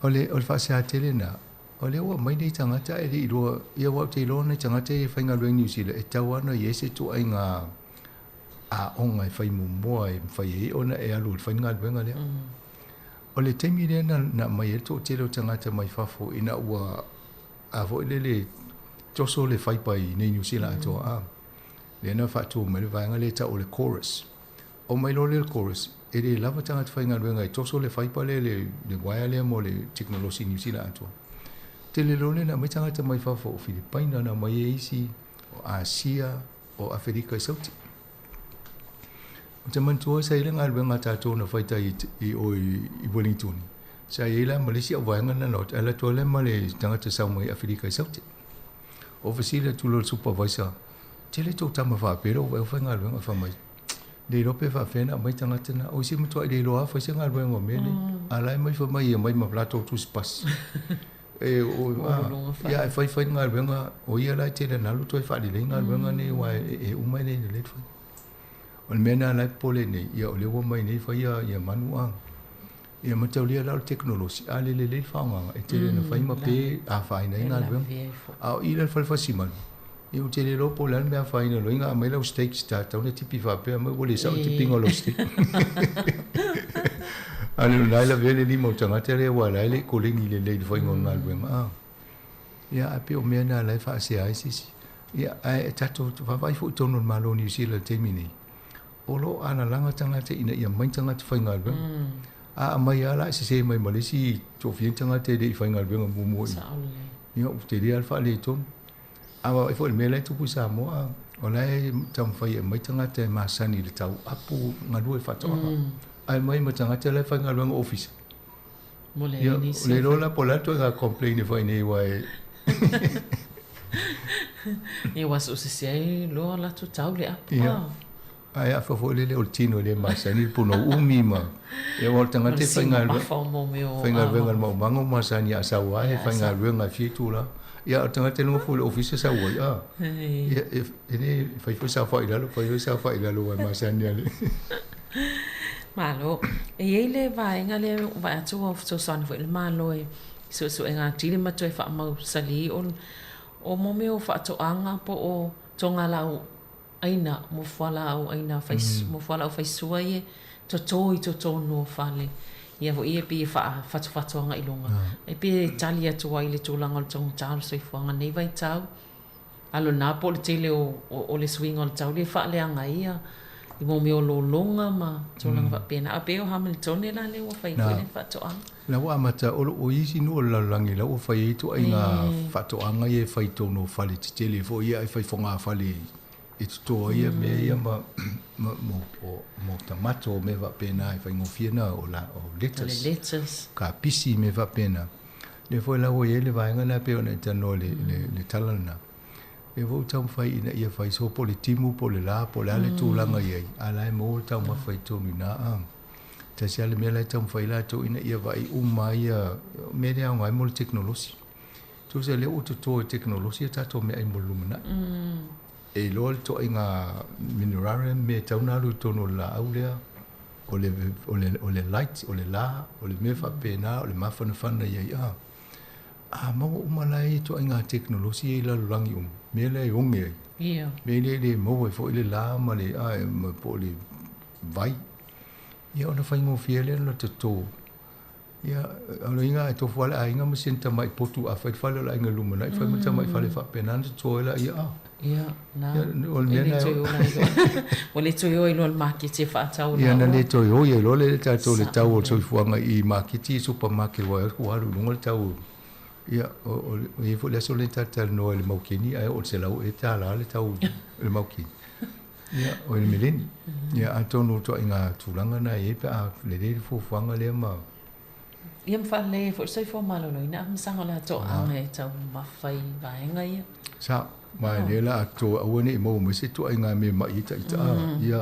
O le whaasea tele na. O le wa mai nei tangata e le iloa. Ia wau te iloa nei tangata e whainga luenga New Zealand. E tau ana i ese tu ai ngā a onga e whai momoa e whai e ona e alu le whainga luenga lea. O le teimi rea na mai e tō telo tangata mai whafo ina ua a vo le toso le whaipai nei New Zealand atoa a. Le na whatu mai le vaenga le ta o le chorus. O mai lo le chorus. E le lava tangata whainga luenga e toso le whaipa le waia lea mo le teknolosi New Zealand atoa. Te le lo le na mai tangata mai whafo o Filipaina na mai e isi o Asia o Afrika i Sauti. Te mantua sa ila ngā luenga tātou na whaita i Wellington. Sa ila Malaysia o waenga na not, ala tua le ma le tangata Samoa i Afrika i Sauti. O fasila tulo supervisor, te le tō tama whapera o wai ngā luenga whamai. Le rope whawhena mai tangata na, o isi matua i le loa whaisa ngā luenga o mele. Alai mai whamai e mai ma plato tu spas. E o ia e whai ngā luenga, o ia lai te le nalu toi whaali le ngā luenga ne wa e umai le le whai. O le mena lai pole nei, ia o le ua mai nei whaia ia manu a. Ia mataulia lau teknolosi, a le le whaonganga, e te le na whaima pe a whaina i ngā luenga. A o ila whalwasimanu. Ia o te le lopo lan mea whaina lo inga a mai lau steaks ta, tau na tipi whapea, mai wale sao tipinga lo steak. A le naila vele lima o tangata rea wa laile kolengi le leile whainga o ngā luenga. Ia a pe o mea na lai whaasea aisisi. Ia e tato whawai fu tono Malo New Zealand te minei. Olo ana langa tangata ina ia mai tangata whainga luenga. A mai ala se mai Malesi to fien tangata de whainga luenga mumu i. Ia o te rea alfa le ton. Awa e fo le mele tupu Samoa. O lai tam whai e mai tangata e masani le tau apu ngadua e whatoa. Ai mai ma tangata le whainga luenga office. Le rola polato e ka complain e whai nei wai. E was o se sei loa la tu tau le apu. Ai a fo le o tino le masani puno umi ma e o tangate whainga luenga mo mango masani a sawa e whainga luenga fietula ia o tangate lunga fo le office sawa ia e whai sa whai lalo wa masani ale Malo e ele vaenga le vai atu of so son fo le malo e so e ngā tili matu e wha mau sali o mome o wha anga po o tonga lau aina mo fala au aina fais mo fala au fais sua ye to no fale ia vo ia pi fa fatu nga ilonga e pi talia to ai le tulanga tong tau soifua nga nei vai tau alo na po le tele o le swing on tau le fa le anga ia i mo me o lo longa ma tulanga va pena a pe o Hamilton la le o fai le fatu anga la wa mata o isi no la langi la o fai to ai nga fatu anga ye fai to no fale tele fo ia fai fonga fale it's to ia me ia mo tamato me va pena e faingo fiena o lettuce ka pisi me va pena le foi la o ele va ngana pe ona tano le talana e vo tam fai ina ia fai so po le timu po le la po le tu langa ia ala mo tam ma fai to na a ta sia le me la tam fai la to ina ia vai mai me le ngai mo teknolosi to se le o to teknolosi ta to me ai mo lumana e lol to inga minerare me tauna lu tono la aulea o le light o le la o le mefa pena o le mafana fana ia a mo umalai to inga teknolosi la langi me le unge ia me le mo fo le la ma le a mo po le vai ia ona fai mo fiele no to ia alo inga to fala inga mesin tamai potu a fai la inga luma nai fai tamai fale fa penan to la ia ia na ol mena o le toi o lo market e fa tau ia na le toi o ia lo le tau le tau o soifua i market i supermarket wa ko alu lunga tau ia o e fo le so le tata no le maukini ai o se lau e tala le tau le maukini ia o le meleni ia atonu to inga tulanga na e pa le fo fanga le ma ia fa le fo sai fo malo no ina msanga la to anga e tau mafai vaenga ia sa mai le la to awone mo mo se to inga me ma ita ia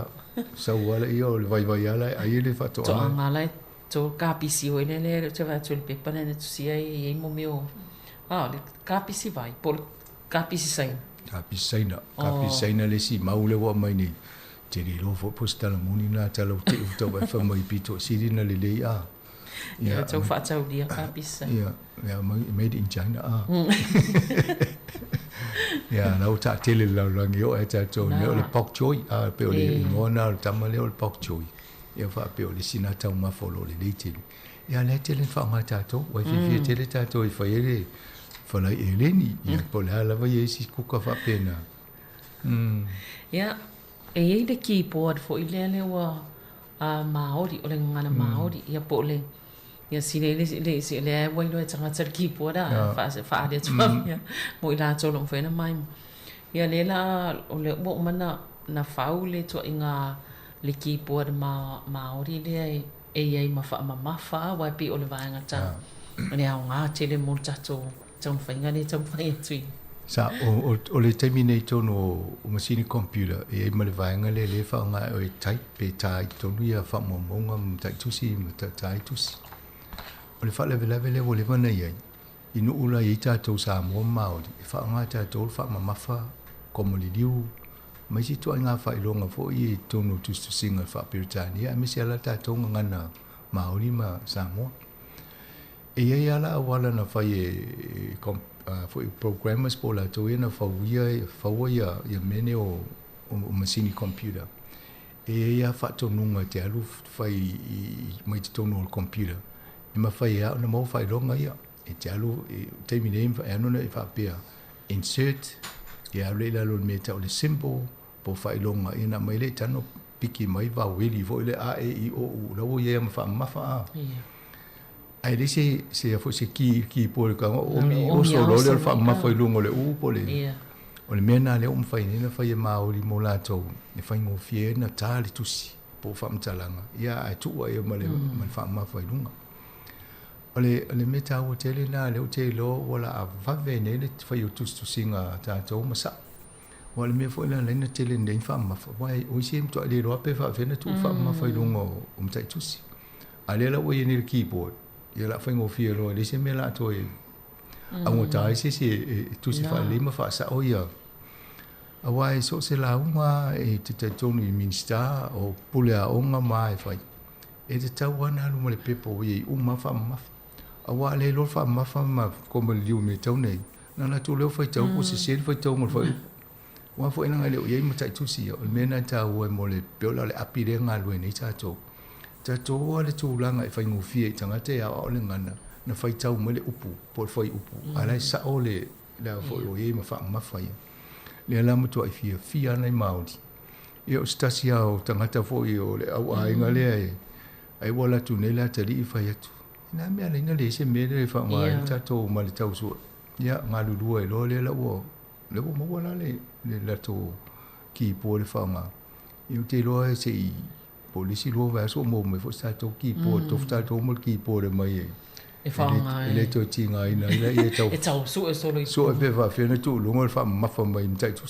sa wala ia o le vai ala ai le fa to anga la to kapisi o le te va to le pepa ne to sia e mo meo le kapisi vai por kapisi sai kapisaina le si maule wa mai ni te ri lo fo postala muni na talo te to ba fa mai pito siri na le ia ia to fa tau dia kapisa ia made in China ia na uta tele la langi o eta to ne le pok choi pe o le ngona tama le pok choi ia fa pe o le sina tau ma folo le tele ia le tele fa ma tato wa fi tele tato i fa ele fa la eleni ia po la va ye si kuka fa pena ia e de keyboard fo ile wa maori o le ngana maori ia po le ia sile le wai no tanga tsar keyboard fa de twa mo ila to lo fena mai ia le la o le mo mana na faule to inga le keyboard maori le e ai mafa wa pi o le vanga ta le nga tele mo tato tong fainga le tong fai tui sa o le terminator no o machine computer e ma le vanga le fa nga o type pe tai to nu ia fa mo ngam tai tu si tai tu si o le fa le o le mana ia inu ula i tato sa mo maori fa nga tato fa mafa como le liu mai si to nga fa ilonga fo i to no tu singa fa Britania mi se ala tato ngana maori ma Samoa e ia la wala na fa for programmers po la to ina fa wia mene o machine computer e ia fa to nunga te alu fa mai to no computer e ma fa ia na mo fa longa ia e te alu te mi name fa anu na fa pia insert ia le la lo meta o le symbol po fa longa ina mai le tano piki mai va wili vo le a e i o u la wo ia ma fa ai le se fo se ki por ka o mi o so lo le fa ma foi lungo le u po le o le mena le fa ni na fa ye ma o li mo la to e fa ngo fie na tali tusi po fa mtalanga ia ai tu ai ma le ma fa ma foi lunga o le meta o tele na le o te lo wala a va vene le fa yo tu singa ta to ma sa wala me foi la le tele ne fa ma fa wai o sim to le ro pe fa vene tu fa ma foi lungo tai tusi ale la o ye ni keyboard ia la faingo fia lo le se mela to e a mo tai se tu se fa le ma fa sa o ia a wai so se la uma e te tonu minsta o pulea o nga mai fai e te tau ana lu mo le pepo i uma fa ma a wa le lo fa ma ko mo liu me tau nei na tu le fai tau ko se fai tau mo fai wa fo ina le ye mo tai tu si o me na tau e mo le pe la le apire nga lu ni ta to tato le tūlanga e whai ngufie i tangate a o le ngana na whai tau mo le upu, po whai upu. Alai sa o le fo o e ma wha mawhai. Le ala mutua i fia ana i Māori. E o stasi au tangata fo i o le au ainga le ai wala tu ne la tari i whai atu. Nā mea le ina le se me le wha mai tato ma le tau sua. Ia ngā lulua i lo le la ua. Le ua mawala le lato ki po le wha ngā. I o te loa se i polisi lo va so mo me fo sta to ki po to sta to mo ki po le mai e fa nga le to tinga ina e tau e tau so lo so e va fe na tu lo mo fa ma fa mai mtai tu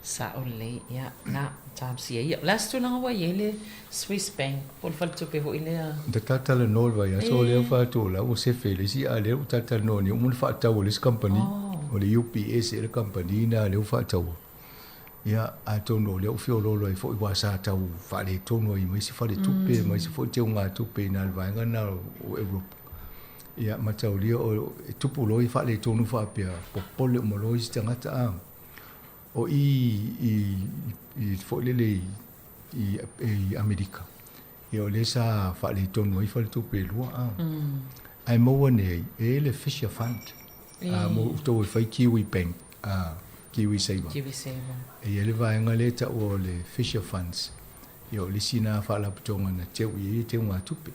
sa o le ya na tam si ya last tu na wa yele Swiss bank por fa to pe vo ile de tata le no va ya so le fa to la o se fe le si a le tata no ni mo fa ta o le company o le UPS le company na le fa ta ia a tono le ofio lolo i fo i wasa tau fale tono i mai si fale tupe mai si fo te unga tupe na alvaenga na o Europe ia matau lia o tupu lo i fale tono fa pia popole mo lo i tangata a o i fo lele i Amerika Ia o le sa fa le tonu ai fa le tupe lua. Ai maua nei, e le Fisher Fund. Mo tau e fai Kiwi Bank. Kiwi Saver. Kiwi Saver. E ele vaenga le ta o le Fisher Funds. Ia o le sina fa la putonga na teu i te unga tupe.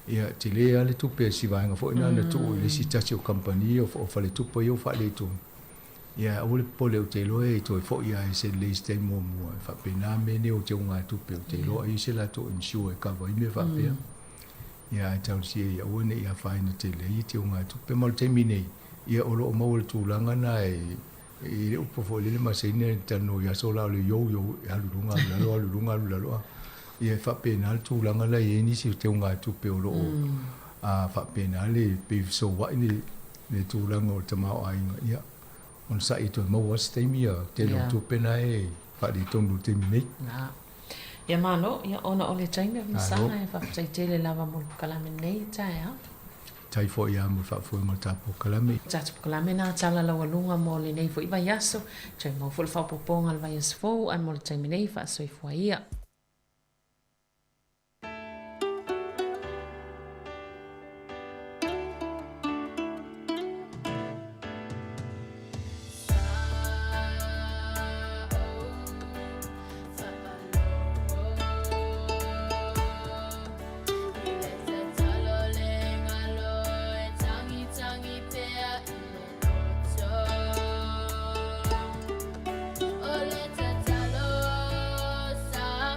Ia te le ale tupe si vaenga fo ina na tu le si tachi o company o fa le tupe i o fa le tu. Ia o le pole o te loe i to e fo ia e se le stay mo mua. Fa pena me ne o te unga tupe o te loe i se la to insure e kava i me fa pea. Ia e tau si e o ne ia faina te le i te unga tupe mal te minei. Ia o lo o mau le tūlanga na e le upo fo le masine tano ia so la le yo alurunga alurunga ia fa pena le tūlanga la e ni si te unga tupe o lo fa pena le pe so wa ni le tūlanga o te mau ainga ia on sa i to mau was te mia te lo tupe na e fa di tonu te minei ia Malo ia ona o le taimi mi sana e fa tai tele lava mo kalame nei tai ha tai fo ia mo fa fo mo tapo kalame tapo kalame na tala la walunga mo le nei fo i vai aso tai mo fo fa poponga al vai asfo ai mo le taimi nei fa soifua ia Sa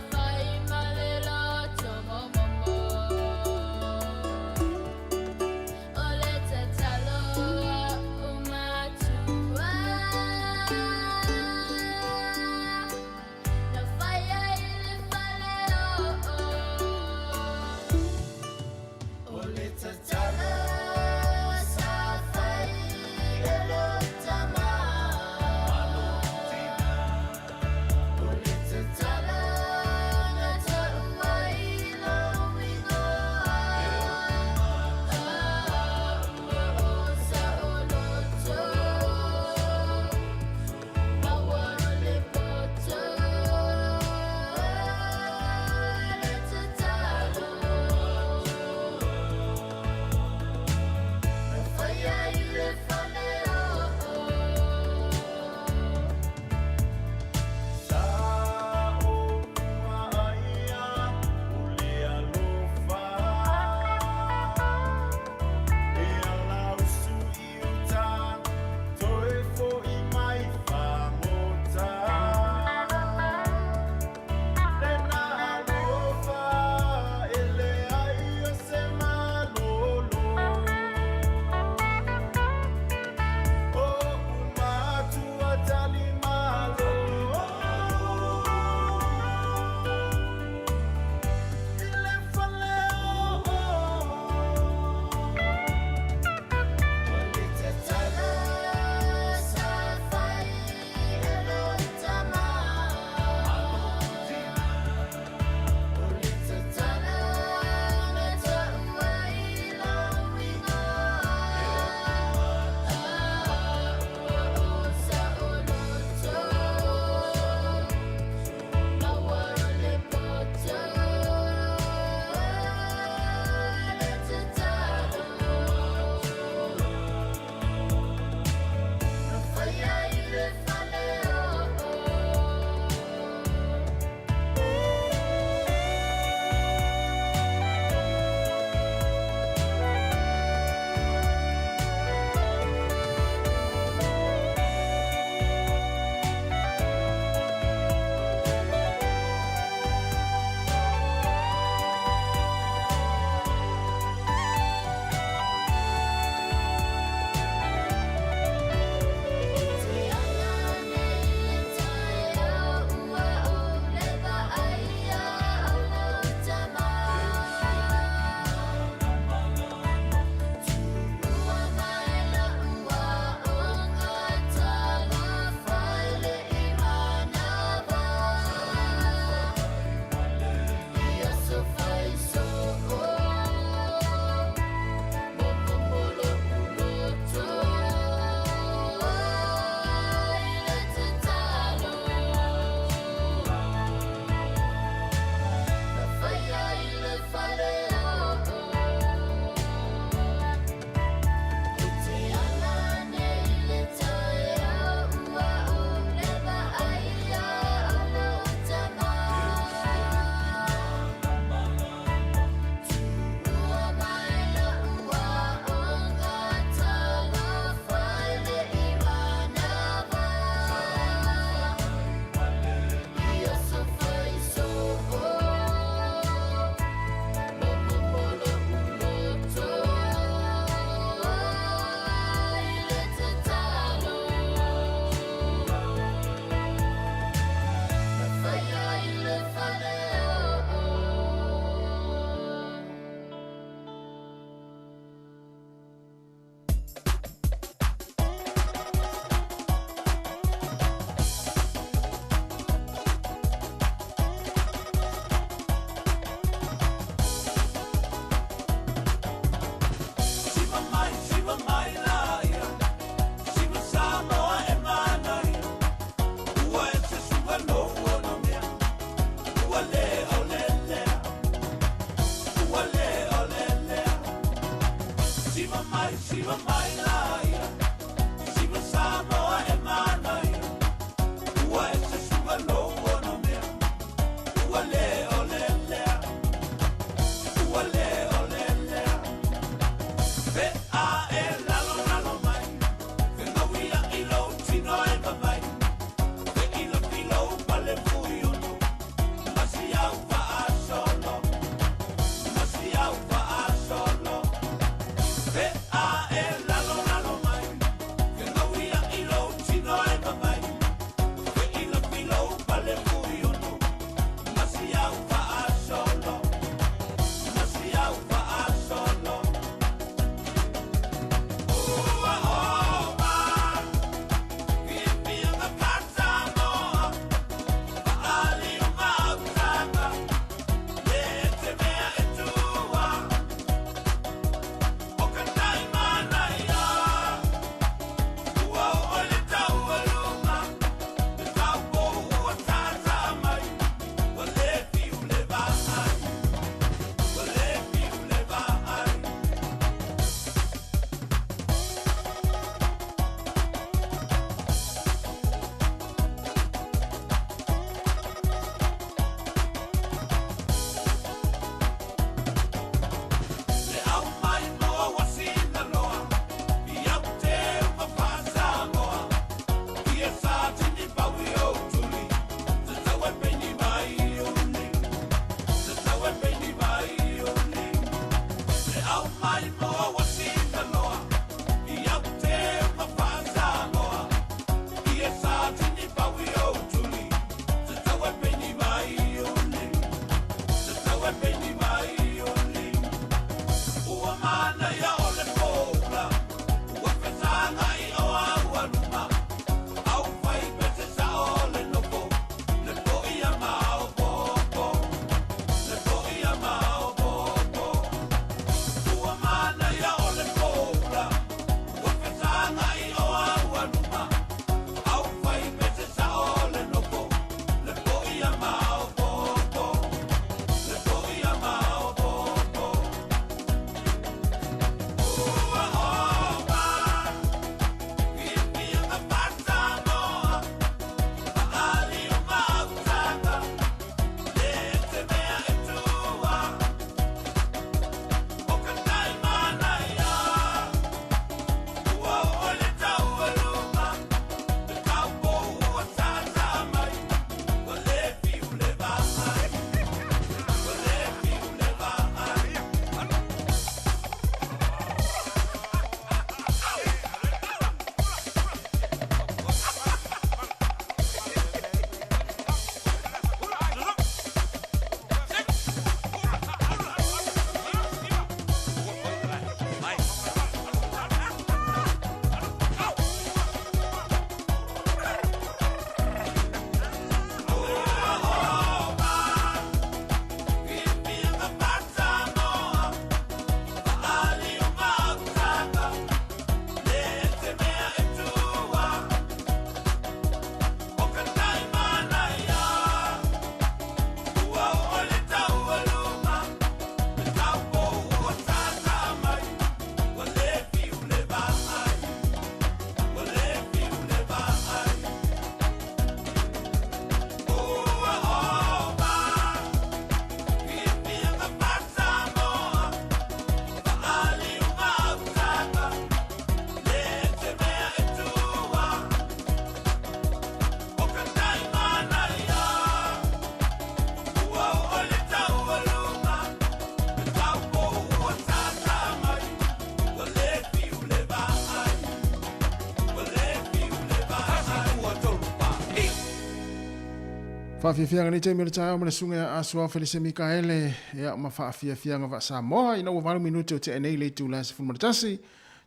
Whawhiawhianga ni teimi o le tae o mana sunga a sua Felise Mikaele ea ma whawhiawhianga wa Samoa ina ua 4 minute o te enei le tu la se fulma tasi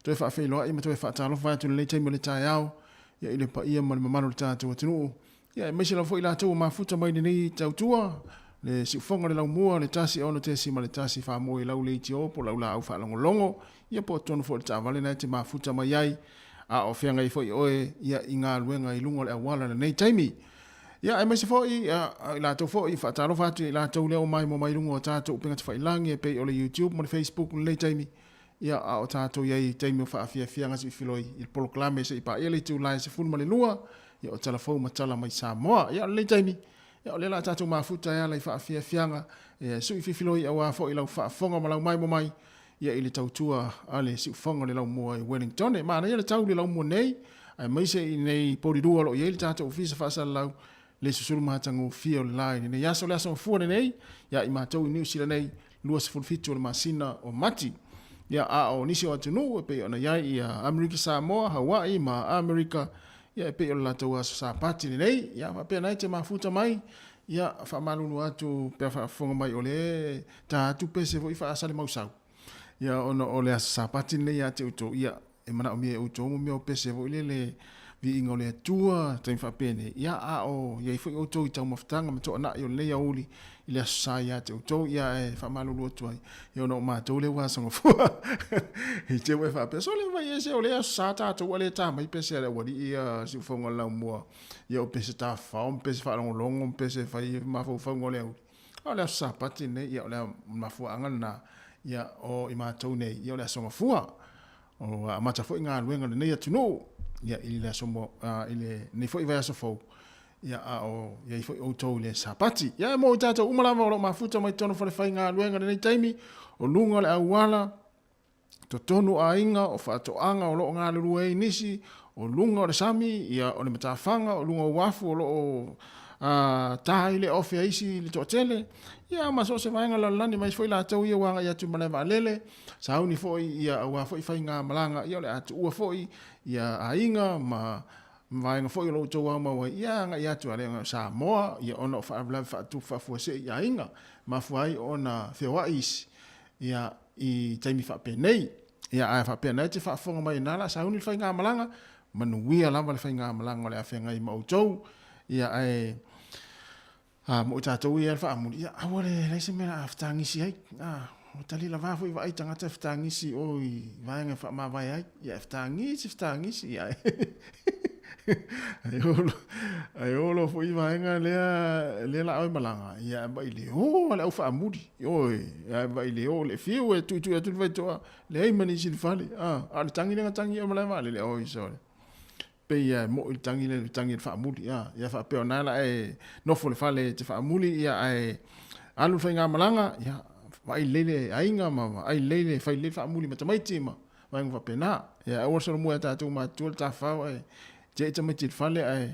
toi whawhiloa i ma toi whaatalofa atu le teimi o le tae au ia ile pa ia ma le mamano le tātou atunuu ia e meisi lau fo i la tau mafuta mai nei tautua le siufonga le lau mua le tasi ono te si ma le tasi whaamo i lau le iti opo lau la au whaalongolongo ia po tonu fo le tāwale na te mafuta mai ai a o whianga i fo i oe ia i ngā luenga i lungo le awala le nei teimi. Ia e mese foi la to foi fa talo fa la to le o mai mo mai lungo tato pinga te fai langi e pe o le YouTube mo le Facebook le taimi ia o tato ia taimi fa afia ngasi filoi il proclame se pa ele tu la se fun mo le lua ia o telefone ma tala mai Samoa ia le taimi ia le la tato ma futa ia le fa afia nga e su filoi a wa foi la fa fonga mo la mai mo mai ia ile tautua ale su fonga le la mo i Wellington e mana ia le tau le la mo nei ai mai se nei poridua lo ia le tato ofisa fa sa la le susuru matango fio line ne yaso le aso fuone nei ya i matou New Zealand nei lua se fulfitu le masina o mati ya a o nisi o tunu pe ona ya i America Samoa Hawaii ma America ya pe o la toa sa pati nei ya pa pe nei te mafuta mai ya fa malunu atu pe fa fonga mai ole ta tu pe se vo i fa asale mausau ya ona ole sa pati nei ya te uto ya e mana o mi uto mo mi o pe se vo le vi ingole tua tem fa pene ya a o ye foi o to tau maftanga ma to na yo le ya uli ile saia te to ya e fa malulu to yo no ma to le wa so fu e te we fa pe so le vai ese o le sa ta to le ta mai pe se le wali ia si fo ngola mo yo pe se ta fa on pe se fa long pe se fa ma fo ngole o le sa pati ne ya le ma fu angana ya o i ma to ne yo le so fu o ma ta fo nga luenga ne ya tuno ia ile somo ile ni foi vai so fo ia o ia foi o to le sapati ia mo tata umala mo mafuta mai tono fo le fainga luenga nei taimi o lunga le awala to tonu ainga o fa to anga o lo nga luei nisi o lunga o le sami ia o le matafanga o lunga o wafu o lo tai le ofia isi le totele ia ma so se vainga la lani mai foi la tau ia wanga ia tu male valele sa uni foi ia wa foi fainga malanga ia le atu ua foi ia ainga ma vainga foi lo to wa ma ia nga ia tu ale Samoa ia ona fa bla fa tu fa fo se ia ainga ma foi ona fewa is ia i taimi fa penei ia a fa penei te fa fonga mai nala sa uni fainga malanga manuia lava le fainga malanga le afenga i mautou ia ai mo tatou ia fa amuli ia awale le se mena aftangisi ai o tali la va foi vai tanga te aftangisi oi vai nga fa ma vai ai ia aftangisi ia ai olo foi vai nga le la oi malanga ia vai le o la fa amuli oi ia vai le o le fiu e tu vai to le ai mani si fale a tangi nga tangi o mala vale le oi so pe ia mo il tangi fa muli ia fa pe ona la e no fo le fale te fa muli ia ai alu fa nga malanga ia vai lele ainga mama ai lele fa le fa muli mata mai tima vai nga pe na ia o so mo ta tu ma tu ta fa ai je te mai te fale ai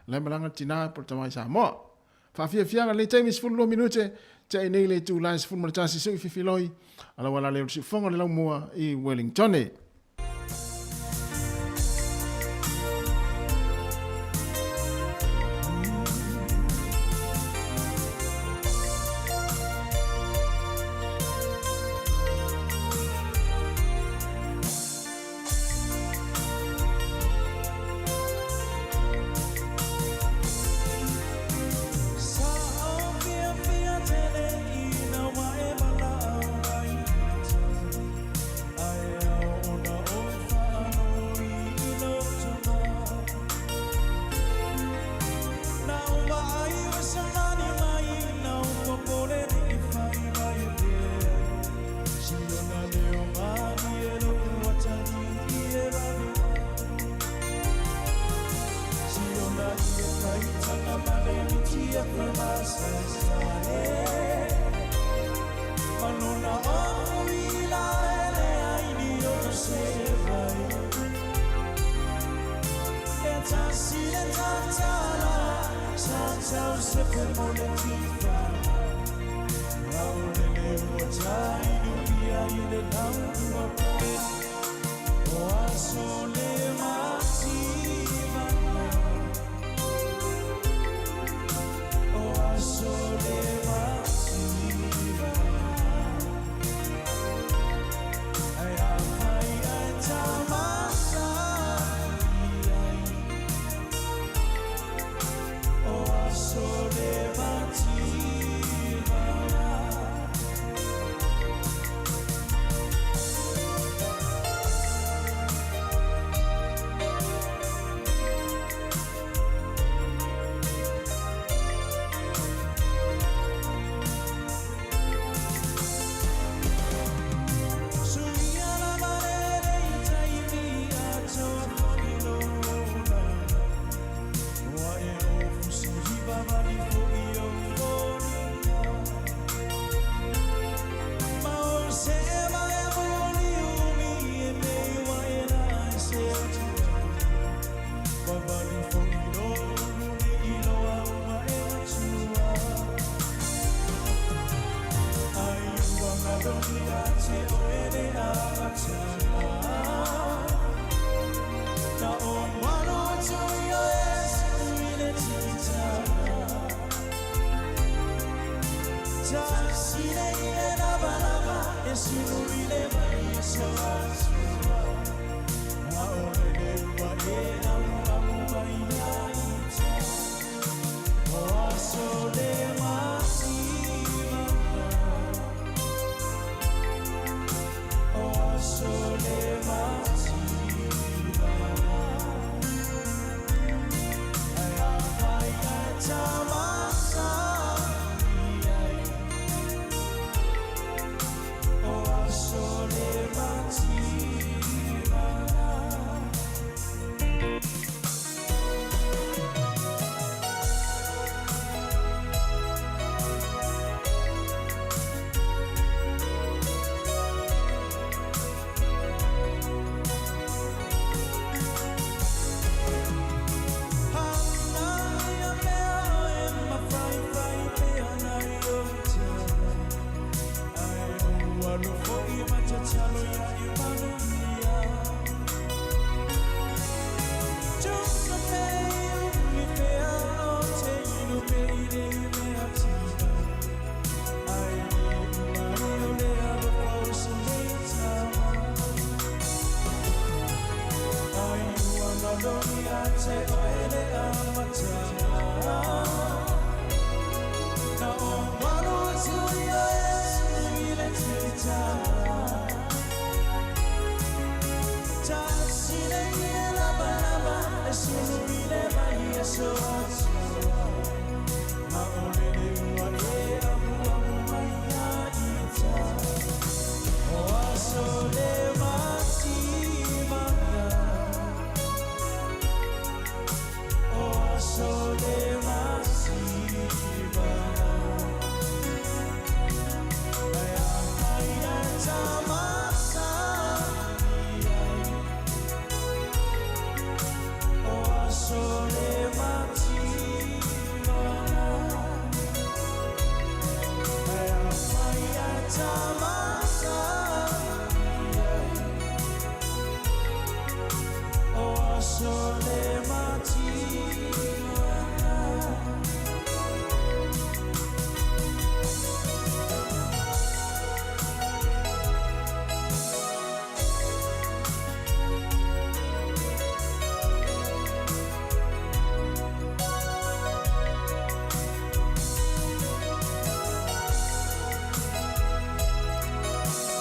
la malanga tina por ta mai sa mo fa fia le time is full minute te nei le tu lines full mata si fi filoi ala wala le si fonga le mo i Wellington Oh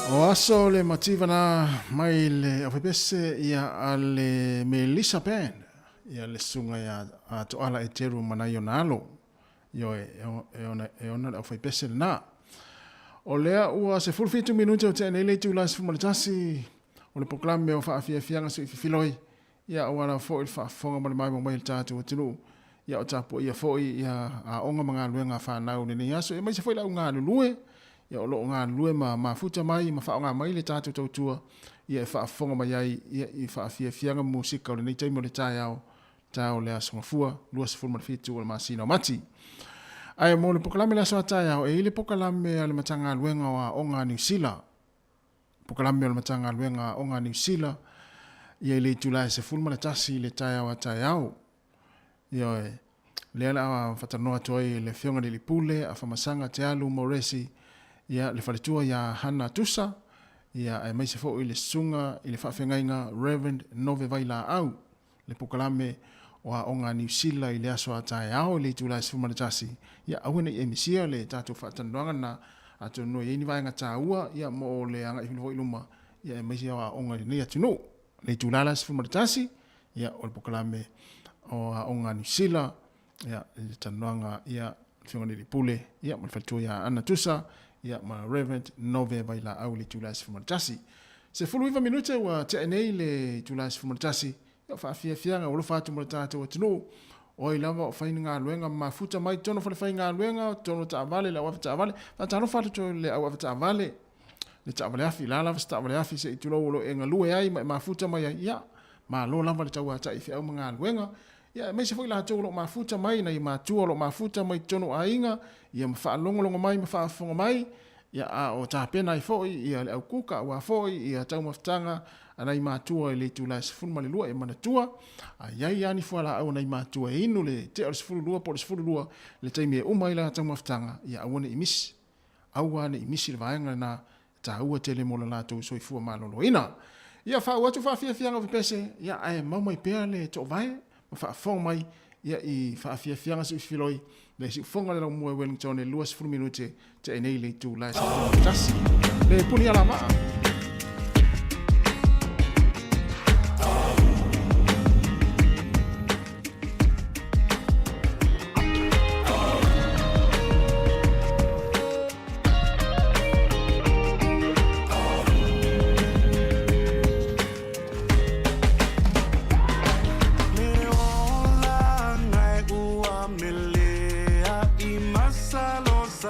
O aso le mativana mai le awhepese ia ale Melissa Band ia le sunga ia a toala e teru mana i o Malo io e ona le awhepese na o lea ua se fulfitu minuto o te anele tu la se fumaritasi o le proklame o whaafiafianga su i fifiloi ia o ana fo il whaafonga ma le mai mai tātu o tinu ia o tapo ia fo ia a onga mga luenga whanau ne ni aso e mai se fo ila unga lulue ia o loo ngā lue ma futa mai, ma whao ngā mai le tātou tautua, ia e whaafonga mai ai, ia i whaafiafianga musika o le nei taimo le tai au, tau le asonga fua, lua se fulma le fitu o le masina o mati. Ai mo le pokalame le asoa tai au, e ile pokalame a le matanga luenga o a onga New Zealand. Pokalame o le matanga luenga o onga New Zealand, ia ile tula se fulma le tasi le tai au a tai au. Ia e, le ala a whatanoa toi le fionga le lipule, a whamasanga te alu moresi, ia le faletua ia hana tusa ia e mai se fo ile sunga ile whawhengainga Reverend Nove Vaila au le pokalame o a onga New Zealand ile aso a tae au le tula se fumaritasi ia awena i emisia le tātou whatandoanga na ato no i vaenga tā ua ia mo le anga i whilifo iluma ia e mai se a onga nei atu no le tula se fumaritasi ia o le pokalame o a onga New Zealand ia le tandoanga ia whionga ni pule ia mo le faletua ia ana tusa ia ma Reverend Nove Vaila au le tulasi fumaritasi. Se fuluiva minute wa te enei le tulasi fumaritasi, ia whaafiafianga o lo whaatu mo le tātou atinu, o i lava o whaini ngā luenga ma futa mai tono whale whaini ngā luenga, tono ta avale, le awawita avale, whaatano whaatu to le awawita avale, le ta avale afi, la lava sta avale afi se i tulo ulo e ngā lue ai, ma futa mai ia, ma lo lava le tau ata i whiau ma ngā luenga, ia me se foi la tau lo mafuta mai na i matua lo mafuta mai tono ainga ia mafaalongolongo mai mafaafonga mai ia a o tapena i foi ia le au kuka wa foi ia tau maftanga ana i matua i le tula sifunu ma le lua e manatua a iai ani fuala au na i matua e inu le te o sifunu lua po le sifunu lua le taimi e umai la tau maftanga ia awane i misi au ane i misi le vaenga na ta ua tele mo la tau soifua malolo ina ia fa watu fa fia fia nga pese ia ai mama i pea le to vai fa fong mai ia i fa fia fia nga si filoi le si fonga le mo Wellington e luas fulu minute te nei le tu la tasi le puni ala ma Talofa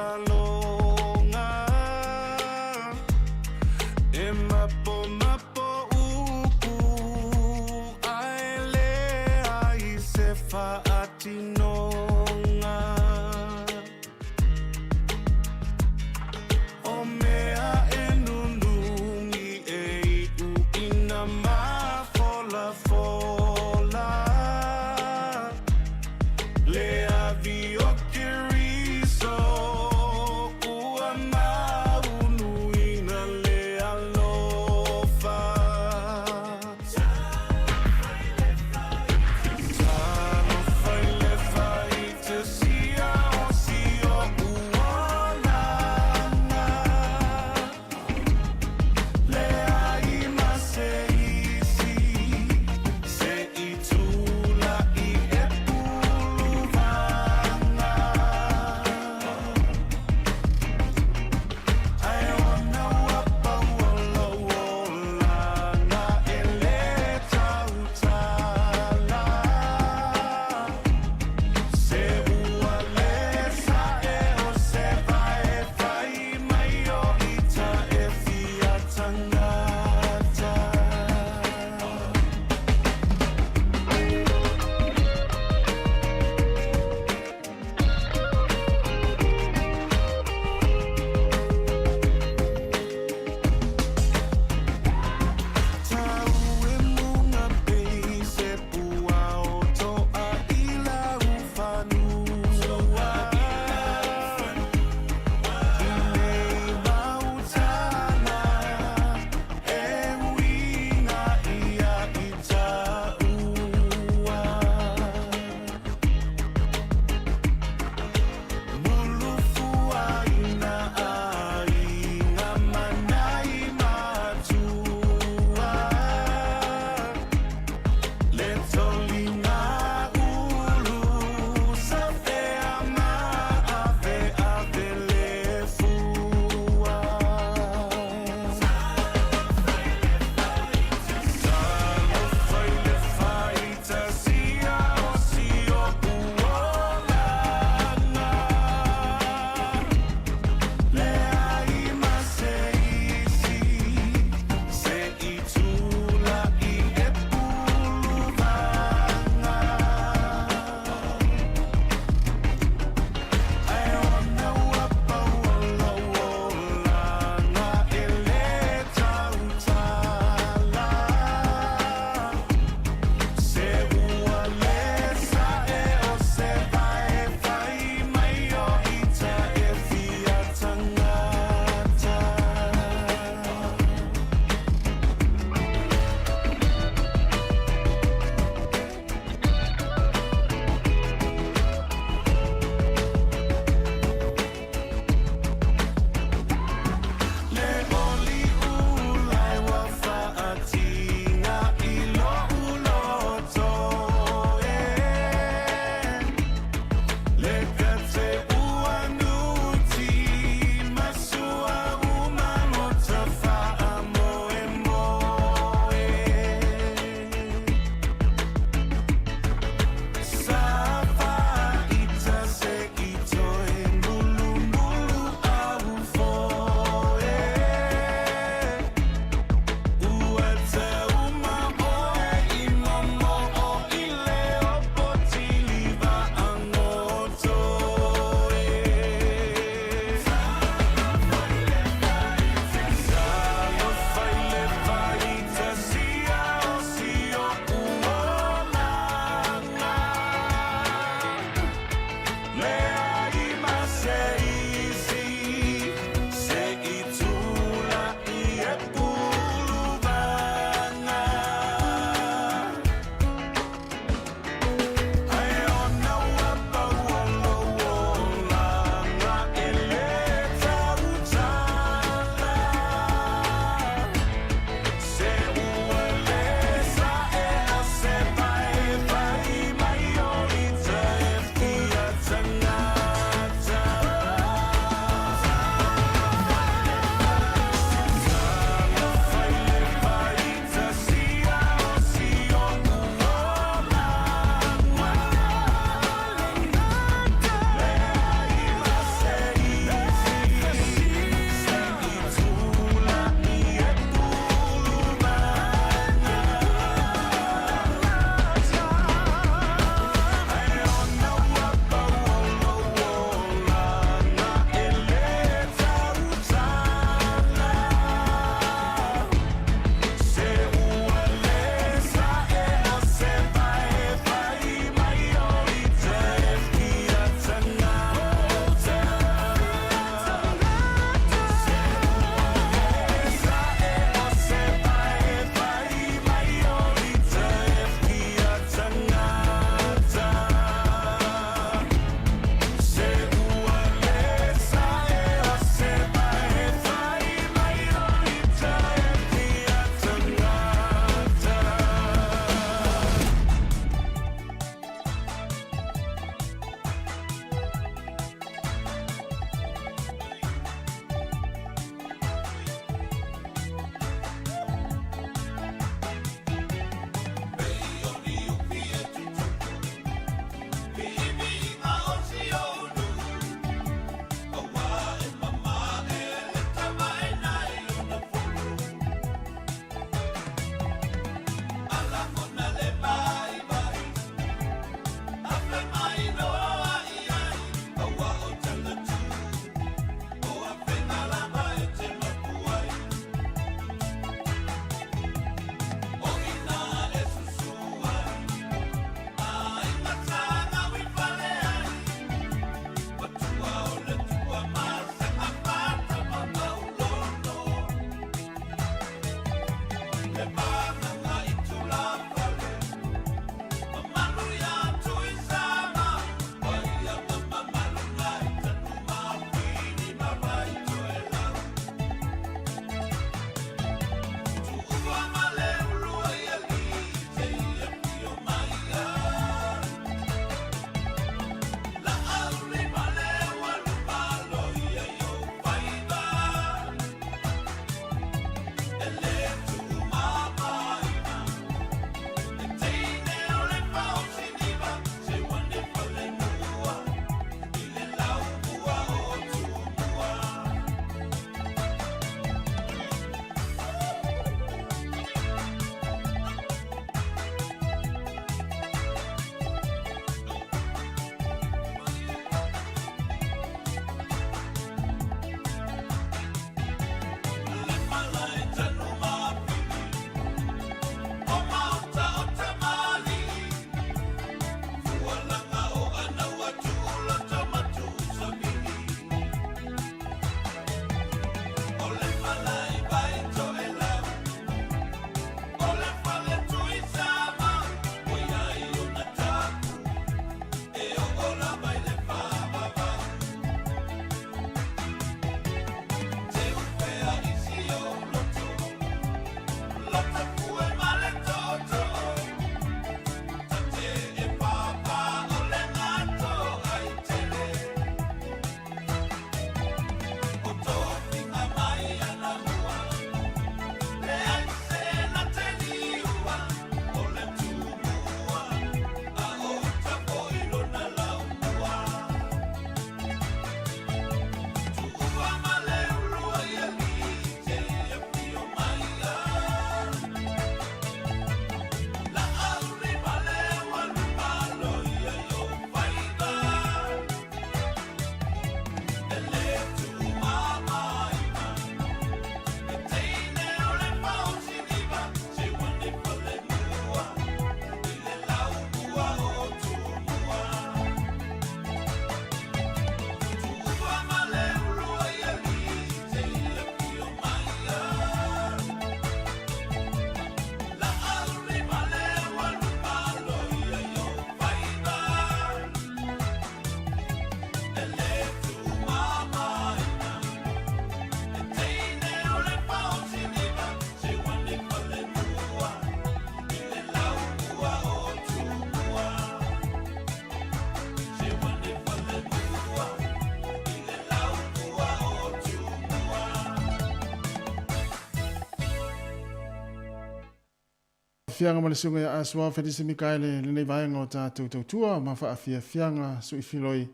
fianga ma le sunga ya aswa fetisi mikaele le nei vaenga o tātou tautua ma whaafia fianga sui filoi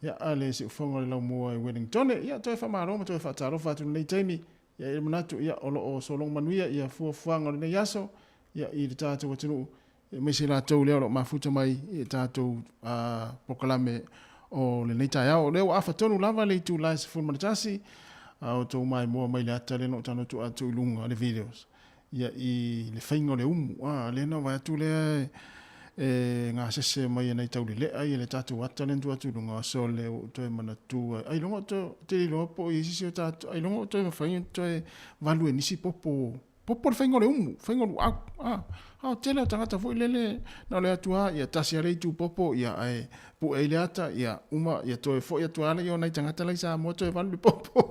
ia ale se ufonga le lau mua i Wellington ia toi whamaroma toi whaatarofa atu nei taimi ia i manatu ia olo o solong manuia ia fuafuanga le nei aso ia i le tātou atunu me se la tau leo lo mafuta mai i tātou pokalame o le nei tai au leo afa tonu lava le tu lai se fulmanatasi o tau mai mua mai le ata le no tano tu atu ilunga le videos ia i le whaingo le umu le no vai atu le ngā sese mai nei tau le lea i le tātou ata le ntu atu ilunga so le o toi manatua ai longa to te ilo po i sisi o tātou ai longa toi mawhaingo toi valu e nisi popo le whaingo le umu whaingo lu au tele o tangata fo ilele na le atua ia tasi a reitu popo ia ai pu e le ata ia uma ia toi fo ia tuala ia nei tangata lai sa mo toi valu le popo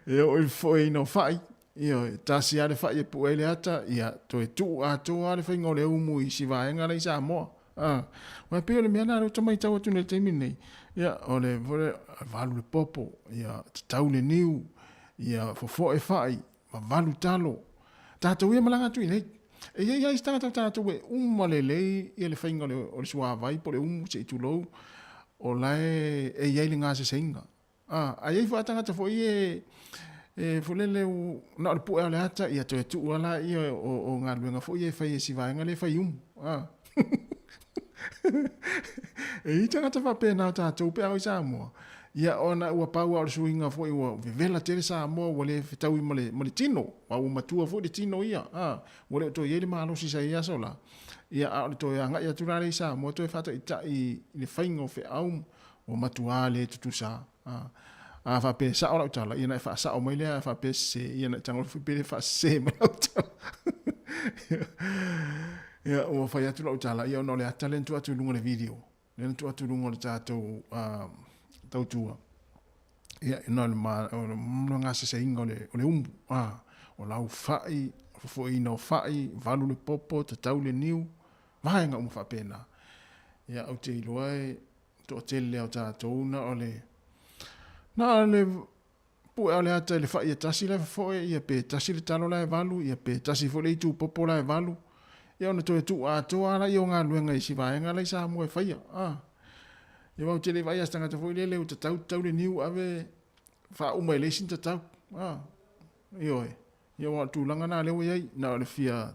ia o il fo e no fai ia tasi a le fai e pu e le ata ia toi tu a toa le whaingo le umu i si vaenga lai sa mo wa peo le mea naro tamai tau atu ne teimi nei ia o le valu le popo ia tau le niu ia fo e fai ma valu talo tātou ia malanga tui nei. E ia i stanga tātou e umalelei ia le whainga o le sua vai po le umu se i tulou o lai e iai le ngā se seinga. A iai whaatanga ta fo i e fulele u na le puea le ata ia to e tu ala ia o ngā luenga fo i e whai e si vaenga le whai umu. E i tanga ta whapena tātou pea o i Samoa. Ia ona ua pau au suinga fo ua vela tere Samoa wale fitau i male tino wa u matua fo de tino ia wale to yele malo si sai aso la ia au to anga ia turare Samoa to fata i le faingo fe au o matua le tutusa fa pe sa ola tala ia na fa sa o mai le fa pe se ia na tango fi pe fa se ma ia o fa ia tu la tala ia no le talento atu lunga le video le tu atu lunga le tato tautua ia ina le nga se inga o le umbu o lau fai fo ina o fai valu le popo te tau le niu vaenga umu whapena ia au te iloai to tele au tātou na o le pu e le ata le fai e tasi le fo ia pe tasi le talo la e valu ia pe tasi fo le itu popo la e valu ia ona to e tu a toa la i o ngā luenga i si vaenga la i sa mua e whaia ia wau tele vai astanga te foi lele o te tau le niu ave fa uma ele sin te tau ia wau tu langa na lewe iai na le fia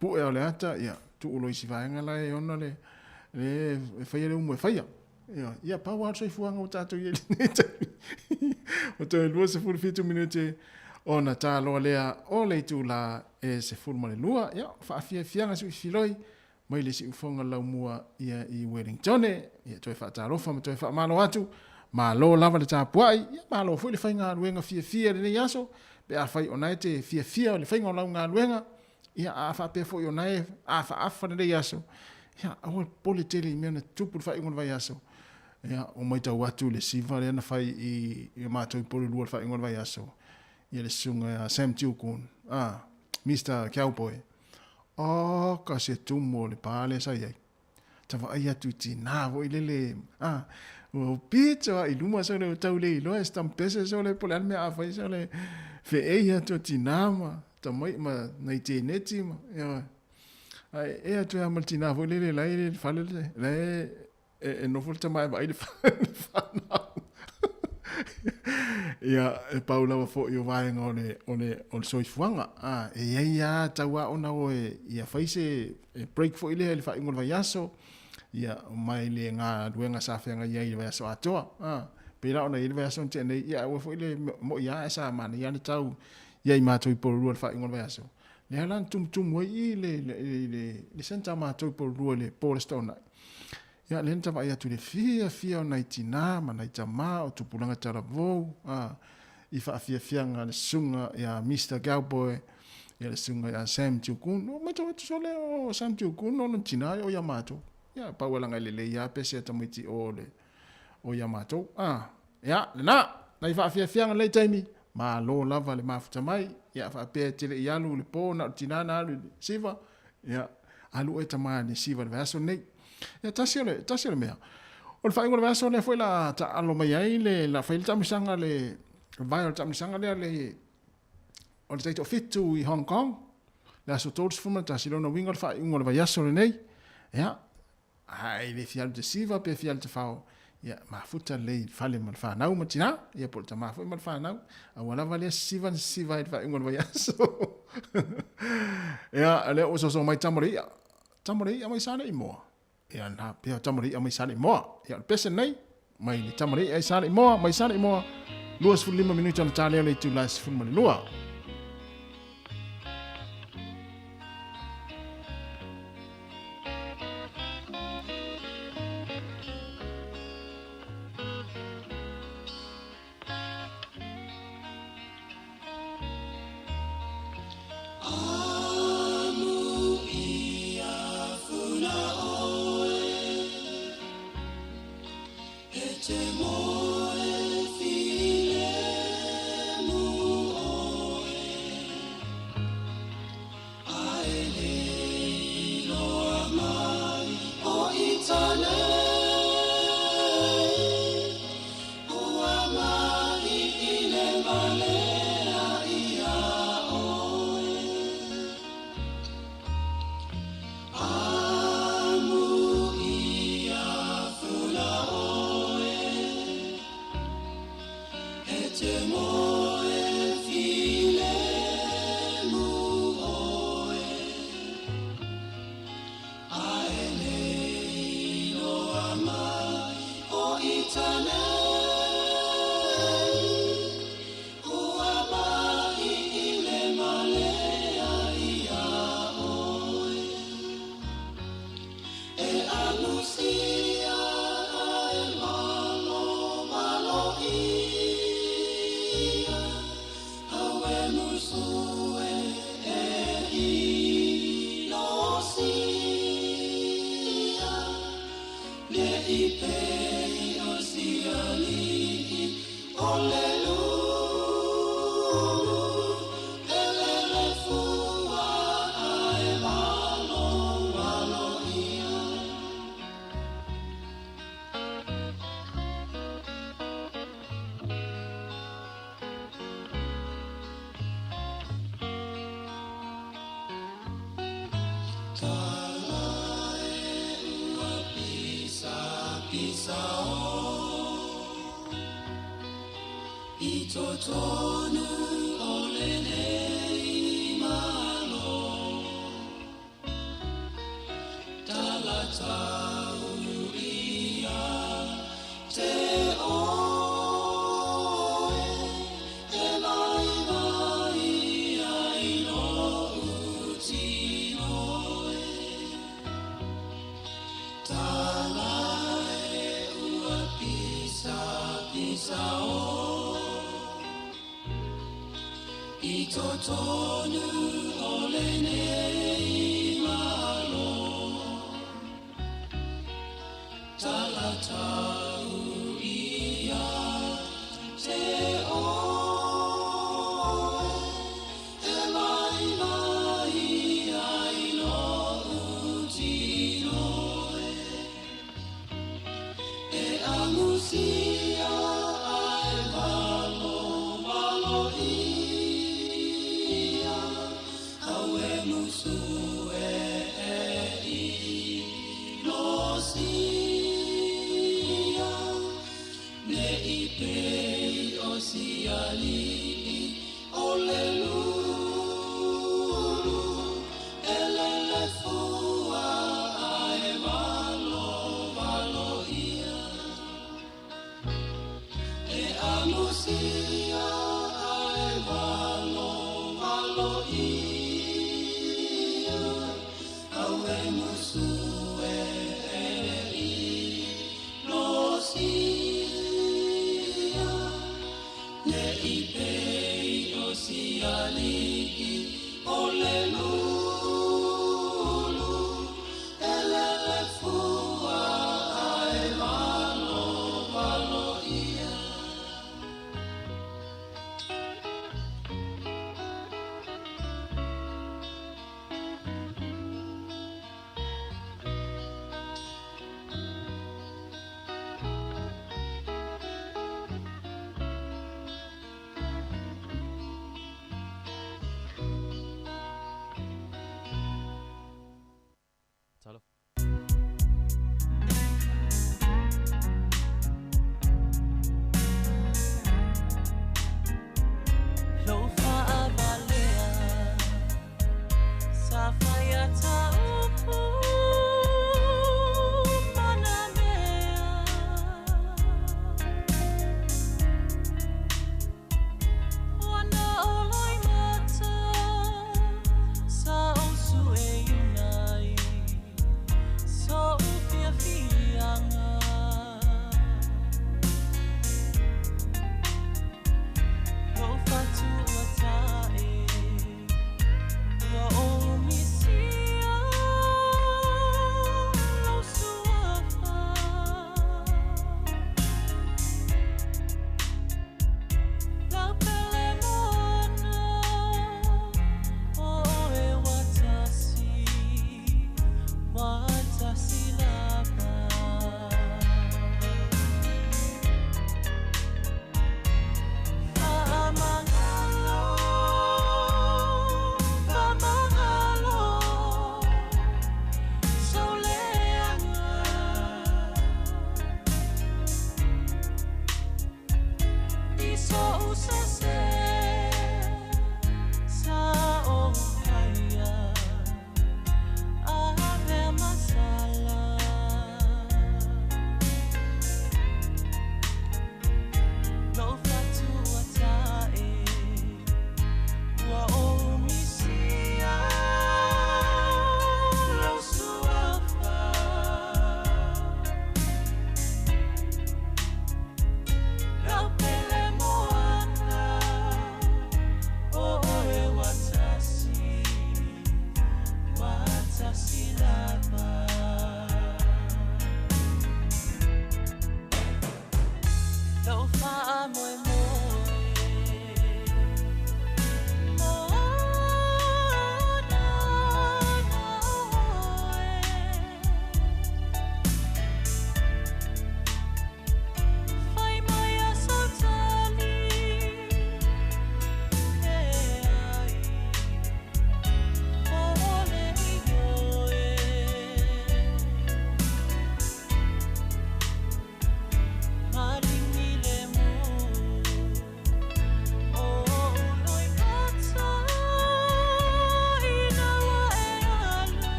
pu e le ata ia tu ulo isi vaenga la e ona le whaia le umu e whaia ia pa wau soifua o tātou i o te lua se furu fitu minute ona tā loa lea o le tu la e se furu male lua ia whaafia fianga sui filoi mai le si ufonga lau mua ia i Wellington ia toi whaatarofa ma toi whaamalo atu Malo lava le tāpuai ia Malo fui le whainga luenga fia le nei aso pe a whai onai te fia le whainga lau ngā luenga ia a whapea fui onai a whaafa le nei aso ia awa pole tele i mea na tupu le whainga vai aso ia o mai tau atu le siva le ana whai i mātou i pole lua le whainga vai aso ia le sunga Sam Tiukun Mr. Cowboy ka se tumo le pale sa iai. Tawa ai atu tina vo ilele. O pizza i luma sa le tau le lo estampese so le pole alme a fai so le fe ei atu tina ma. Ta mai ma na te neti ma. Ai e atu amal tina vo ilele la ile fale le no volta mai vai le fana. Ia Paula wa fo yo vai on soifuanga e ia tawa ona o ia faise break fo ile le fa ingol vai aso ia mai le nga duenga sa fenga ia ile vai aso atoa pera ona ile vai aso tene ia o fo ile mo ia esa man ia ni tau ia i mato i por ru fa ingol vai aso le lan tum o ile le senta mato por ru le polstone ia lenta vai atu le fia o naitina ma naitama o tupulanga taravou i fia nga le sunga ia Mr. Cowboy ia le sunga ia Sam Tiukun o mai tau so le o Sam Tiukun no tina o Yamato ia pauelanga le ia pese tamiti o Yamato ia na fia nga le taimi Malo lava le mafuta mai ia pe tele ialu le po na tina na le siva ia alu e tamani siva le vaso nei ia tasi le mea o le whaingo le vaso le foi la ta alo mai ai le la whaile tamisanga le vai o tamisanga le o le taito fitu i Hong Kong le aso tolu se fuma tasi lona winga le whainga le vaiaso le nei. Ia, ai le fialu te siva pe fialu te whao. Ia, mafuta le fale ma le whanau ma tina. Ia, pole ta mafu ma le whanau. A wala vale siva i le whainga le vaiaso. Ia, le oso mai tamori ia. Tamori ia mai sane i moa. Ia, na pia tamori ia mai sane i moa. Ia, le pese nei. Mai ni tamari ai sane i moa, mai sane i moa. 25 minuta na tale le tu las fun mali lua.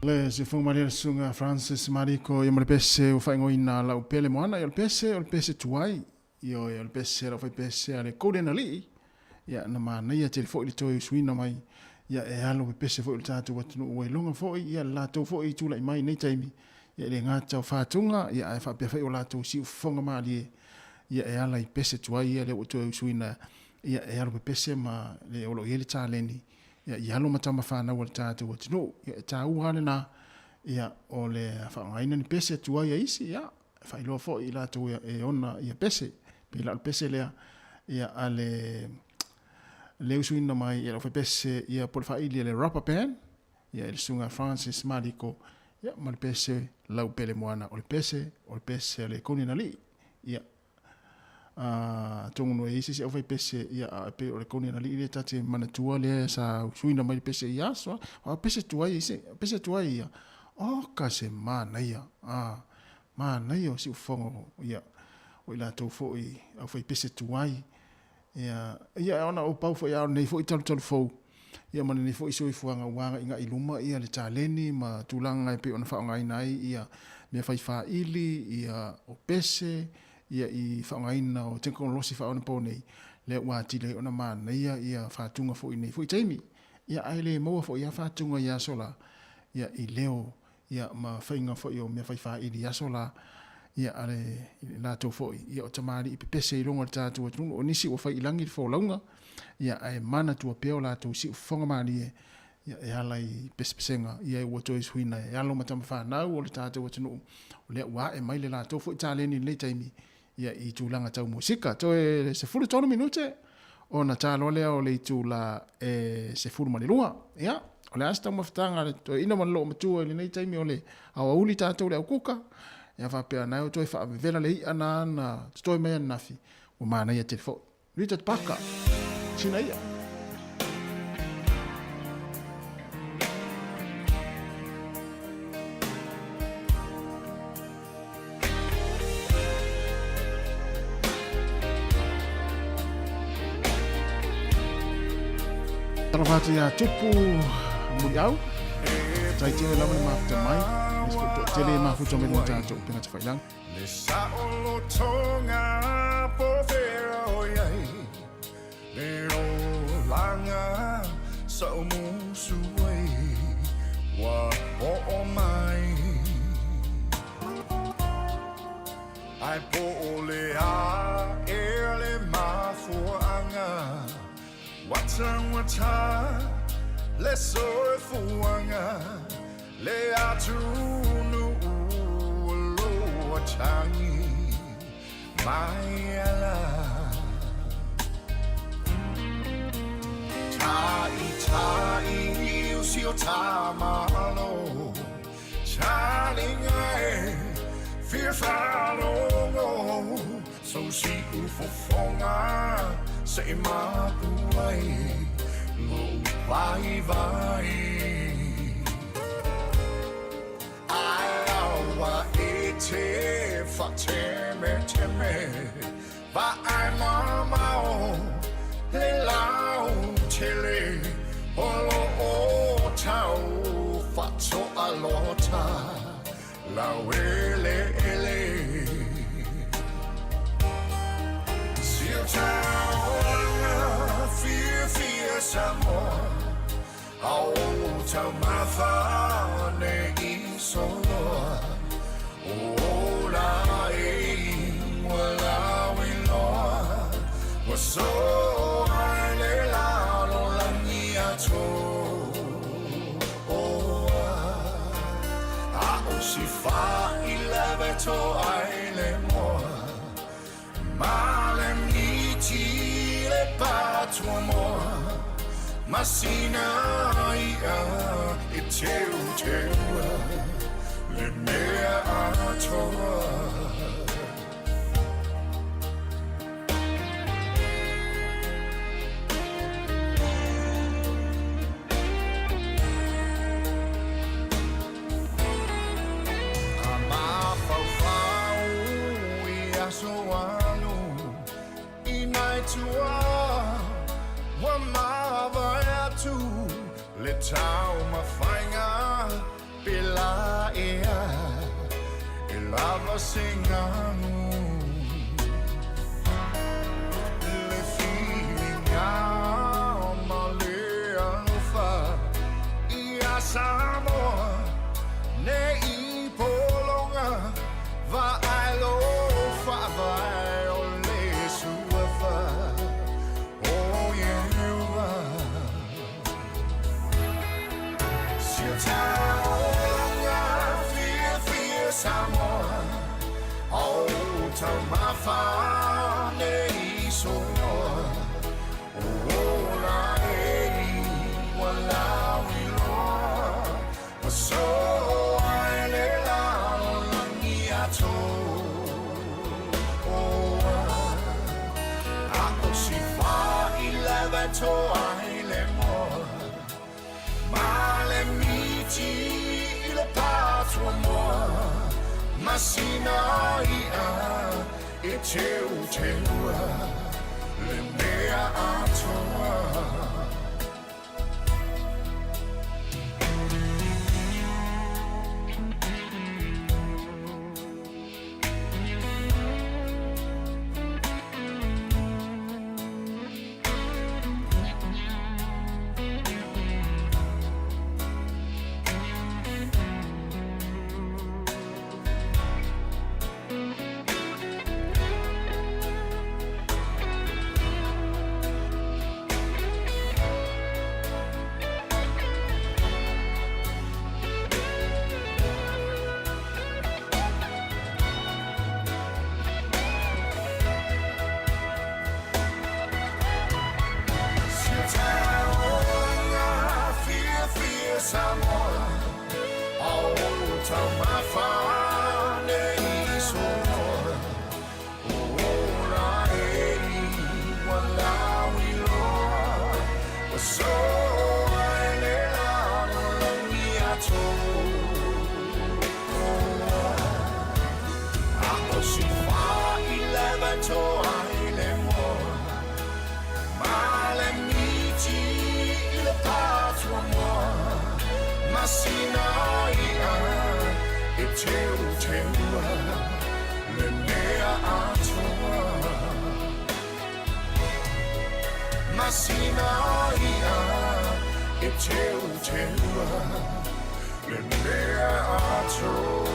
Le se fu Maria sunga Francis Mariko i mole pese o fai ngoina la upele moana i le pese tuai io i le pese la fai pese ale kodena li ya na mana ia te fo i toi suina mai ya e alo pese fo i tatu watu o longa fo i la to fo i tula mai nei taimi ya le ngata fatunga ya e fa pe fa o la to si fonga mali ya e ala i pese tuai ya le o toi suina ya e alo pese ma le o lo ile taleni ya yalo matama fana wal tatu watu no ya tau hane na ya o le whangaina ni pese tua ia isi ya whailo fo i la tu e ona ia pese pe la pese lea ya ale le usuina mai ya fai pese ya por faili le rubber band ya il sunga Francis Mariko ya mal pese lau pele moana o le pese le koni na li ya tongo e isi o fai pese ia pe o le koni na li le tate manatua le sa suina mai pese ia so o pese tua isi pese tua ia o ka se mana ia mana ia si fongo ia o ila to fo i o fai pese tua ia ona o pau fo ia nei fo i tal fo ia mana nei fo i soifua nga wanga inga iluma ia le taleni ma tulanga pe ona fa ngai nai ia me fai fa ili ia o pese ia i whangaina o tenko losi whaona pōnei le wāti le ona mana ia whātunga fo i nei fo i teimi ia aile maua fo ia whātunga ia sola ia i leo ia ma whainga fo i o mea whai whaili ia sola ia ale lātou fo i ia o tamari i pepese i ronga tātou atu o nisi o whai ilangi fo launga ia ai mana tua peo lātou si o whonga mani ia e ala i pesepesenga ia i wato is huina e alo matama whanau o le tātou atu o lea ua e mai le lātou fo i tāleni le taimi ia i tūlanga tau musika. To e se furu tono minute o na tālo lea o le i tūla se furu manilua. Ia, o le asta mawhitanga to ina manlo o matua i le nei taimi o le awa uli tātou le au kuka. Ia whapea nai o toi whaavevela le i ana na toi mea nafi o mana ia telefo. Rita paka. Sina ia. Talofa ia tupu muli au. Tai tele lama ni mafuta mai. Nispo tele mafuta mai nota to pena te failang. Le saolo tonga po fero yai. Le o langa sa musu wai. Wa o mai. Ai po le a ele mafu anga. Wata le soifua le atunu lo changi mai ala tai usio tamalo chalinga fear follow so si ufofonga say mapuai mo vai awa ete fateme teme ba ai mama le lau tele olo o tau fatso alota la wele ele fear Samoa au tau mawhane i soloa o la e wala wiloa wa so ai le la lo la nia to o a o si fa i leve to ai le moa male mi ti le patro moa Masina ia e teu le mea atoa Ama fau ia soanu inai tua wa mava tu le tau ma fainga pela ea e lava singanu le filinga ma le alfa ia Samoa ne I polonga va alo fa va o le soifua oh yeah Samoa, oh, Talofa, nei soa, oh, la wala wilo, so ai le la langi ato, oh, ako si fa 11 to ai le mo, ma le miti le patro mo. Masina ia e teu le mea atoa Samoa, oh, Talofa, nei soa, oh, la wala wilo, so ai le la langi ato, ako si fa 11 to ai le mo, ma le miti le patro mo. Masina ia e teu le mea atoa Masina ia e teu le mea atoa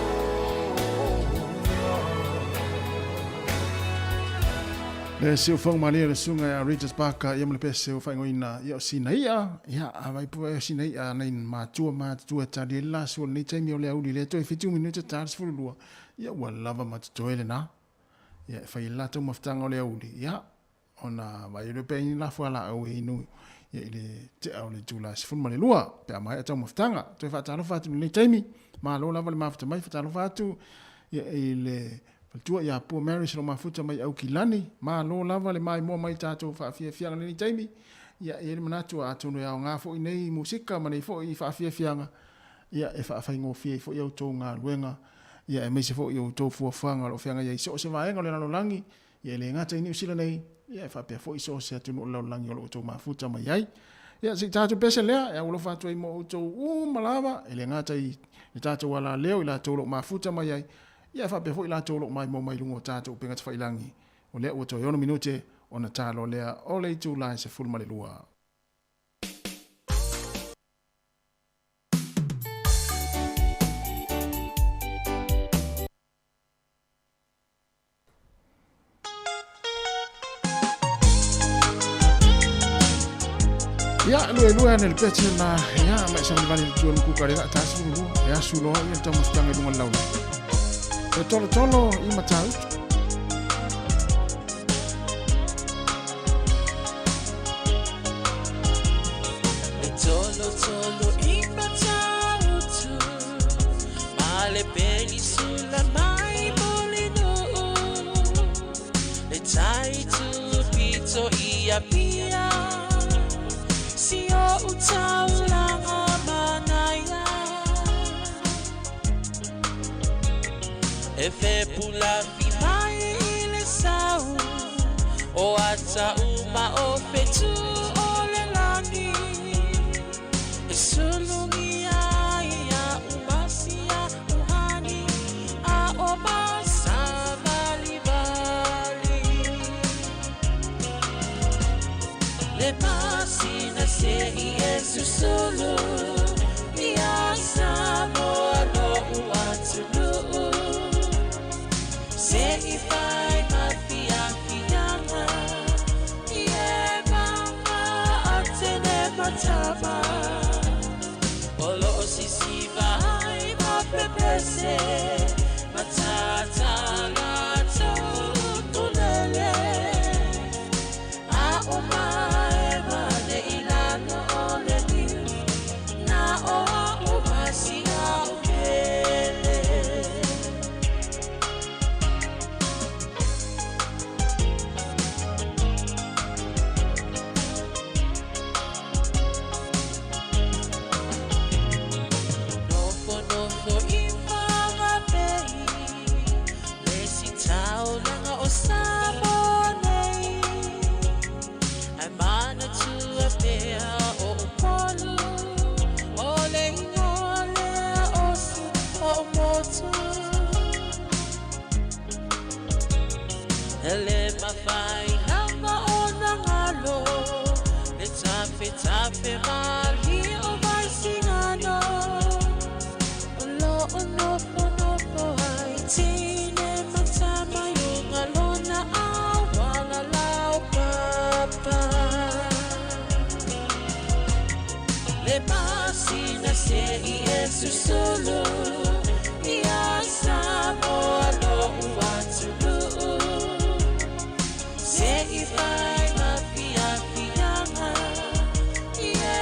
Le seu fong malia le sunga ya Regis Parker ia mele pese o faingoina ia sina ia avai pu sina ia nei matua tali la so ni taimi o le auli le toi fitu minuta tars fu lua ia wa lava mat toile na ia fai la to maftanga o le auli ia ona vai le pe la fu ala o inu ia ile te au le tula fu male lua pe mai to maftanga toi fa talo fa tu ni taimi Malo lava le mafta mai fa talo fa tu ia ile Tua ia po marriage lo mafuta mai au kilani Malo lava le mai mo mai tato fa fia ni taimi ia ele manatu atu no ia nga fo nei musika mane fo I fa fia ia e fa ngo fia fo ia to nga luenga ia e mese fo ia to fu fanga lo fianga ia so se vai ngole lo langi ia le ngata ni usila nei ia fa pe fo so se atu no lo langi lo to mafuta mai ai ia si tato pese lea ia lo fa to mo to malava ele ngata I tato wala leo ila to lo mafuta mai ai ia fa pe foi la tolo mai mo mai lungo tato penga tfa ilangi o le o to yono minute ona talo lea o le tu la se full male lua Ya lue nel pece na ya mai sa vale tu ku ka rega ta su lu ya su lo ya ta mustanga lungo launa tolo I matau tolo I matau tu male peli sulla mai molino le tai tu pizzo ia pia si o utau langa manaya e fe pula fi mai le sau o ata uma o fetu o le lani e solo mia ia uma i Jesus solo ia Samoa lo uatulu se i fai mafia fianga ie mama atene matama olo sisi vai mapepese matata lato tulele a umae mane ilano ole ni na o umasi a ukele nofo imama pei lesi tau langa o sabonei ai mana tua pea o polu o le ingole o su o motu ele mawhai nanga o nangalo le tape mali o mai singano lo o nofo ai tine matama yunga lona awala lau papa le masina se i Jesus solo ia Samoa lo uatulu se i vai mafia fianga ie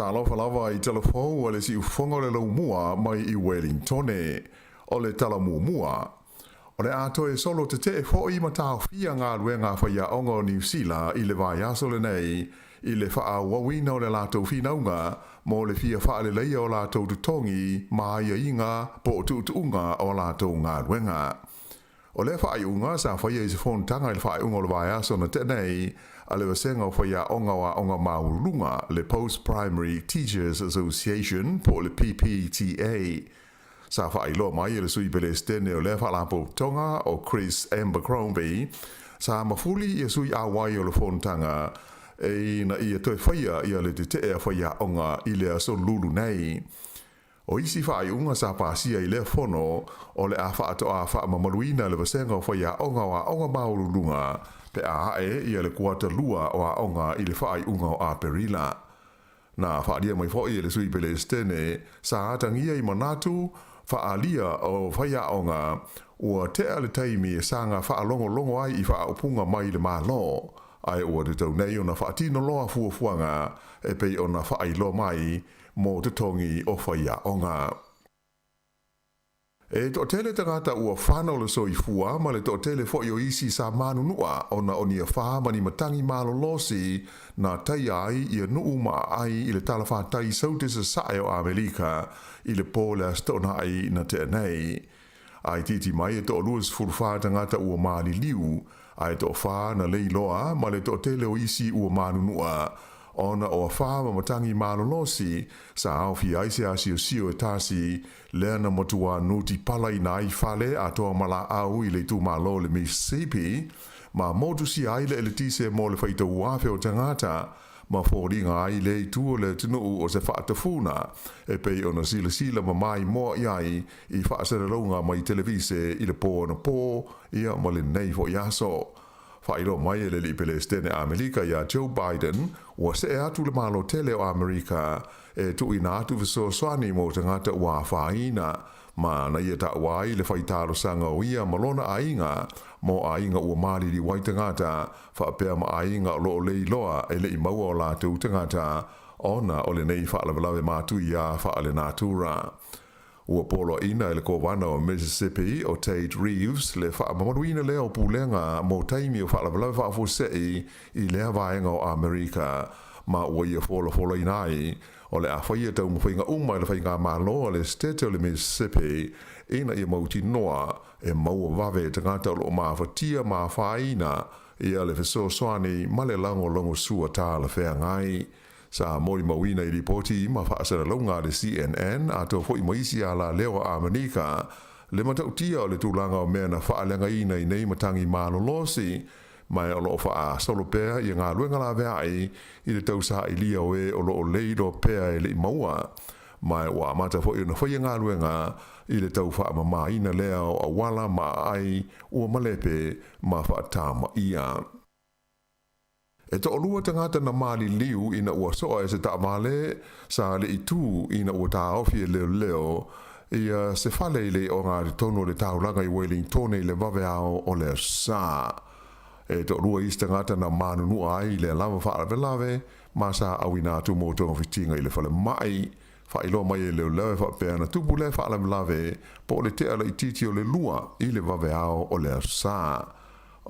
Talofa lava I Talofa o le si ufonga le lau mua mai I Wellington o le talamu mua. O le ato e solo te fo I matau fia ngā ruenga whaia onga o New Zealand I le vai aso le nei I le wha wawina o le lātou whinaunga mo le fia wha le leia o lātou tutongi ma ia inga po o tuunga o lātou ngā ruenga. O le wha iunga sa whaia I se whontanga I le wha iunga o le vai aso na tenei a le wasenga o whaia onga wa onga maurunga le Post-Primary Teachers Association po le PPTA. Sa whailo mai le sui pele stene o le whalapo tonga o Chris Abercrombie sa mafuli I sui awai o le whontanga e na ia toi whaia ia le te ea whaia onga I le aso lulu nei. O isi whai unga sa pasia I le whono o le a wha ato a wha mamaluina le wasenga o whaia onga wa onga maurunga pe a hae ia le kuata lua o a onga I le whai unga o a perila. Na whaadia mai fhoi le sui pele stene sa atangia I manatu whaalia o whaia onga ua tea le taimi e sanga whaalongo longo ai I whaupunga mai le Malo. Ai ua te tau nei o na whaatino loa fuafuanga e pei o na whailo mai mo te tongi o whaia onga. E to tele tangata ua whanau le soifua ma le to tele fo o isi sa manunua o na onia wha mani matangi malo losi na tai ai I nuu ma ai I le Talofa tai sautisa sae o Amerika I le pole astona ai na te nei. Ai titi mai e to luas furfa tangata ua mali liu ai to wha na leiloa ma le to tele o isi ua manunua ona o wha ma matangi malo losi sa au fi aise asi o sio e tasi lea na motua nuti pala I nai fale a toa mala au I le tu malo le Mississippi ma motu si aile e le tise mo le whaita uafe o tangata ma fōringa ai le tu le tunu o se whaatafuna e pei ona sila ma mai moa iai I whaasarelonga mai televise I le pō na pō ia ma le nei fo iaso. Whairo mai e le li pele stene Amerika ia Joe Biden ua se atu le malo tele o Amerika e tu ina atu viso swani mo tangata ua whaina ma na ia ta wai le whaitaro sanga o ia malona ainga mo ainga ua mari li wai tangata whaapea ma ainga o loo leiloa e le I maua o lātou tangata ona o le nei whaalawalawe mātu ia whaale nātura. Ua polo ina e le kowana o Mississippi o Tate Reeves le whaamaruina leo pulenga mo taimi o whaalawalawe whaafosei I lea vaenga o Amerika ma ua ia folo inai o le awhaia tau mwhainga umai le whainga malo o le stete o le Mississippi ina ia mauti noa e maua vave tangata o lo mawhatia ma whaina ia le feso soani ma le longo sua tā le whea ngai. Sa mori mawina I ripoti ma whaasara launga le CNN a tō fo I maisi a la leo a Amerika le matautia o le tūlanga o mea na whaalenga ina I nei matangi malo losi mai o loo wha solo pēr I ngā luenga la veai I le tausa I lia oe o loo leido pēr e le I maua mai o amata fo I na whaia ngā luenga I le tau wha ma ina leo a wala ma ai ua malepe ma wha tāma ia. E to olua tangata na mali liu ina ua soa e se ta male sa le itu ina ua ta ofi e leo ia se fale le o ngā tono le taulanga I Wellington le vave ao o le sa. E to olua is tangata na manunu ai le lava whaarelave ma sa awina tu moto fitinga I le fale mai whailo mai e leo wha peana tupu le whaarelave po le te ala I titi o le lua I le vave ao o le sa.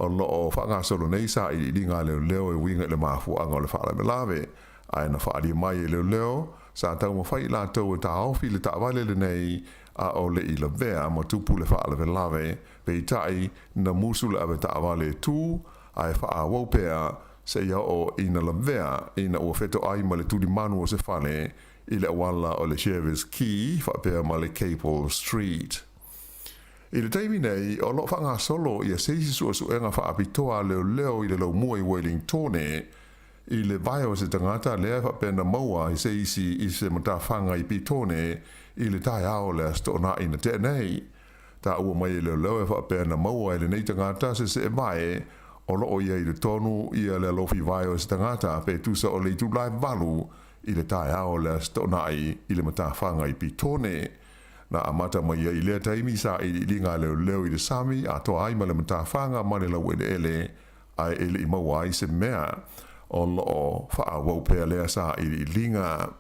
O loo whanga solo nei sa I ringa leo e winga le mafu anga o le whaala me lave. Ai na whaari mai e leo sa tau ma whai la tau e ta ofi le ta wale le nei a o le I la vea ma tupu le whaala me lave pe tai na musu le ave ta wale tu ai wha wau pea se ia o ina la vea ina ua feto ai ma le tuli manu o se whane I le awala o le Shevis Key wha pea ma le Capel Street. I le taimi nei, o lo whanga solo I a seisi sua suenga wha apitoa leo I le lau mua I Wellington I le vai o se tangata lea wha pena maua I seisi I se mata whanga I pitone I le tai ao le astona ina te nei. Ta ua mai leo wha pena maua I le nei tangata se vai o lo o ia I le tonu I le lofi vai o se tangata pe tusa o le tulai valu I le tai ao le astona I le mata whanga I pitone. Na amata mai I lea taimi sa I linga leo I le sami a toa ai ma le matawhanga ma le lau ele ai ele I maua I se mea o loo wha wau pēr lea sa I linga.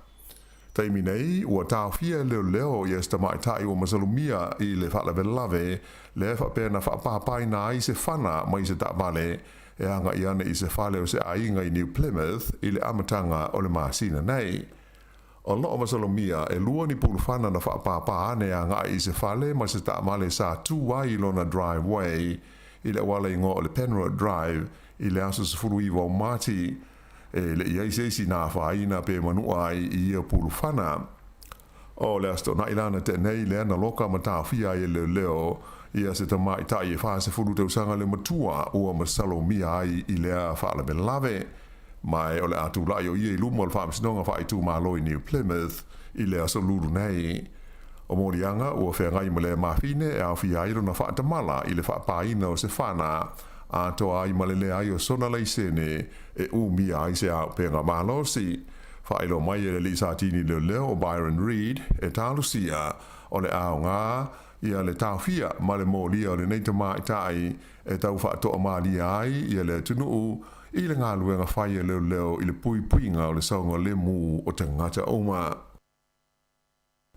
Taimi nei, ua tawhia leo i esta mai tai o masalumia i le whalawe lave, le whapena whapapai na ai se whana mai se tāpale, e anga i ana i se whale o se ainga i New Plymouth i le amatanga o le māsina nei. O loo masalumia e lua ni pulu whana na whapapa ane anga i se whale mai se tāpale sa tuwai lona driveway i le wale ingo o le Penrod Drive i le aso se furu iwa o mati, e le iai seisi nā whaina pe manua ai i ia pulu whana. O le asto na ilana te nei le ana loka ma tāwhia i leo ia se tamai tai e whaase furu tau sanga le matua ua masalumia ai i lea whaala me lave. Mai o le atu lai o ia i lumo le whaamisinonga whaitu Malo i New Plymouth i lea so luru nei. O morianga ua whengai ma le mawhine e au whiairo na whaatamala i le whaapaina o se whana a toa ai malele ai o sona lei sene e umi ai se au penga Malo si. Whaelo mai e le Lisa Tini leo o Byron Reed e talusia o le ao ngā ia le tawhia ma le mōlia o le neita mai tai e tau whaatoa malia ai ia le tunuu i le ngā luenga whaia leo i le pui puinga o le saunga le mu o te ngata oma.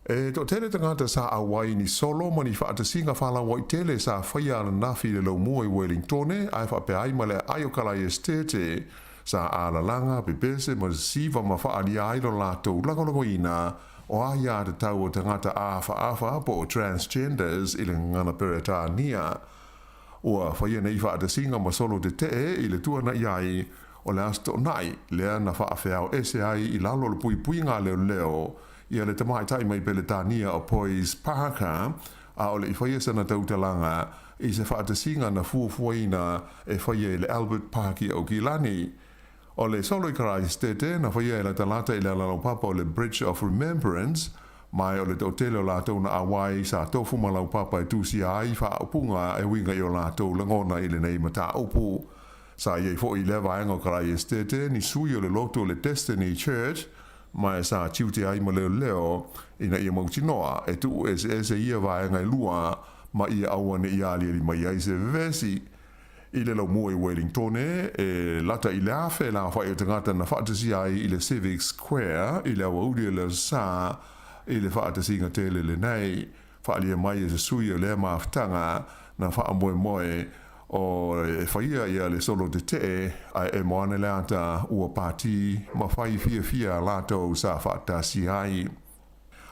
E to tele tangata sa awai ni solo mani whaatasinga whala wai tele sa whaia ana nafi le lau mua i Wellingtone ai whape ai ma le aiokala i estete sa alalanga pepese ma siva ma whaali ai lo lato langolongo ina o aia te tau o tangata afa po o transgenders i le ngana peretania. Ua whaia nei whaatasinga ma solo te i le tuana iai o le asto nai lea na whaafeao ese ai i lalo le pui ngā leo ia le tamai tai mai peletania o Poise Parker a o le i whaia sana tautalanga i se whaatasinga na fuafuaina e whaia le Albert Parki o Kilani. O le solo i karai stete na whaia e la talata i le alaupapa o le Bridge of Remembrance mai o le tautele o lātou na awai sa tofu malaupapa e tūsi ai whaapunga e winga i o lātou langona i le nei mata upu. Sa iei fo i lewa engo karai stete ni sui o le loto le Destiny Church mai sa tiute ai ma leo ina ia mautinoa e tu ese ia vaenga i lua ma ia awane i ali mai ai se vesi i le lau mua i Wellingtone e lata i le afe la whai o tangata na whaatasi ai i le Civic Square i le awaudi le sa i le whaatasi nga tele le nei whaalia mai e se sui o le maaftanga na whaamoe moe o e whaia ia le solo te ai e moane leata ua pāti ma whai fia lātou sa whaatasi ai.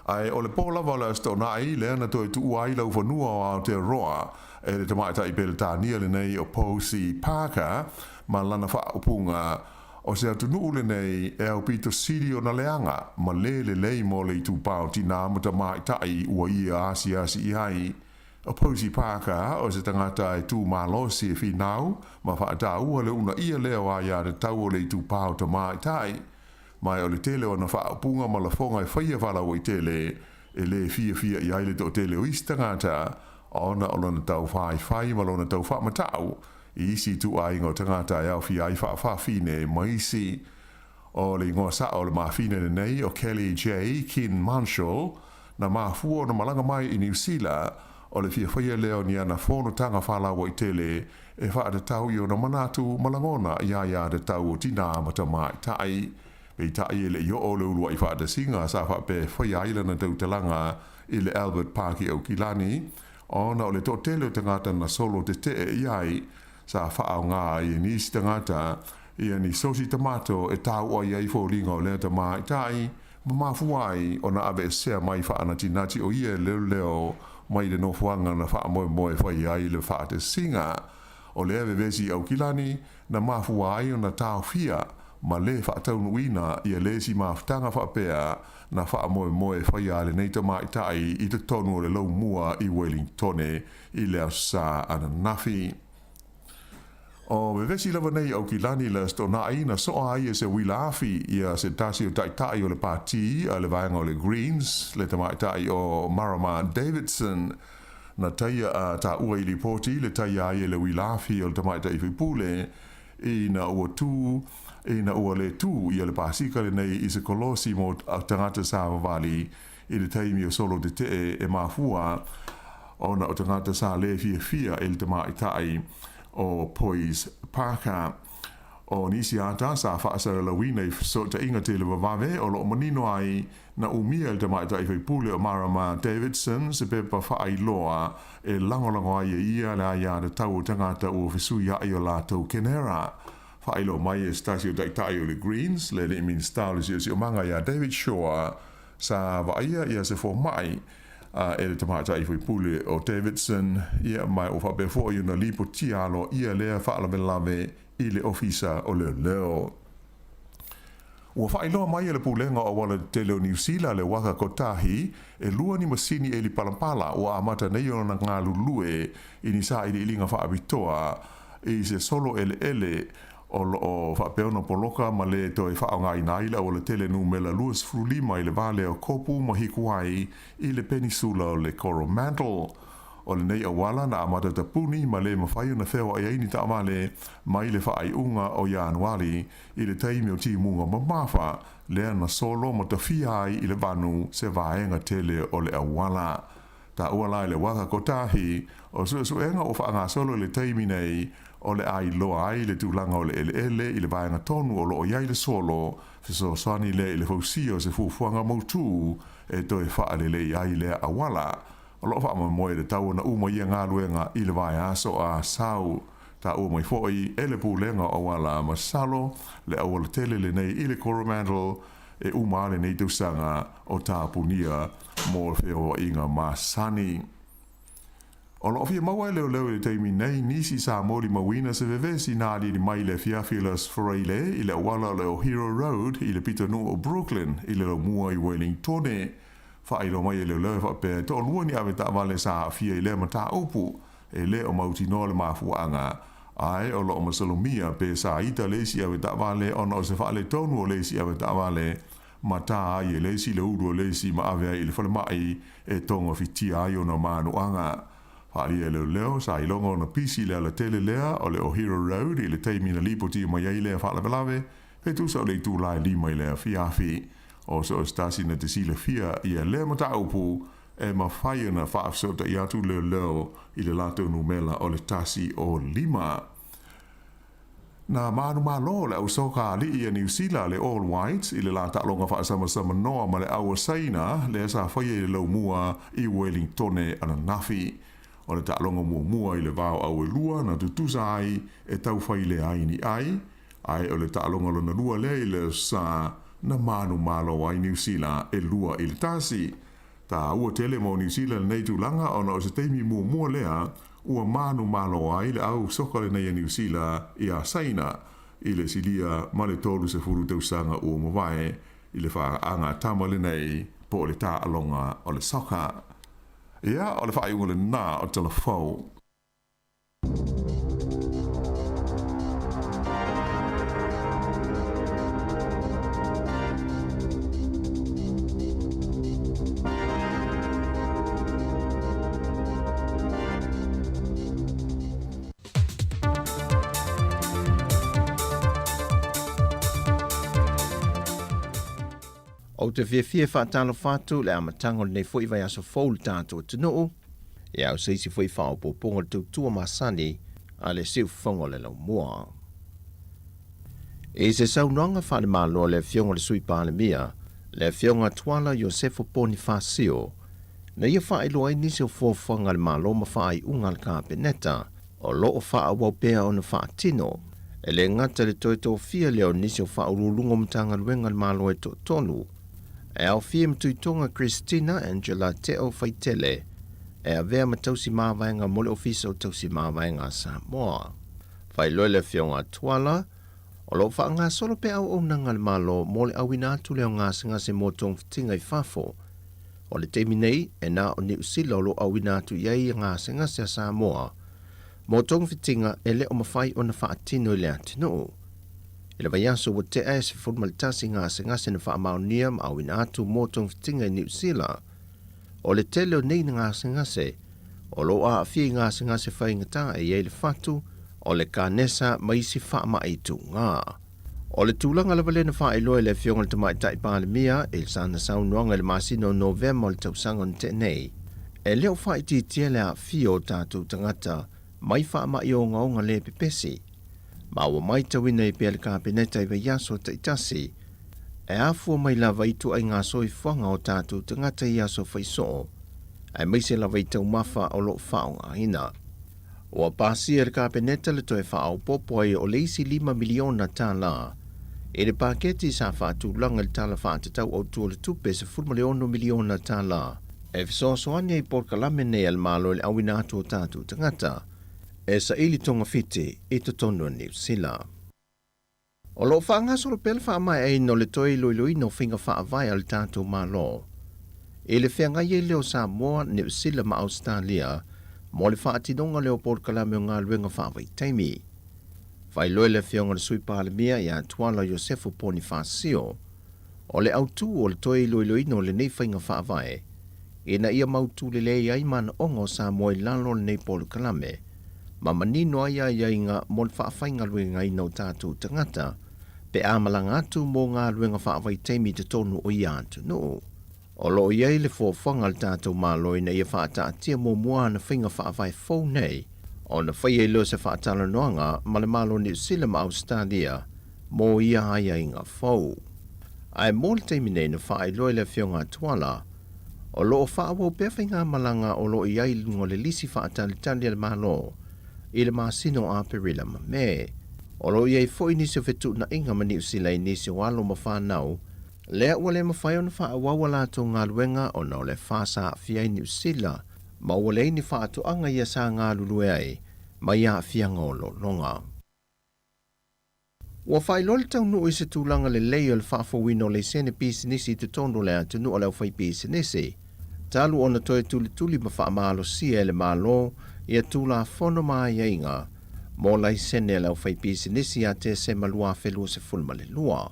Ai o le pōlawa le sto nai le ana toi tu ai lau whanua o Aotearoa e le tamaita i Peletania le nei o Poise Parker ma lana whaupunga o se atunu le nei e au pito siri o na leanga ma le lei mo le tu pao tina ma tamaita i ua ia asi i hai. O Poise Parker o se tangata e tu Malo si e whinau ma whaata ua le una ia leo a ia le tau o le tu pao tamaita i. Mai o le tele o na whaapunga ma la fonga e whaia wala o i tele e le fia i aile to tele o istangata ona o lona tau whai ma lona tau whaamatau i isi tu ai ngā tangata e au fia ai whaafine mai si o le ingoa sa o le maafine nei o Kelly J. Kin Marshall na maafua na malanga mai i New Zealand o le fia whaia leo ni ana whono tanga whala o i tele e whaata tau i o na manatu malangona ia de tau o tina amata mai tai. Pei tai e le i o le ulua i whaata singa sa whape whaia ilana tau talanga i le Albert Parki o Kilani ona o le to tele o tangata na solo te iai sa whaao ngā i nisi tangata i ni sosi tamato e tau o iai fōringa o le tamai tai ma mafuai o na abe sea mai whaana tinati o ia leo mai le nofuanga na wha moe whaia i le whaate singa o le ave vesi au Kilani na mafuai o na tau fia ma le whaataunu ina i a lesi maftanga whapea na wha moe whaia le neita mai tai i te tonu o le lau mua i Wellingtone i le asa ana nafi. O me vesi lava nei au Kilani le sto na aina so ai e se wilafi i a se tasi o tai o le pati a le vaenga o le Greens le tamai tai o Marama Davidson na taia a ta ua i li poti le taia ai e le wilafi o le tamai tai whipule i na ua tu ina ua le tu i le pasika le nei i se kolosi mo tangata sa vali i le taimi o solo te e mafua o na o tangata sa le fia e le tamai tai o Poise Parker o nisi ata sa whaasara la wina I so ta inga te le wawawe o lo manino ai na umia te mai tai pule o Marama Davidson se pepa whaai loa e langolango ai ia le aia de tau tangata o fisu ia i o la tau kenera. Whaai lo mai e stasio dai tai o le Greens le le min style si o manga ia David Shaw sa waia ia se fo mai e le tamata I pule o Davidson ia mai o whape fo i na lipo tialo ia lea whaalawelawe I le ofisa o le leo. Ua whaailoa mai e le pulenga o wala te leo New Zealand le waka kotahi e lua ni masini e li palampala ua amata nei o na ngā lulue I ni sa I li ilinga whaabitoa I se solo ele o lo whapeona poloka ma le to e whaonga I naila o le tele numela luas frulima I le vale o kopu mahikuai I le peninsula o le Coromandel. O le nei awala na amata tapuni ma le mawhaio na whewa ai ni ta amale mai le whaai unga o Januari I le taimi o timunga mamafa lea na solo ma tawhia ai I le vanu se vaenga tele o le awala. Ta uala I le waka kotahi o suenga o whaanga solo le taimi nei o le ai loa ai le tūlanga o le ele I le vaenga tonu o lo o iai le solo fiso sani le I le fausio se fufuanga mautu e toi wha le ai le awala. O lo wha moe le tau na uma ia ngā luenga I le vai aso a sau. Ta ua mai foi e le pūlenga o wala masalo le awala tele le nei I le Coromandel e uma le nei tausanga o tā punia mō le wheo inga masani. O lo fia maua leo le teimi nei nisi sa mori mawina se vevesi nādi ni mai le Fiafilas Freile I le awala le o Hero Road I le pitonu o Brooklyn I le lo mua I Wellingtone. Whaero mai e leo leo whape to lua ni awe ta wale sa fia I lea mata upu e le o mauti no le mafuanga ai o lo o masalomia pe sa ita lesi awe ta wale ona o se whaale tonu o lesi awe ta wale mata ai e lesi le uru o lesi ma awe I le whale mai e tonga fiti ai o na manuanga whaari e leo sa I longa o na pisi lea la tele lea o le o Hero Road I le teimi na lipoti mai ai lea whaale belawe pe tu sa o le tu lai lima I lea fiafi o so stasi na te sila fia ia le mata upu e ma whaia na whaafsota I atu leo I le lato numela o le tasi o lima. Na manu malo le au soka li I New Zealand le All Whites I le lata longa whaasama sama noa ma le aua saina le sa whaia I lau mua I Wellingtone ana nafi. O le ta longa mua I le vau au e lua na tutusa ai e tau whai le ai ni ai. Ai o le ta longa lona lua le I le sa na manu malo ai New Zealand e lua I le tasi. Ta ua tele mo New Zealand nei tūlanga o na o se teimi mua lea ua manu malo ai le au soka le nei New Zealand I a saina I le silia ma le tolu se furu tausanga ua mawae I le wha anga tama le nei po le ta alonga o le soka. Ia o le wha iunga le nā o Talofa. O te whiawhia whaatalo whātu le amatango nei fwoi vai aso fōlu tātou tunuu, e au seisi fwoi whao pōponga tu tua masani a le siu whongo le lau mua. E se saunanga whane malo le fionga le sui pāle mia, le fionga tuala Josefo Bonifacio, na ia whae loa nisi o fōwhanga le malo ma whae unga le kāpeneta, o loo wha wapea o na wha tino, e le ngata le toi tō fia leo nisi o wha urulungo mtanga luenga le malo e tō tonu, e au fia mtuitonga Christina Angela Teo Faitele, e a vea matausi mawaenga mole ofisa o tausi mawaenga Samoa. Fai loe le fionga tuala, o lo wha ngā solo pe au o nanga le malo mole au ina atu leo ngase motong fitinga I fafo. O le teimi nei, e nā o New Zealand lo au ina atu iai ngase a Samoa. Motong fitinga e le o mawhai o na wha atino le atino. E le vaiaso wa te e se formalitasi ngase na wha amaunia ma au ina atu motong fitinga I New Zealand. O le tele o nei ngase, o lo a awhia ngase whaingata e iei le fatu, o le kānesa maisi wha maitu ngā. O le tūlanga le wale na wha eloe le fionga le tamai tai pāle mia, e le sana saunuanga le masino November le tausanga ni te nei. E leo wha iti tia le a fio tātou tangata, mai wha mai o ngaonga le pepesi. Ma ua mai tawina I pia le kabineta I vaiaso ta itasi, e afua mai lava I tu ai ngā soifuanga o tātou tangata I aso whaisoo, ai maise lava I tau mafa o lo whao ngā hina. Ua pāsia le kabineta le toe whao popo ai o leisi 5 miliona tā la, e le paketi sa whaatulanga le Talofa te tau au tua le tupe se 4 miliona tā la, e fisoasoani I porkalame nei al Malo le awina atu o tātou tangata, e sa ili tonga fiti I totono New Zealand. O lo whaangaso lo pele whaamai ai no le toi loiloi no whinga whaavai al tātou Malo. E le whiangai e leo Samoa, New Zealand ma Australia, mo le whaatinonga leo porkalame o ngā luenga whaavai taimi. Whai loe le whionga le sui pālemia I a tuala Josefu Bonifasio, o le autu o le toi loiloi no le nei whinga whaavai, e na ia mautu le lei ai mana ongo Samoa I lalo le nei porkalame, ma manino ai ai ai ngā mo le whaafainga luenga I no tātou tangata, pe amalanga atu mo ngā luenga whaavai taimi te tonu o ia atu no. O lo iei le fōwhanga le tātou Malo I na ia whaata atia mo mua na whinga whaavai fōu nei, o na whai e leo se whaatala noanga ma le Malo New Zealand ma Australia, mo ia ai ai ngā fōu. Ai mo le taimi nei na whaai loe le whionga tuala, o lo o whaawau pewhinga malanga o lo iei lungo le lisi whaatali tali le Malo, I le masino a perila ma me. O lo iei fōi nisi o whetu na inga ma New Zealand nisi o alo ma whanau, lea ua le mawhai o na whaawawa lato ngā luenga o na o le whasa fiai New Zealand, ma ua le ni whaato anga ia sa ngā lulue ai, ma ia fianga o lo longa. Ua whai lole tau nuu I se tūlanga le leo le whaafowino le sene pisinisi te tondo le atu nuu le whai pisinisi. Talu o na toe tuli ma whaamalo sia le Malo, ia tūla whono mai inga, mo lai sene le whai pisinisi a te se malua whelua se fulma le lua.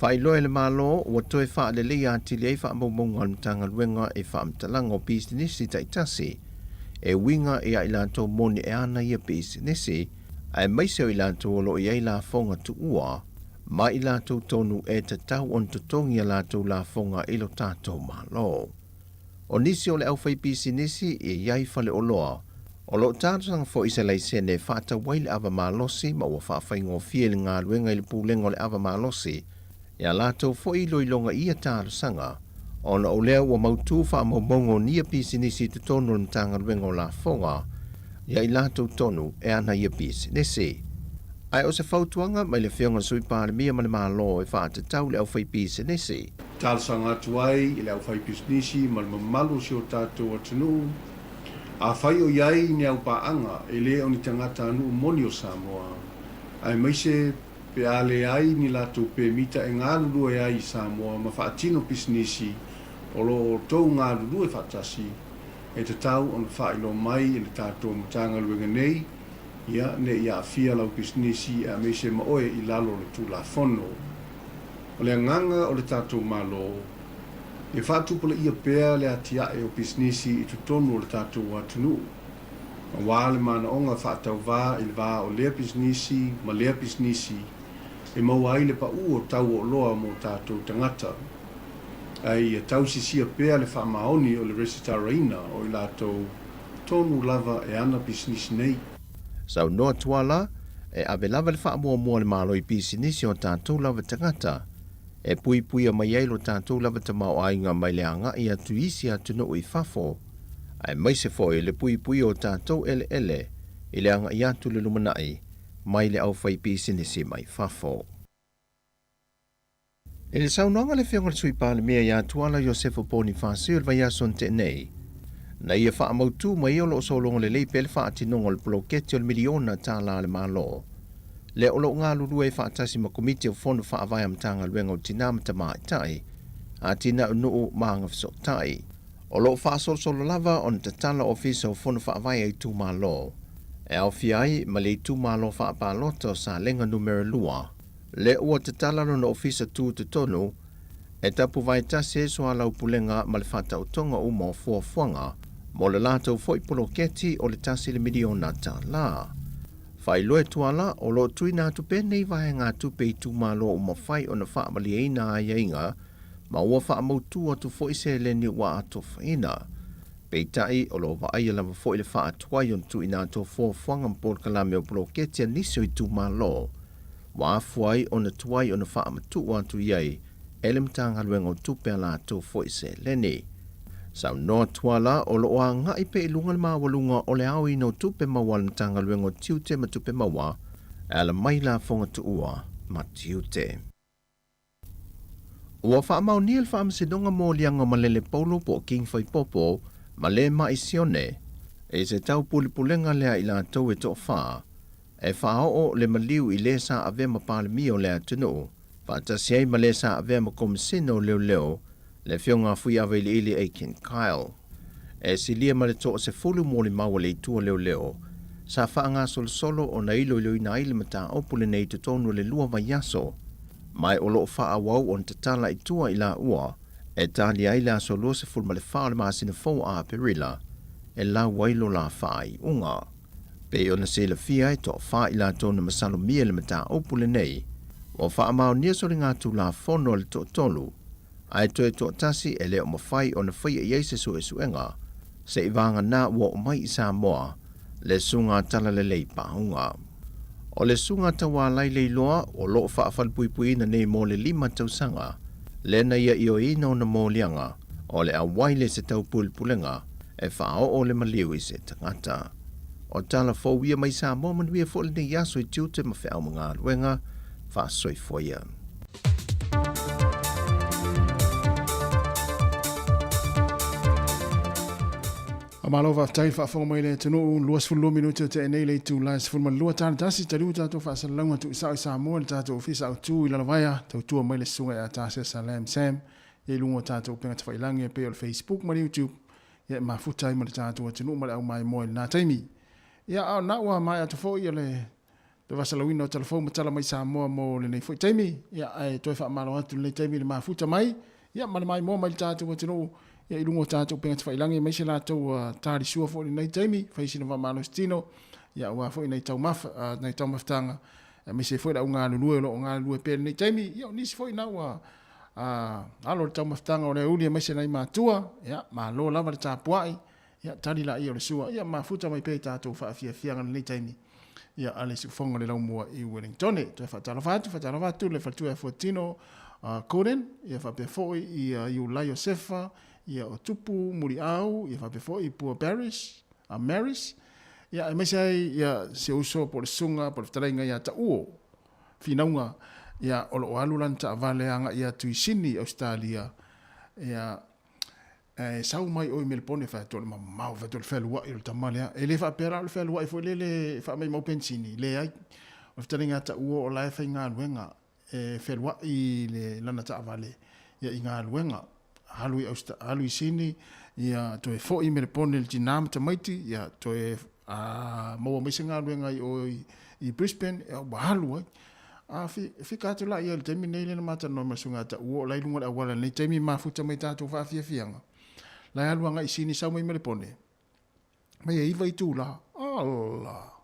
Whai loe le Malo, ua toe wha le lea atili ei wha maunga mtanga luenga e wha mtalanga o pisinisi taitasi, e winga e a ilanto moni e ana ia pisinisi, ai maiseo ilanto o lo i ei la fonga tu ua, ma ilanto tonu e te tau on tutongi a lato la fonga ilo tato Malo. O nisi o le au whai pisinisi e iai whale o loa, o lo tātanga fo isa lai sene whaata waile ava malosi ma ua whaafai ngō fie le ngā luenga I le pūlengo le ava malosi, ia lato fo I loilonga ia tātanga, o na o lea ua mautu wha maumongo nia pisinisi te tonu le mtanga luenga o la fonga, ia I lato tonu e ana ia pisinisi. Ai o se whautuanga mai le whionga sui pālemia ma le Malo e whaata tau le au whai pisinisi. Tāsanga atu ai I le au whai pisinisi ma le mamalu si o tātou atunu, a whai o iai ni au paanga e le o ni tangata anu moni o Samoa. Ai maise pe ale ai ni lato pe mita e ngā lulu e ai Samoa ma whaatino pisinisi o lo tau ngā lulu e whaatasi e te tau on whailo mai e le tātou mtanga luenga nei ia ne ia fia lau pisinisi a meise ma oe I lalo le tūla whono. O le nganga o le tātou Malo, e whaatupula ia pēr le atia e o pisinisi I tutonu o le tātou atunu. Ma wāle mana onga whaatau wā I le wā o lea pisinisi, ma lea pisinisi, e maua ai le pa u o tau o loa mo tātou tangata. Ai e tau sisia pēr le whaamaoni o le resitaraina o I lātou tonu lava e ana pisinisi nei. Sau noa tuala, e ave lava le whaamua mua le Malo I pisinisi o tātou lava tangata, e pui pui a mai eilo tātou lava ta mau ainga mai le anga I atu isi atu no I whafo. Ai maise fo le pui pui o tātou ele I le anga I atu le lumanai, mai le au whai pisinisi mai whafo. E le saunanga le whionga sui pālemia I atuala Josefu Bonifasio le vai ason te nei, na ia wha amautu mai o lo solonga le leipe le wha atinonga le ploketi o le miliona tā la le Malo. Le o lo ngā lulu e whaatasi ma komiti o fono wha avai amtanga luenga o tina mata mai tai, a tina unuu maanga fiso tai. O lo wha solo lava on te tala ofisa o fono wha avai ai tu Malo. E au fiai ma le tu Malo wha apalota sa lenga numero lua. Le ua te tala no ofisa tu te tonu, e tapu vai tase so ala upulenga ma le whata o tonga uma o fuafuanga, mo le lato foi poloketi o le tasi le miliona ta la. Whai loe tuala o lo tui nā tupe nei vai ngā tupe I tu Malo o mawhai o na whaamali eina a inga, ma ua whaamautu atu foi se le ni wa ato whaina. Peitai o lo vaai lava fo ile faa tuai on tu ina to fo fuanga mpol kalame o bloketia nisio i tu malo. Wa afuai o na tuai o na faa matu watu iai, ele mtanga luenga o tupe ala to fo ise leni. Sau noa tuala o lo oa nga ipe ilunga ma walunga o le au ino tupe mawal mtanga luenga o tiute ma tupe mawa, ala maila fonga tu ua ma tiute. Ua faa mau niel faa msidonga mo lianga malele polo po king fai popo, ma le maisione, e se tau pulipulenga lea ila tau e to faa, e faa o le maliu i le sa ave ma palemio lea tunu, faa tasiai ma le sa ave ma komisino leo leo, le fionga fui ave ili eikin Kyle. E si lia ma le to se fulu moli maua le itua leo leo, sa faa ngā solo o na ilo ilo ina ili mata opule nei tutonu le lua vaiaso, mai o loo faa wau on tatala itua ila ua, e tali aila so lo se fulma le faa le maasina fau a perila, e la wailo la faa i unga. Pe o na se la fia e to faa ila tonu masalo mia le mata opule nei, o faa mao nia sori ngā tu la fono le to tolu, ai to tasi e leo mawhai o na whai e yeise su e suenga, se i vanga na ua o mai i Samoa, le sunga tala le lei paunga. O le sunga tawa lai lei loa o loo whaafalpuipui na nei mo le 5 tausanga, le na ia i o ino na mo lianga, o le awaile se tau pulpulenga, e whao o le maliu i se tangata. O tala fōwia mai Samoa manuia fo le nei yaso i tiute ma whao mga luenga, wha soifua ia. Malo va tai fa fonga mai le tunu luas fulu minuto te nei le tu las fulma lua tan tasi talu ta to fa salanga tu sa Samoa ta to ofisa tu ila vaya tu mai le sunga ya ta se salam sam e lungo ta to penga fa ilange pe o Facebook ma YouTube ya ma futai ma ta to tunu ma au mai mo na taimi ya na wa mai to fo ile to va salawino telefon ma tala mai Samoa mo le nei fo taimi ya ai to fa malo atu le taimi ma futa mai ya ma mai mo mai ta to tunu ya ilungo tātou penga te whailangi, mai se lātou tāri sua fo ni nei taimi, whaisina wha malo stino, ya ua fo i nei tau maftanga, mai se fo i la unga lulue, lo unga lulue pēr nei taimi, ya nisi fo i na ua alo le tau maftanga o le uli, mai se nei mātua, ya malo lava le tāpuai, ya tari la i o le sua, ya mafuta mai pēr tātou whaafia fianga nei taimi, ya ale si fonga le laumua i Wellington, to e whatalawatu, le whatua e Fortino, Koren, ya whapea fo i Ulai Josefa, ia o tupu muri au, ia whapefo i Pua Paris, a Maris, ia e mesai ia se uso po le sunga, po le whtarenga ia ta uo, whinaunga, ia o lo alulan ta avale anga ia tui sini Australia, ia sau mai o i Melbourne whaetole mamau, whaetole whelua i lo tamalea, e le whapera le whelua i fo le wha mai mau pensini, le ai, o whtarenga ta uo o lai whai ngā luenga, whelua i le lana ta avale, ia i ngā luenga, halu i sini ia to e fo i Melbourne le tinam tamaiti ia to e mo mai singa luenga i Brisbane e ba halu ai fi ka to la ia le temi nei le mata no masunga ta o lai lunga a wala nei temi mafuta mai ta to fa fianga la halu nga i sini sa mai Melbourne mai e vai tu la Allah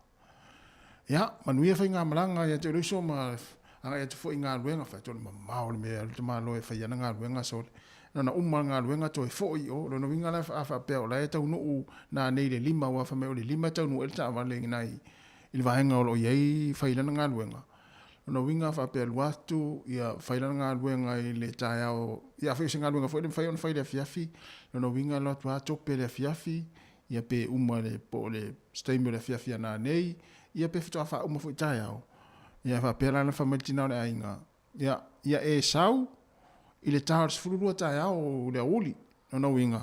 ya manuia fa nga malanga ia te ruso ma anga ia te fo nga luenga fa to ma me te ma lo e fa ia nga luenga so na umma ngā luenga toi fōi o, no winga la wha pēo, la e tau nuu nā nei le 5 wa wha meo le 5 tau nuu elta awale ngai ili wahenga o lo iei whailana ngā luenga. No winga wha pēo luatu, ia whailana ngā luenga i le tae au, ia whaise ngā luenga fōi le whai le fiafi, no winga la tua tope le fiafi, ia pē umma le po le steimio le fiafi nā nei, ia pē whitoa wha umma fōi tae au, ia wha pēra na whameltina o le ainga, ia e sau, i le tārs fururua tae au le auli, no winga.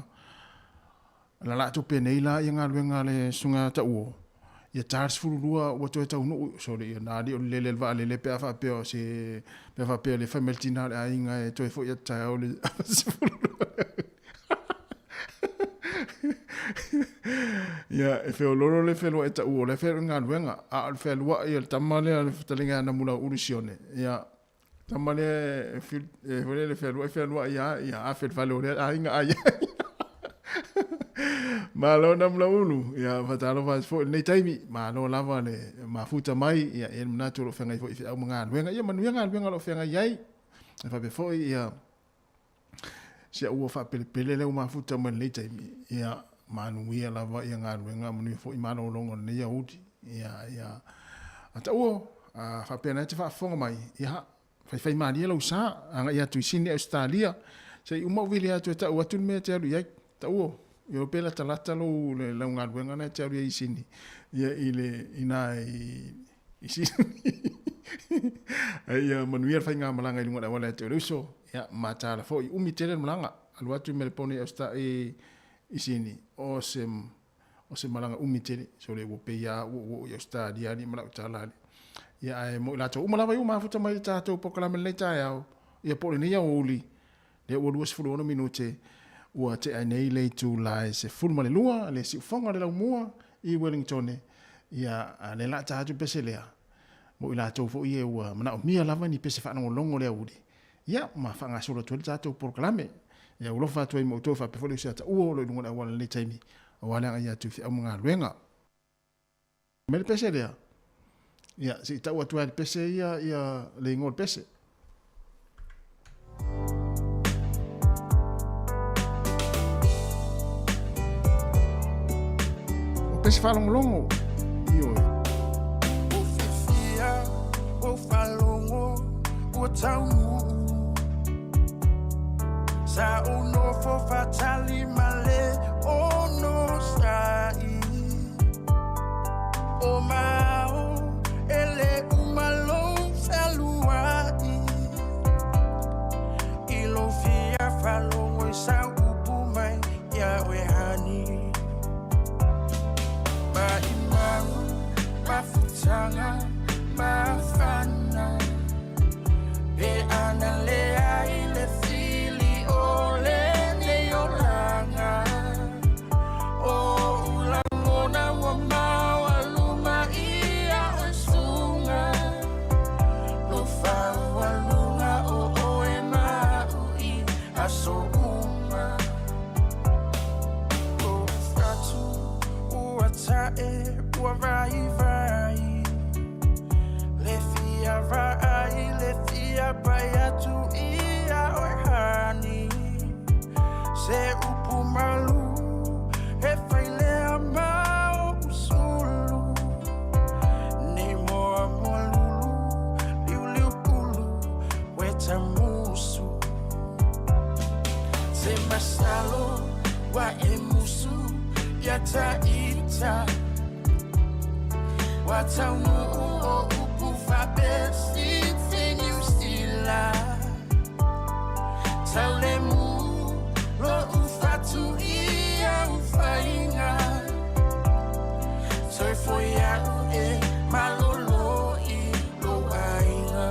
La la tupe nei la i ngā luenga le sunga ta uo. Ia tārs fururua ua toe tau nuu, sorry, ia nāri o le lelwa le pēa wha pēo se pēa wha pēo le whameltina le ainga e toe fo ia tae au le fururua. Ia e wheo loro le whelua e ta uo, le wheo ngā luenga, a le whelua i le tamale a le whatalinga na mula urisione. Ia tamale le whelua ia a whelwale o le a inga aia. Malo na mula ulu, ia Talofa fo nei taimi, malo lava le mafuta mai, ia e mnatu lo whengai fo i au mga luenga, ia manuia ngā luenga lo whengai iai, e whape fo ia sia ua wha pele leo mafuta mai nei taimi, ia manuia lava ia ngā ruenga manu fo i mana olongo nei audi ia ata uo whapena te whaafonga mai ia whai maria lau sa anga ia tui sini Australia sei uma wili atu e tau atu mea te alu iai ta uo ia pela talata lo le lau ngā ruenga na te alu iai sini ia ile ina i sini ia manuia whai ngā malanga i lunga na wala te uruso ia matala fo i umi tere malanga alu atu me le pone i sini o se malanga umi tere so le wo pe ia wo i Australia ni malanga tala ia e mo la tau umalawa uma futa mai tatou pokalame le tai au ia pole ni au uli le o luas fulu ono minute ua te ai nei le tu lai se fulu male lua le si fonga le lau mua i Wellington ia le la tatu pese lea mo i la tau fo ia ua mana o mia lava ni pese whanongo longo le uli ia ma whanga sura tu le tatou pokalame ia ulofa atu ai mo tofa pe folu se ata uo lo i lunga na wala le taimi o wala ia tu fi au mga luenga mele pese lea ia si tau atu ai pese ia le ngol pese o pese falongo io o fifia o falongo o tau sa uno fo fatali male o no sai o mao ele umalo saluai ilo fia falongo sa upu mai ya we hani ba imau ba futanga ba fana be anale ai le fili ole ne olanga o ulangona wa mawa luma ia osunga lo fa wa lunga o e ma ui aso uma o fatu o atae o vai le fia vai le fia baya tu ia o hani se upu malu e faile amao usulu ni moa molulu liu pulu weta musu se masalo wa emusu yata ita wata o upu fabesi you still Talemu lo ufatu ia ufainga soifua e malolo i lo ainga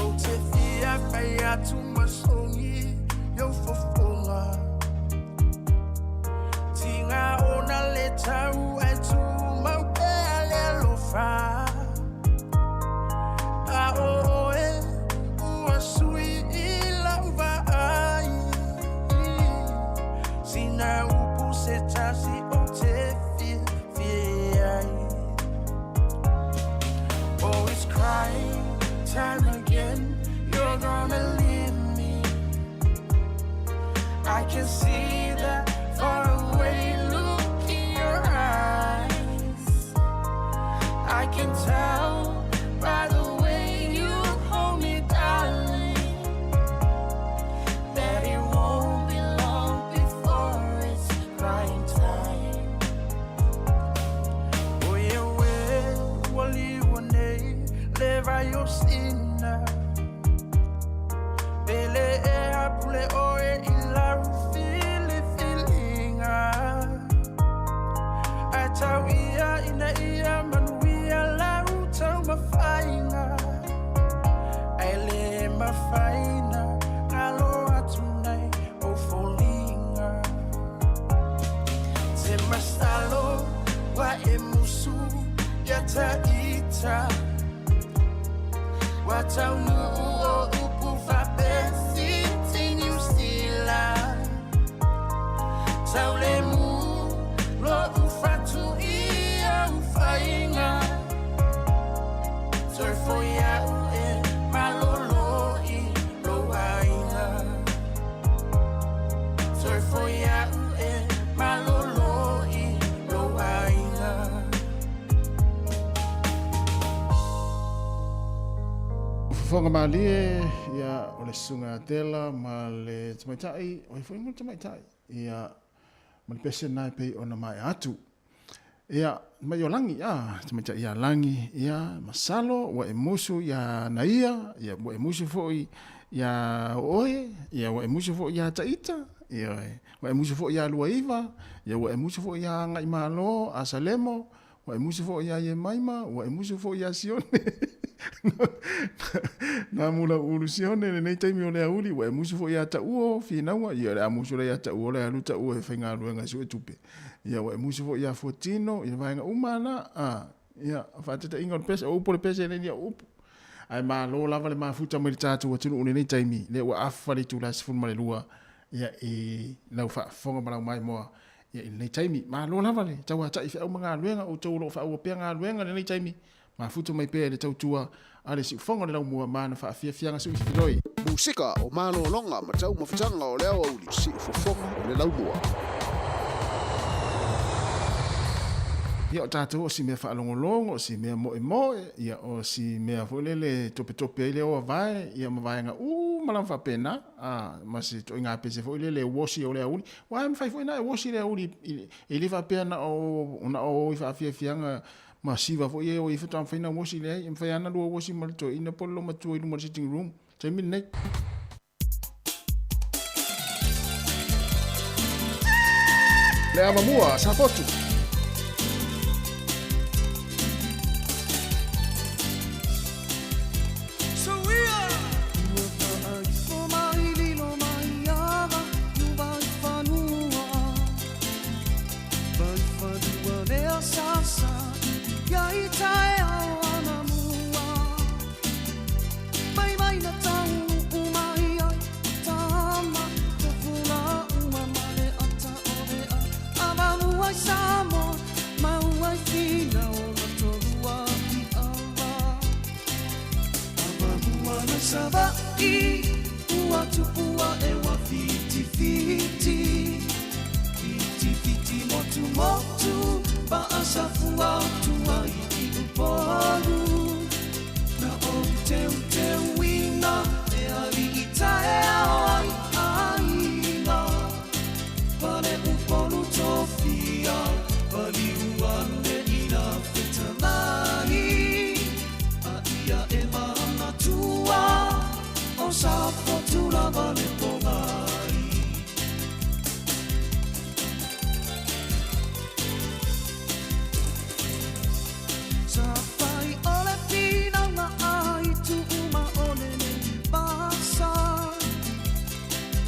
o te fia faya tu masongi yo fofola tinga ona le tau e tu mau pe ale lofa a oe ua sui i lauva ai sina upu se tasi o te fia ai always crying time again you're gonna leave me I can see that far away look in your eyes I can tell by the way you hold me darling that it won't be long before it's crying time oh yeah wali one leva yo sina bele e apule oe ila rufili fonga malie ia o le sunga tela ma le tamaitai o i fuingo tamaitai ia ma le pese nai pei ona mai atu ia mai o langi tamaitai ia langi ia masalo wa e musu ia naia ia wa e musu foi ia oe ia wa e musu foi ia taita ia wa e musu foi ia luaiva ia wa e musu foi ia ngai malo asalemo wa e musu foi ia ye maima wa e musu foi ia sione na mula ulusione nei taimi o le auli wa e musu foi ia ta uo finaua ia le musu le ia ta uo le alu ta uo e fainga luenga su e tupe ia wa e musu foi ia fotino ia vainga umana ia fatata ingon pese o upo le pese nei ia upo ai malo lava le mafuta mai tatu watu une nei taimi le wa afali tu la sifun male lua ia e lau fa fonga mala mai moa ia nei taimi malo lava le tawa ta ifa o manga luenga o tau lo fa o pe nga luenga nei taimi mafuta mai pe le tau tua ale si fonga le lau mua mana fa afia fianga su filoi musika o malo longa ma tau mafutanga o leo au si fonga o le lau mua ia o tātou o si mea whaalongolongo, o si mea moe, ia o si mea fulele tope ile o vai, ia ma vai nga, malam whapena, ma si to inga pese fulele wosi o lea uli, wai ma whai fuina e wosi lea uli, e li whapena o i whaafiafianga, ma siwa fo ye o i whatam whaina wosi lea, i mwhai ana lua wosi malito, ina polo matua i luma sitting room, tai min nei. Lea mamua, sa fotu. Sabai ua tupua e wa fiti fiti fiti fiti motu motu ba asafua tua i upolu na o te wina e ali itae ai aina pare upolu tofia pali uane ina fetalani a ia e mana tua o sa fortuna vale pomai sa pai ole pina na ai tu uma ole ne pasa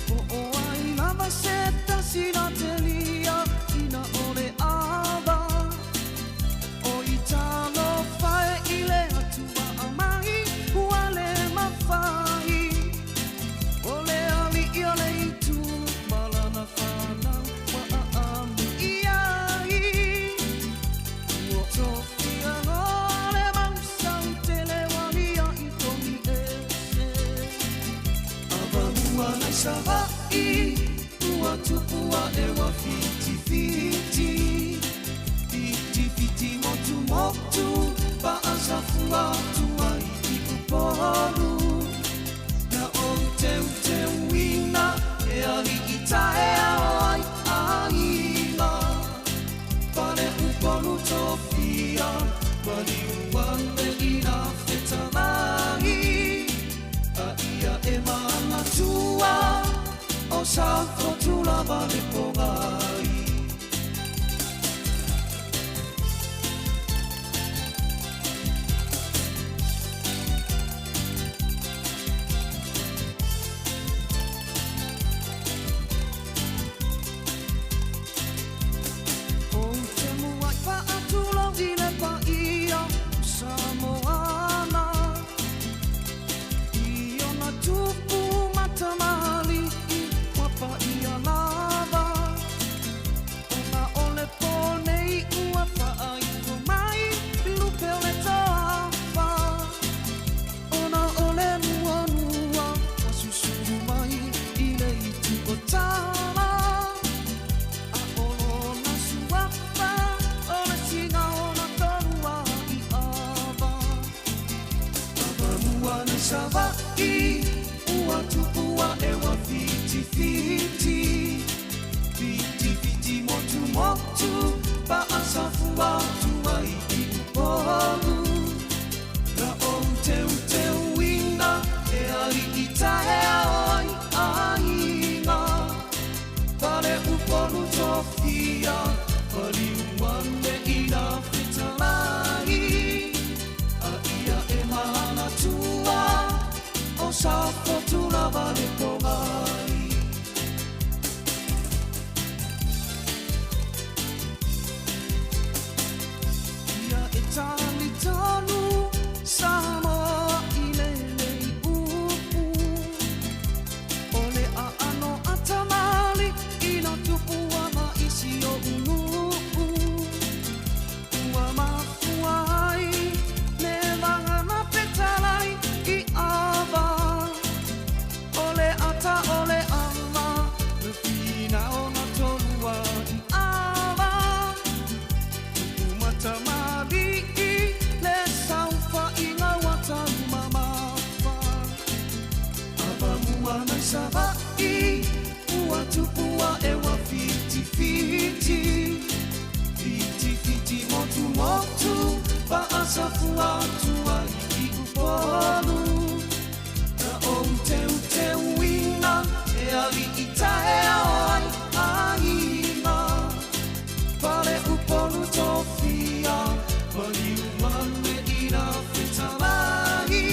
o ai lava seta sina telia ina ole ava o italo fai ile atua amai wale mafai Sabai ua tupua e wa fiti fiti fiti fiti motu motu pa asafua tua i upolu na o te wina e ali itae ai aina pare upolu tofia pari uane ina fetalani a ia e mana tua o sa fortuna vale pomai fiti fiti fiti motu motu pa asafu watu wa ikipolu na o teu wina e ali itae ai ainga pare upolu tofia pari umane ina fitalai a ia e mahana tua o safo tula vale pomai ia e tali tanu Samoa ilelei upu ole a ano atamali ina tupu ama isi o ulupu ua mafuai me vangana petalai I ava ole ata ole ama me fina ona tolua I ava tupu matamali le saufa inga wataru mamafa ava mua mai savai ua tupua ewa fiti fiti fiti fiti motu motu pa asafu atu ai I upolu na o teu wina e ali itae ai ainga pare upolu tofia pari umane ina fitalai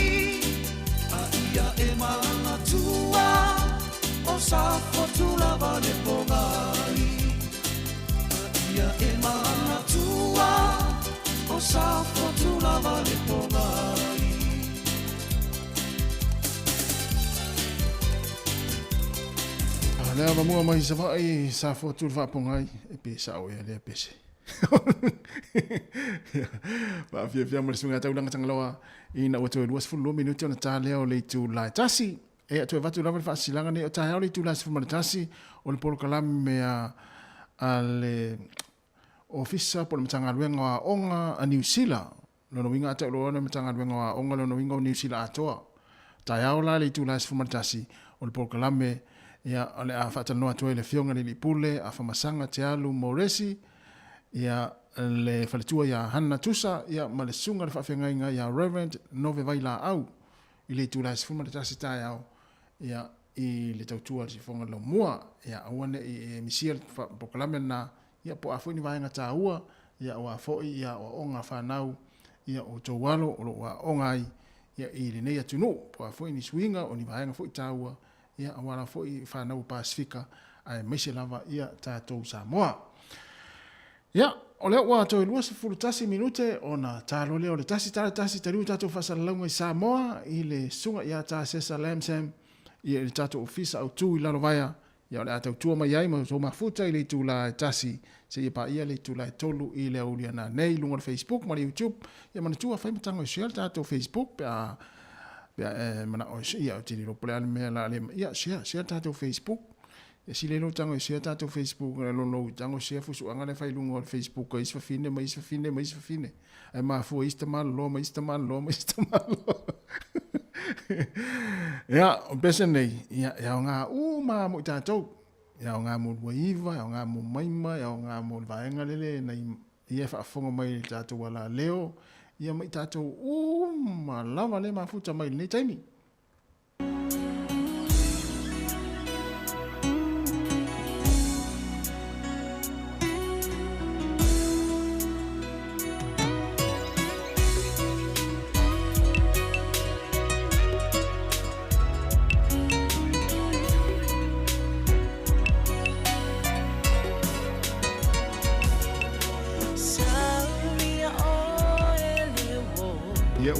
a ia e mana tua o safo tula vale pomai a ia e mana tua o safo tula vale pomai Lea mamua mai sa vai sa fotu va pongai e pe sa o le pese. Ba fia mo sunga tau langa tangaloa ina o to 2 minuti ona ta leo le tu la tasi e to va tu la fa silanga ne o ta le tu la fu ma tasi o le polo kalam me ale ofisa por mtanga luenga onga a New Zealand no no winga ta lo na mtanga luenga onga no winga New Zealand atoa ta ya la le tu la fu ma tasi o le polo kalam me ia ole a fata noa toe le fionga ni pule a famasanga te alu moresi ia le faletua ia Hanna Tusa ia ma le sunga le whawhengainga ia Reverend Nove Vaila au I le tūla si fuma le tasi tae au ia I le tautua si fonga lau mua ia awane I misia le pokalame na ia po a ni vaenga tā ua ia o a foi ia o onga whanau ia o tau walo o lo a ongai ia I le nei atunu po a ni swinga o ni vaenga foi tā ua ia awara foi whanau Pasifika ai meise lava ia tātou Samoa. Ia, o leo ua tau lua se furu tasi minute o na tālo leo le tasi tariu tātou whasalaunga I Samoa I le sunga ia tā sesa lamsam ia le tātou ofisa au tū I lalo vaia ia o le atau tua mai ai ma tō mafuta I le tū la tasi se ia pa ia le tū la tolu I le aulia na nei lunga le Facebook ma le YouTube ia mana tua whaimatango I share tātou Facebook pe a mana o ia o tini ropo le ale mea la ale ia share tātou Facebook ia si le lo tango share tātou Facebook le lo tango share fusu anga le whailunga o Facebook o isfa fine ai maa fua ista malo ia o pese nei ia o ngā maa mo I tātou ia o ngā mo waiva ia o ngā mo maima ia o ngā mo vaenga lele nei ia whaafonga mai tātou wala leo ia mai tātou ma lava le mafuta mai nei taimi.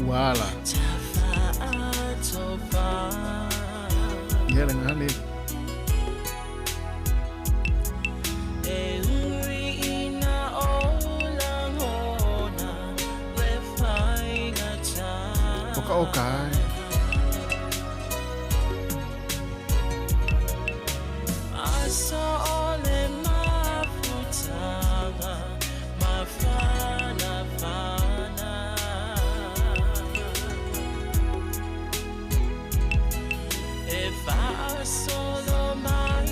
Wala. Ya dengan ni. Okay. Solo my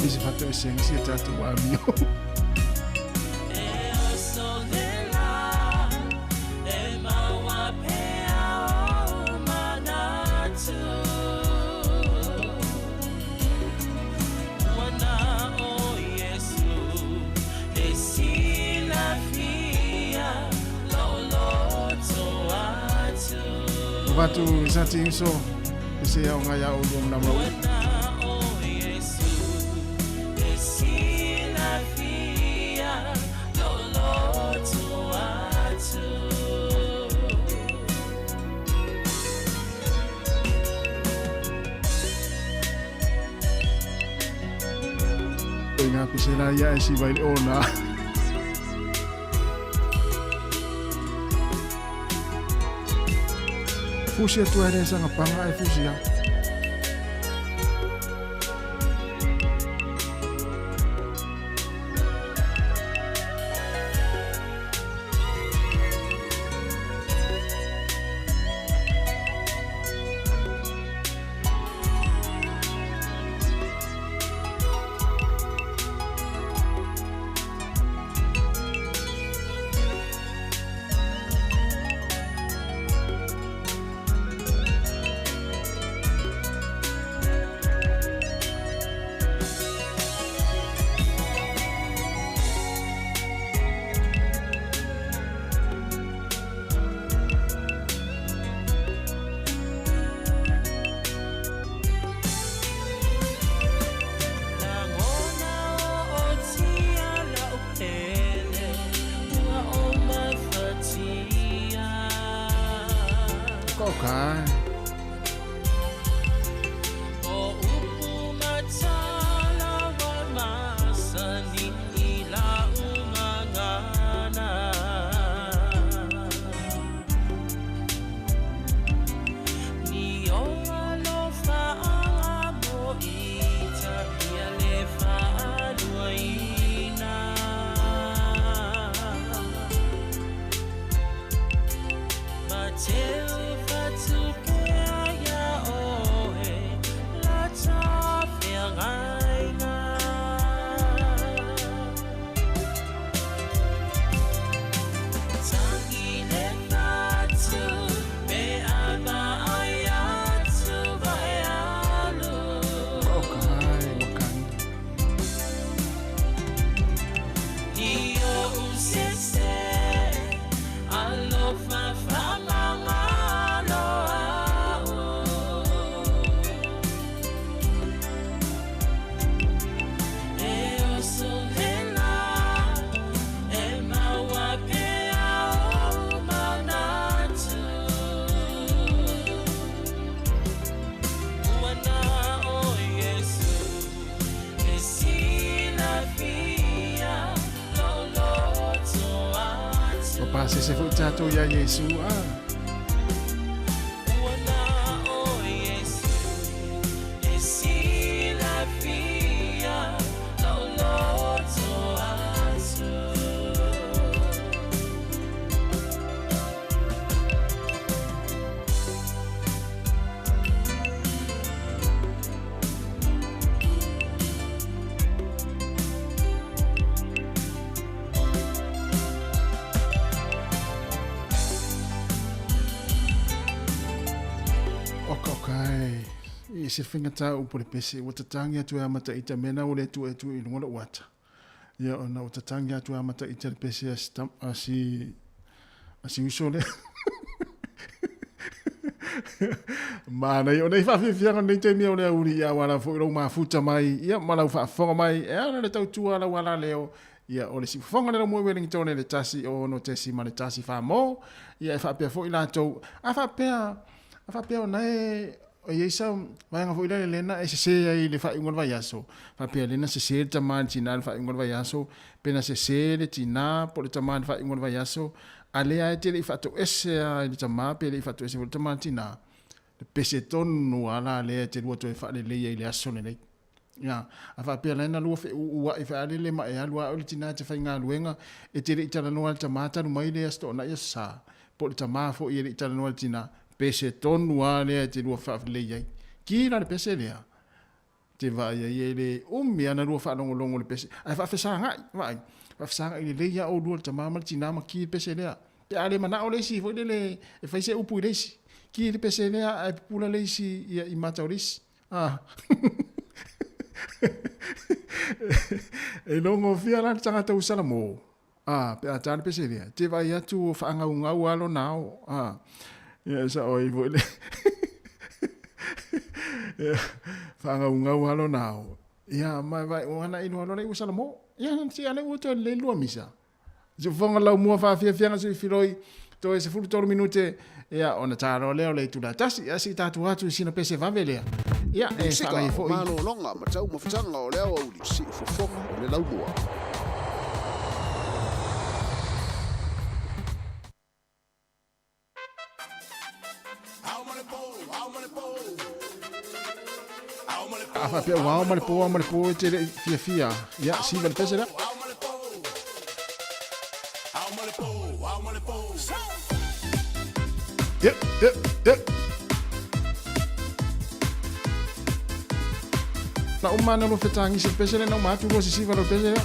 Isi fato e sengsi e tatu wa mio. Watu sati inso isi ya ngaya ulum na mau. Inga pisela ya isi vai ona. Fusia tu ada sang panga e fusia. Okay. Pase se fu tato ya Yesu se finga ta u pole pese o tatangi atu ya mata ita mena o le tu e tu i ngona wata ya ona o tatangi atu ya mata ita pese asi usole mana yo nei fa fi fianga nei te mi o le uri ya wala fo lo ma futa mai ya mala fa fonga mai e ana le tau tu ala wala leo ya o le si fonga le mo weling tone le tasi o no tesi ma le tasi fa mo ya fa pe fo ila to afa pe o nei o yesa vai nga foila lena e se ai le fa ingol vai aso fa pe lena se taman tina fa ingol vai aso pena se le tina po le taman fa ingol vai aso ale ai te le fa to ese le taman pe le fa to ese le taman tina le pese tonu ala le te lo to fa le le aso le ya afa pe lena lu fe u wa fa le ma e alu o le tina te fa nga luenga e te le tala no al tamata no mai le asto na yesa po le taman fo i le tala no al tina pese tonu ale te lua fa le yai ki la pese le te vai ia le ana rua whaanongolongo le pese. Ai whawhesanga, vai. Whawhesanga i le leia o rua le tamama le tinama ki pese lea. Pe ale mana o leisi, foi le e whaise upu i leisi. Ki le pese lea, ai pula leisi i mata o leisi. E longo fia la tangata usala mo. Pe a tane pese lea. Te vai atu whaangau alo nao. Ia sa oi voi le. Whaangau alo nao. Ia mai vai wana inu alo le usala mo. Ia nanti ane uto le lua misa. Se fonga lau mua whawhiawhianga sui whiroi. Toi se fulu tolu minute. Ia ona tāro leo le tula tasi. Ia si tātu hatu sina pese vave lea. Ia e whangai fo i. Malo longa matau mawhitanga o leo au li si fofonga o le lau mua. Afa pe wao male po te fia. Ia si val pese lea. Yep. Na umana lo fetangi se pesele na matu lo si va lo pesele.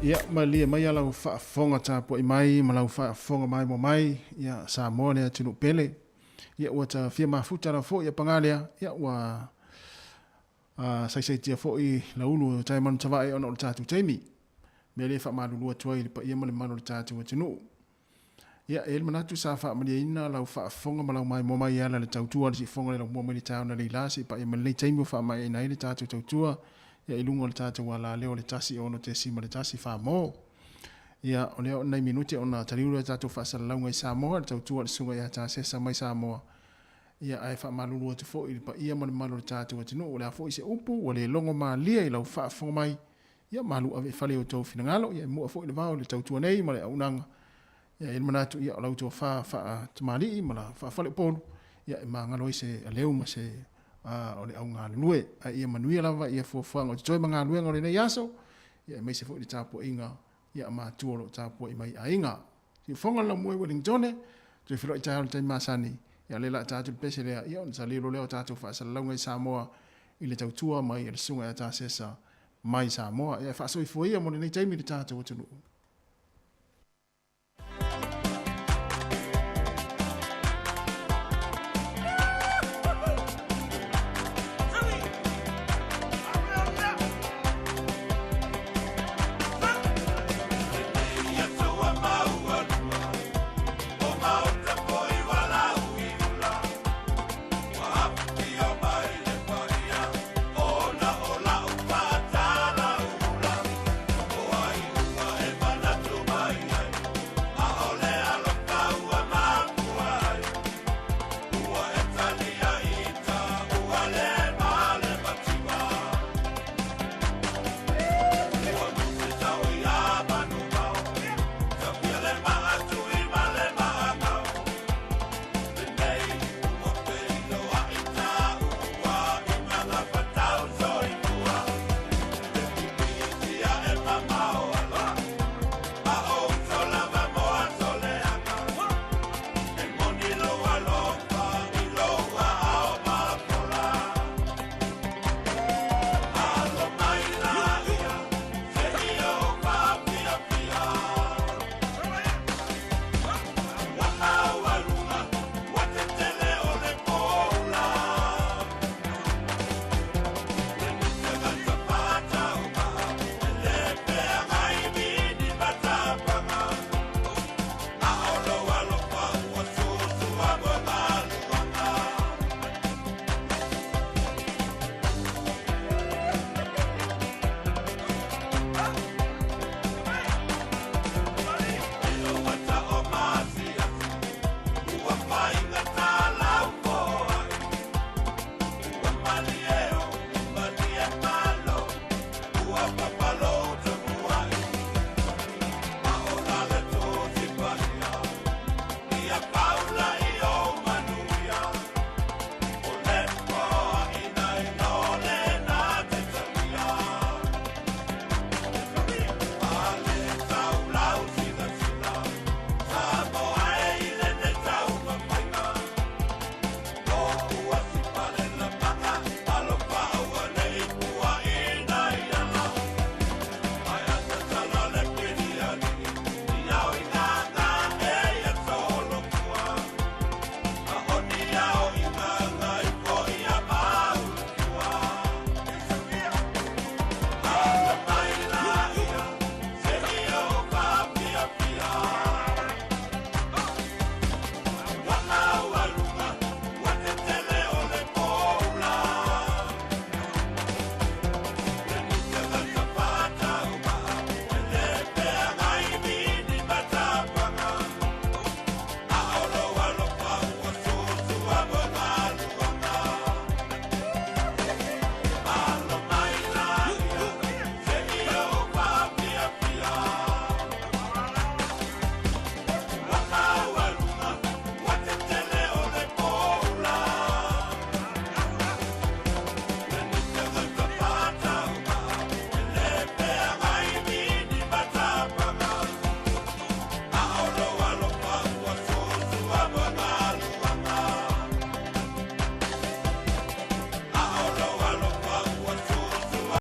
Ia malia mai ala fa fonga tapo i mai malau fa fonga mai mo mai ia Samoa ne tunu pele ia wa ta fia mafuta la fo ia pangalia ia wa sai tia fo i la ulu tai man tawai ona o tatu taimi me le fa malu lua tuai pa ia manu tatu tunu ia el manatu sa fa malia ina la fa fonga malau mai mo mai ala le tautua si fonga le mo mai tau na le lasi pa ia le taimi fa mai na ile tatu tautua ia ilungo le tatu wala leo le tasi ono te sima le tasi fa mo ia o leo nei minuti ona taliu le tatu fa sa launga i Samoa le tautua le sunga ia ta sesa mai Samoa ia ai fa malulu te fo i pa ia mo malu le tatu atino o le fo i se upu o le longo malia i lau fa fo mai ia malu ave fale o tau finangalo ia mo fo i le vao le tautua nei ma le aunanga ia il manatu ia o lau to fa tamali ma la fa fale polu ia ma ngalo i se leu ma se o le au ngā lue, a ia manuia lava, ia fuafuanga o te toi mga lue ngore nei aso, ia mai se fo i tāpua inga, ia ma tuolo tāpua i mai a inga. Si fonga la mue Wellingtone, tui whiro i tāhalo tai masani, ia le la tātu pese lea, ia on sa lilo leo tātu whaasa launga i Samoa, i le tautua mai, i le sunga i a tāsesa mai Samoa, ia whaasoi fuia mo le nei taimi le tātu o tunu.